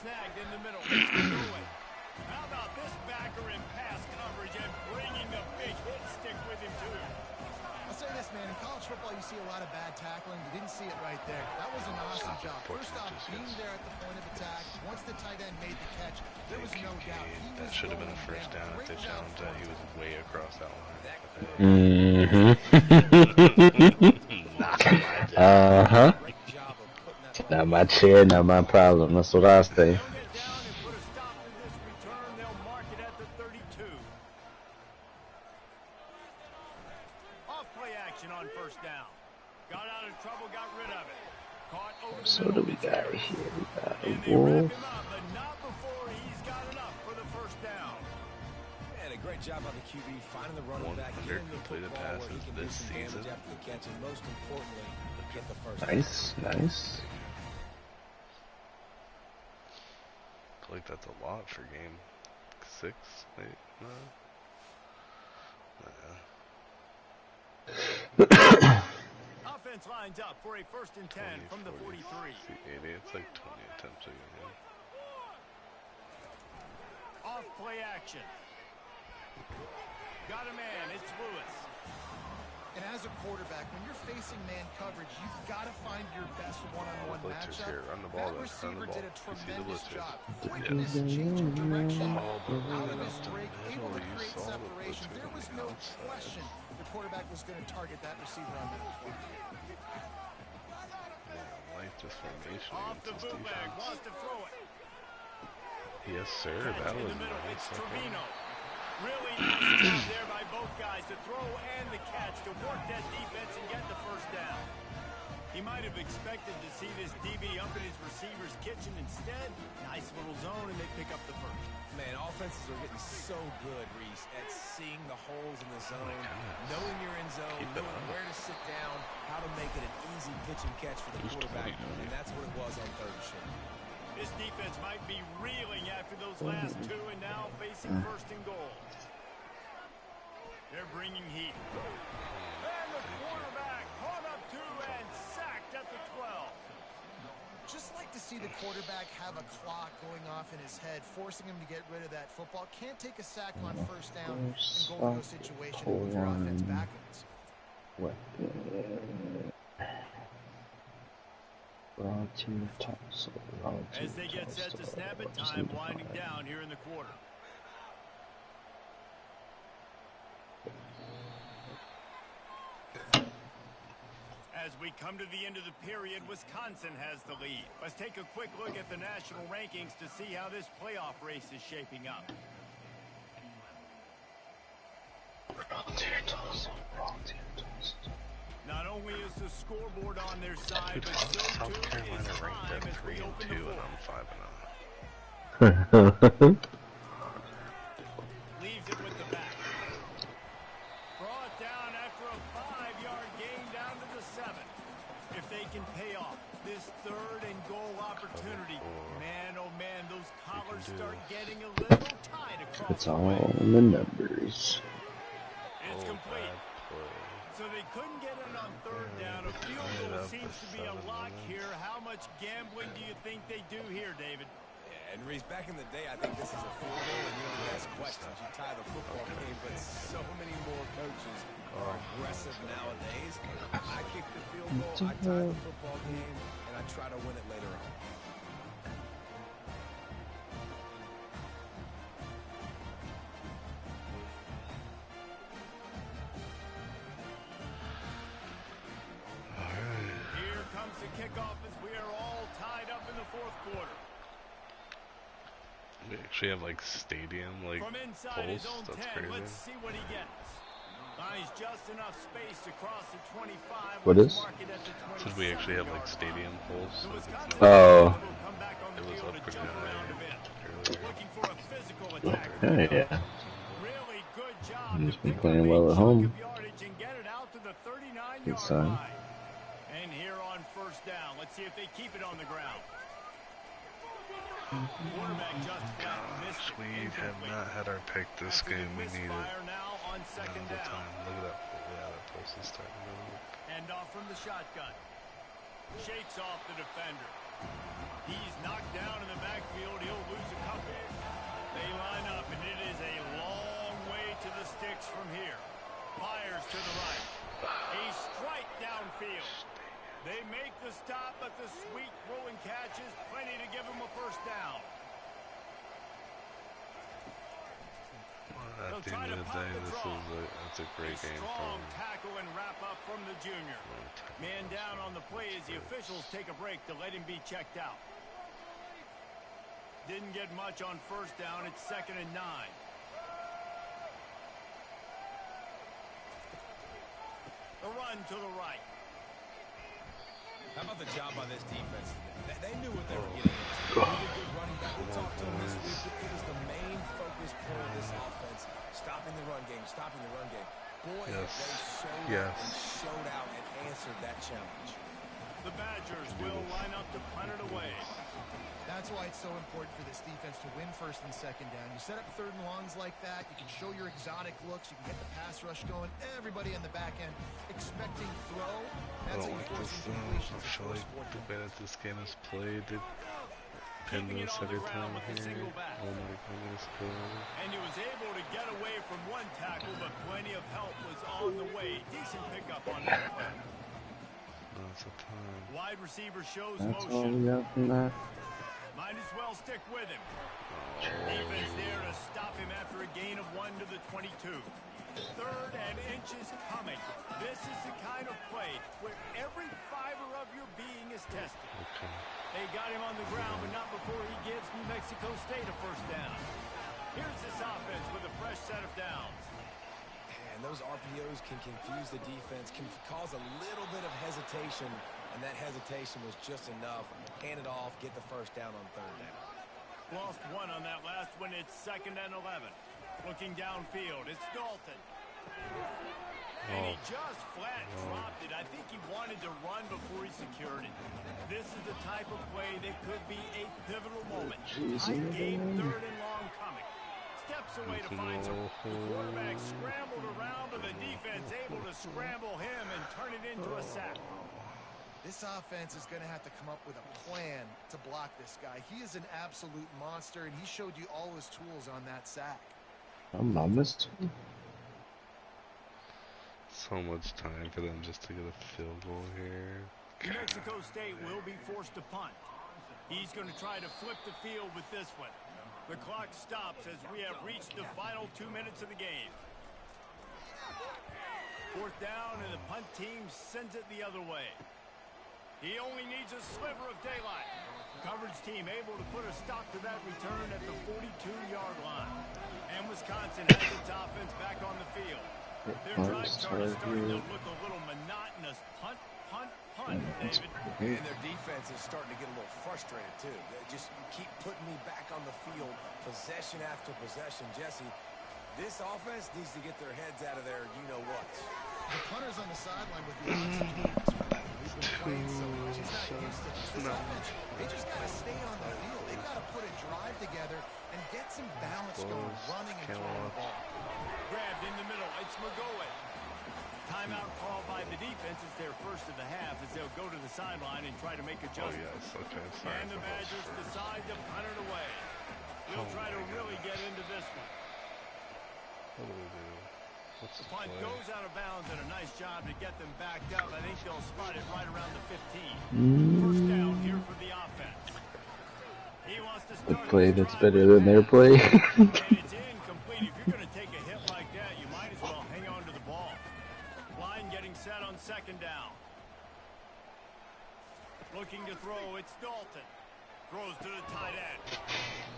Snagged in the middle. Let's get going. How about this backer in pass coverage and bringing a big hit stick with him, too? I'll say this, man. In college football, you see a lot of bad tackling. You didn't see it right there. That was an awesome job. First off, being there at the point of attack. Once the tight end made the catch, there was no doubt. That should have been a first down if they challenged that. He was way across that line. Uh-huh. Not my chair, not my problem. That's what I say. So what do we got here? We got a wolf. And a great job by the QB finding the running back, getting the football where he can do some damage after the catch, and most importantly, get the first down. Nice, nice. I feel like that's a lot for game 6. Wait, no. Offense lines up for a 1st and 10 from the 43. It's like 20 attempts a game. Off play action. Got a man, it's Lewis. And as a quarterback, when you're facing man coverage, you've got to find your best one-on-one matchup. That receiver did a tremendous job. Quickness, change of direction, out of his break, able to create separation. There was no question the quarterback was going to target that receiver on that play. Off the bootleg, wants to throw it. Yes, sir. That was nice. Really nice job there by both guys to throw and the catch to work that defense and get the first down. He might have expected to see this DB up in his receiver's kitchen. Instead, nice little zone, and they pick up the first. Man, offenses are getting so good, Reese, at seeing the holes in the zone, knowing you're in zone, knowing where to sit down, how to make it an easy pitch and catch for the quarterback, and that's what it was on third and short. This defense might be reeling after those last two and now facing first and goal. They're bringing heat. And the quarterback caught up to and sacked at the 12. Just like to see the quarterback have a clock going off in his head, forcing him to get rid of that football. Can't take a sack on first down and go to a situation with your offense backwards. As they get set to snap it, time winding down here in the quarter. As we come to the end of the period, Wisconsin has the lead. Let's take a quick look at the national rankings to see how this playoff race is shaping up. Not only is the scoreboard on their side, but so South too Carolina is ranked time at as we 3-2, open the and floor. I'm 5-0. Leaves it with the back. Brought down after a 5-yard gain down to the 7. If they can pay off this third and goal opportunity, man, oh man, those collars start getting a little tight across It's the all way. in the numbers. It's complete. So they couldn't get it on third down. A field goal seems to be a lock here. How much gambling do you think they do here, David? Yeah, and Reese, back in the day, I think this is a field goal, and you only ask questions. You tie the football game, but so many more coaches are aggressive nowadays. I kick the field goal, I tie the football game, and I try to win it later on. Here comes the kickoff as we are all tied up in the fourth quarter. We actually have like stadium like From inside his own posts. That's 10, crazy. let's see what he gets. Finds just enough space across the 25. What Let's is? mark it at the Since we actually have like 27-yard stadium line. posts. The So Wisconsin it's Oh. defense will come back on the It was field up to pretty jump high around a bit. earlier. Looking for a physical attack. Oh yeah. Really good job He's to been pick playing up well a at chunk home. of yardage and get it out to the 39-yard Good sign. line. And here on first down, let's see if they keep it on the ground. Quarterback just flat missed it. We have Incomplete. not had our pick this After the game. We need it. misfire now on second Now's the down. time. Look at that. Yeah, that post is starting to move. Hand off from the shotgun. Shakes off the defender. He's knocked down in the backfield. He'll lose a couple. They line up, and it is a long way to the sticks from here. Fires to the right. A strike downfield. They make the stop, but the sweet rolling catch is plenty to give them a first down. At the end of the day, that's a great game for Strong him. tackle and wrap up from the junior. Man down on the play as the officials take a break to let him be checked out. Didn't get much on first down. It's 2nd and 9. The run to the right. How about the job by this defense today? They knew what they were getting into. Really good running back. We talked to them this week. It was the main focus point of this offense. Stopping the run game, stopping the run game. Boy, Yes. they showed Yes. up and showed out and answered that challenge. The Badgers will line up to punt it away. That's why it's so important for this defense to win first and second down. You set up third and longs like that, you can show your exotic looks, you can get the pass rush going, everybody on the back end expecting throw. I That's don't how you like force this. incompletions I to feel force like fourth the way that this game is played, pin this every time here. Oh my goodness, and he was able to get away from one tackle, but plenty of help was on the way. Decent pickup on that play. That's a time. Wide receiver shows That's motion. all we got from that. Might as well stick with him. Defense there to stop him after a gain of 1 to the 22. 3rd and inches coming. This is the kind of play where every fiber of your being is tested. Okay. They got him on the ground, but not before he gives New Mexico State a first down. Here's this offense with a fresh set of downs. And those RPOs can confuse the defense, can cause a little bit of hesitation, and that hesitation was just enough. Hand it off, get the first down on 3rd down. Lost 1 on that last one. It's 2nd and 11. Looking downfield, it's Dalton. And he just flat dropped it. I think he wanted to run before he secured it. This is the type of play that could be a pivotal moment. Tight game, 3rd and long coming. Steps away to find some. The quarterback scrambled around, but the defense able to scramble him and turn it into a sack. This offense is going to have to come up with a plan to block this guy. He is an absolute monster, and he showed you all his tools on that sack. I'm on this too. So much time for them just to get a field goal here. New Mexico State will be forced to punt. He's going to try to flip the field with this one. The clock stops as we have reached the final 2 minutes of the game. 4th down, and the punt team sends it the other way. He only needs a sliver of daylight. Coverage team able to put a stop to that return at the 42-yard line. And Wisconsin has its offense back on the field. Their drive chart is starting to look a little monotonous. Punt, punt, punt, David. And their defense is starting to get a little frustrated, too. They just keep putting me back on the field, possession after possession. Jesse, this offense needs to get their heads out of there, you-know-what. The punter's on the sideline with the oxygen mask. He's been playing so much. He's not used to this. This offense, they just got to stay on the field. They've got to put a drive together and get some balance going, running and throwing the ball. Grabbed in the middle. It's McGowan. Timeout called by the defense. It's their first of the half as they'll go to the sideline and try to make adjustments. Oh, yes. Okay. Sorry. And the Badgers decide to punt it away. They'll try to really get into this one. What do we do? What's the punt goes out of bounds, and a nice job to get them backed up. I think they'll spot it right around the 15. First down here for the offense. He wants to start a play that's better than their play. And it's incomplete. If you're going to take a hit like that, you might as well hang on to the ball. Line getting set on 2nd down. Looking to throw, it's Dalton. Throws to the tight end.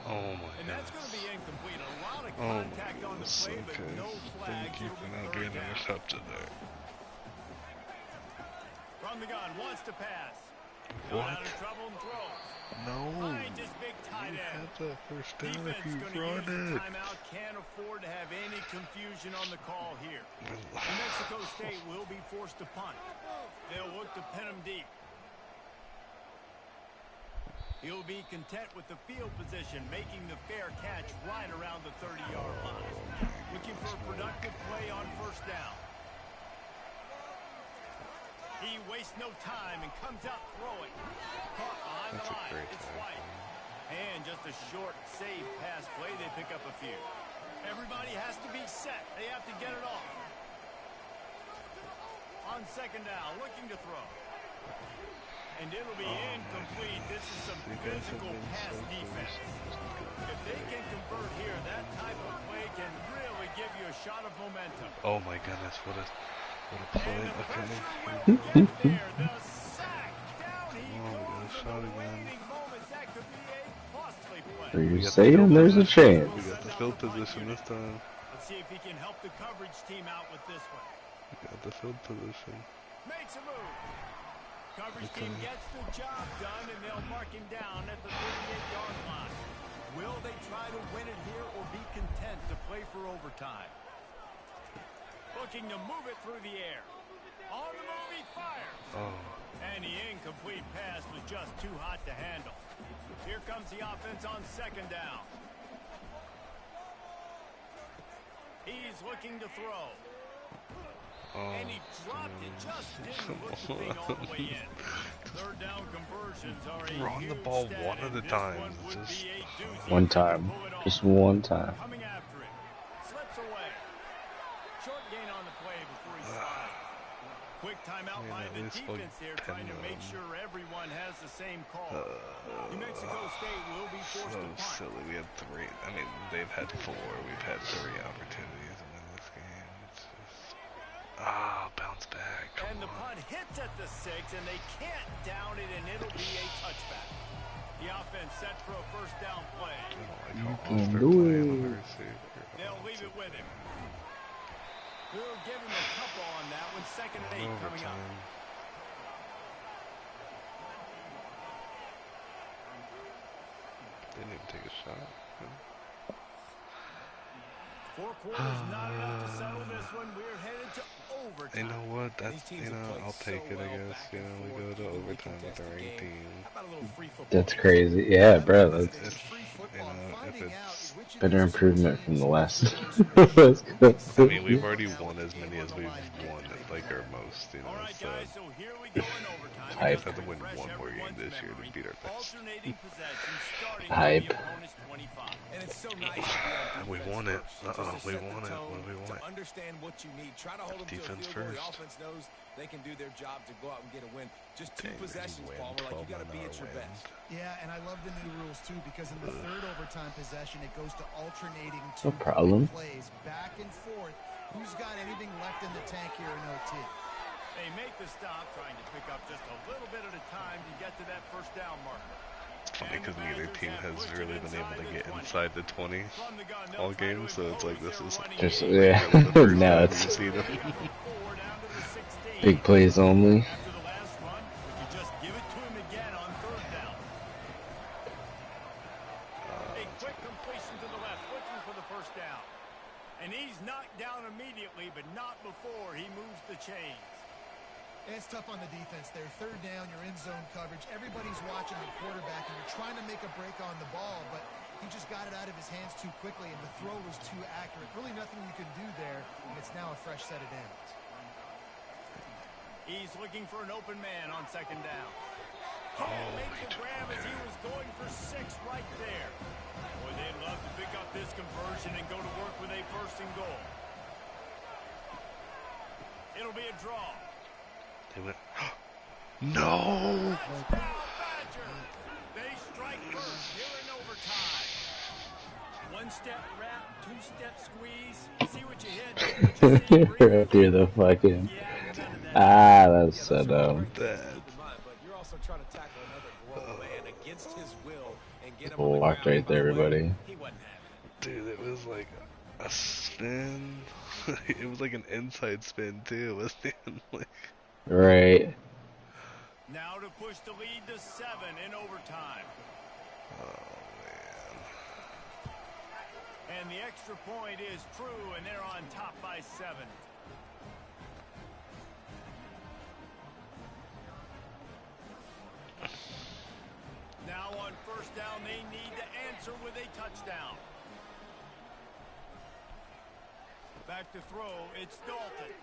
Oh my god. And that's going to be incomplete. A lot of contact on the play, but no flags. Thank you for not being intercepted there. From the gun, wants to pass. What? Out of trouble and throws. No. Finds his big tight end. Have that first down if you Defense run gonna use it. timeout. Can't afford to have any confusion on the call here. New Mexico State will be forced to punt. They'll look to pin him deep. He'll be content with the field position, making the fair catch right around the 30-yard line. Looking for a productive play on first down. He wastes no time and comes out throwing. Caught behind the line. It's White. And just a short, safe pass play. They pick up a few. Everybody has to be set. They have to get it off. On 2nd down, looking to throw. And it'll be incomplete. This is some physical pass defense. If they can convert here, that type of play can really give you a shot of momentum. Oh my goodness, what a play. And the Okay. pressure will get there. The sack. Down he goes. Shot In the again. waning moments, that could be a costly play. Are you saying there's a chance? We got the field position this time. Let's see if he can help the coverage team out with this one. We got the field position. Makes a move. Coverage team gets the job done, and they'll mark him down at the 38-yard line. Will they try to win it here or be content to play for overtime? Looking to move it through the air. On the move, he fires. Oh. And the incomplete pass was just too hot to handle. Here comes the offense on 2nd down. He's looking to throw. Oh, And he dropped it, just didn't look the thing all the way in. Third down conversions are a Run the huge ball stat, one at and a this time. one would Just be a doozy one if they can time. pull it off. Just one time. Coming after it. Slips away. Short gain on the play before he slides. Quick timeout by the defense there, trying to make sure everyone has the same call. New Mexico State will be forced to punt. So silly. We had 3. I mean, they've had 4. We've had 3 opportunities to win this game. It's just bounce back. And the punt hits at the 6, and they can't down it, and it'll be a touchback. The offense set for a first down play. You can do it. They'll leave it with him. We'll give him a couple on that one. 2nd and 8 coming up. Didn't even take a shot. 4 quarters not enough to settle this one. We're headed to overtime. You know what? That's, I'll take it, I guess. We go to overtime with the ranked team. That's crazy. Yeah, bro. That's better improvement from the last. Let's go. I mean, we've already won as many as we've won, like our most, so. Hype. We just have to win one more game this year to beat our best. Hype. We won it. We won it. What do we want? Understand what you need. Try to hold them Defense to a field goal. The first. offense knows they can do their job to go out and get a win. Just 2 Dang, possessions, win, Palmer. Like, you got to be at your 12-9 best. Yeah, and I love the new rules too, because in the third overtime possession, it goes to alternating No 2 problem. plays back and forth. Who's got anything left in the tank here in OT? They make the stop, trying to pick up just a little bit at a time to get to that first down marker. It's funny because neither team has really been able to get inside the 20 all game, so it's like this is Just, yeah. Now it's see them. big plays only. After the last run, if you just give it to him again on 3rd down. A quick completion to the left, looking for the first down. And he's knocked down immediately, but not before he moves the chains. It's tough on the defense there. 3rd down, you're in zone coverage. Everybody's watching the quarterback, and you're trying to make a break on the ball, but he just got it out of his hands too quickly, and the throw was too accurate. Really nothing you can do there, and it's now a fresh set of downs. He's looking for an open man on 2nd down. Can't make the grab as he was going for 6 right there. Boy, they'd love to pick up this conversion and go to work with a 1st and goal. It'll be a draw. They went, no! They strike first here in overtime. 1-step wrap, 2-step squeeze. See what you hit. Right through the fucking. That's so dumb. You're also trying to tackle another grown man against his will and get him Walked right there, everybody. He wasn't having it. Dude, it was like a spin. It was like an inside spin too, wasn't it? Like, Right. Now to push the lead to 7 in overtime. oh man. And the extra point is true, and they're on top by 7. Now on 1st down, they need to answer with a touchdown. Back to throw, it's Dalton.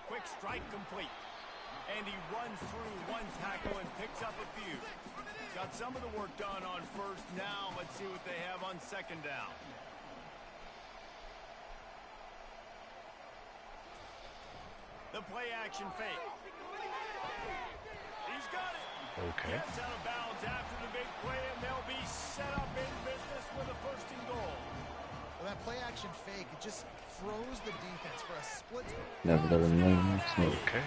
Quick strike complete. And he runs through 1 tackle and picks up a few. Got some of the work done on 1st. Now let's see what they have on 2nd down. The play action fake. He's got it. Okay. Gets out of bounds after the big play, and they'll be set up in business with a 1st and goal. Well, that play action fake, it just throws the defense for a split. Never let him know. Okay.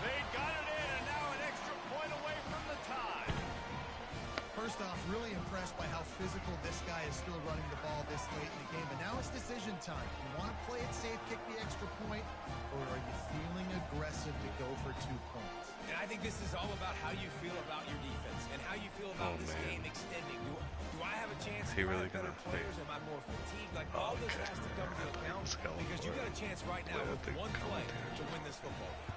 They got it in, and now an extra point away from the tie. First off, really impressed by how physical this guy is still running the ball this late in the game. But now it's decision time. You want to play it safe, kick the extra point, or are you feeling aggressive to go for 2 points? And I think this is all about how you feel about your defense and how you feel about this man. game extending. Do I have a chance? Is he Do I really have better gonna players? Am I more fatigued? Like, all this has to come into account because you got a chance right now with 1 play to win this football game.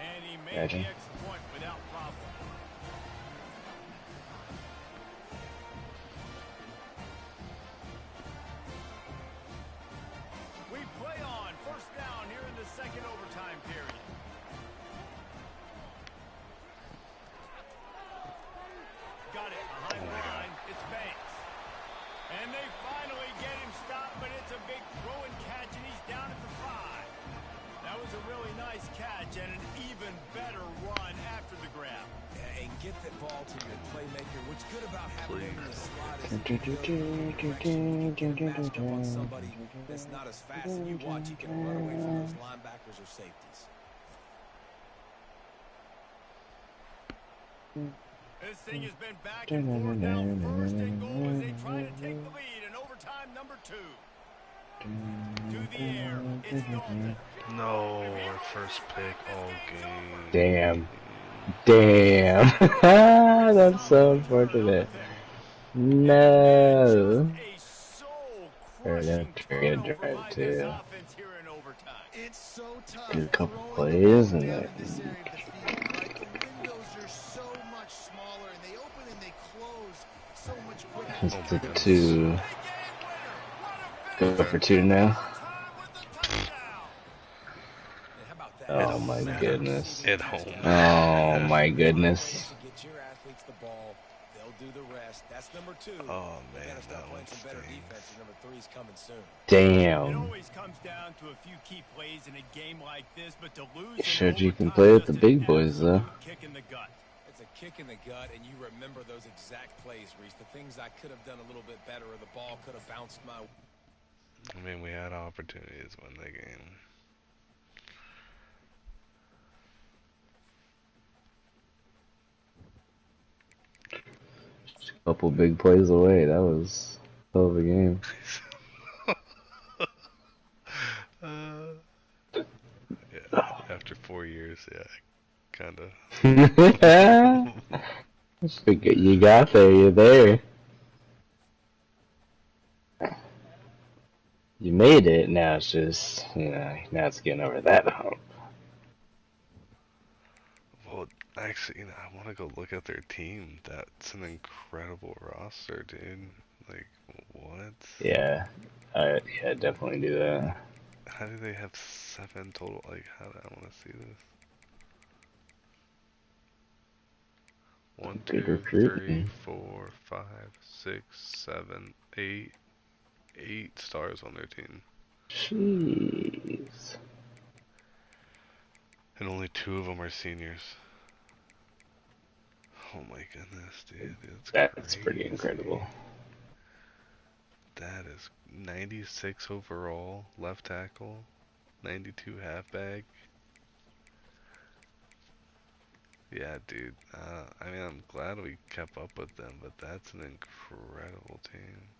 And he made Gotcha. the extra point without problem. We play on 1st down here in the 2nd overtime period. get that ball to your playmaker. What's good about having him in the slot is he can go in direction. You can get him matched up on somebody that's not as fast, and you watch, he can run away from those linebackers or safeties. This thing has been back and forth now. First and goal as they try to take the lead in overtime number 2. To the air, it's Dalton. No, our first pick all game. Damn. Damn. That's so unfortunate. No. They're gonna drive too. It's so tough Do a couple throwing the plays ball and down then in this area of the field, right? The windows are so much smaller, and they open and they close so much quicker. just the two. Go for two now. Oh my goodness. At home. Oh my goodness. Get your athletes the ball. They'll do the rest. That's number 2. Oh man, gotta start that playing one some better stings. defense. Number 3's coming soon. It Damn. always comes down to a few key plays in a game like this, but to lose Showed you can play with the big boys though. kick in the gut. It's a kick in the gut, and you remember those exact plays, Reese. The things I could have done a little bit better, or the ball could have bounced my way. I mean, we had opportunities to win the game. Just a couple big plays away. That was a hell of a game. Yeah, after 4 years, yeah, kinda. You got there. You're there. You made it. Now it's just, now it's getting over that hump. Well, actually, I want to go look at their team. That's an incredible roster, dude. Like, what? Yeah, yeah, definitely do that. How do they have 7 total? Like, how do I want to see this? 1, Good 2, 3, recruiting. 4, 5, 6, 7, 8. 8 stars on their team. Jeez. And only 2 of them are seniors. Oh my goodness, dude. That's pretty incredible. That is 96 overall left tackle, 92 halfback. Yeah, dude. I mean, I'm glad we kept up with them, but that's an incredible team.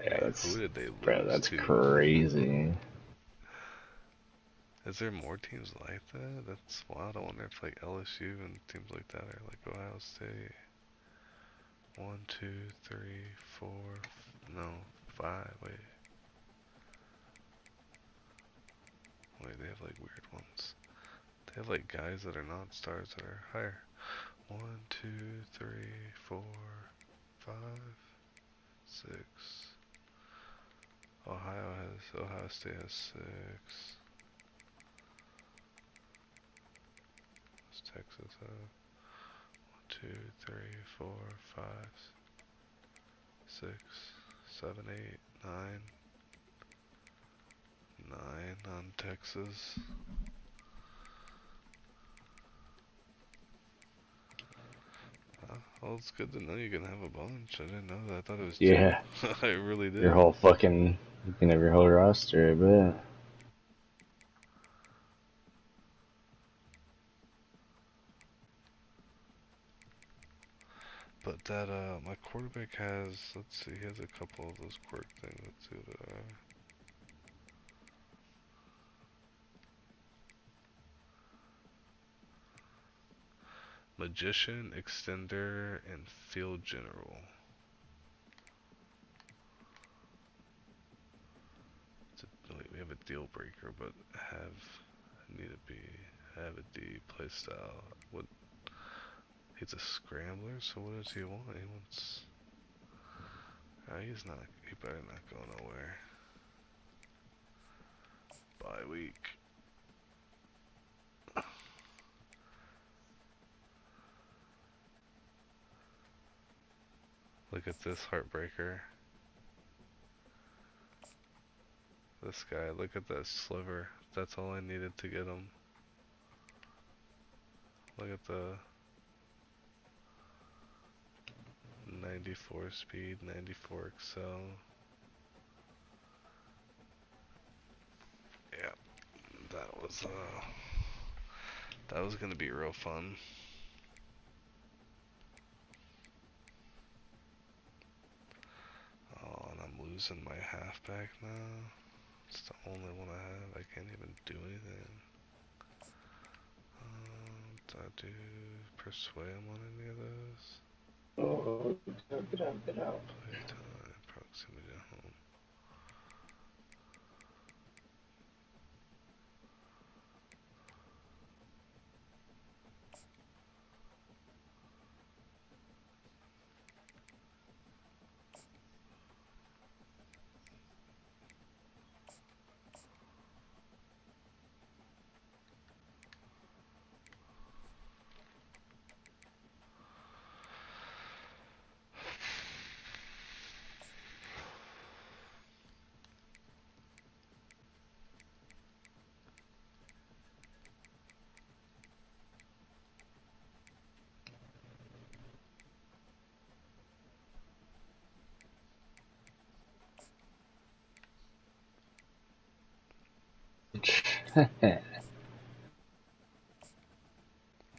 Yeah, Who did they lose that's to? crazy. Is there more teams like that? That's wild. I wonder if like LSU and teams like that are like Ohio State. 1, 2, 3, 4, no, 5. Wait, they have like weird ones. They have like guys that are not stars that are higher. 1, 2, 3, 4, 5, 6. Ohio State has 6. What's Texas have? 1, 2, 3, 4, 5, 6, 7, 8, 9. 9 on Texas. Well, it's good to know you can have a bunch. I didn't know that. I thought it was 2. Yeah. I really did. You can have your whole roster, I bet. But that, my quarterback has, let's see, he has a couple of those quirk things. Let's see what they are. Magician, Extender, and Field General. We have a deal breaker, but have a D playstyle. What? He's a scrambler, so what does he want? He wants. He better not go nowhere. Bye week. Look at this heartbreaker. This guy, look at that sliver. That's all I needed to get him. Look at the 94 speed, 94 excel. Yeah, that was gonna be real fun. Oh, and I'm losing my halfback now. It's the only one I have. I can't even do anything. Did I do persuade him on any of those? Oh, get out. Playtime, proximity to home.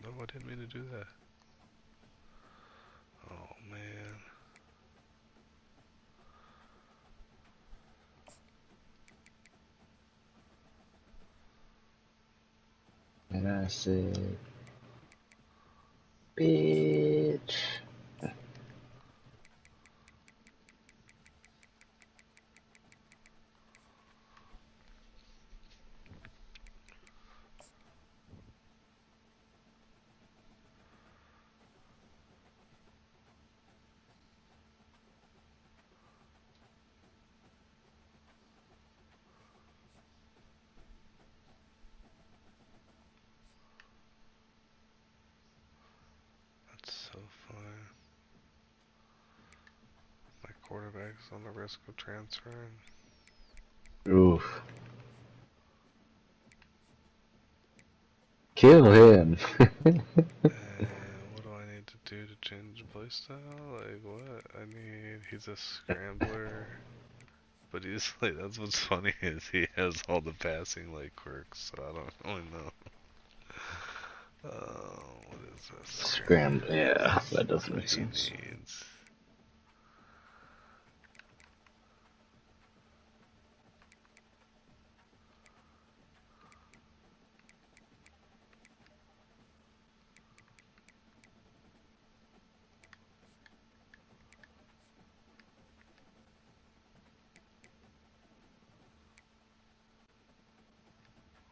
No, I didn't mean to do that. Oh man. And I said, bitch. That's so fun. My quarterback's on the risk of transferring. Oof. Kill him. And what do I need to do to change playstyle? Like what? He's a scrambler. But he's like, that's what's funny is he has all the passing like quirks, so I don't really know. What is this? Scramble. Yeah, that doesn't make He sense. needs.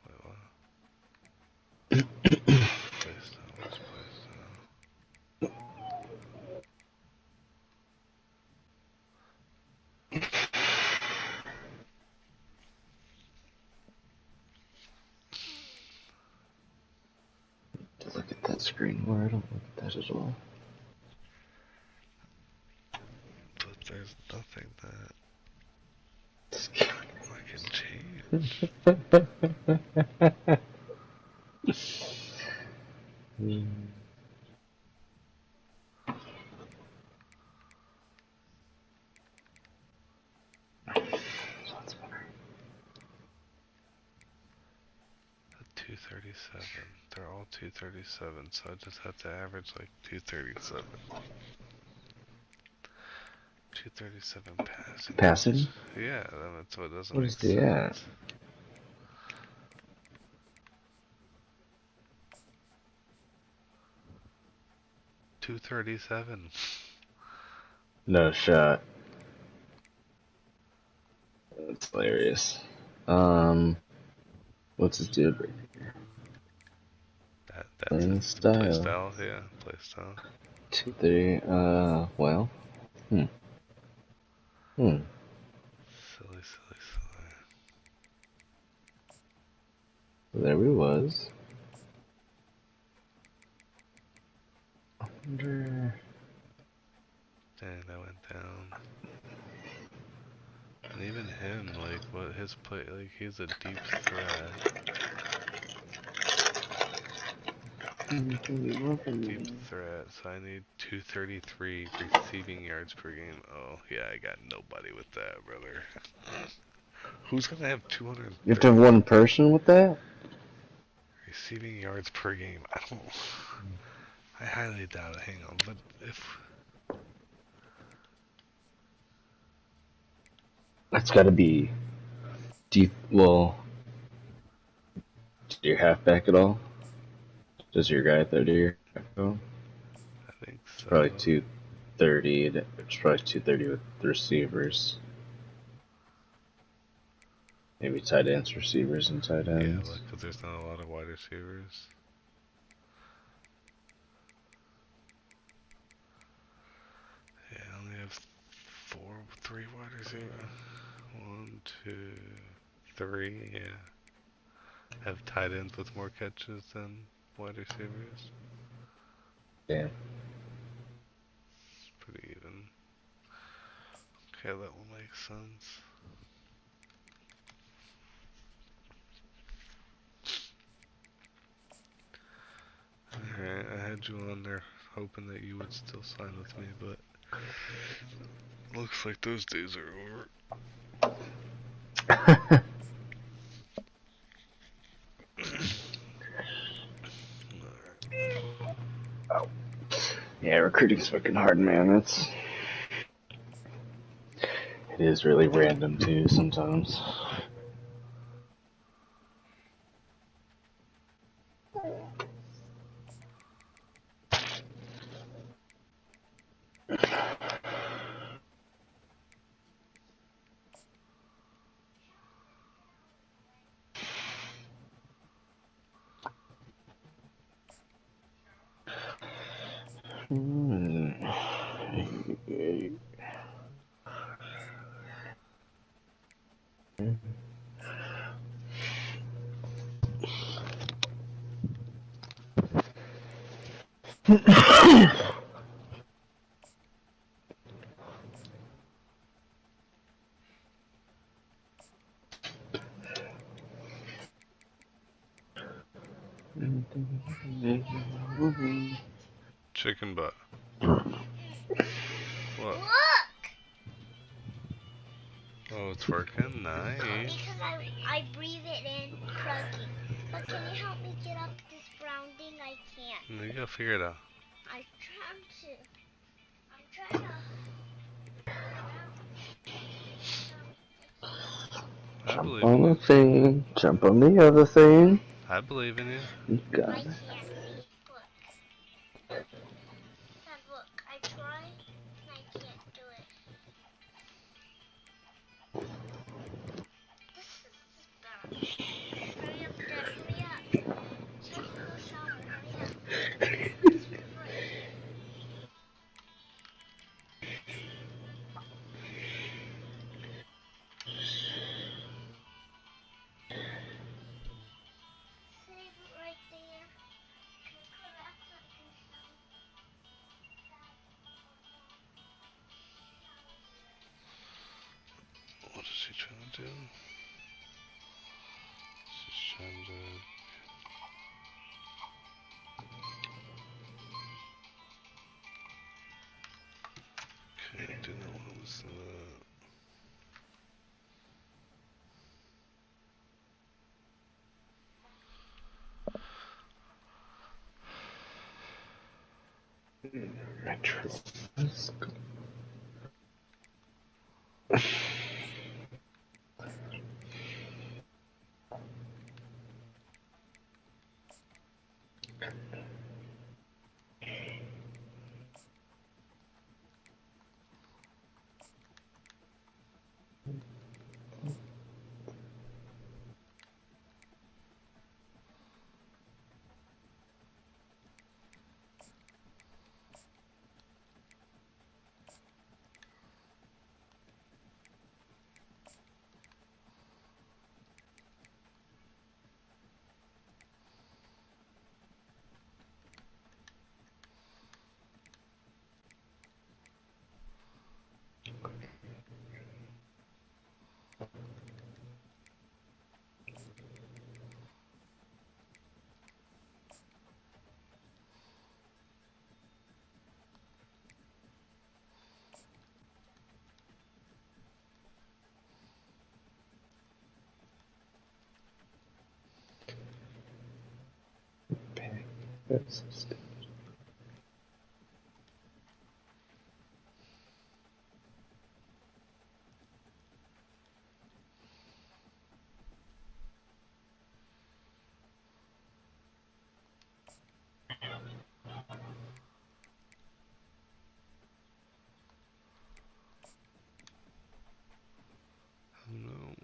Wait, what? Playstyle, where's playstyle? To look at that screen where I don't look at that as well. But there's nothing that I can change. Sounds better. 237. They're all 237, so I just have to average like 237. 237 passing. Passing? Yeah, that's what doesn't What make is the at? sense. $237. No shot. That's hilarious. What's his deal breaker? That's Playing his style. playstyle, yeah, playstyle. 2-3, well. Silly. There he was. I wonder... Dang, that went down. And even him, like, what his play, like, he's a deep threat. Deep threat, so I need 233 receiving yards per game. Oh, yeah, I got nobody with that, brother. Who's gonna have 230? You have to have one person with that? Receiving yards per game. I highly doubt it. Hang on, but if... That's gotta be... well... Do you halfback at all? Does your guy throw to your halfback? I think It's so. probably 230. It's probably 230 with the receivers. Maybe tight ends, receivers, and tight ends. Yeah, look, because there's not a lot of wide receivers. Yeah, I only have three wide receivers. 1, 2, 3, yeah. Have tight ends with more catches than wide receivers. Yeah. It's pretty even. Okay, that will make sense. Alright, I had you on there hoping that you would still sign with me, but looks like those days are over. Oh. Yeah, recruiting's fucking hard, man. It is really random too sometimes. Chicken butt. What? Look! Oh, it's working? Nice. Because I breathe it in, croaking. But can you help me get up this brown thing? I can't. You gotta figure it out. I'm trying to. I Jump believe on in the you. thing, jump on the other thing. I believe in you. You got I it. can't see. Look. Dad, look. I try and I can't do it. This is bad. Hurry up, Dad. Hurry up. So I can go shower. Hurry up. It's right here. Save it right there. What is he trying to do? He's trying to... Okay, do not want to listen to that. Retro. That's so stupid. No.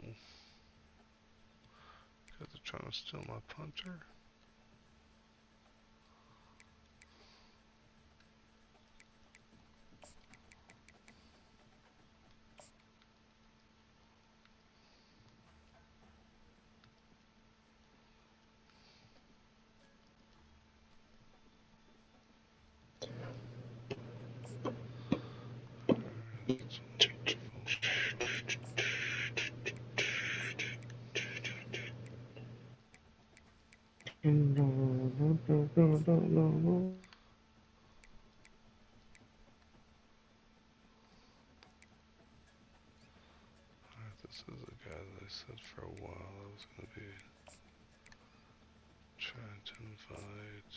Guys are trying to steal my punter. This is a guy that I said for a while I was going to be trying to invite.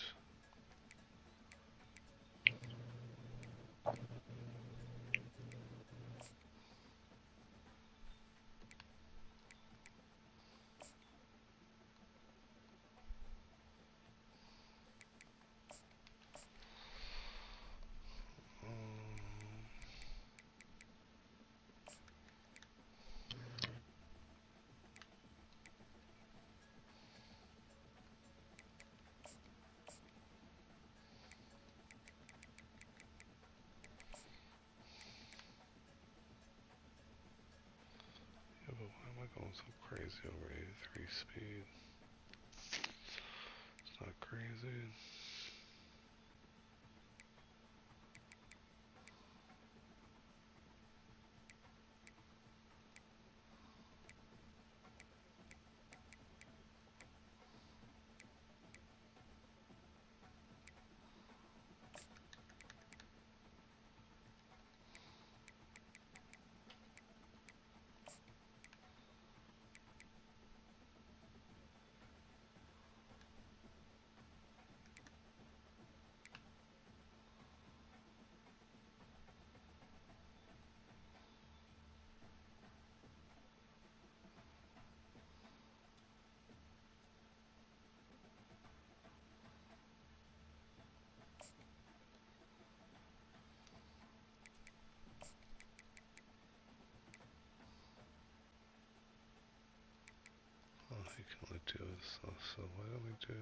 Yeah, but why am I going so crazy over 83 speed? It's not crazy. Oh, he can only do this, so why don't we do...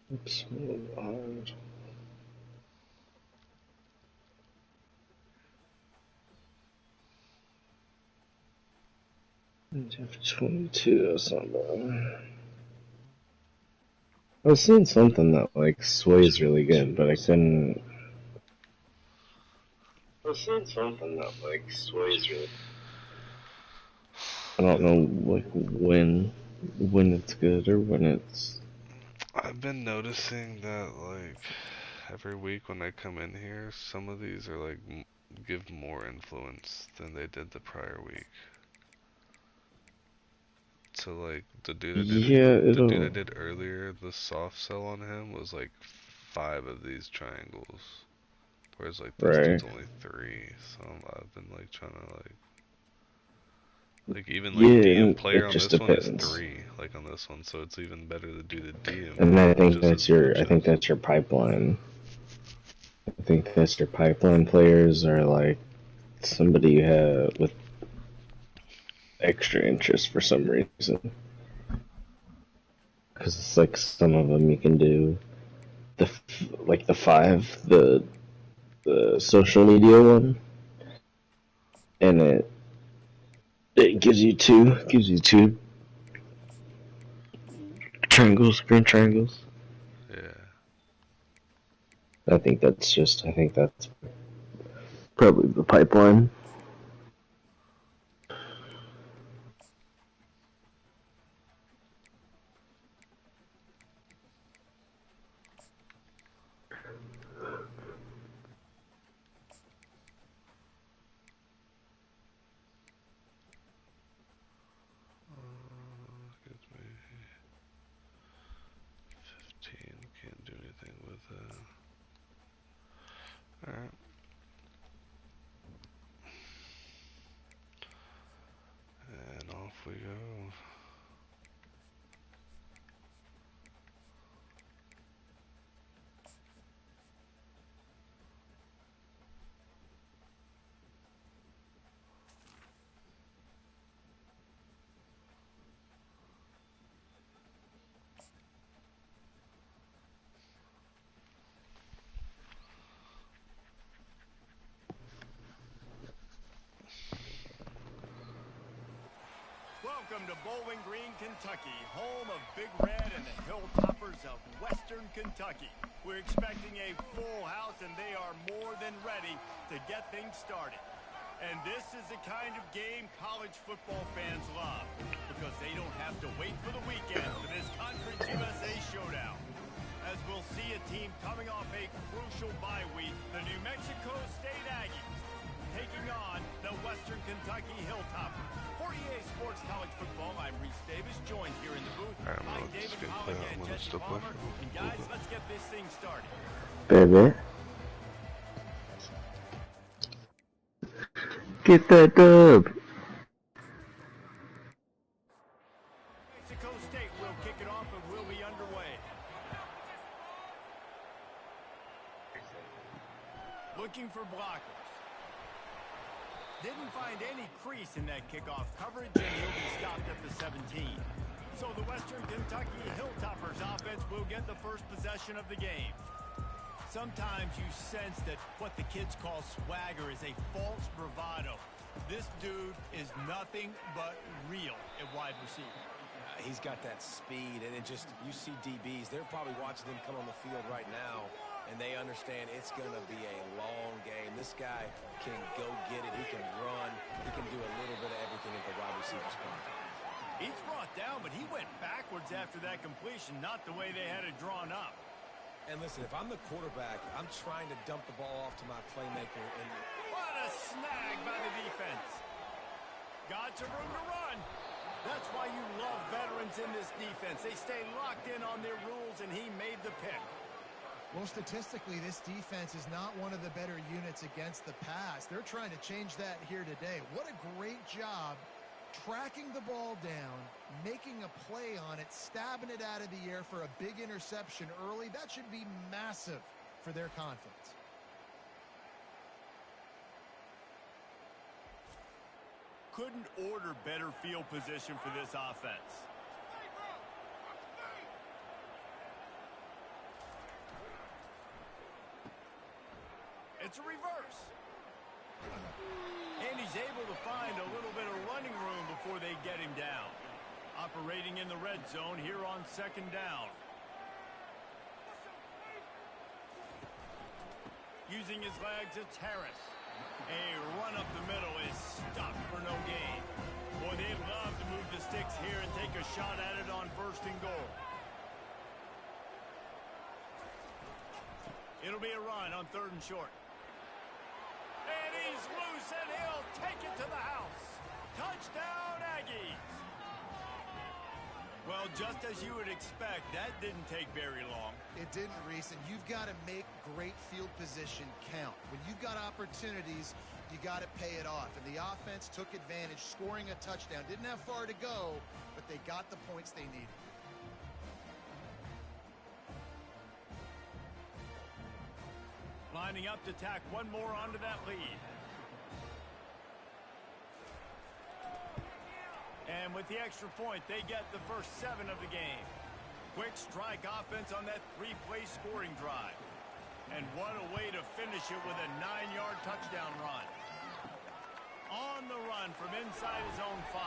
Let's move on. F 22 or something. I was seeing something that like sways really good, but I couldn't. I was seeing something that like sways really. I don't know like when it's good or when it's. I've been noticing that like every week when I come in here, some of these are like give more influence than they did the prior week. So like the dude I did earlier, the soft sell on him was like 5 of these triangles, whereas like this dude's only 3. So I've been like trying to like even like DM player on this one is 3, like on this one, so it's even better to do the DM. And I think that's your pipeline. I think that's your pipeline players are like somebody you have with extra interest for some reason. Because it's like some of them you can do the 5, the social media one, and it gives you two triangles, green triangles. Yeah. I think that's probably the pipeline. Gives me 15. Can't do anything with that. All right. And off we go. Welcome to Bowling Green, Kentucky, home of Big Red and the Hilltoppers of Western Kentucky. We're expecting a full house, and they are more than ready to get things started. And this is the kind of game college football fans love, because they don't have to wait for the weekend for this Conference USA showdown. As we'll see a team coming off a crucial bye week, the New Mexico State Aggies taking on the Western Kentucky Hilltoppers. For EA Sports College Football, I'm Reese Davis, joined here in the booth by David Pollock and Jesse Palmer. And guys, let's get this thing started. Baby. Get that dub. Mexico State will kick it off and we'll be underway. Looking for blockers. Didn't find any crease in that kickoff coverage, and he'll be stopped at the 17. So the Western Kentucky Hilltoppers offense will get the first possession of the game. Sometimes you sense that what the kids call swagger is a false bravado. This dude is nothing but real at wide receiver. He's got that speed, and you see DBs, they're probably watching him come on the field right now, and they understand it's going to be a long game. This guy can go get it. He can run. He can do a little bit of everything at the wide receiver spot. He's brought down, but he went backwards after that completion, not the way they had it drawn up. And listen, if I'm the quarterback, I'm trying to dump the ball off to my playmaker. And what a snag by the defense. Got some room to run. That's why you love veterans in this defense. They stay locked in on their rules, and he made the pick. Well, statistically, this defense is not one of the better units against the pass. They're trying to change that here today. What a great job tracking the ball down, making a play on it, stabbing it out of the air for a big interception early. That should be massive for their confidence. Couldn't order better field position for this offense. It's a reverse. And he's able to find a little bit of running room before they get him down. Operating in the red zone here on 2nd down. Using his legs, it's Harris. A run up the middle is stopped for no gain. Boy, they'd love to move the sticks here and take a shot at it on 1st and goal. It'll be a run on 3rd and short. And he's loose, and he'll take it to the house. Touchdown, Aggies. Well, just as you would expect, that didn't take very long. It didn't, Reese, and you've got to make great field position count. When you've got opportunities, you got to pay it off. And the offense took advantage, scoring a touchdown. Didn't have far to go, but they got the points they needed. Lining up to tack one more onto that lead. And with the extra point, they get the first 7 of the game. Quick strike offense on that 3-play scoring drive. And what a way to finish it with a 9-yard touchdown run. On the run from inside his own 5.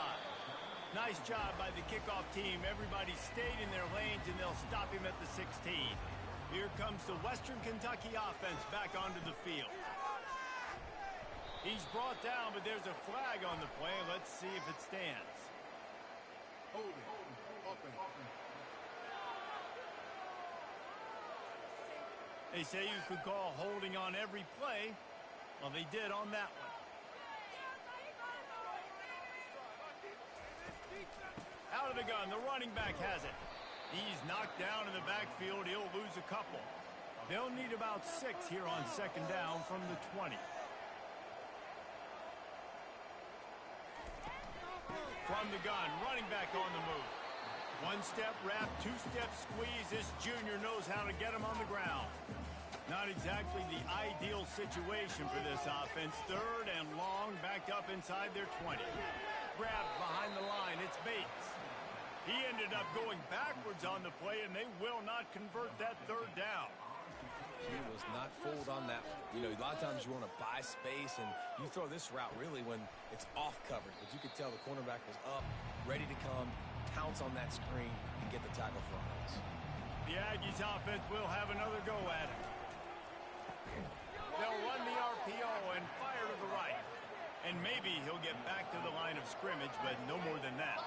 Nice job by the kickoff team. Everybody stayed in their lanes, and they'll stop him at the 16. Here comes the Western Kentucky offense back onto the field. He's brought down, but there's a flag on the play. Let's see if it stands. They say you could call holding on every play. Well, they did on that one. Out of the gun, the running back has it. He's knocked down in the backfield. He'll lose a couple. They'll need about 6 here on 2nd down from the 20. From the gun, running back on the move. 1-step wrap, 2-step squeeze. This junior knows how to get him on the ground. Not exactly the ideal situation for this offense. 3rd and long, backed up inside their 20. Grabbed behind the line, it's Bates. He ended up going backwards on the play, and they will not convert that 3rd down. He was not fooled on that one. You know, a lot of times you want to buy space, and you throw this route really when it's off coverage. But you could tell the cornerback was up, ready to come, pounce on that screen, and get the tackle for us. The Aggies offense will have another go at it. They'll run the RPO and fire to the right. And maybe he'll get back to the line of scrimmage, but no more than that.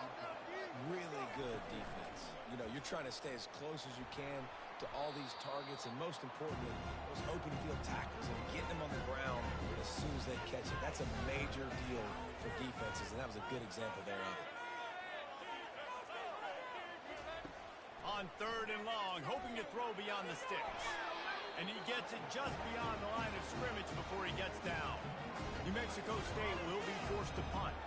Really good defense. You know, you're trying to stay as close as you can to all these targets, and most importantly, those open field tackles and getting them on the ground as soon as they catch it. That's a major deal for defenses, and that was a good example there of it. On 3rd and long, hoping to throw beyond the sticks. And he gets it just beyond the line of scrimmage before he gets down. New Mexico State will be forced to punt.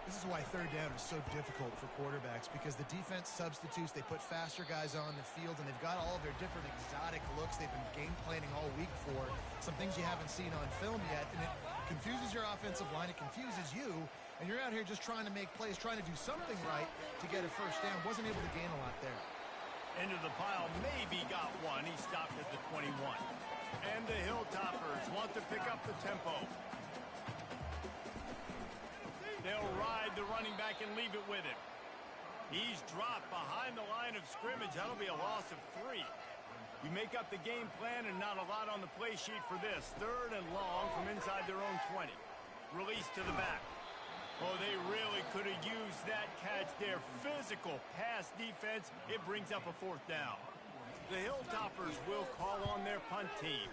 This is why 3rd down is so difficult for quarterbacks, because the defense substitutes, they put faster guys on the field, and they've got all of their different exotic looks they've been game planning all week for, some things you haven't seen on film yet, and it confuses your offensive line, it confuses you, and you're out here just trying to make plays, trying to do something right to get a first down. Wasn't able to gain a lot there. Into the pile, maybe got one. He stopped at the 21. And the Hilltoppers want to pick up the tempo. They'll ride the running back and leave it with him. He's dropped behind the line of scrimmage. That'll be a loss of 3. You make up the game plan, and not a lot on the play sheet for this. 3rd and long from inside their own 20. Release to the back. Oh, they really could have used that catch there. Physical pass defense. It brings up a 4th down. The Hilltoppers will call on their punt team.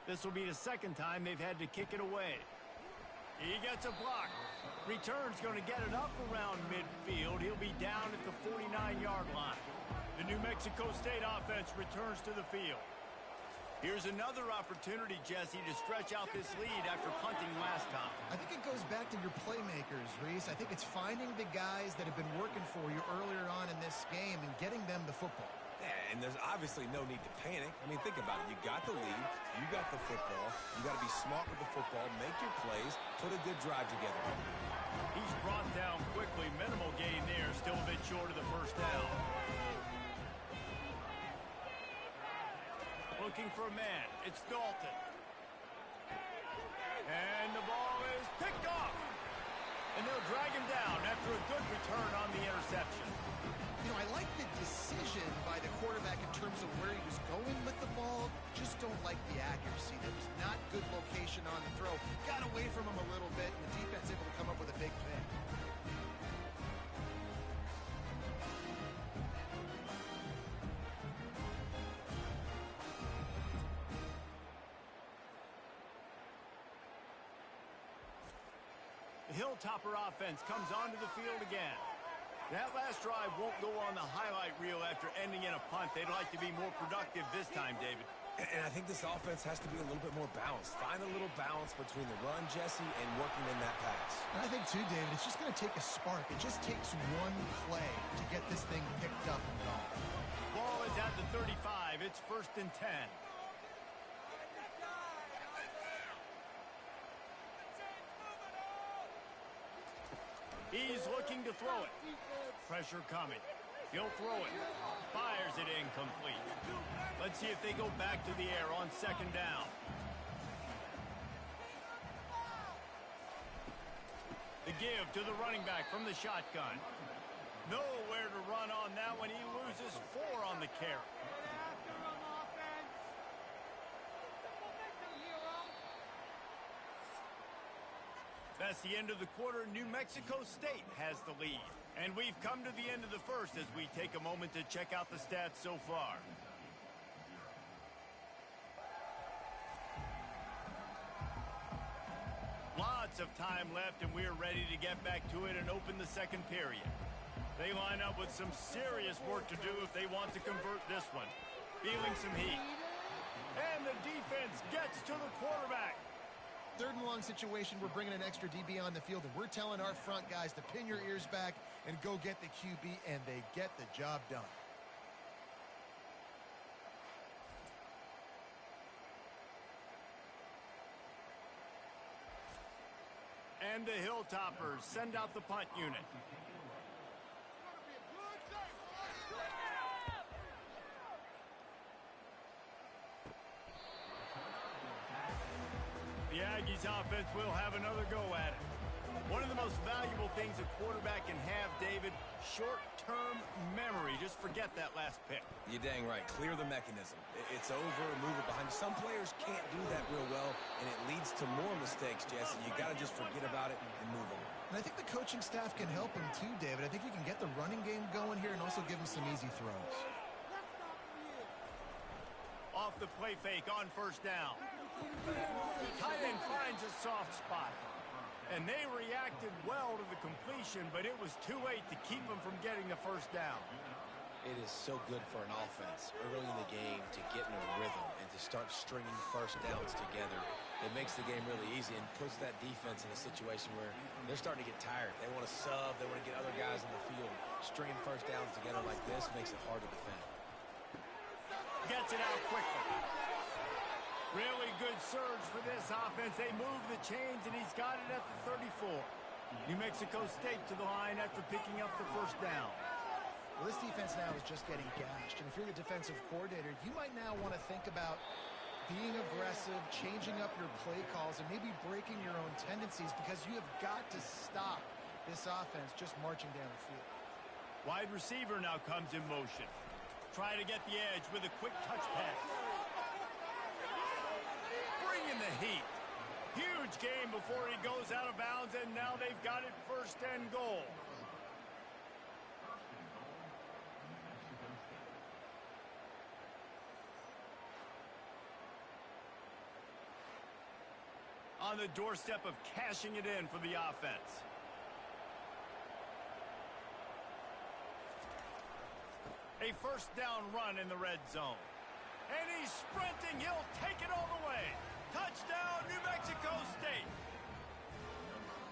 This will be the 2nd time they've had to kick it away. He gets a block. Return's going to get it up around midfield. He'll be down at the 49-yard line. The New Mexico State offense returns to the field. Here's another opportunity, Jesse, to stretch out this lead after punting last time. I think it goes back to your playmakers, Reese. I think it's finding the guys that have been working for you earlier on in this game and getting them the football. Yeah, and there's obviously no need to panic. I mean, think about it. You got the lead. You got the football. You got to be smart with the football. Make your plays. Put a good drive together. He's brought down quickly. Minimal gain there. Still a bit short of the first down. Looking for a man. It's Dalton. And the ball is picked off. And they'll drag him down after a good return on the interception. You know, I like the decision by the quarterback in terms of where he was going with the ball. Just don't like the accuracy. There was not good location on the throw. Got away from him a little bit, and the defense able to come up with a big pick. The Hilltopper offense comes onto the field again. That last drive won't go on the highlight reel after ending in a punt. They'd like to be more productive this time, David. And I think this offense has to be a little bit more balanced. Find a little balance between the run, Jesse, and working in that pass. And I think, too, David, it's just going to take a spark. It just takes one play to get this thing picked up and gone. Ball is at the 35. It's 1st and 10. He's looking to throw it. Pressure coming. He'll throw it. Fires it incomplete. Let's see if they go back to the air on 2nd down. The give to the running back from the shotgun. Nowhere to run on that one. He loses 4 on the carry. That's the end of the quarter. New Mexico State has the lead. And we've come to the end of the first as we take a moment to check out the stats so far. Lots of time left, and we're ready to get back to it and open the second period. They line up with some serious work to do if they want to convert this one. Feeling some heat. And the defense gets to the quarterback. 3rd and long situation, we're bringing an extra DB on the field, and we're telling our front guys to pin your ears back and go get the QB, and they get the job done. And the Hilltoppers send out the punt unit. The Aggies offense will have another go at it. One of the most valuable things a quarterback can have, David, short-term memory. Just forget that last pick. You're dang right. Clear the mechanism. It's over, move it behind you. Some players can't do that real well, and it leads to more mistakes, Jesse. You got to just forget about it and move on. And I think the coaching staff can help him too, David. I think we can get the running game going here and also give him some easy throws. Off the play fake on 1st down. Tight end finds a soft spot. And they reacted well to the completion, but it was too late to keep them from getting the 1st down. It is so good for an offense early in the game to get in a rhythm and to start stringing 1st downs together. It makes the game really easy and puts that defense in a situation where they're starting to get tired. They want to sub. They want to get other guys in the field. Stringing 1st downs together like this makes it hard to defend. Gets it out quickly. Really good surge for this offense. They move the chains, and he's got it at the 34. New Mexico State to the line after picking up the 1st down. Well, this defense now is just getting gashed. And if you're the defensive coordinator, you might now want to think about being aggressive, changing up your play calls, and maybe breaking your own tendencies because you have got to stop this offense just marching down the field. Wide receiver now comes in motion. Try to get the edge with a quick touch pass. Bringing the heat. Huge game before he goes out of bounds, and now they've got it 1st and goal. On the doorstep of cashing it in for the offense. A 1st down run in the red zone. And he's sprinting. He'll take it all the way. Touchdown, New Mexico State.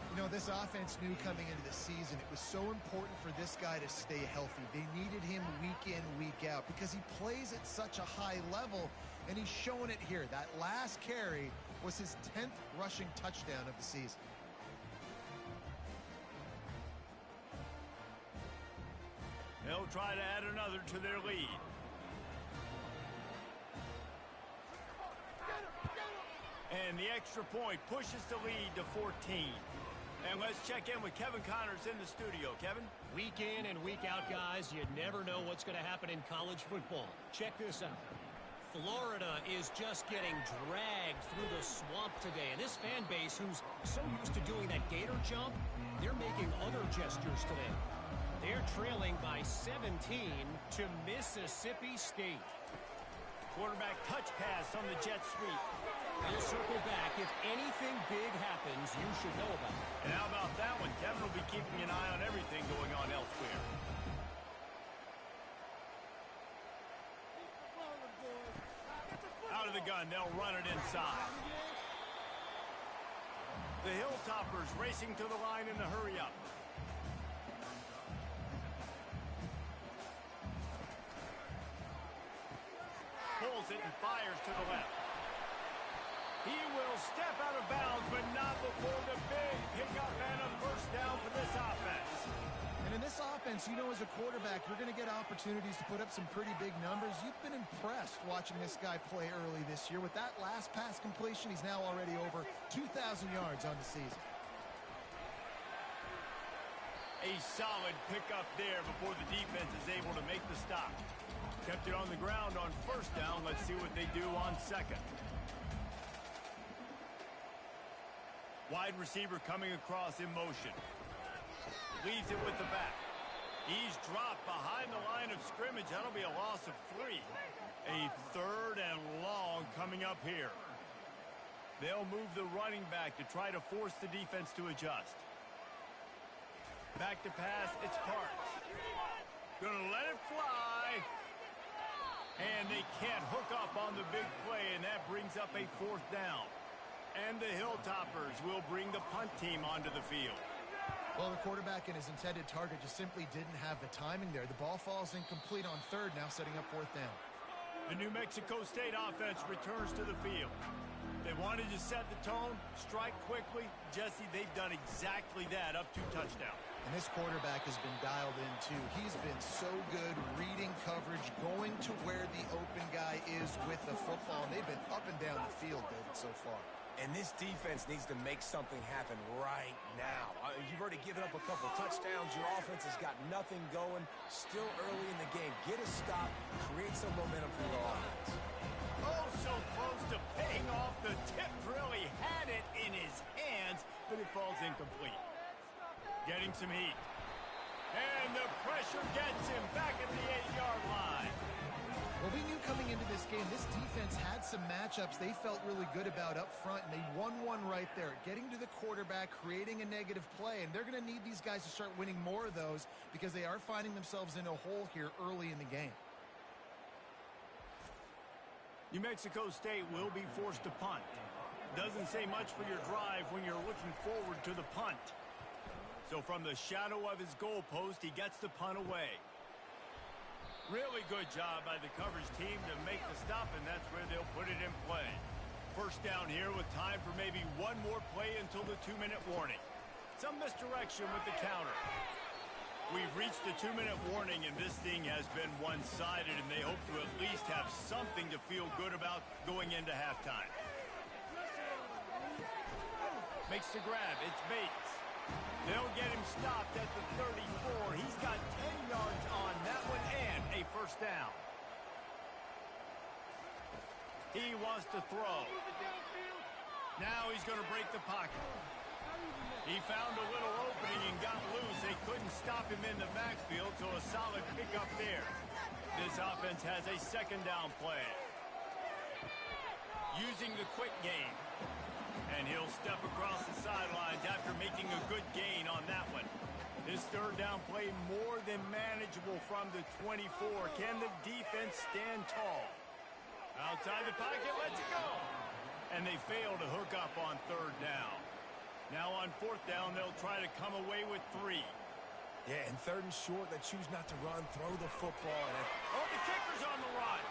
You know, this offense knew coming into the season it was so important for this guy to stay healthy. They needed him week in, week out because he plays at such a high level, and he's showing it here. That last carry was his 10th rushing touchdown of the season. They'll try to add another to their lead. And the extra point pushes the lead to 14. And let's check in with Kevin Connors in the studio. Kevin? Week in and week out, guys, you never know what's going to happen in college football. Check this out. Florida is just getting dragged through the swamp today. And this fan base, who's so used to doing that gator jump, they're making other gestures today. They're trailing by 17 to Mississippi State. Quarterback touch pass on the jet sweep. They'll circle back. If anything big happens, you should know about it. And how about that one? Kevin will be keeping an eye on everything going on elsewhere. Out of the gun, they'll run it inside. The Hilltoppers racing to the line in the hurry-up. Pulls it and fires to the left. He will step out of bounds, but not before the big pickup and a first down for this offense. And in this offense, you know, as a quarterback, you're going to get opportunities to put up some pretty big numbers. You've been impressed watching this guy play early this year. With that last pass completion, he's now already over 2,000 yards on the season. A solid pickup there before the defense is able to make the stop. Kept it on the ground on first down. Let's see what they do on second. Wide receiver coming across in motion. Leaves it with the back. He's dropped behind the line of scrimmage. That'll be a loss of 3. A third and long coming up here. They'll move the running back to try to force the defense to adjust. Back to pass, it's Parks. Gonna let it fly. And they can't hook up on the big play, and that brings up a fourth down. And the Hilltoppers will bring the punt team onto the field. Well, the quarterback and his intended target just simply didn't have the timing there. The ball falls incomplete on third, now setting up fourth down. The New Mexico State offense returns to the field. They wanted to set the tone, strike quickly. Jesse, they've done exactly that, up to touchdown. And this quarterback has been dialed in, too. He's been so good reading coverage, going to where the open guy is with the football. And they've been up and down the field, David, so far. And this defense needs to make something happen right now. You've already given up a couple touchdowns. Your offense has got nothing going. Still early in the game. Get a stop. Create some momentum for your offense. Oh, so close to paying off. The tip really had it in his hands, but it falls incomplete. Getting some heat. And the pressure gets him back at the 8-yard line. Well, we knew coming into this game, this defense had some matchups they felt really good about up front, and they won one right there. Getting to the quarterback, creating a negative play, and they're going to need these guys to start winning more of those because they are finding themselves in a hole here early in the game. New Mexico State will be forced to punt. Doesn't say much for your drive when you're looking forward to the punt. So from the shadow of his goalpost, he gets the punt away. Really good job by the coverage team to make the stop, and that's where they'll put it in play. First down here with time for maybe one more play until the 2-minute warning. Some misdirection with the counter. We've reached the 2-minute warning, and this thing has been one-sided, and they hope to at least have something to feel good about going into halftime. Makes the grab. It's Bates. They'll get him stopped at the 34. He's got 10 yards on that one and a first down. He wants to throw. Now he's going to break the pocket. He found a little opening and got loose. They couldn't stop him in the backfield, so a solid pickup there. This offense has a second down play. Using the quick game. And he'll step across the sidelines after making a good gain on that one. This third down play more than manageable from the 24. Can the defense stand tall? Outside the pocket, lets it go. And they fail to hook up on third down. Now on fourth down, they'll try to come away with 3. Yeah, and third and short, they choose not to run, throw the football. Oh, the kicker's on the run.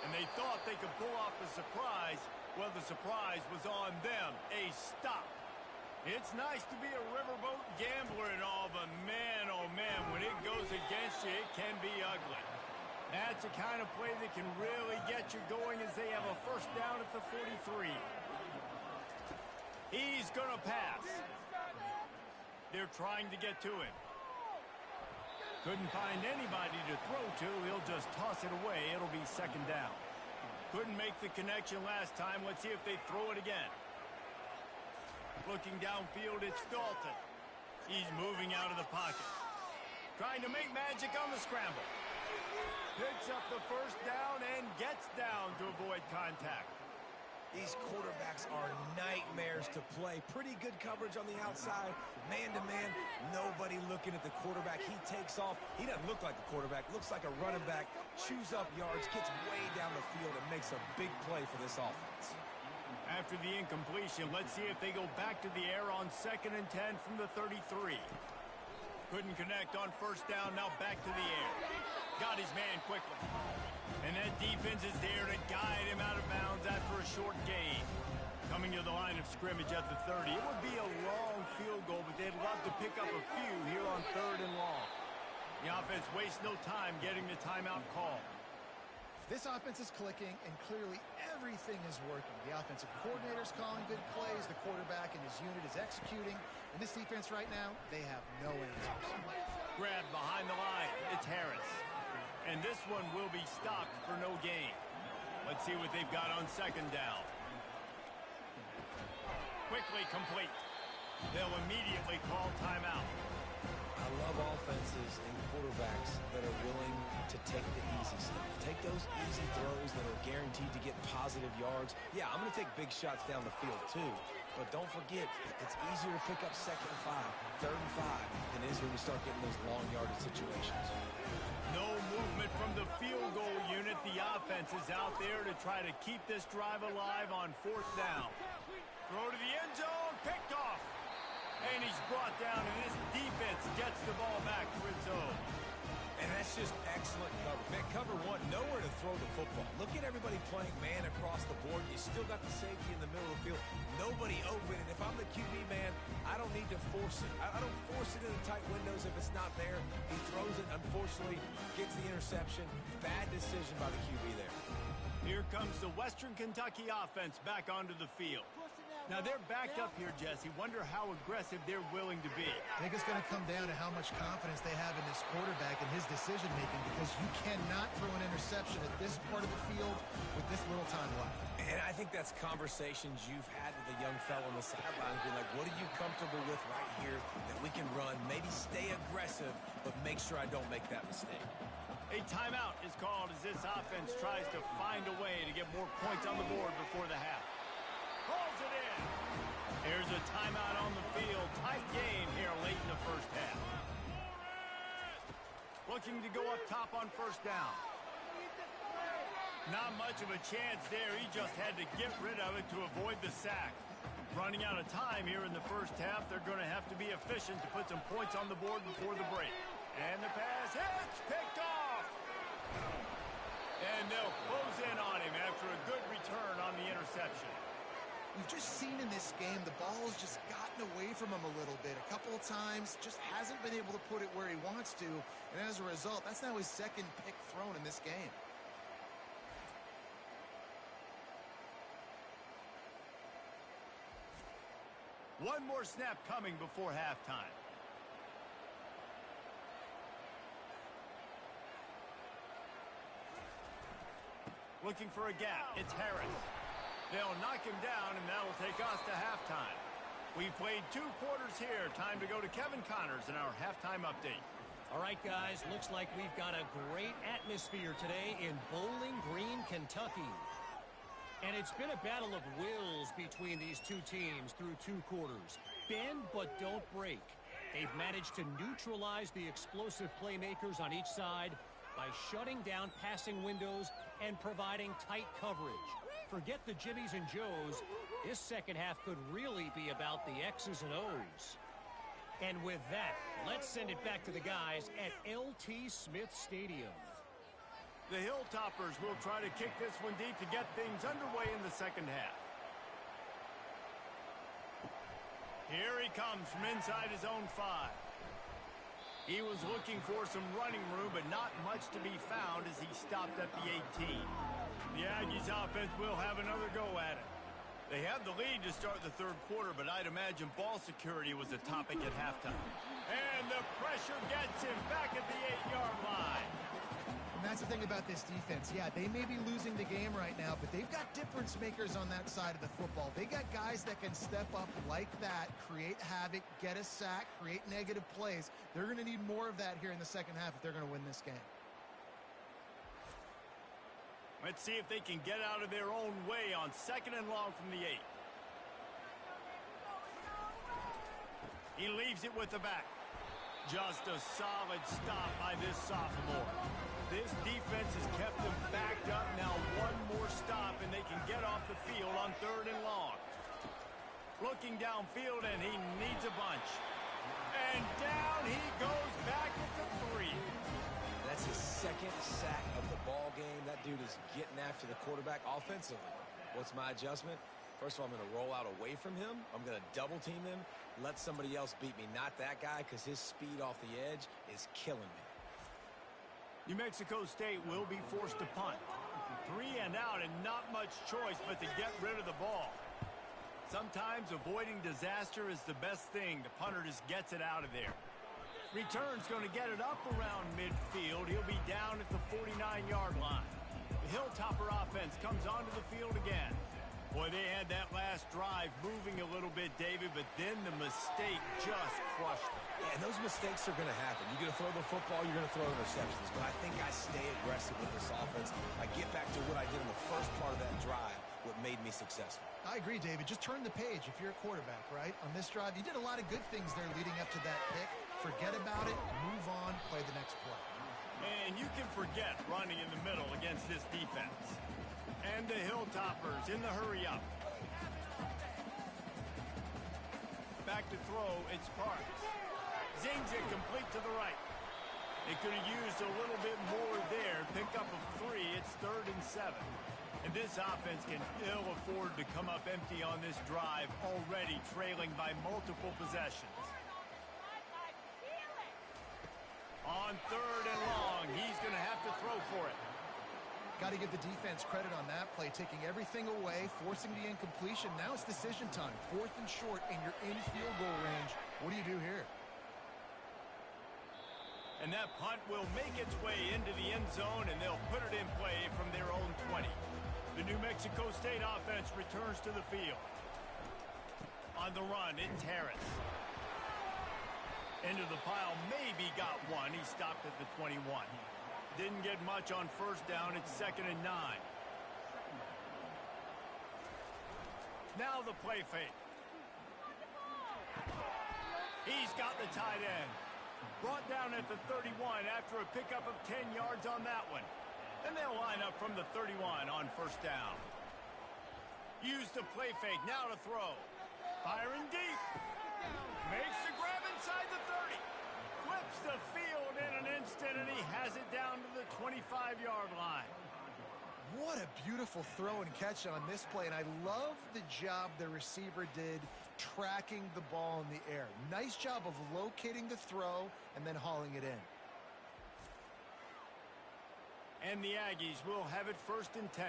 And they thought they could pull off the surprise. Well, the surprise was on them. A stop. It's nice to be a riverboat gambler and all, but man, oh man, when it goes against you, it can be ugly. That's a kind of play that can really get you going as they have a first down at the 43. He's going to pass. They're trying to get to him. Couldn't find anybody to throw to. He'll just toss it away. It'll be second down. Couldn't make the connection last time. Let's see if they throw it again. Looking downfield, it's Dalton. He's moving out of the pocket. Trying to make magic on the scramble. Picks up the first down and gets down to avoid contact. These quarterbacks are nightmares to play. Pretty good coverage on the outside. Man-to-man, nobody looking at the quarterback. He takes off. He doesn't look like a quarterback. Looks like a running back. Chews up yards, gets way down the field, and makes a big play for this offense. After the incompletion, let's see if they go back to the air on 2nd and 10 from the 33. Couldn't connect on first down, now back to the air. Got his man quickly. And that defense is there to guide him out of bounds after a short gain. Coming to the line of scrimmage at the 30. It would be a long field goal, but they'd love to pick up a few here on 3rd and long. The offense wastes no time getting the timeout call. This offense is clicking, and clearly everything is working. The offensive coordinator's calling good plays. The quarterback and his unit is executing. And this defense right now, they have no answers. Grabbed behind the line. It's Harris. And this one will be stopped for no gain. Let's see what they've got on 2nd down. Quickly complete. They'll immediately call timeout. I love offenses and quarterbacks that are willing to take the easy stuff. Take those easy throws that are guaranteed to get positive yards. Yeah, I'm going to take big shots down the field too. But don't forget, it's easier to pick up 2nd and 5, 3rd and 5 than it is when we start getting those long yardage situations. No movement from the field goal unit. The offense is out there to try to keep this drive alive on 4th down. Throw to the end zone, picked off. And he's brought down, and this defense gets the ball back to its own. And that's just excellent cover. Man, cover one, nowhere to throw the football. Look at everybody playing man across the board. You still got the safety in the middle of the field. Nobody open. And if I'm the QB, man, I don't need to force it. I don't force it into tight windows if it's not there. He throws it, unfortunately, gets the interception. Bad decision by the QB there. Here comes the Western Kentucky offense back onto the field. Now they're backed up here, Jesse. Wonder how aggressive they're willing to be. I think it's going to come down to how much confidence they have in this quarterback and his decision-making, because you cannot throw an interception at this part of the field with this little time left. And I think that's conversations you've had with a young fellow on the sideline. Be like, what are you comfortable with right here that we can run? Maybe stay aggressive, but make sure I don't make that mistake. A timeout is called as this offense tries to find a way to get more points on the board before the half. Pulls it in. There's a timeout on the field. Tight game here late in the first half. Looking to go up top on first down. Not much of a chance there. He just had to get rid of it to avoid the sack. Running out of time here in the first half. They're going to have to be efficient to put some points on the board before the break. And the pass hits, picked off. And they'll close in on him after a good return on the interception. We've just seen in this game the ball's just gotten away from him a little bit. A couple of times, just hasn't been able to put it where he wants to. And as a result, that's now his 2nd pick thrown in this game. One more snap coming before halftime. Looking for a gap. It's Harris. They'll knock him down, and that'll take us to halftime. We've played 2 quarters here. Time to go to Kevin Connors in our halftime update. All right, guys, looks like we've got a great atmosphere today in Bowling Green, Kentucky. And it's been a battle of wills between these two teams through 2 quarters. Bend but don't break. They've managed to neutralize the explosive playmakers on each side by shutting down passing windows and providing tight coverage. Forget the Jimmies and Joes. This second half could really be about the X's and O's. And with that, let's send it back to the guys at L.T. Smith Stadium. The Hilltoppers will try to kick this one deep to get things underway in the second half. Here he comes from inside his own 5. He was looking for some running room, but not much to be found as he stopped at the 18. The Aggies offense will have another go at it. They have the lead to start the third quarter, but I'd imagine ball security was a topic at halftime. And the pressure gets him back at the 8-yard line. And that's the thing about this defense. Yeah, they may be losing the game right now, but they've got difference makers on that side of the football. They got guys that can step up like that, create havoc, get a sack, create negative plays. They're going to need more of that here in the second half if they're going to win this game. Let's see if they can get out of their own way on 2nd and long from the 8. He leaves it with the back. Just a solid stop by this sophomore. This defense has kept them backed up. Now one more stop and they can get off the field on 3rd and long. Looking downfield and he needs a bunch. And down he goes back at the 3. That's his second sack of the ball game. That dude is getting after the quarterback offensively. What's my adjustment? First of all, I'm going to roll out away from him. I'm going to double team him. Let somebody else beat me, not that guy, because his speed off the edge is killing me. New Mexico State will be forced to punt. 3 and out and not much choice but to get rid of the ball. Sometimes avoiding disaster is the best thing. The punter just gets it out of there. Return's going to get it up around midfield. He'll be down at the 49-yard line. The Hilltopper offense comes onto the field again. Boy, they had that last drive moving a little bit, David, but then the mistake just crushed them. Yeah, and those mistakes are going to happen. You're going to throw the football, you're going to throw interceptions. But I think I stay aggressive with this offense. I get back to what I did in the first part of that drive, what made me successful. I agree, David. Just turn the page if you're a quarterback, right? On this drive, you did a lot of good things there leading up to that pick. Forget about it, move on, play the next play. And you can forget running in the middle against this defense. And the Hilltoppers in the hurry up. Back to throw, it's Parks. Zings it complete to the right. They could have used a little bit more there. Pick up of 3, it's 3rd and 7. And this offense can ill afford to come up empty on this drive, already trailing by multiple possessions. On 3rd and long, he's going to have to throw for it. Got to give the defense credit on that play, taking everything away, forcing the incompletion. Now it's decision time. 4th and short, and you're in field goal range. What do you do here? And that punt will make its way into the end zone, and they'll put it in play from their own 20. The New Mexico State offense returns to the field. On the run, it's Harris. Into the pile, maybe got one. He stopped at the 21. Didn't get much on 1st down. It's 2nd and 9. Now the play fake. He's got the tight end. Brought down at the 31 after a pickup of 10 yards on that one. Then they'll line up from the 31 on 1st down. Use the play fake. Now to throw. Firing deep. Makes the grab inside the 30. Flips the field in an instant, and he has it down to the 25-yard line. What a beautiful throw and catch on this play, and I love the job the receiver did tracking the ball in the air. Nice job of locating the throw and then hauling it in. And the Aggies will have it 1st and 10.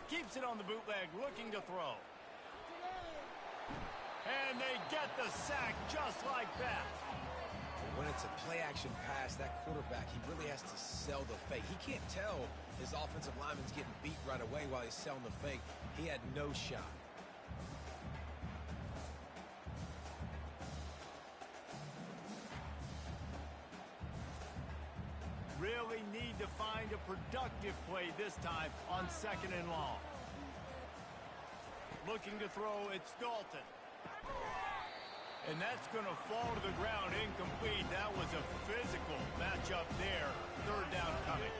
Keeps it on the bootleg, looking to throw. And they get the sack just like that. When it's a play-action pass, that quarterback, he really has to sell the fake. He can't tell his offensive lineman's getting beat right away while he's selling the fake. He had no shot. Really need to find a productive play this time on 2nd and long. Looking to throw, it's Dalton. And that's going to fall to the ground incomplete. That was a physical matchup there. 3rd down coming.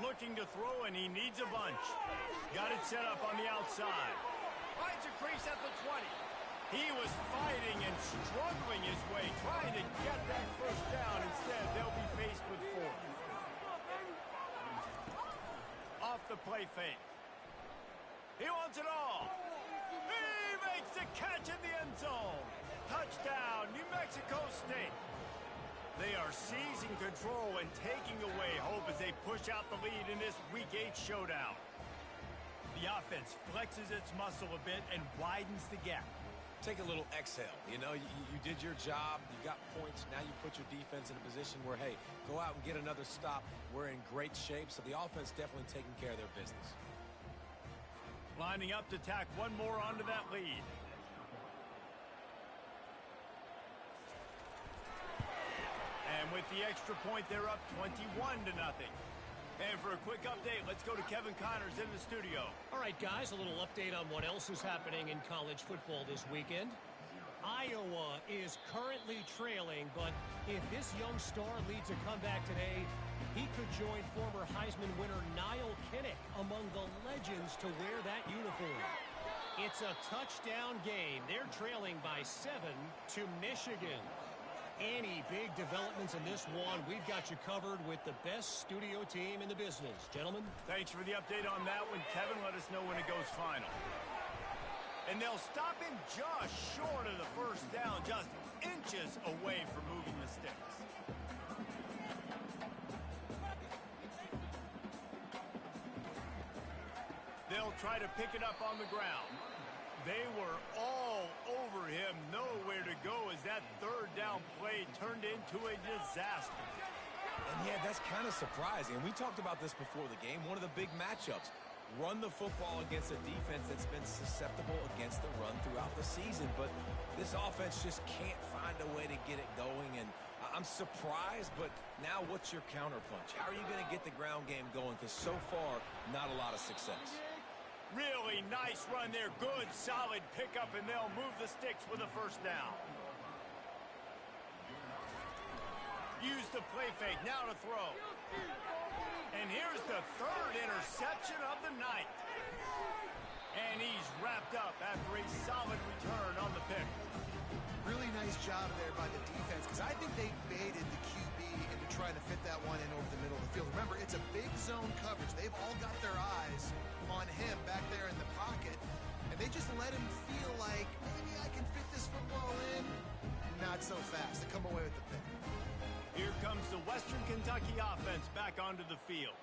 Looking to throw, and he needs a bunch. Got it set up on the outside. Finds a crease at the 20. He was fighting and struggling his way, trying to get that 1st down. Instead, they'll be faced with 4th. the play fake. He wants it all. He makes the catch in the end zone. Touchdown, New Mexico State. They are seizing control and taking away hope as they push out the lead in this Week 8 showdown. The offense flexes its muscle a bit and widens the gap. Take a little exhale. You know, you did your job. You got points. Now you put your defense in a position where, hey, go out and get another stop. We're in great shape, so the offense definitely taking care of their business. Lining up to tack one more onto that lead. And with the extra point, they're up 21-0. And for a quick update, let's go to Kevin Connors in the studio. All right, guys, a little update on what else is happening in college football this weekend. Iowa is currently trailing, but if this young star leads a comeback today, he could join former Heisman winner Niall Kinnick among the legends to wear that uniform. It's a touchdown game. They're trailing by 7 to Michigan. Any big developments in this one, we've got you covered with the best studio team in the business. Gentlemen. Thanks for the update on that one. Kevin, let us know when it goes final. And they'll stop him just short of the first down, just inches away from moving the sticks. They'll try to pick it up on the ground. They were all over him, nowhere to go as that third down play turned into a disaster. And yeah, that's kind of surprising. And we talked about this before the game, one of the big matchups. Run the football against a defense that's been susceptible against the run throughout the season. But this offense just can't find a way to get it going. And I'm surprised, but now what's your counterpunch? How are you going to get the ground game going? Because so far, not a lot of success. Really nice run there. Good, solid pickup, and they'll move the sticks with a first down. Use the play fake. Now to throw. And here's the third interception of the night. And he's wrapped up after a solid return on the pick. Really nice job there by the defense, because I think they baited the QB into trying to fit that one in over the middle of the field. Remember, it's a big zone coverage. They've all got their eyes on him back there in the pocket, and they just let him feel like, maybe I can fit this football in. Not so fast. They come away with the pick. Here comes the Western Kentucky offense back onto the field.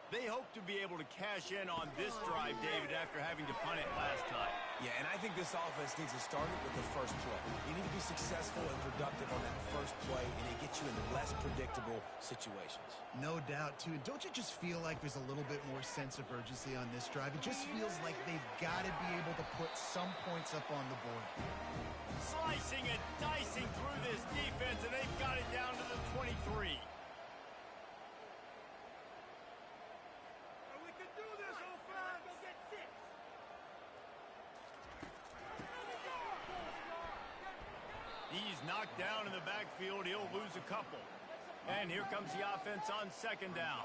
They hope to be able to cash in on this drive, David, after having to punt it last time. Yeah, and I think this offense needs to start it with the first play. You need to be successful and productive on that first play, and it gets you in less predictable situations. No doubt, too. Don't you just feel like there's a little bit more sense of urgency on this drive? It just feels like they've got to be able to put some points up on the board. Slicing and dicing through this defense, and they've got it down to the 23. He's knocked down in the backfield. He'll lose a couple. And here comes the offense on second down.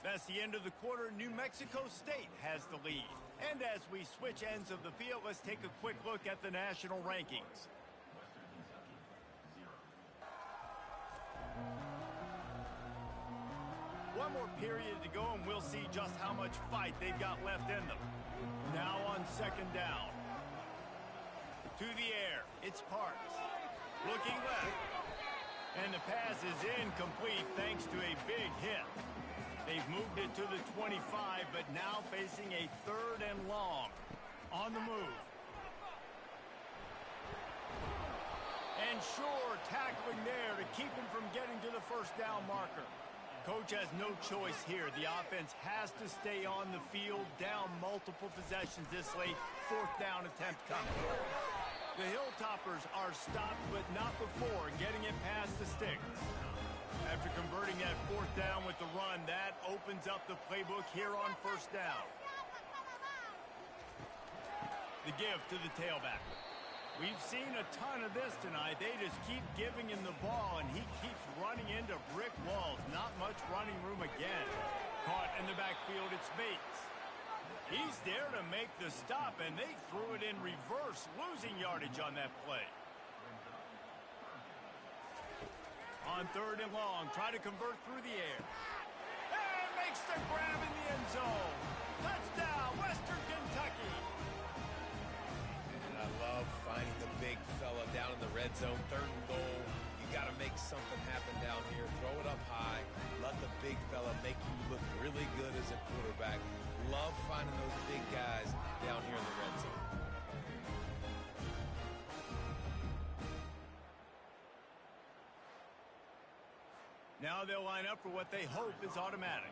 That's the end of the quarter. New Mexico State has the lead. And as we switch ends of the field, let's take a quick look at the national rankings. One more period to go, and we'll see just how much fight they've got left in them. Now on second down. To the air. It's Parks. Looking left. And the pass is incomplete thanks to a big hit. They've moved it to the 25, but now facing a third and long. On the move. And sure, tackling there to keep him from getting to the first down marker. Coach has no choice here. The offense has to stay on the field, down multiple possessions this late. Fourth down attempt coming. The Hilltoppers are stopped, but not before getting it past the sticks. After converting that fourth down with the run, that opens up the playbook here on first down. The give to the tailback. We've seen a ton of this tonight. They just keep giving him the ball, and he keeps running into brick walls. Not much running room again. Caught in the backfield, it's Bates. He's there to make the stop, and they threw it in reverse, losing yardage on that play. On 3rd and long, try to convert through the air. And makes the grab in the end zone. Touchdown, Western Kentucky. And I love finding the big fella down in the red zone, 3rd and goal. You got to make something happen down here. Throw it up high. Let the big fella make you look really good as a quarterback. Love finding those big guys down here in the red zone. Now they'll line up for what they hope is automatic.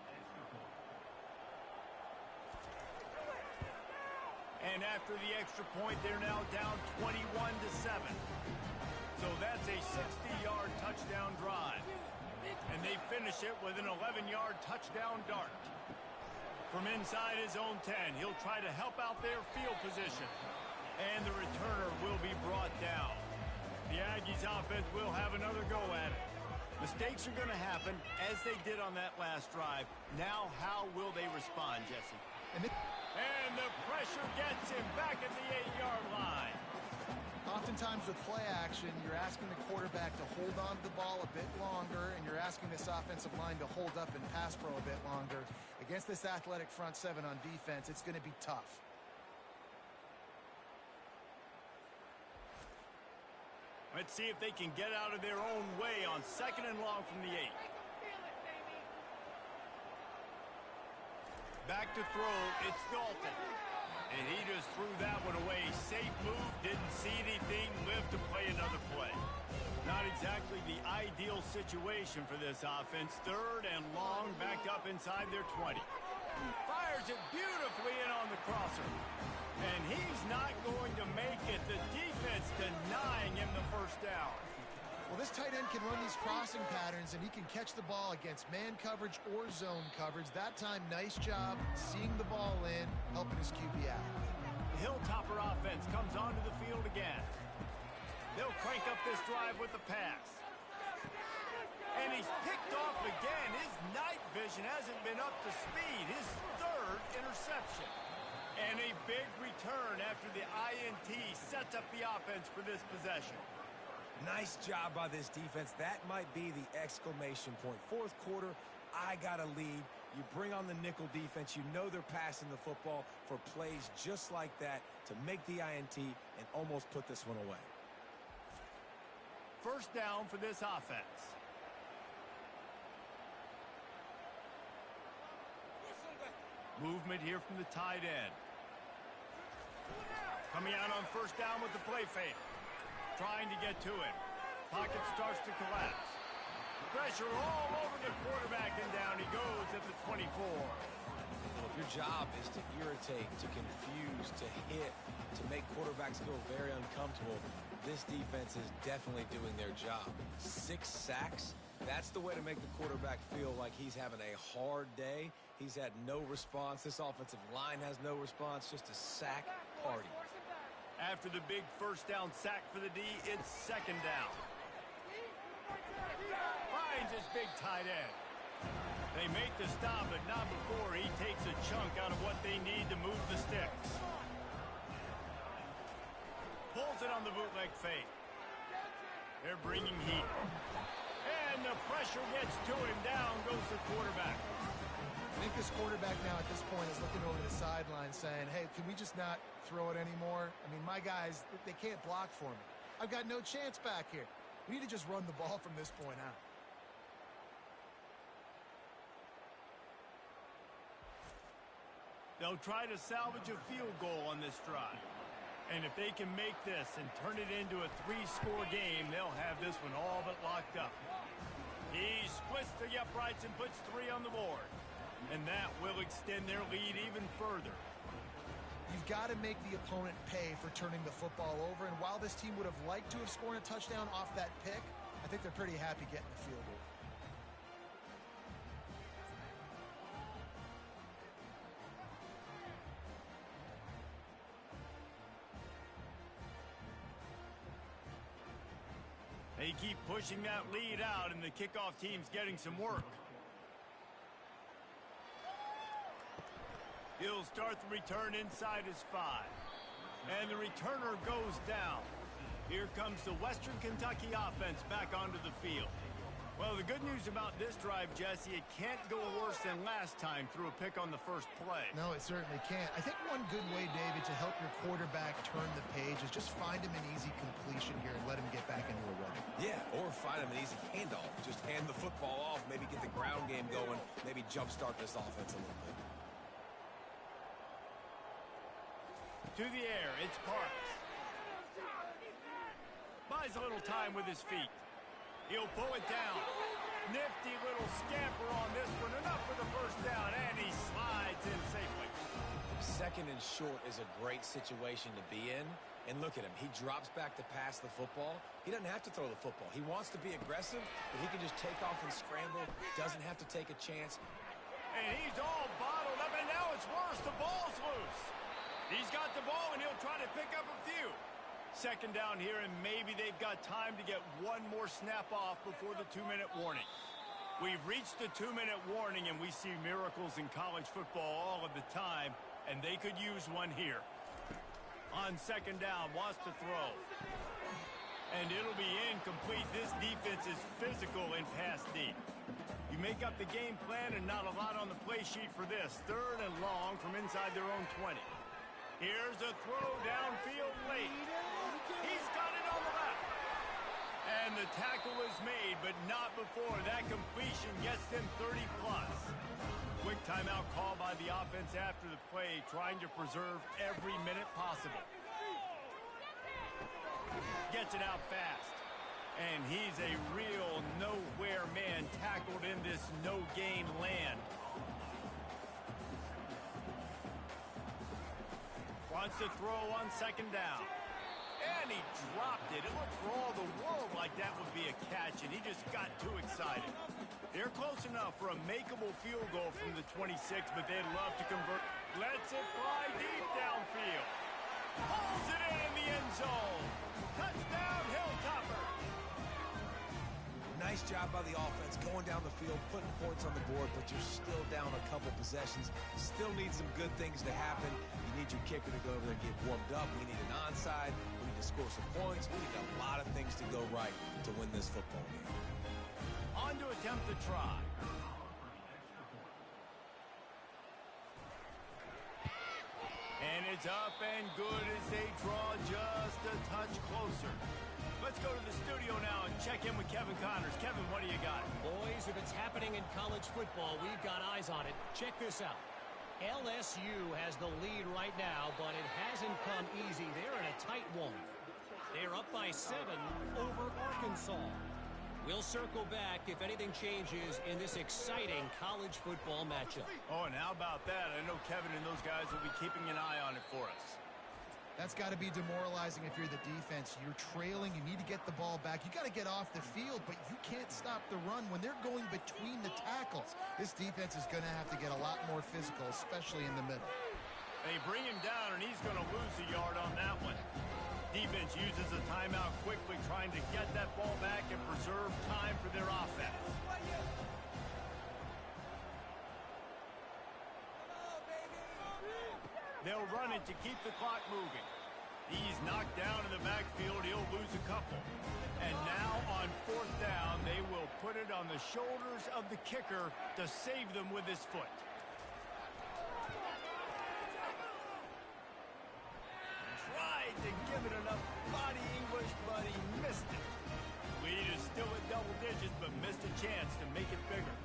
And after the extra point, they're now down 21-7. So that's a 60-yard touchdown drive. And they finish it with an 11-yard touchdown dart. From inside his own 10, he'll try to help out their field position. And the returner will be brought down. The Aggies offense will have another go at it. Mistakes are going to happen, as they did on that last drive. Now, how will they respond, Jesse? And the pressure gets him back at the 8-yard line. Oftentimes with play action, you're asking the quarterback to hold on to the ball a bit longer, and you're asking this offensive line to hold up and pass pro a bit longer. Against this athletic front seven on defense, it's going to be tough. Let's see if they can get out of their own way on 2nd and long from the 8. Back to throw, it's Dalton. And he just threw that one away. Safe move, didn't see anything, lived to play another play. Not exactly the ideal situation for this offense. 3rd and long, backed up inside their 20. Fires it beautifully in on the crosser. And he's not going to make it. The defense denying him the first down. Well, this tight end can run these crossing patterns, and he can catch the ball against man coverage or zone coverage. That time, nice job seeing the ball in, helping his QB out. The Hilltopper offense comes onto the field again. They'll crank up this drive with the pass. And he's picked off again. His night vision hasn't been up to speed. His 3rd interception. And a big return after the INT sets up the offense for this possession. Nice job by this defense. That might be the exclamation point. 4th quarter, I got a lead. You bring on the nickel defense. You know they're passing the football for plays just like that to make the INT and almost put this one away. 1st down for this offense. Movement here from the tight end. Coming out on 1st down with the play fake. Trying to get to him. Pocket starts to collapse. Pressure all over the quarterback, and down he goes at the 24. Well, if your job is to irritate, to confuse, to hit, to make quarterbacks feel very uncomfortable, this defense is definitely doing their job. 6 sacks, that's the way to make the quarterback feel like he's having a hard day. He's had no response. This offensive line has no response, just a sack party. After the big 1st down sack for the D, it's 2nd down. Finds his big tight end. They make the stop, but not before he takes a chunk out of what they need to move the sticks. Pulls it on the bootleg fake. They're bringing heat. And the pressure gets to him. Down goes the quarterback. I think this quarterback now at this point is looking over the sideline saying, hey, can we just not throw it anymore? I mean, my guys, they can't block for me. I've got no chance back here. We need to just run the ball from this point out. They'll try to salvage a field goal on this drive. And if they can make this and turn it into a 3-score game, they'll have this one all but locked up. He splits the uprights and puts 3 on the board. And that will extend their lead even further. You've got to make the opponent pay for turning the football over. And while this team would have liked to have scored a touchdown off that pick, I think they're pretty happy getting the field goal. They keep pushing that lead out, and the kickoff team's getting some work. He'll start the return inside his 5. And the returner goes down. Here comes the Western Kentucky offense back onto the field. So the good news about this drive, Jesse, it can't go worse than last time through a pick on the first play. No, it certainly can't. I think one good way, David, to help your quarterback turn the page is just find him an easy completion here and let him get back into a run. Yeah, or find him an easy handoff. Just hand the football off, maybe get the ground game going, maybe jumpstart this offense a little bit. To the air, it's Parks. Buys a little time with his feet. He'll pull it down. Nifty little scamper on this one. Enough for the first down, and he slides in safely. Second and short is a great situation to be in. And look at him. He drops back to pass the football. He doesn't have to throw the football. He wants to be aggressive, but he can just take off and scramble. Doesn't have to take a chance. And he's all bottled up, and now it's worse. The ball's loose. He's got the ball, and he'll try to pick up a few. Second down here, and maybe they've got time to get one more snap off before the 2-minute warning. We've reached the 2-minute warning, and we see miracles in college football all of the time, and they could use one here. On second down, wants to throw. And it'll be incomplete. This defense is physical and pass deep. You make up the game plan and not a lot on the play sheet for this. Third and long from inside their own 20. Here's a throw downfield late. He's got it on the left. And the tackle is made, but not before that completion gets them 30-plus. Quick timeout call by the offense after the play, trying to preserve every minute possible. Gets it out fast. And he's a real nowhere man tackled in this no-gain land. Wants to throw on second down. And he dropped it. It looked for all the world like that would be a catch, and he just got too excited. They're close enough for a makeable field goal from the 26, but they'd love to convert. Lets it fly deep downfield. Pulls it in the end zone. Touchdown, Hilltopper. Nice job by the offense going down the field, putting points on the board, but you're still down a couple possessions. Still need some good things to happen. You need your kicker to go over there and get warmed up. We need an onside. We need to score some points. We need a lot of things to go right to win this football game. On to attempt the try. And it's up and good as they draw just a touch closer. Let's go to the studio now and check in with Kevin Connors. Kevin, what do you got? Boys, if it's happening in college football, we've got eyes on it. Check this out. LSU has the lead right now, but it hasn't come easy. They're in a tight one. They're up by 7 over Arkansas. We'll circle back if anything changes in this exciting college football matchup. Oh, and how about that? I know Kevin and those guys will be keeping an eye on it for us. That's got to be demoralizing if you're the defense. You're trailing. You need to get the ball back. You got to get off the field, but you can't stop the run when they're going between the tackles. This defense is going to have to get a lot more physical, especially in the middle. They bring him down, and he's going to lose a yard on that one. Defense uses a timeout quickly, trying to get that ball back and preserve time for their offense. They'll run it to keep the clock moving. He's knocked down in the backfield. He'll lose a couple. And now on fourth down, they will put it on the shoulders of the kicker to save them with his foot. Tried to give it enough body English, but he missed it. Lead is still at double digits, but missed a chance to make it bigger.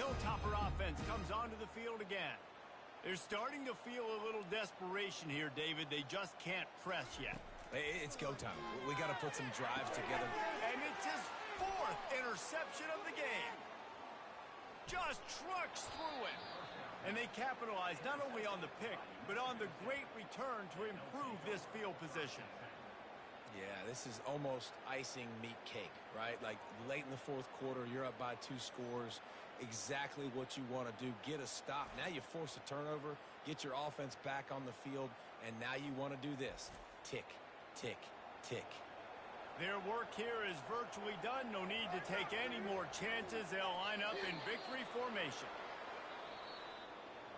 Hilltopper offense comes onto the field again. They're starting to feel a little desperation here, David. They just can't press yet. It's go time. We got to put some drives together. And it's his 4th interception of the game. Just trucks through it. And they capitalize not only on the pick, but on the great return to improve this field position. Yeah, this is almost icing meat cake, right? Like late in the 4th quarter, you're up by 2 scores. Exactly what you want to do. Get a stop. Now you force a turnover, get your offense back on the field, and now you want to do this. Tick, tick, tick. Their work here is virtually done. No need to take any more chances. They'll line up in victory formation.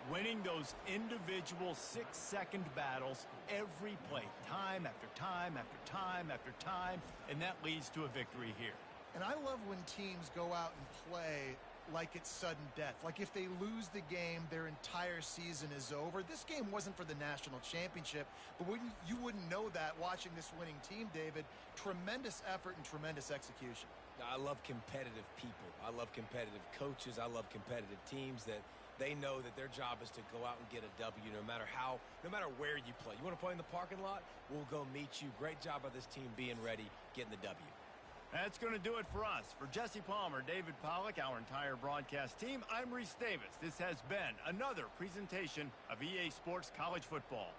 Winning those individual 6-second battles every play, time after time after time after time, and that leads to a victory here. And I love when teams go out and play like it's sudden death. Like if they lose the game, their entire season is over. This game wasn't for the national championship, but you wouldn't know that watching this winning team, David. Tremendous effort and tremendous execution. I love competitive people. I love competitive coaches. I love competitive teams that they know that their job is to go out and get a W no matter where you play. You want to play in the parking lot? We'll go meet you. Great job by this team being ready, getting the W. That's going to do it for us. For Jesse Palmer, David Pollack, our entire broadcast team, I'm Reese Davis. This has been another presentation of EA Sports College Football.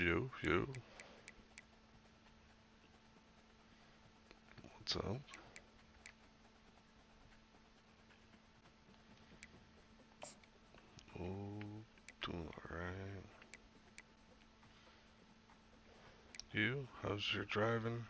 Yo. What's up? Oh, doing alright. You? How's your driving?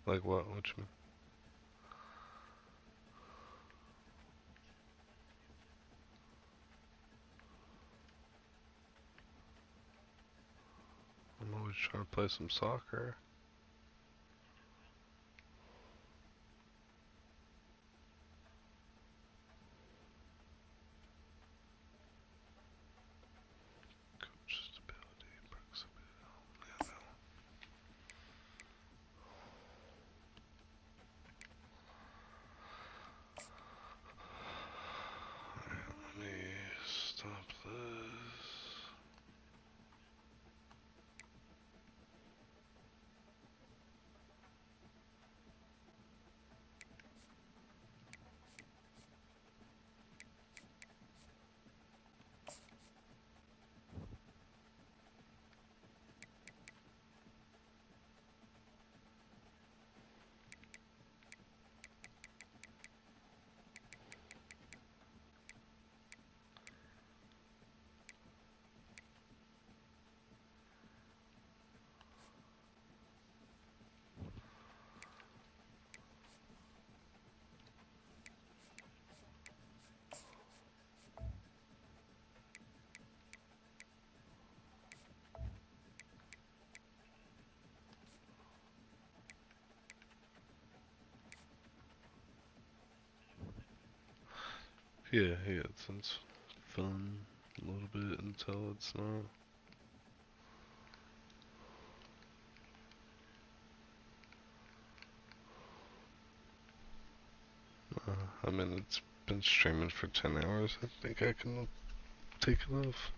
Like what? What you mean? I'm always trying to play some soccer. Coach stability, proximity. Alright, let me stop this. Yeah, it sounds fun a little bit until it's not. I mean, it's been streaming for 10 hours. I think I can take it off.